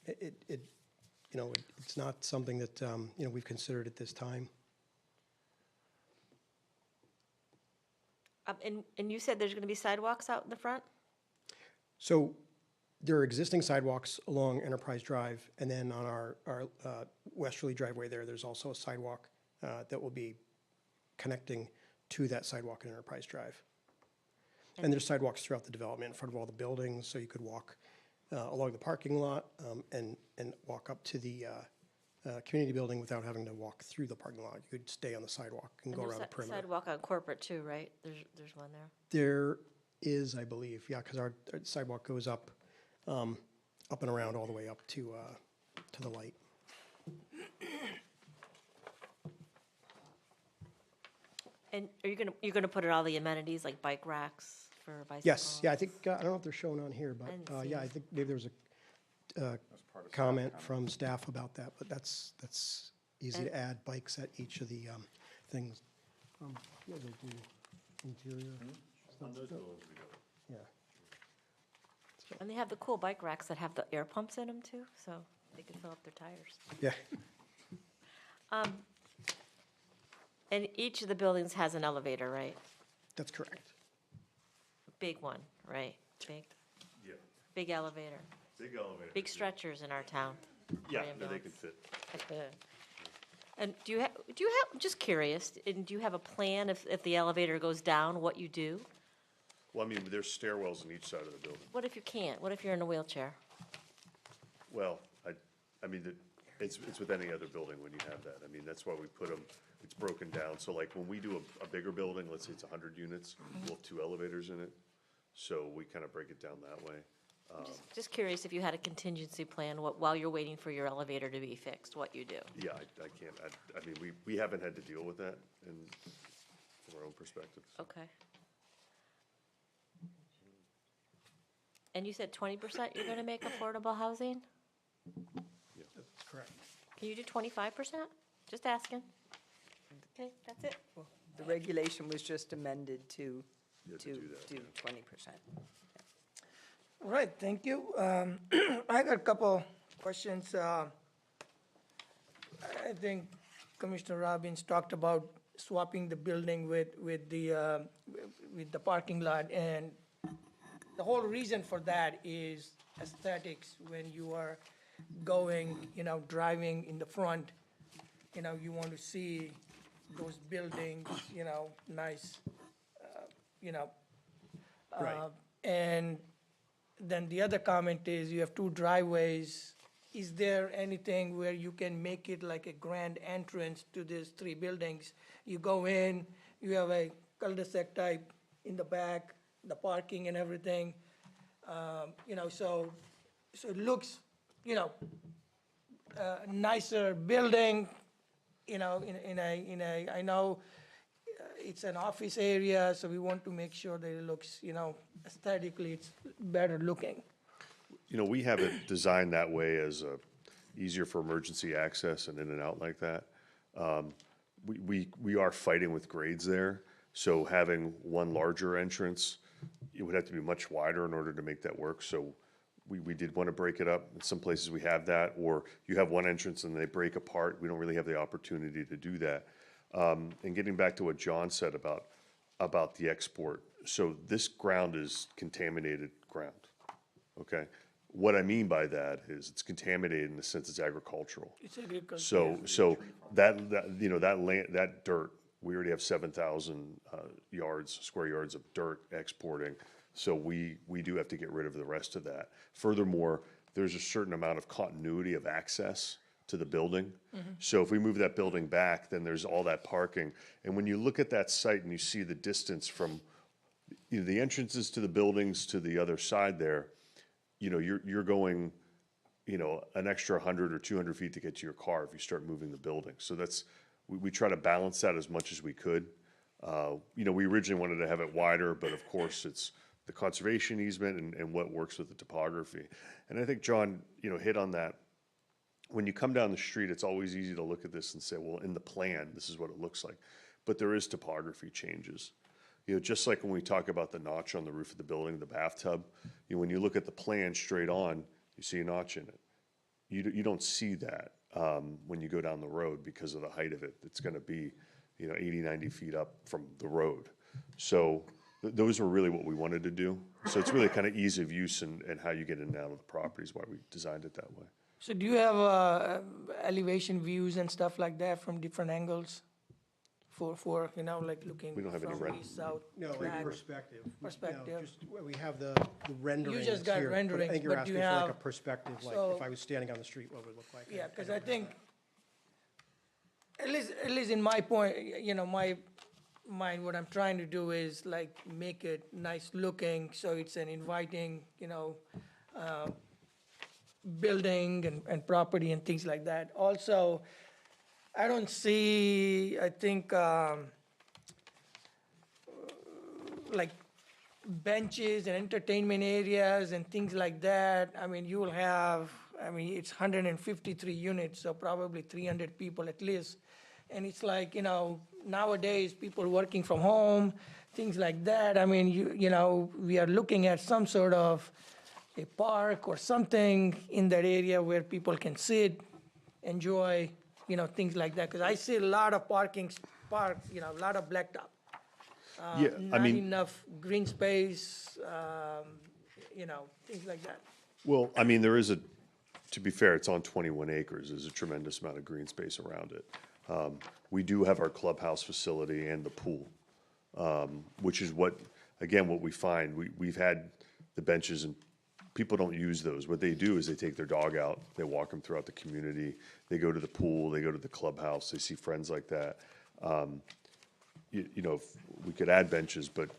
It's not something that, we've considered at this time. And you said there's going to be sidewalks out in the front? So there are existing sidewalks along Enterprise Drive, and then on our westerly driveway there's also a sidewalk that will be connecting to that sidewalk in Enterprise Drive. And there's sidewalks throughout the development in front of all the buildings, so you could walk along the parking lot and walk up to the community building without having to walk through the parking lot. You could stay on the sidewalk and go around the perimeter. Sidewalk on Corporate too, right? There's one there. There is, I believe, yeah, because our sidewalk goes up and around all the way up to the light. And are you're gonna put in all the amenities like bike racks for bicycles? Yes, yeah, I think, I don't know if they're shown on here, but yeah, I think maybe there was a comment from staff about that, but that's easy to add bikes at each of the things. Yeah, they do interior. On those buildings we do. Yeah. And they have the cool bike racks that have the air pumps in them too, so they can fill up their tires. Yeah. And each of the buildings has an elevator, right? That's correct. A big one, right? Big. Yeah. Big elevator. Big elevator. Big stretchers in our town. Yeah, for no, they can fit. And do you have, just curious, and do you have a plan if the elevator goes down, what you do? Well, I mean, there's stairwells on each side of the building. What if you can't? What if you're in a wheelchair? Well, I mean, it's with any other building when you have that. I mean, that's why we put them, it's broken down. So like when we do a bigger building, let's say it's 100 units, we'll have 2 elevators in it. So we kind of break it down that way. Just curious if you had a contingency plan while you're waiting for your elevator to be fixed, what you do. Yeah, I can't, I mean, we haven't had to deal with that from our own perspective. So. Okay. And you said 20% you're going to make affordable housing? Yeah. That's correct. Can you do 25%? Just asking. Okay, that's it. Well, the regulation was just amended to do that, 20%. All right, thank you. I got a couple questions. I think Commissioner Robbins talked about swapping the building with the parking lot, and the whole reason for that is aesthetics. When you are going, driving in the front, you want to see those buildings, nice, Right. And then the other comment is you have 2 driveways. Is there anything where you can make it like a grand entrance to these 3 buildings? You go in, you have a cul-de-sac type in the back, the parking and everything. So it looks, nicer building, in a, I know it's an office area, so we want to make sure that it looks, aesthetically, it's better looking. We have it designed that way as easier for emergency access and in and out like that. We are fighting with grades there, so having one larger entrance, it would have to be much wider in order to make that work. So we did want to break it up. In some places we have that, or you have one entrance and they break apart. We don't really have the opportunity to do that. And getting back to what John said about the export, so this ground is contaminated ground, okay? What I mean by that is it's contaminated in the sense it's agricultural. It's agricultural. So that land, that dirt, we already have 7,000 square yards of dirt exporting. So we do have to get rid of the rest of that. Furthermore, there's a certain amount of continuity of access to the building. So if we move that building back, then there's all that parking. And when you look at that site and you see the distance from the entrances to the buildings to the other side there, you're going, an extra 100 or 200 feet to get to your car if you start moving the building. So we try to balance that as much as we could. We originally wanted to have it wider, but of course it's the conservation easement and what works with the topography. And I think John, hit on that. When you come down the street, it's always easy to look at this and say, well, in the plan, this is what it looks like. But there is topography changes. Just like when we talk about the notch on the roof of the building, the bathtub, when you look at the plan straight on, you see a notch in it. You don't see that when you go down the road because of the height of it. It's going to be, 80, 90 feet up from the road. So those were really what we wanted to do. So it's really kind of ease of use and how you get in and out of the property is why we designed it that way. So do you have elevation views and stuff like that from different angles? For like looking We don't have any from rent. east, south, No, back? perspective. Perspective. No, just, we have the renderings just got here, but renderings, I think you're but do asking you for like a have- perspective, like so- if I was standing on the street, what would it look like? Yeah, because I think, at least in my point, my mind, what I'm trying to do is like make it nice looking, so it's an inviting, building and property and things like that. Also, I don't see, I think, like benches and entertainment areas and things like that. I mean, you will have, it's 153 units, so probably 300 people at least. And it's like, nowadays, people working from home, things like that. I mean, we are looking at some sort of a park or something in that area where people can sit, enjoy, things like that. Because I see a lot of a lot of blacktop. Yeah, Not enough green space, things like that. Well, there is to be fair, it's on 21 acres. There's a tremendous amount of green space around it. We do have our clubhouse facility and the pool, which is what we find. We've had the benches and people don't use those. What they do is they take their dog out, they walk them throughout the community, they go to the pool, they go to the clubhouse, they see friends like that. We could add benches, but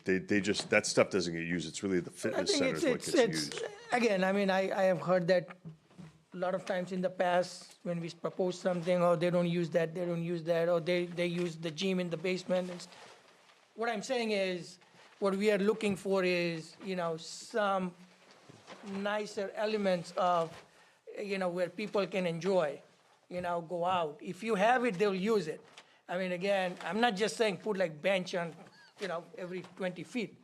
they just, that stuff doesn't get used. It's really the fitness center is what gets used. Again, I have heard that a lot of times in the past when we propose something, or they don't use that, or they use the gym in the basement. What I'm saying is, what we are looking for is, some nicer elements of, where people can enjoy, go out. If you have it, they'll use it. Again, I'm not just saying put like bench on, every 20 feet.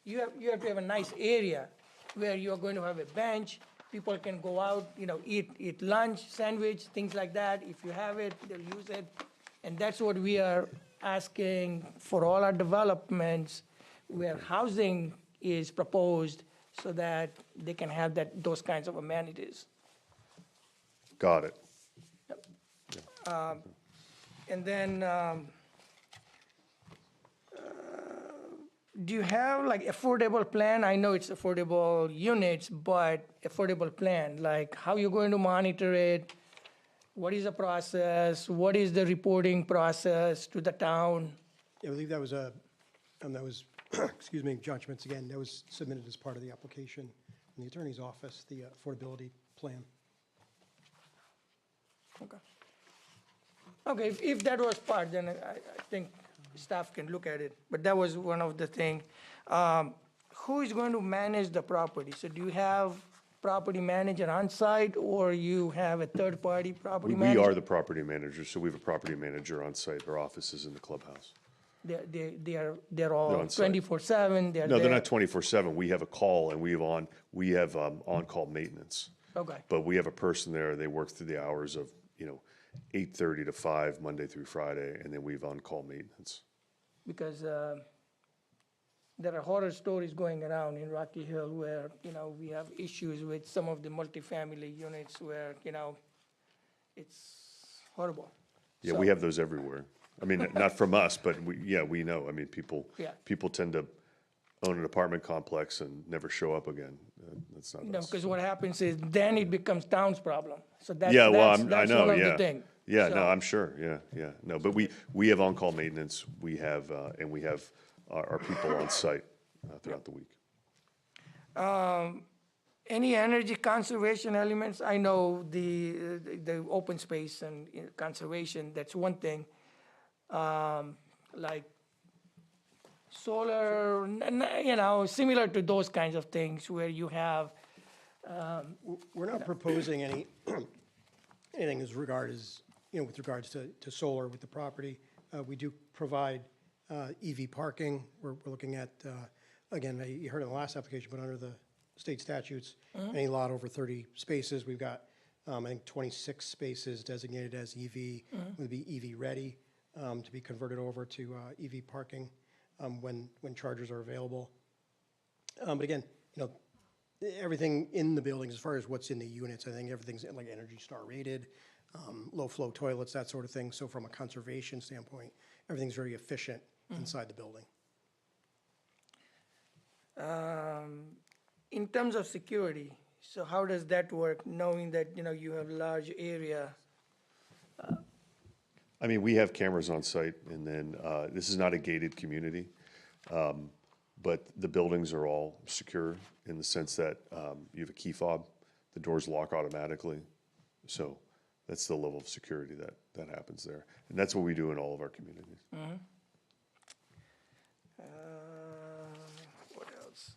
You have to have a nice area where you're going to have a bench. People can go out, eat lunch, sandwich, things like that. If you have it, they'll use it. And that's what we are asking for all our developments where housing is proposed so that they can have those kinds of amenities. Got it. And then, do you have like affordable plan? I know it's affordable units, but affordable plan, like how you're going to monitor it? What is the process? What is the reporting process to the town? Yeah, I believe that was excuse me, John Schmitz again, that was submitted as part of the application in the attorney's office, the affordability plan. Okay. Okay, if that was part, then I think staff can look at it, but that was one of the thing. Who is going to manage the property? So do you have property manager on site, or you have a third-party property We manager? are the property manager, so we have a property manager on site. Our office is in the clubhouse. They're all on site. 24/7, they're No, they're there? not 24/7. We have a call and we have on-call maintenance. Okay, But we have a person there, they work through the hours of, 8:30 to 5, Monday through Friday, and then we have on-call maintenance. because there are horror stories going around in Rocky Hill where, we have issues with some of the multifamily units where, it's horrible. Yeah, we have those everywhere. I mean, not from us, but we know. I mean, Yeah. people tend to own an apartment complex and never show up again. That's not us. Because what happens is then it becomes town's problem. So that's, Yeah, well, that's, I that's know, one of yeah. the thing. Yeah, So- no, I'm sure, yeah. No, but we have on-call maintenance, we have, and we have our people on site throughout the week. Any energy conservation elements? I know the open space and conservation, that's one thing. Like solar, similar to those kinds of things where you have, We're not proposing anything as with regards to solar with the property. We do provide EV parking. We're looking at, again, you heard in the last application, but under the state statutes, any lot over 30 spaces, we've got, I think, 26 spaces designated as EV, would be EV ready to be converted over to EV parking when chargers are available. But again, everything in the buildings, as far as what's in the units, I think everything's like Energy Star rated, low flow toilets, that sort of thing. So from a conservation standpoint, everything's very efficient inside the building. in terms of security, so how does that work, knowing that, you have large area? I mean, we have cameras on site, and then, this is not a gated community, but the buildings are all secure in the sense that, you have a key fob, the doors lock automatically. So that's the level of security that happens there. And that's what we do in all of our communities. What else?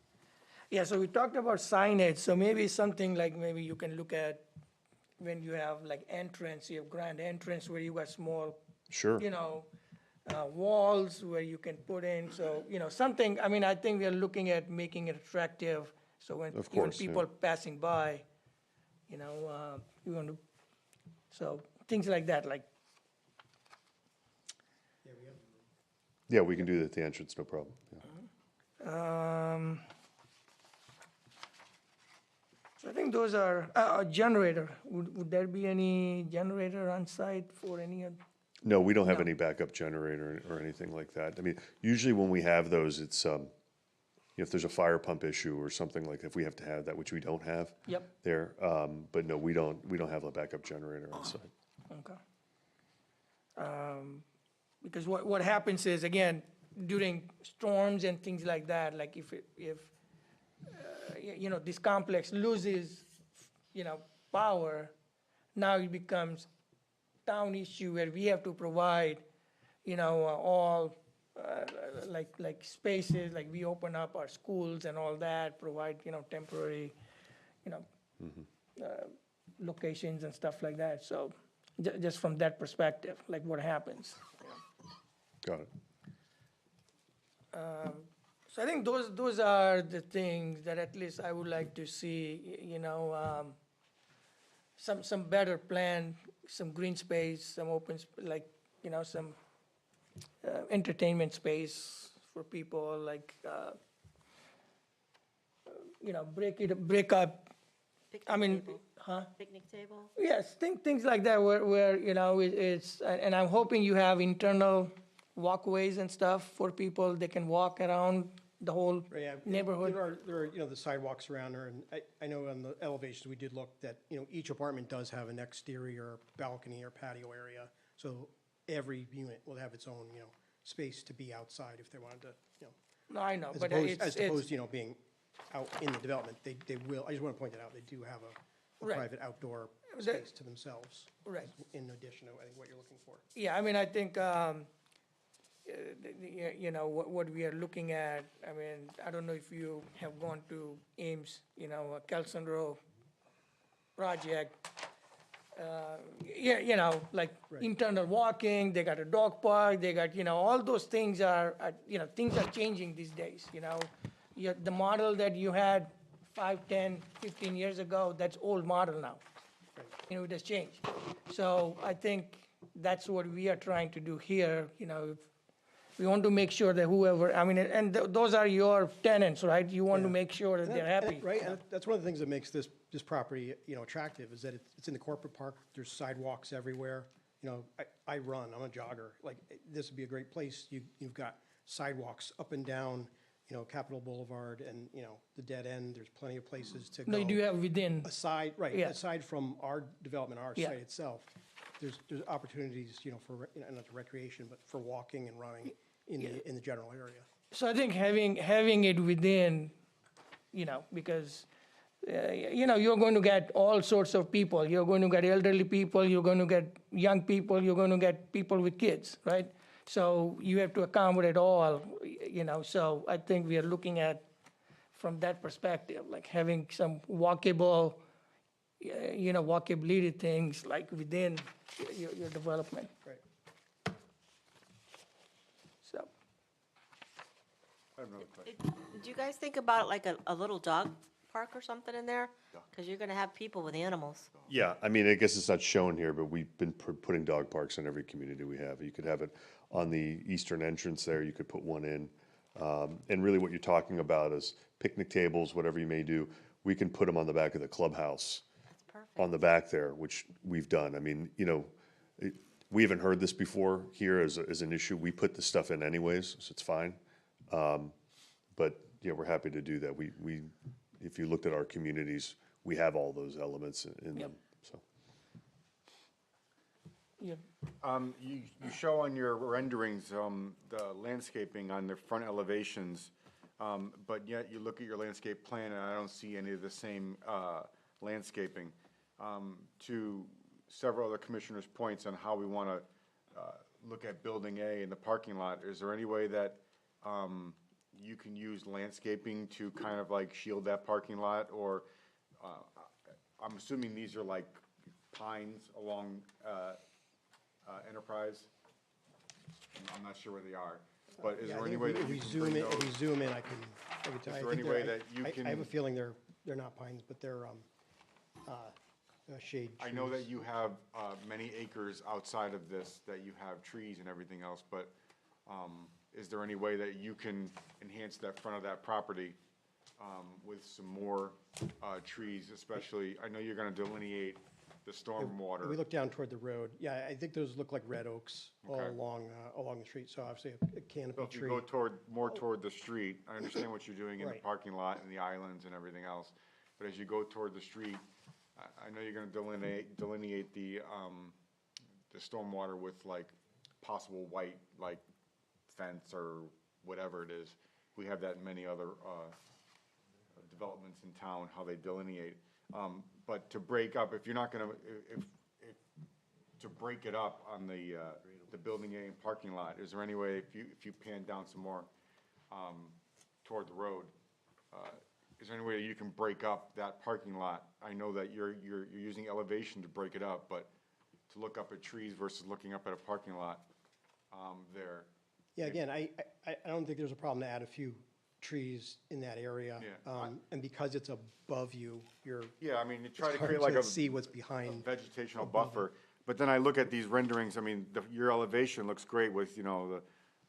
Yeah, so we talked about signage, so maybe something like, maybe you can look at when you have like entrance, you have grand entrance where you got small, Sure. walls where you can put in, so, something, I mean, I think we are looking at making it attractive, so when Of even course, yeah. people passing by, you want to, so, things like that, like, Yeah, we can do that at the entrance, no problem. Yeah. so I think those are, a generator, would there be any generator on site for any of? No, we don't have any backup generator or anything like that. I mean, usually when we have those, it's, if there's a fire pump issue or something like, if we have to have that, which we don't have. Yep. There, but no, we don't have a backup generator on site. Okay. Because what happens is, again, during storms and things like that, like if this complex loses, power, now it becomes town issue where we have to provide, all, like spaces, like we open up our schools and all that, provide, temporary, locations and stuff like that. So just from that perspective, like what happens. Got it. So I think those are the things that at least I would like to see, some better plan, some green space, some open, some entertainment space for people, like, break up. I mean, huh? Picnic table? Yes, things like that where, it's, and I'm hoping you have internal walkways and stuff for people, they can walk around the whole Yeah, neighborhood. There are, the sidewalks around there, and I know on the elevations, we did look that, each apartment does have an exterior balcony or patio area. So every unit will have its own, space to be outside if they wanted to, No, I know, as but opposed, it's, as opposed to, being out in the development, they will, I just want to point that out, they do have Right. private outdoor The- space to themselves. Right. In addition to, I think, what you're looking for. Yeah, I mean, I think, you know, what we are looking at, I mean, I don't know if you have gone to Ames, you know, Kelson Row project. Yeah, you know, like internal walking, they got a dog park, they got, you know, all those things are, you know, things are changing these days, you know. The model that you had 5, 10, 15 years ago, that's old model now. You know, it has changed. So I think that's what we are trying to do here, you know. We want to make sure that whoever, I mean, and those are your tenants, right? You want to make sure that they're happy. Right, and that's one of the things that makes this property, you know, attractive, is that it's in the corporate park, there's sidewalks everywhere. You know, I run, I'm a jogger, like, this would be a great place. You've got sidewalks up and down, you know, Capitol Boulevard and, you know, the dead end, there's plenty of places to go. No, you do have within. Aside, right, Yeah. aside from our development, our Yeah. site itself, there's opportunities, you know, for, you know, not for recreation, but for walking and running in the general area. So I think having it within, you know, because, you know, you're going to get all sorts of people. You're going to get elderly people, you're going to get young people, you're going to get people with kids, right? So you have to accommodate all, you know, so I think we are looking at, from that perspective, like having some walkable, you know, walkability things like within your development. Right. So. I have another question. Do you guys think about like a little dog park or something in there? Because you're going to have people with animals. Yeah, I mean, I guess it's not shown here, but we've been putting dog parks in every community we have. You could have it on the eastern entrance there, you could put one in. And really what you're talking about is picnic tables, whatever you may do, we can put them on the back of the clubhouse. On the back there, which we've done. I mean, you know, we haven't heard this before here as an issue. We put the stuff in anyways, so it's fine. But, yeah, we're happy to do that. If you looked at our communities, we have all those elements in them, so. Yeah. You show on your renderings, the landscaping on the front elevations, but yet you look at your landscape plan and I don't see any of the same, landscaping. To several other commissioners' points on how we want to, look at Building A in the parking lot, is there any way that, you can use landscaping to kind of like shield that parking lot, or, I'm assuming these are like pines along, Enterprise? I'm not sure where they are, but is Yeah, there I any think way if that we you can zoom bring in, if we those? zoom in, I can tell you. Is there I any think way they're- that you I have a can- feeling they're not pines, but they're shade I know trees. that you have many acres outside of this, that you have trees and everything else, but is there any way that you can enhance that front of that property with some more trees, especially, I know you're gonna delineate the storm water. We look down toward the road. Yeah, I think those look like red oaks all Okay. along the street, so obviously a canopy So if you tree. go more toward the street, I understand what you're doing in the Right. parking lot and the islands and everything else, but as you go toward the street, I know you're gonna delineate the stormwater with like possible white, like fence or whatever it is. We have that in many other, developments in town, how they delineate. But to break up, if you're not gonna, if, to break it up on the Building A and parking lot, is there any way, if you pan down some more, toward the road, is there any way you can break up that parking lot? I know that you're using elevation to break it up, but to look up at trees versus looking up at a parking lot, there. Yeah, again, I don't think there's a problem to add a few trees in that area. Yeah. And because it's above you, you're. Yeah, I mean, you try it's to create hard like a. see what's behind. Vegetational buffer, but then I look at these renderings, I mean, your elevation looks great with, you know,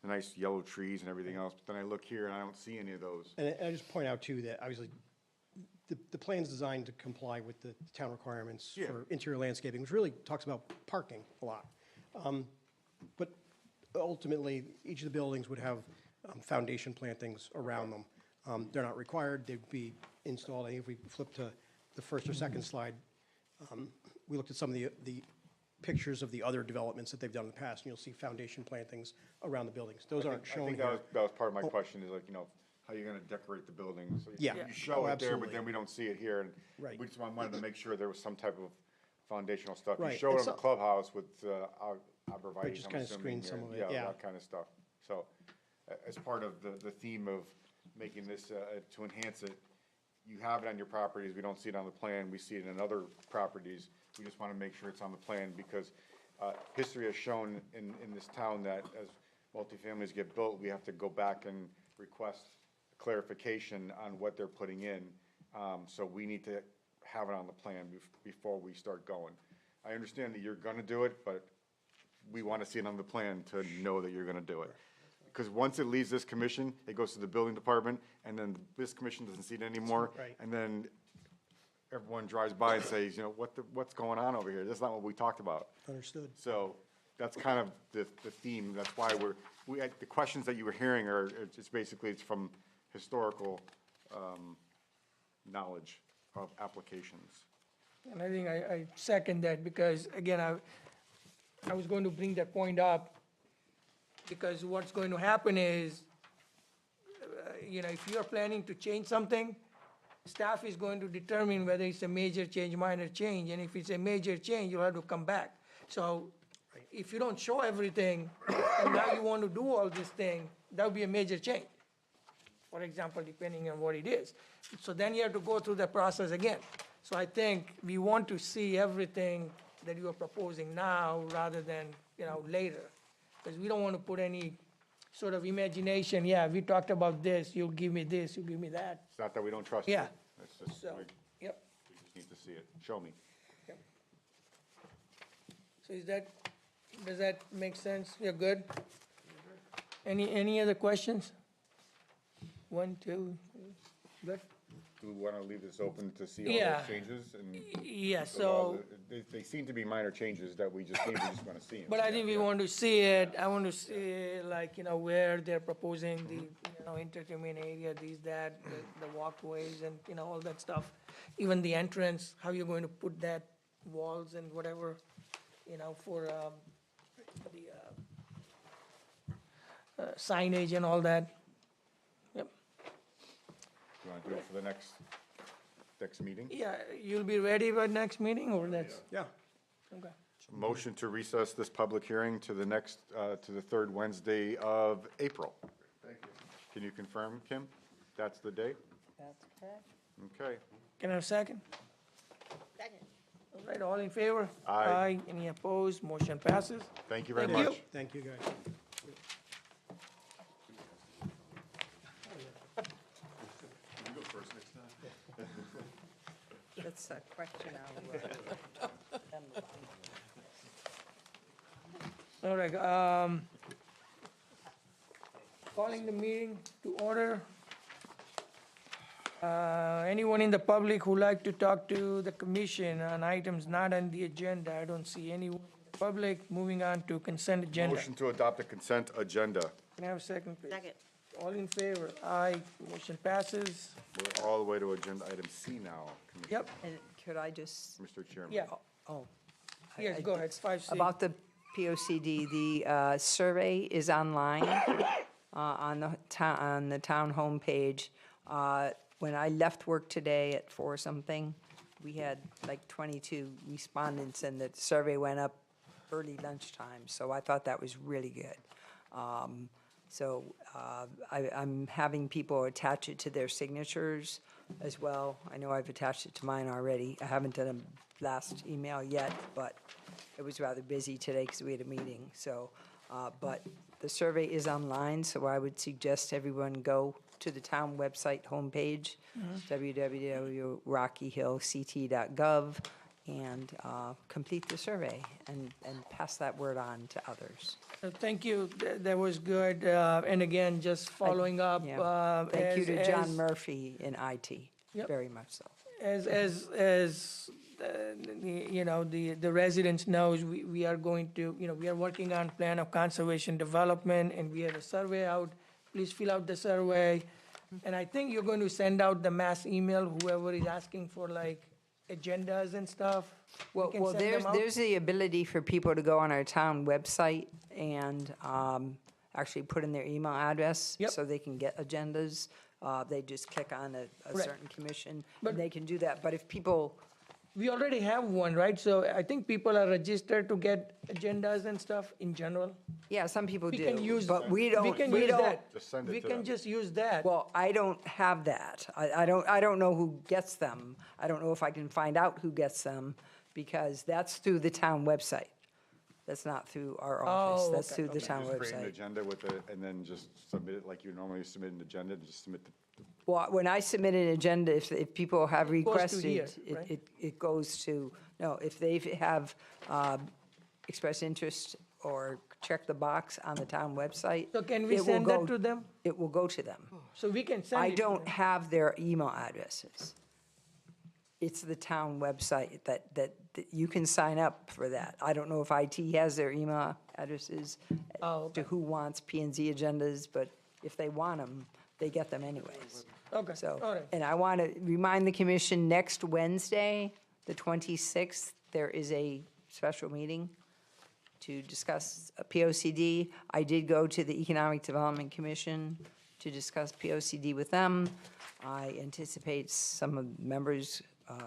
the nice yellow trees and everything else, but then I look here and I don't see any of those. And I just point out too that obviously the plan's designed to comply with the town requirements Yeah. for interior landscaping, which really talks about parking a lot. But ultimately, each of the buildings would have foundation plantings around them. They're not required, they'd be installed. I think if we flip to the first or second slide, we looked at some of the pictures of the other developments that they've done in the past, and you'll see foundation plantings around the buildings. Those aren't I shown think here. that was part of my question, is like, you know, how you're gonna decorate the building. So Yeah. You show Oh, it there, but absolutely. then we don't see it here, and Right. we just wanted to make sure there was some type of foundational stuff. You Right, showed and on the so- clubhouse with, arborvitae, just I'm kinda assuming, screen some of it, yeah, yeah. that kind of stuff. So, as part of the theme of making this, to enhance it, you have it on your properties, we don't see it on the plan, we see it in other properties. We just want to make sure it's on the plan, because history has shown in this town that as multifamilies get built, we have to go back and request clarification on what they're putting in. So we need to have it on the plan before we start going. I understand that you're gonna do it, but we want to see it on the plan to know that you're gonna do it. Because once it leaves this commission, it goes to the building department, and then this commission doesn't see it anymore. Right. And then everyone drives by and says, what's going on over here? That's not what we talked about. Understood. So that's kind of the theme. That's why the questions that you were hearing are, it's from historical knowledge of applications. And I think I second that, because again, I was going to bring that point up, because what's going to happen is, if you're planning to change something, staff is going to determine whether it's a major change, minor change, and if it's a major change, you'll have to come back. So if you don't show everything, and now you want to do all this thing, that would be a major change, for example, depending on what it is. So then you have to go through the process again. So I think we want to see everything that you are proposing now rather than, later. Because we don't want to put any sort of imagination, we talked about this, you'll give me this, you give me that. It's not that we don't trust you. Yeah. It's just, So, we yep. just need to see it. Show me. So does that make sense? You're good? Any other questions? 1, 2, good? Do we want to leave this open to see all Yeah. those changes? And Yeah, all so- They seem to be minor changes that we just want to see them. But I think we want to see it, I want to see, where they're proposing the, entertainment area, the walkways and, all that stuff. Even the entrance, how you're going to put that, walls and whatever, for, the, signage and all that. Yep. You want to do it for the next meeting? Yeah, you'll be ready by next meeting, or that's? Yeah. Okay. Motion to recess this public hearing to the next, to the third Wednesday of April. Thank you. Can you confirm, Kim? That's the date? That's correct. Okay. Can I have a second? Second. All right, all in favor? Aye. Any opposed? Motion passes. Thank you very Thank you. much. Thank you, guys. You go first next time. That's a question All right, calling the meeting to order. Anyone in the public who'd like to talk to the commission on items not on the agenda? I don't see anyone in the public. Moving on to consent agenda. Motion to adopt a consent agenda. Can I have a second, please? Second. All in favor? Aye. Motion passes. We're all the way to agenda item C now, Commissioner. Yep, And could I just, Mr. Chairman. yeah. oh. Yes, go ahead, 5C. About the POCD, the survey is online on the town homepage. When I left work today at 4-something, we had like 22 respondents, and the survey went up early lunchtime, so I thought that was really good. I'm having people attach it to their signatures as well. I know I've attached it to mine already. I haven't done a last email yet, but it was rather busy today because we had a meeting, so, but the survey is online, so I would suggest everyone go to the town website homepage, www.rockyhillct.gov, and complete the survey and pass that word on to others. Thank you, that was good, and again, just following up. Yeah. Thank you to as- John Murphy in IT, Yep. very much so. As the residents knows, we are going to, we are working on plan of conservation development, and we have a survey out. Please fill out the survey. And I think you're going to send out the mass email, whoever is asking for agendas and stuff. We Well, can well, send them out. there's the ability for people to go on our town website and actually put in their email address. Yep. So they can get agendas. They just click on a Right. certain commission, But- and they can do that. But if people, We already have one, right? So I think people are registered to get agendas and stuff in general. yeah, some people We do. can use, But we we don't, can we use don't. that. Just send it We to can them. just use that. Well, I don't have that. I don't know who gets them. I don't know if I can find out who gets them, because that's through the town website. That's not through our office. Oh, That's okay, through the okay. town Just create an website. agenda with it, and then just submit it like you normally submit an agenda, and just submit the, Well, when I submit an agenda, if people have goes to requested, here, right? it goes to, no, if they have expressed interest or check the box on the town website. So can we it will send that go- to them? It will go to them. So we can send I it to don't them. have their email addresses. It's the town website that you can sign up for that. I don't know if IT has their email addresses Oh, to who wants P and Z agendas, but if they want them, they get them anyways. Okay, So, all right. and I want to remind the commission, next Wednesday, the 26th, there is a special meeting to discuss a POCD. I did go to the Economic Development Commission to discuss POCD with them. I anticipate some of the members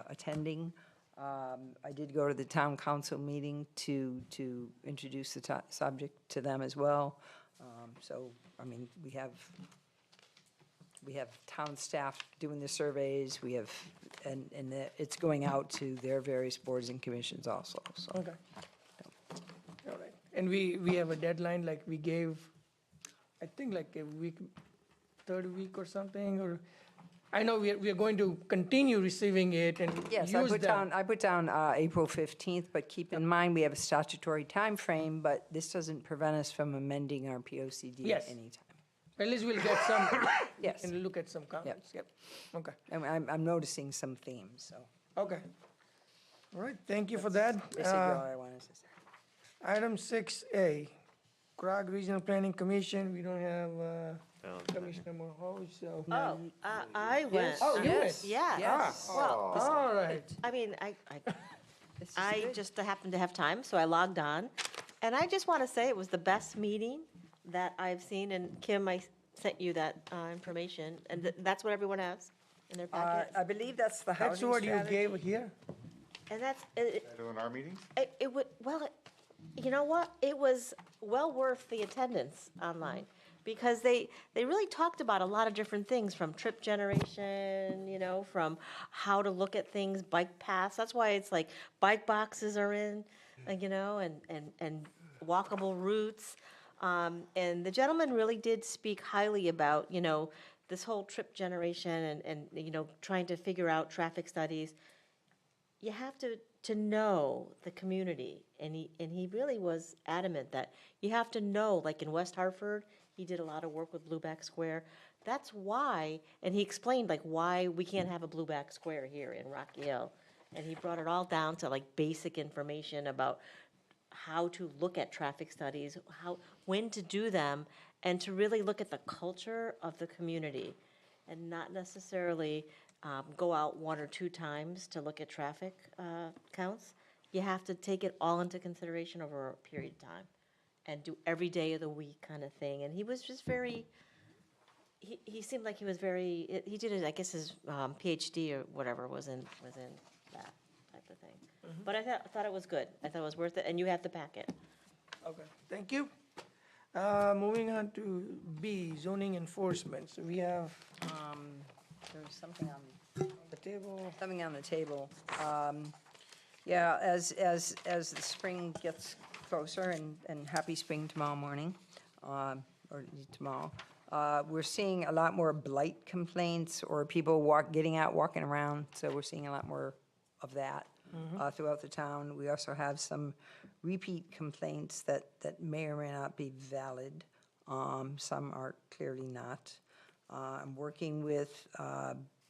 attending. I did go to the town council meeting to introduce the subject to them as well. So, I mean, we have town staff doing the surveys, we have, and it's going out to their various boards and commissions also, so. Okay. All right. And we have a deadline, like we gave, I think like a week, third week or something, or, I know we are going to continue receiving it and Yes, use them. I put down April 15th, but keep in mind, we have a statutory time frame. But this doesn't prevent us from amending our POCD Yes. at any time. At least we'll get some, Yes. and look at some comments, yep. Okay, And I'm noticing some themes, so. okay. All right, thank you for that. Basically all I wanted to say. Item 6A, Prague Regional Planning Commission, we don't have Commissioner Morehouse, so. Oh, I went. Oh, you went? Yeah. Yes. Well, All right. I mean, I This is I good. just happened to have time, so I logged on. And I just want to say it was the best meeting that I've seen. And Kim, I sent you that information, and that's what everyone has in their packet. I believe that's the That's housing what you strategy. gave here? And that's, it, in our meeting? it would, well, you know what? It was well worth the attendance online, because they really talked about a lot of different things, from trip generation, you know, from how to look at things, bike paths. That's why it's like bike boxes are in, you know, and walkable routes. And the gentleman really did speak highly about, you know, this whole trip generation and you know, trying to figure out traffic studies. You have to know the community, and he really was adamant that you have to know, like in West Hartford, he did a lot of work with Blueback Square. That's why, and he explained like why we can't have a Blueback Square here in Rocky Hill. And he brought it all down to like basic information about how to look at traffic studies, when to do them, and to really look at the culture of the community, and not necessarily go out one or two times to look at traffic counts. You have to take it all into consideration over a period of time, and do every day of the week kind of thing. And he was just very, he seemed like he was very, he did it, I guess his PhD or whatever was in that type of thing. But I thought it was good. I thought it was worth it, and you have the packet. Okay, thank you. Moving on to B, zoning enforcement. So we have There's something on the table. Something on the table. Yeah, as the spring gets closer, and happy spring tomorrow morning, or tomorrow, we're seeing a lot more blight complaints, or people getting out, walking around, so we're seeing a lot more of that throughout the town. We also have some repeat complaints that may or may not be valid. Some are clearly not. I'm working with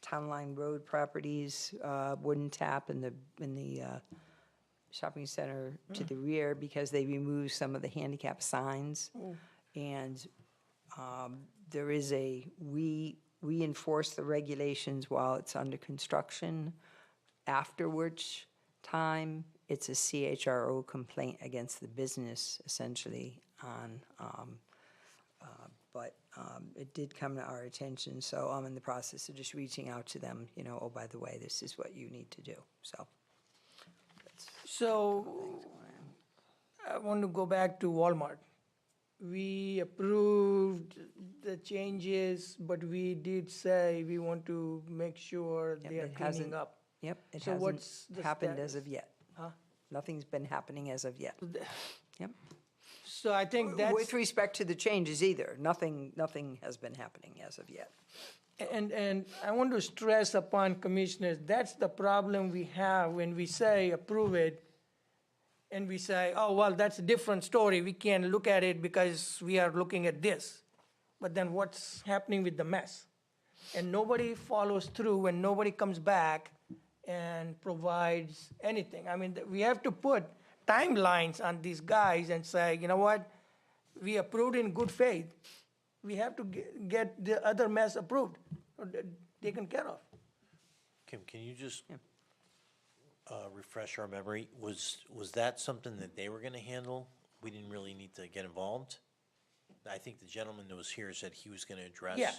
Town Line Road Properties, Wooden Tap in the shopping center to the rear, because they removed some of the handicap signs. And there is we enforce the regulations while it's under construction. Afterwards time, it's a CHRO complaint against the business, essentially, on but it did come to our attention, so I'm in the process of just reaching out to them, oh, by the way, this is what you need to do, so. So I want to go back to Walmart. We approved the changes, but we did say we want to make sure Yep, they are it cleaning hasn't- up. Yep, it So what's hasn't the happened as status? of yet. Huh? Nothing's been happening as of yet. Yep. So I think that's. With respect to the changes either, nothing has been happening as of yet. And I want to stress upon commissioners, that's the problem we have when we say approve it, and we say, oh, well, that's a different story, we can't look at it because we are looking at this. But then what's happening with the mess? And nobody follows through and nobody comes back and provides anything. I mean, we have to put timelines on these guys and say, you know what, we approved in good faith. We have to get the other mess approved, or taken care of. Kim, can you just refresh our memory? Was that something that they were gonna handle? We didn't really need to get involved? I think the gentleman that was here said he was gonna address Yeah.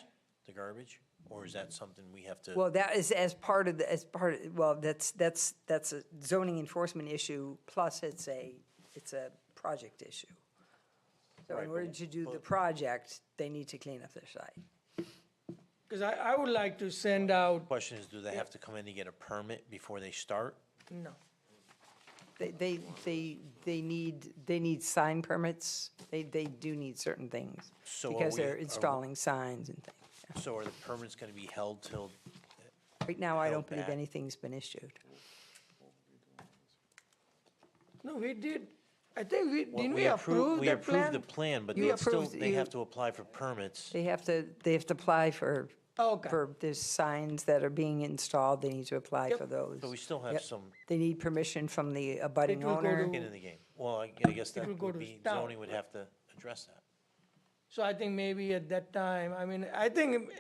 the garbage? Or is that something we have to? Well, that is as part of well, that's a zoning enforcement issue, plus it's a project issue. So in order to do the project, they need to clean up their site. Because I would like to send out, Question is, do they have to come in to get a permit before they start? no, They need sign permits, they do need certain things, So are because we- they're are we- installing signs and things. So are the permits gonna be held till? Right now, I held don't believe back? anything's been issued. no, we did, I think Well, didn't we approve We the approved plan? the plan, but You they still, approved- they you- have to apply for permits. They have to apply for, Okay. there's signs that are being installed, they need to apply for those. But we still have Yep. some They need permission from the abutting It will go owner. to- skin in the game. Well, I guess that will go would to be, town. zoning would have to address that. So I think maybe at that time, I mean, I think,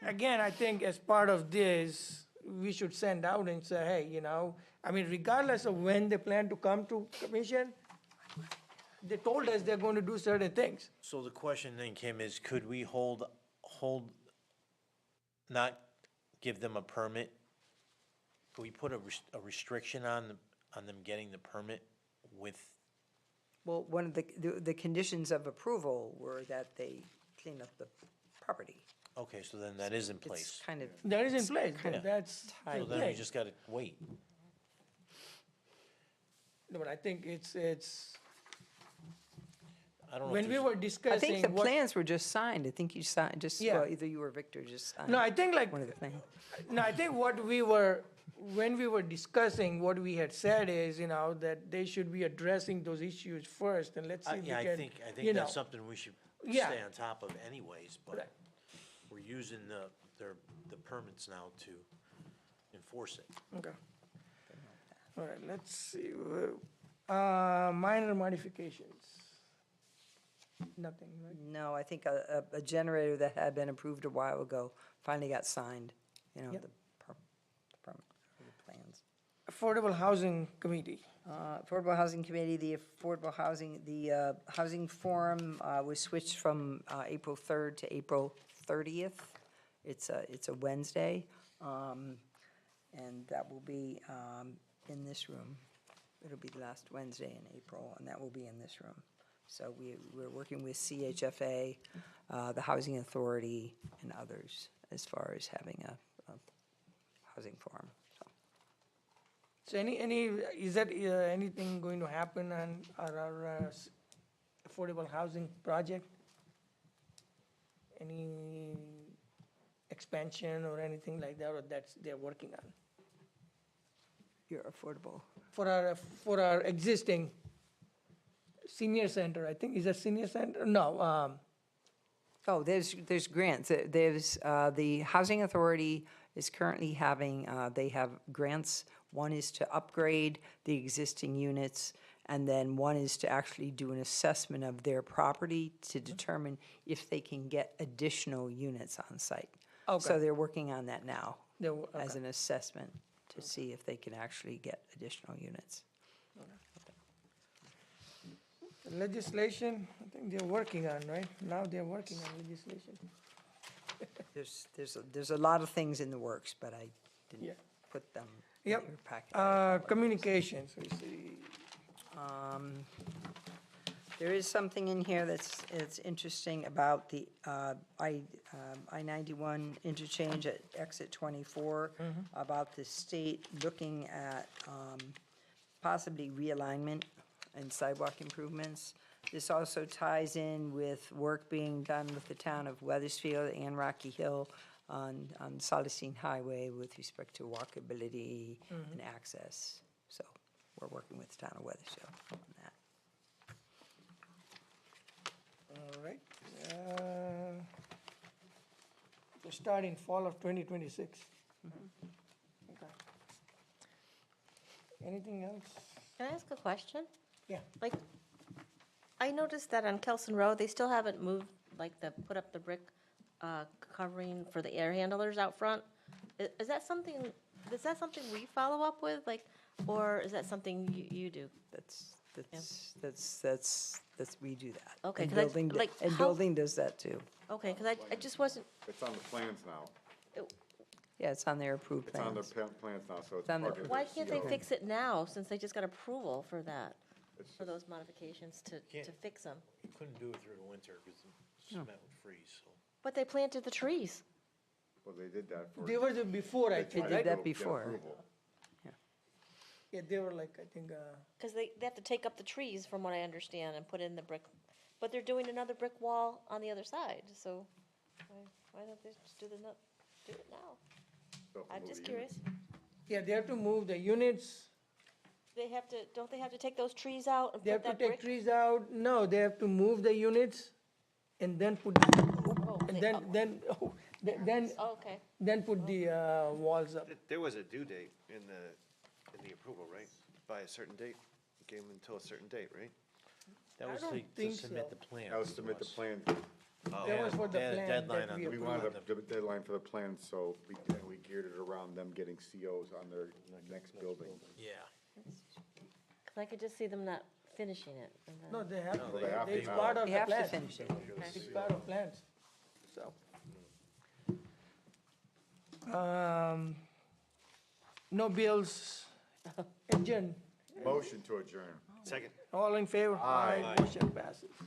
again, I think as part of this, we should send out and say, hey, I mean, regardless of when they plan to come to commission, they told us they're going to do certain things. So the question then, Kim, is could we not give them a permit? Could we put a restriction on them getting the permit with, Well, one of the conditions of approval were that they clean up the property. okay, so then that is in It's place. kind of. That is in place, Yeah. that's tied. in So then we place. just gotta wait. No, but I think it's, I don't know if when we there's- were I think discussing the what. plans were just signed. I think you signed, Yeah. well, either you or Victor just signed. No, I think like, One of the plans. no, I think when we were discussing, what we had said is, that they should be addressing those issues first, and let's see if we Yeah, can, I think you know. that's something we should Yeah. stay on top of anyways, but Right. we're using the permits now to enforce it. Okay. All right, let's see, minor modifications. Nothing, right? No, I think a generator that had been approved a while ago finally got signed, Yep. the permit, the plans. Affordable Housing Committee. Affordable Housing Committee, the Housing Forum was switched from April 3rd to April 30th. It's a Wednesday, and that will be in this room. It'll be the last Wednesday in April, and that will be in this room. So we're working with CHFA, the Housing Authority, and others as far as having a housing forum. So is that anything going to happen on our affordable housing project? Any expansion or anything like that, or they're working on? Your affordable. For our existing senior center, I think, is that senior center? No, Oh, there's grants. There's, the Housing Authority is currently having, they have grants. One is to upgrade the existing units, and then one is to actually do an assessment of their property to determine if they can get additional units on site. So Okay. they're working on that now as okay. an assessment to see if they can actually get additional units. Legislation, I think they're working on, right? Now they're working on legislation. There's a lot of things in the works, but I Yeah. didn't put them in Yep. your packet. Communications, we see. There is something in here it's interesting about the I-91 interchange at exit 24, about the state looking at possibly realignment and sidewalk improvements. This also ties in with work being done with the town of Weathersfield and Rocky Hill on Solacene Highway with respect to walkability and access. So we're working with the town of Weathersfield on that. All right. To start in fall of 2026. Okay. Anything else? Can I ask a question? Yeah. Like, I noticed that on Kelson Road, they still haven't moved, like, put up the brick covering for the air handlers out front. Is that something we follow up with, like, or is that something you do? We do that. Okay, And 'cause I- building, like, and how- building does that too. Okay, because I just wasn't, It's on the plans now. Yeah, it's on their approved It's on plans. the plans now, so it's It's on the- part of why their can't they CO. fix it now, since they just got approval for that, for those modifications to fix them? Couldn't do it through the winter because the cement would freeze, so. But they planted the trees. Well, they did that for. They were the before, I They think, tried right? to that get before. approval. Yeah, they were like, I think, Because they have to take up the trees, from what I understand, and put in the brick, but they're doing another brick wall on the other side, so why don't they just do it now? I'm just curious. yeah, they have to move the units. Don't they have to take those trees out and They have put to that take brick? trees out. No, they have to move the units and then put, and then Oh, okay. then put the walls up. There was a due date in the approval, right? By a certain date? You gave them until a certain date, right? That was don't to think submit so. the plan. That was submit the plan. That was for the They had a plan deadline that on we the- We approved. wanted the deadline for the plan, so we geared it around them getting COs on their next building. Yeah. Because I could just see them not finishing it. and then- No, they have No, they have to. to It's now. part of They the have to plan. finish it. It's part of plans, so. No bills, adjourn. Motion to adjourn. Second. All in favor? Aye. Motion passes.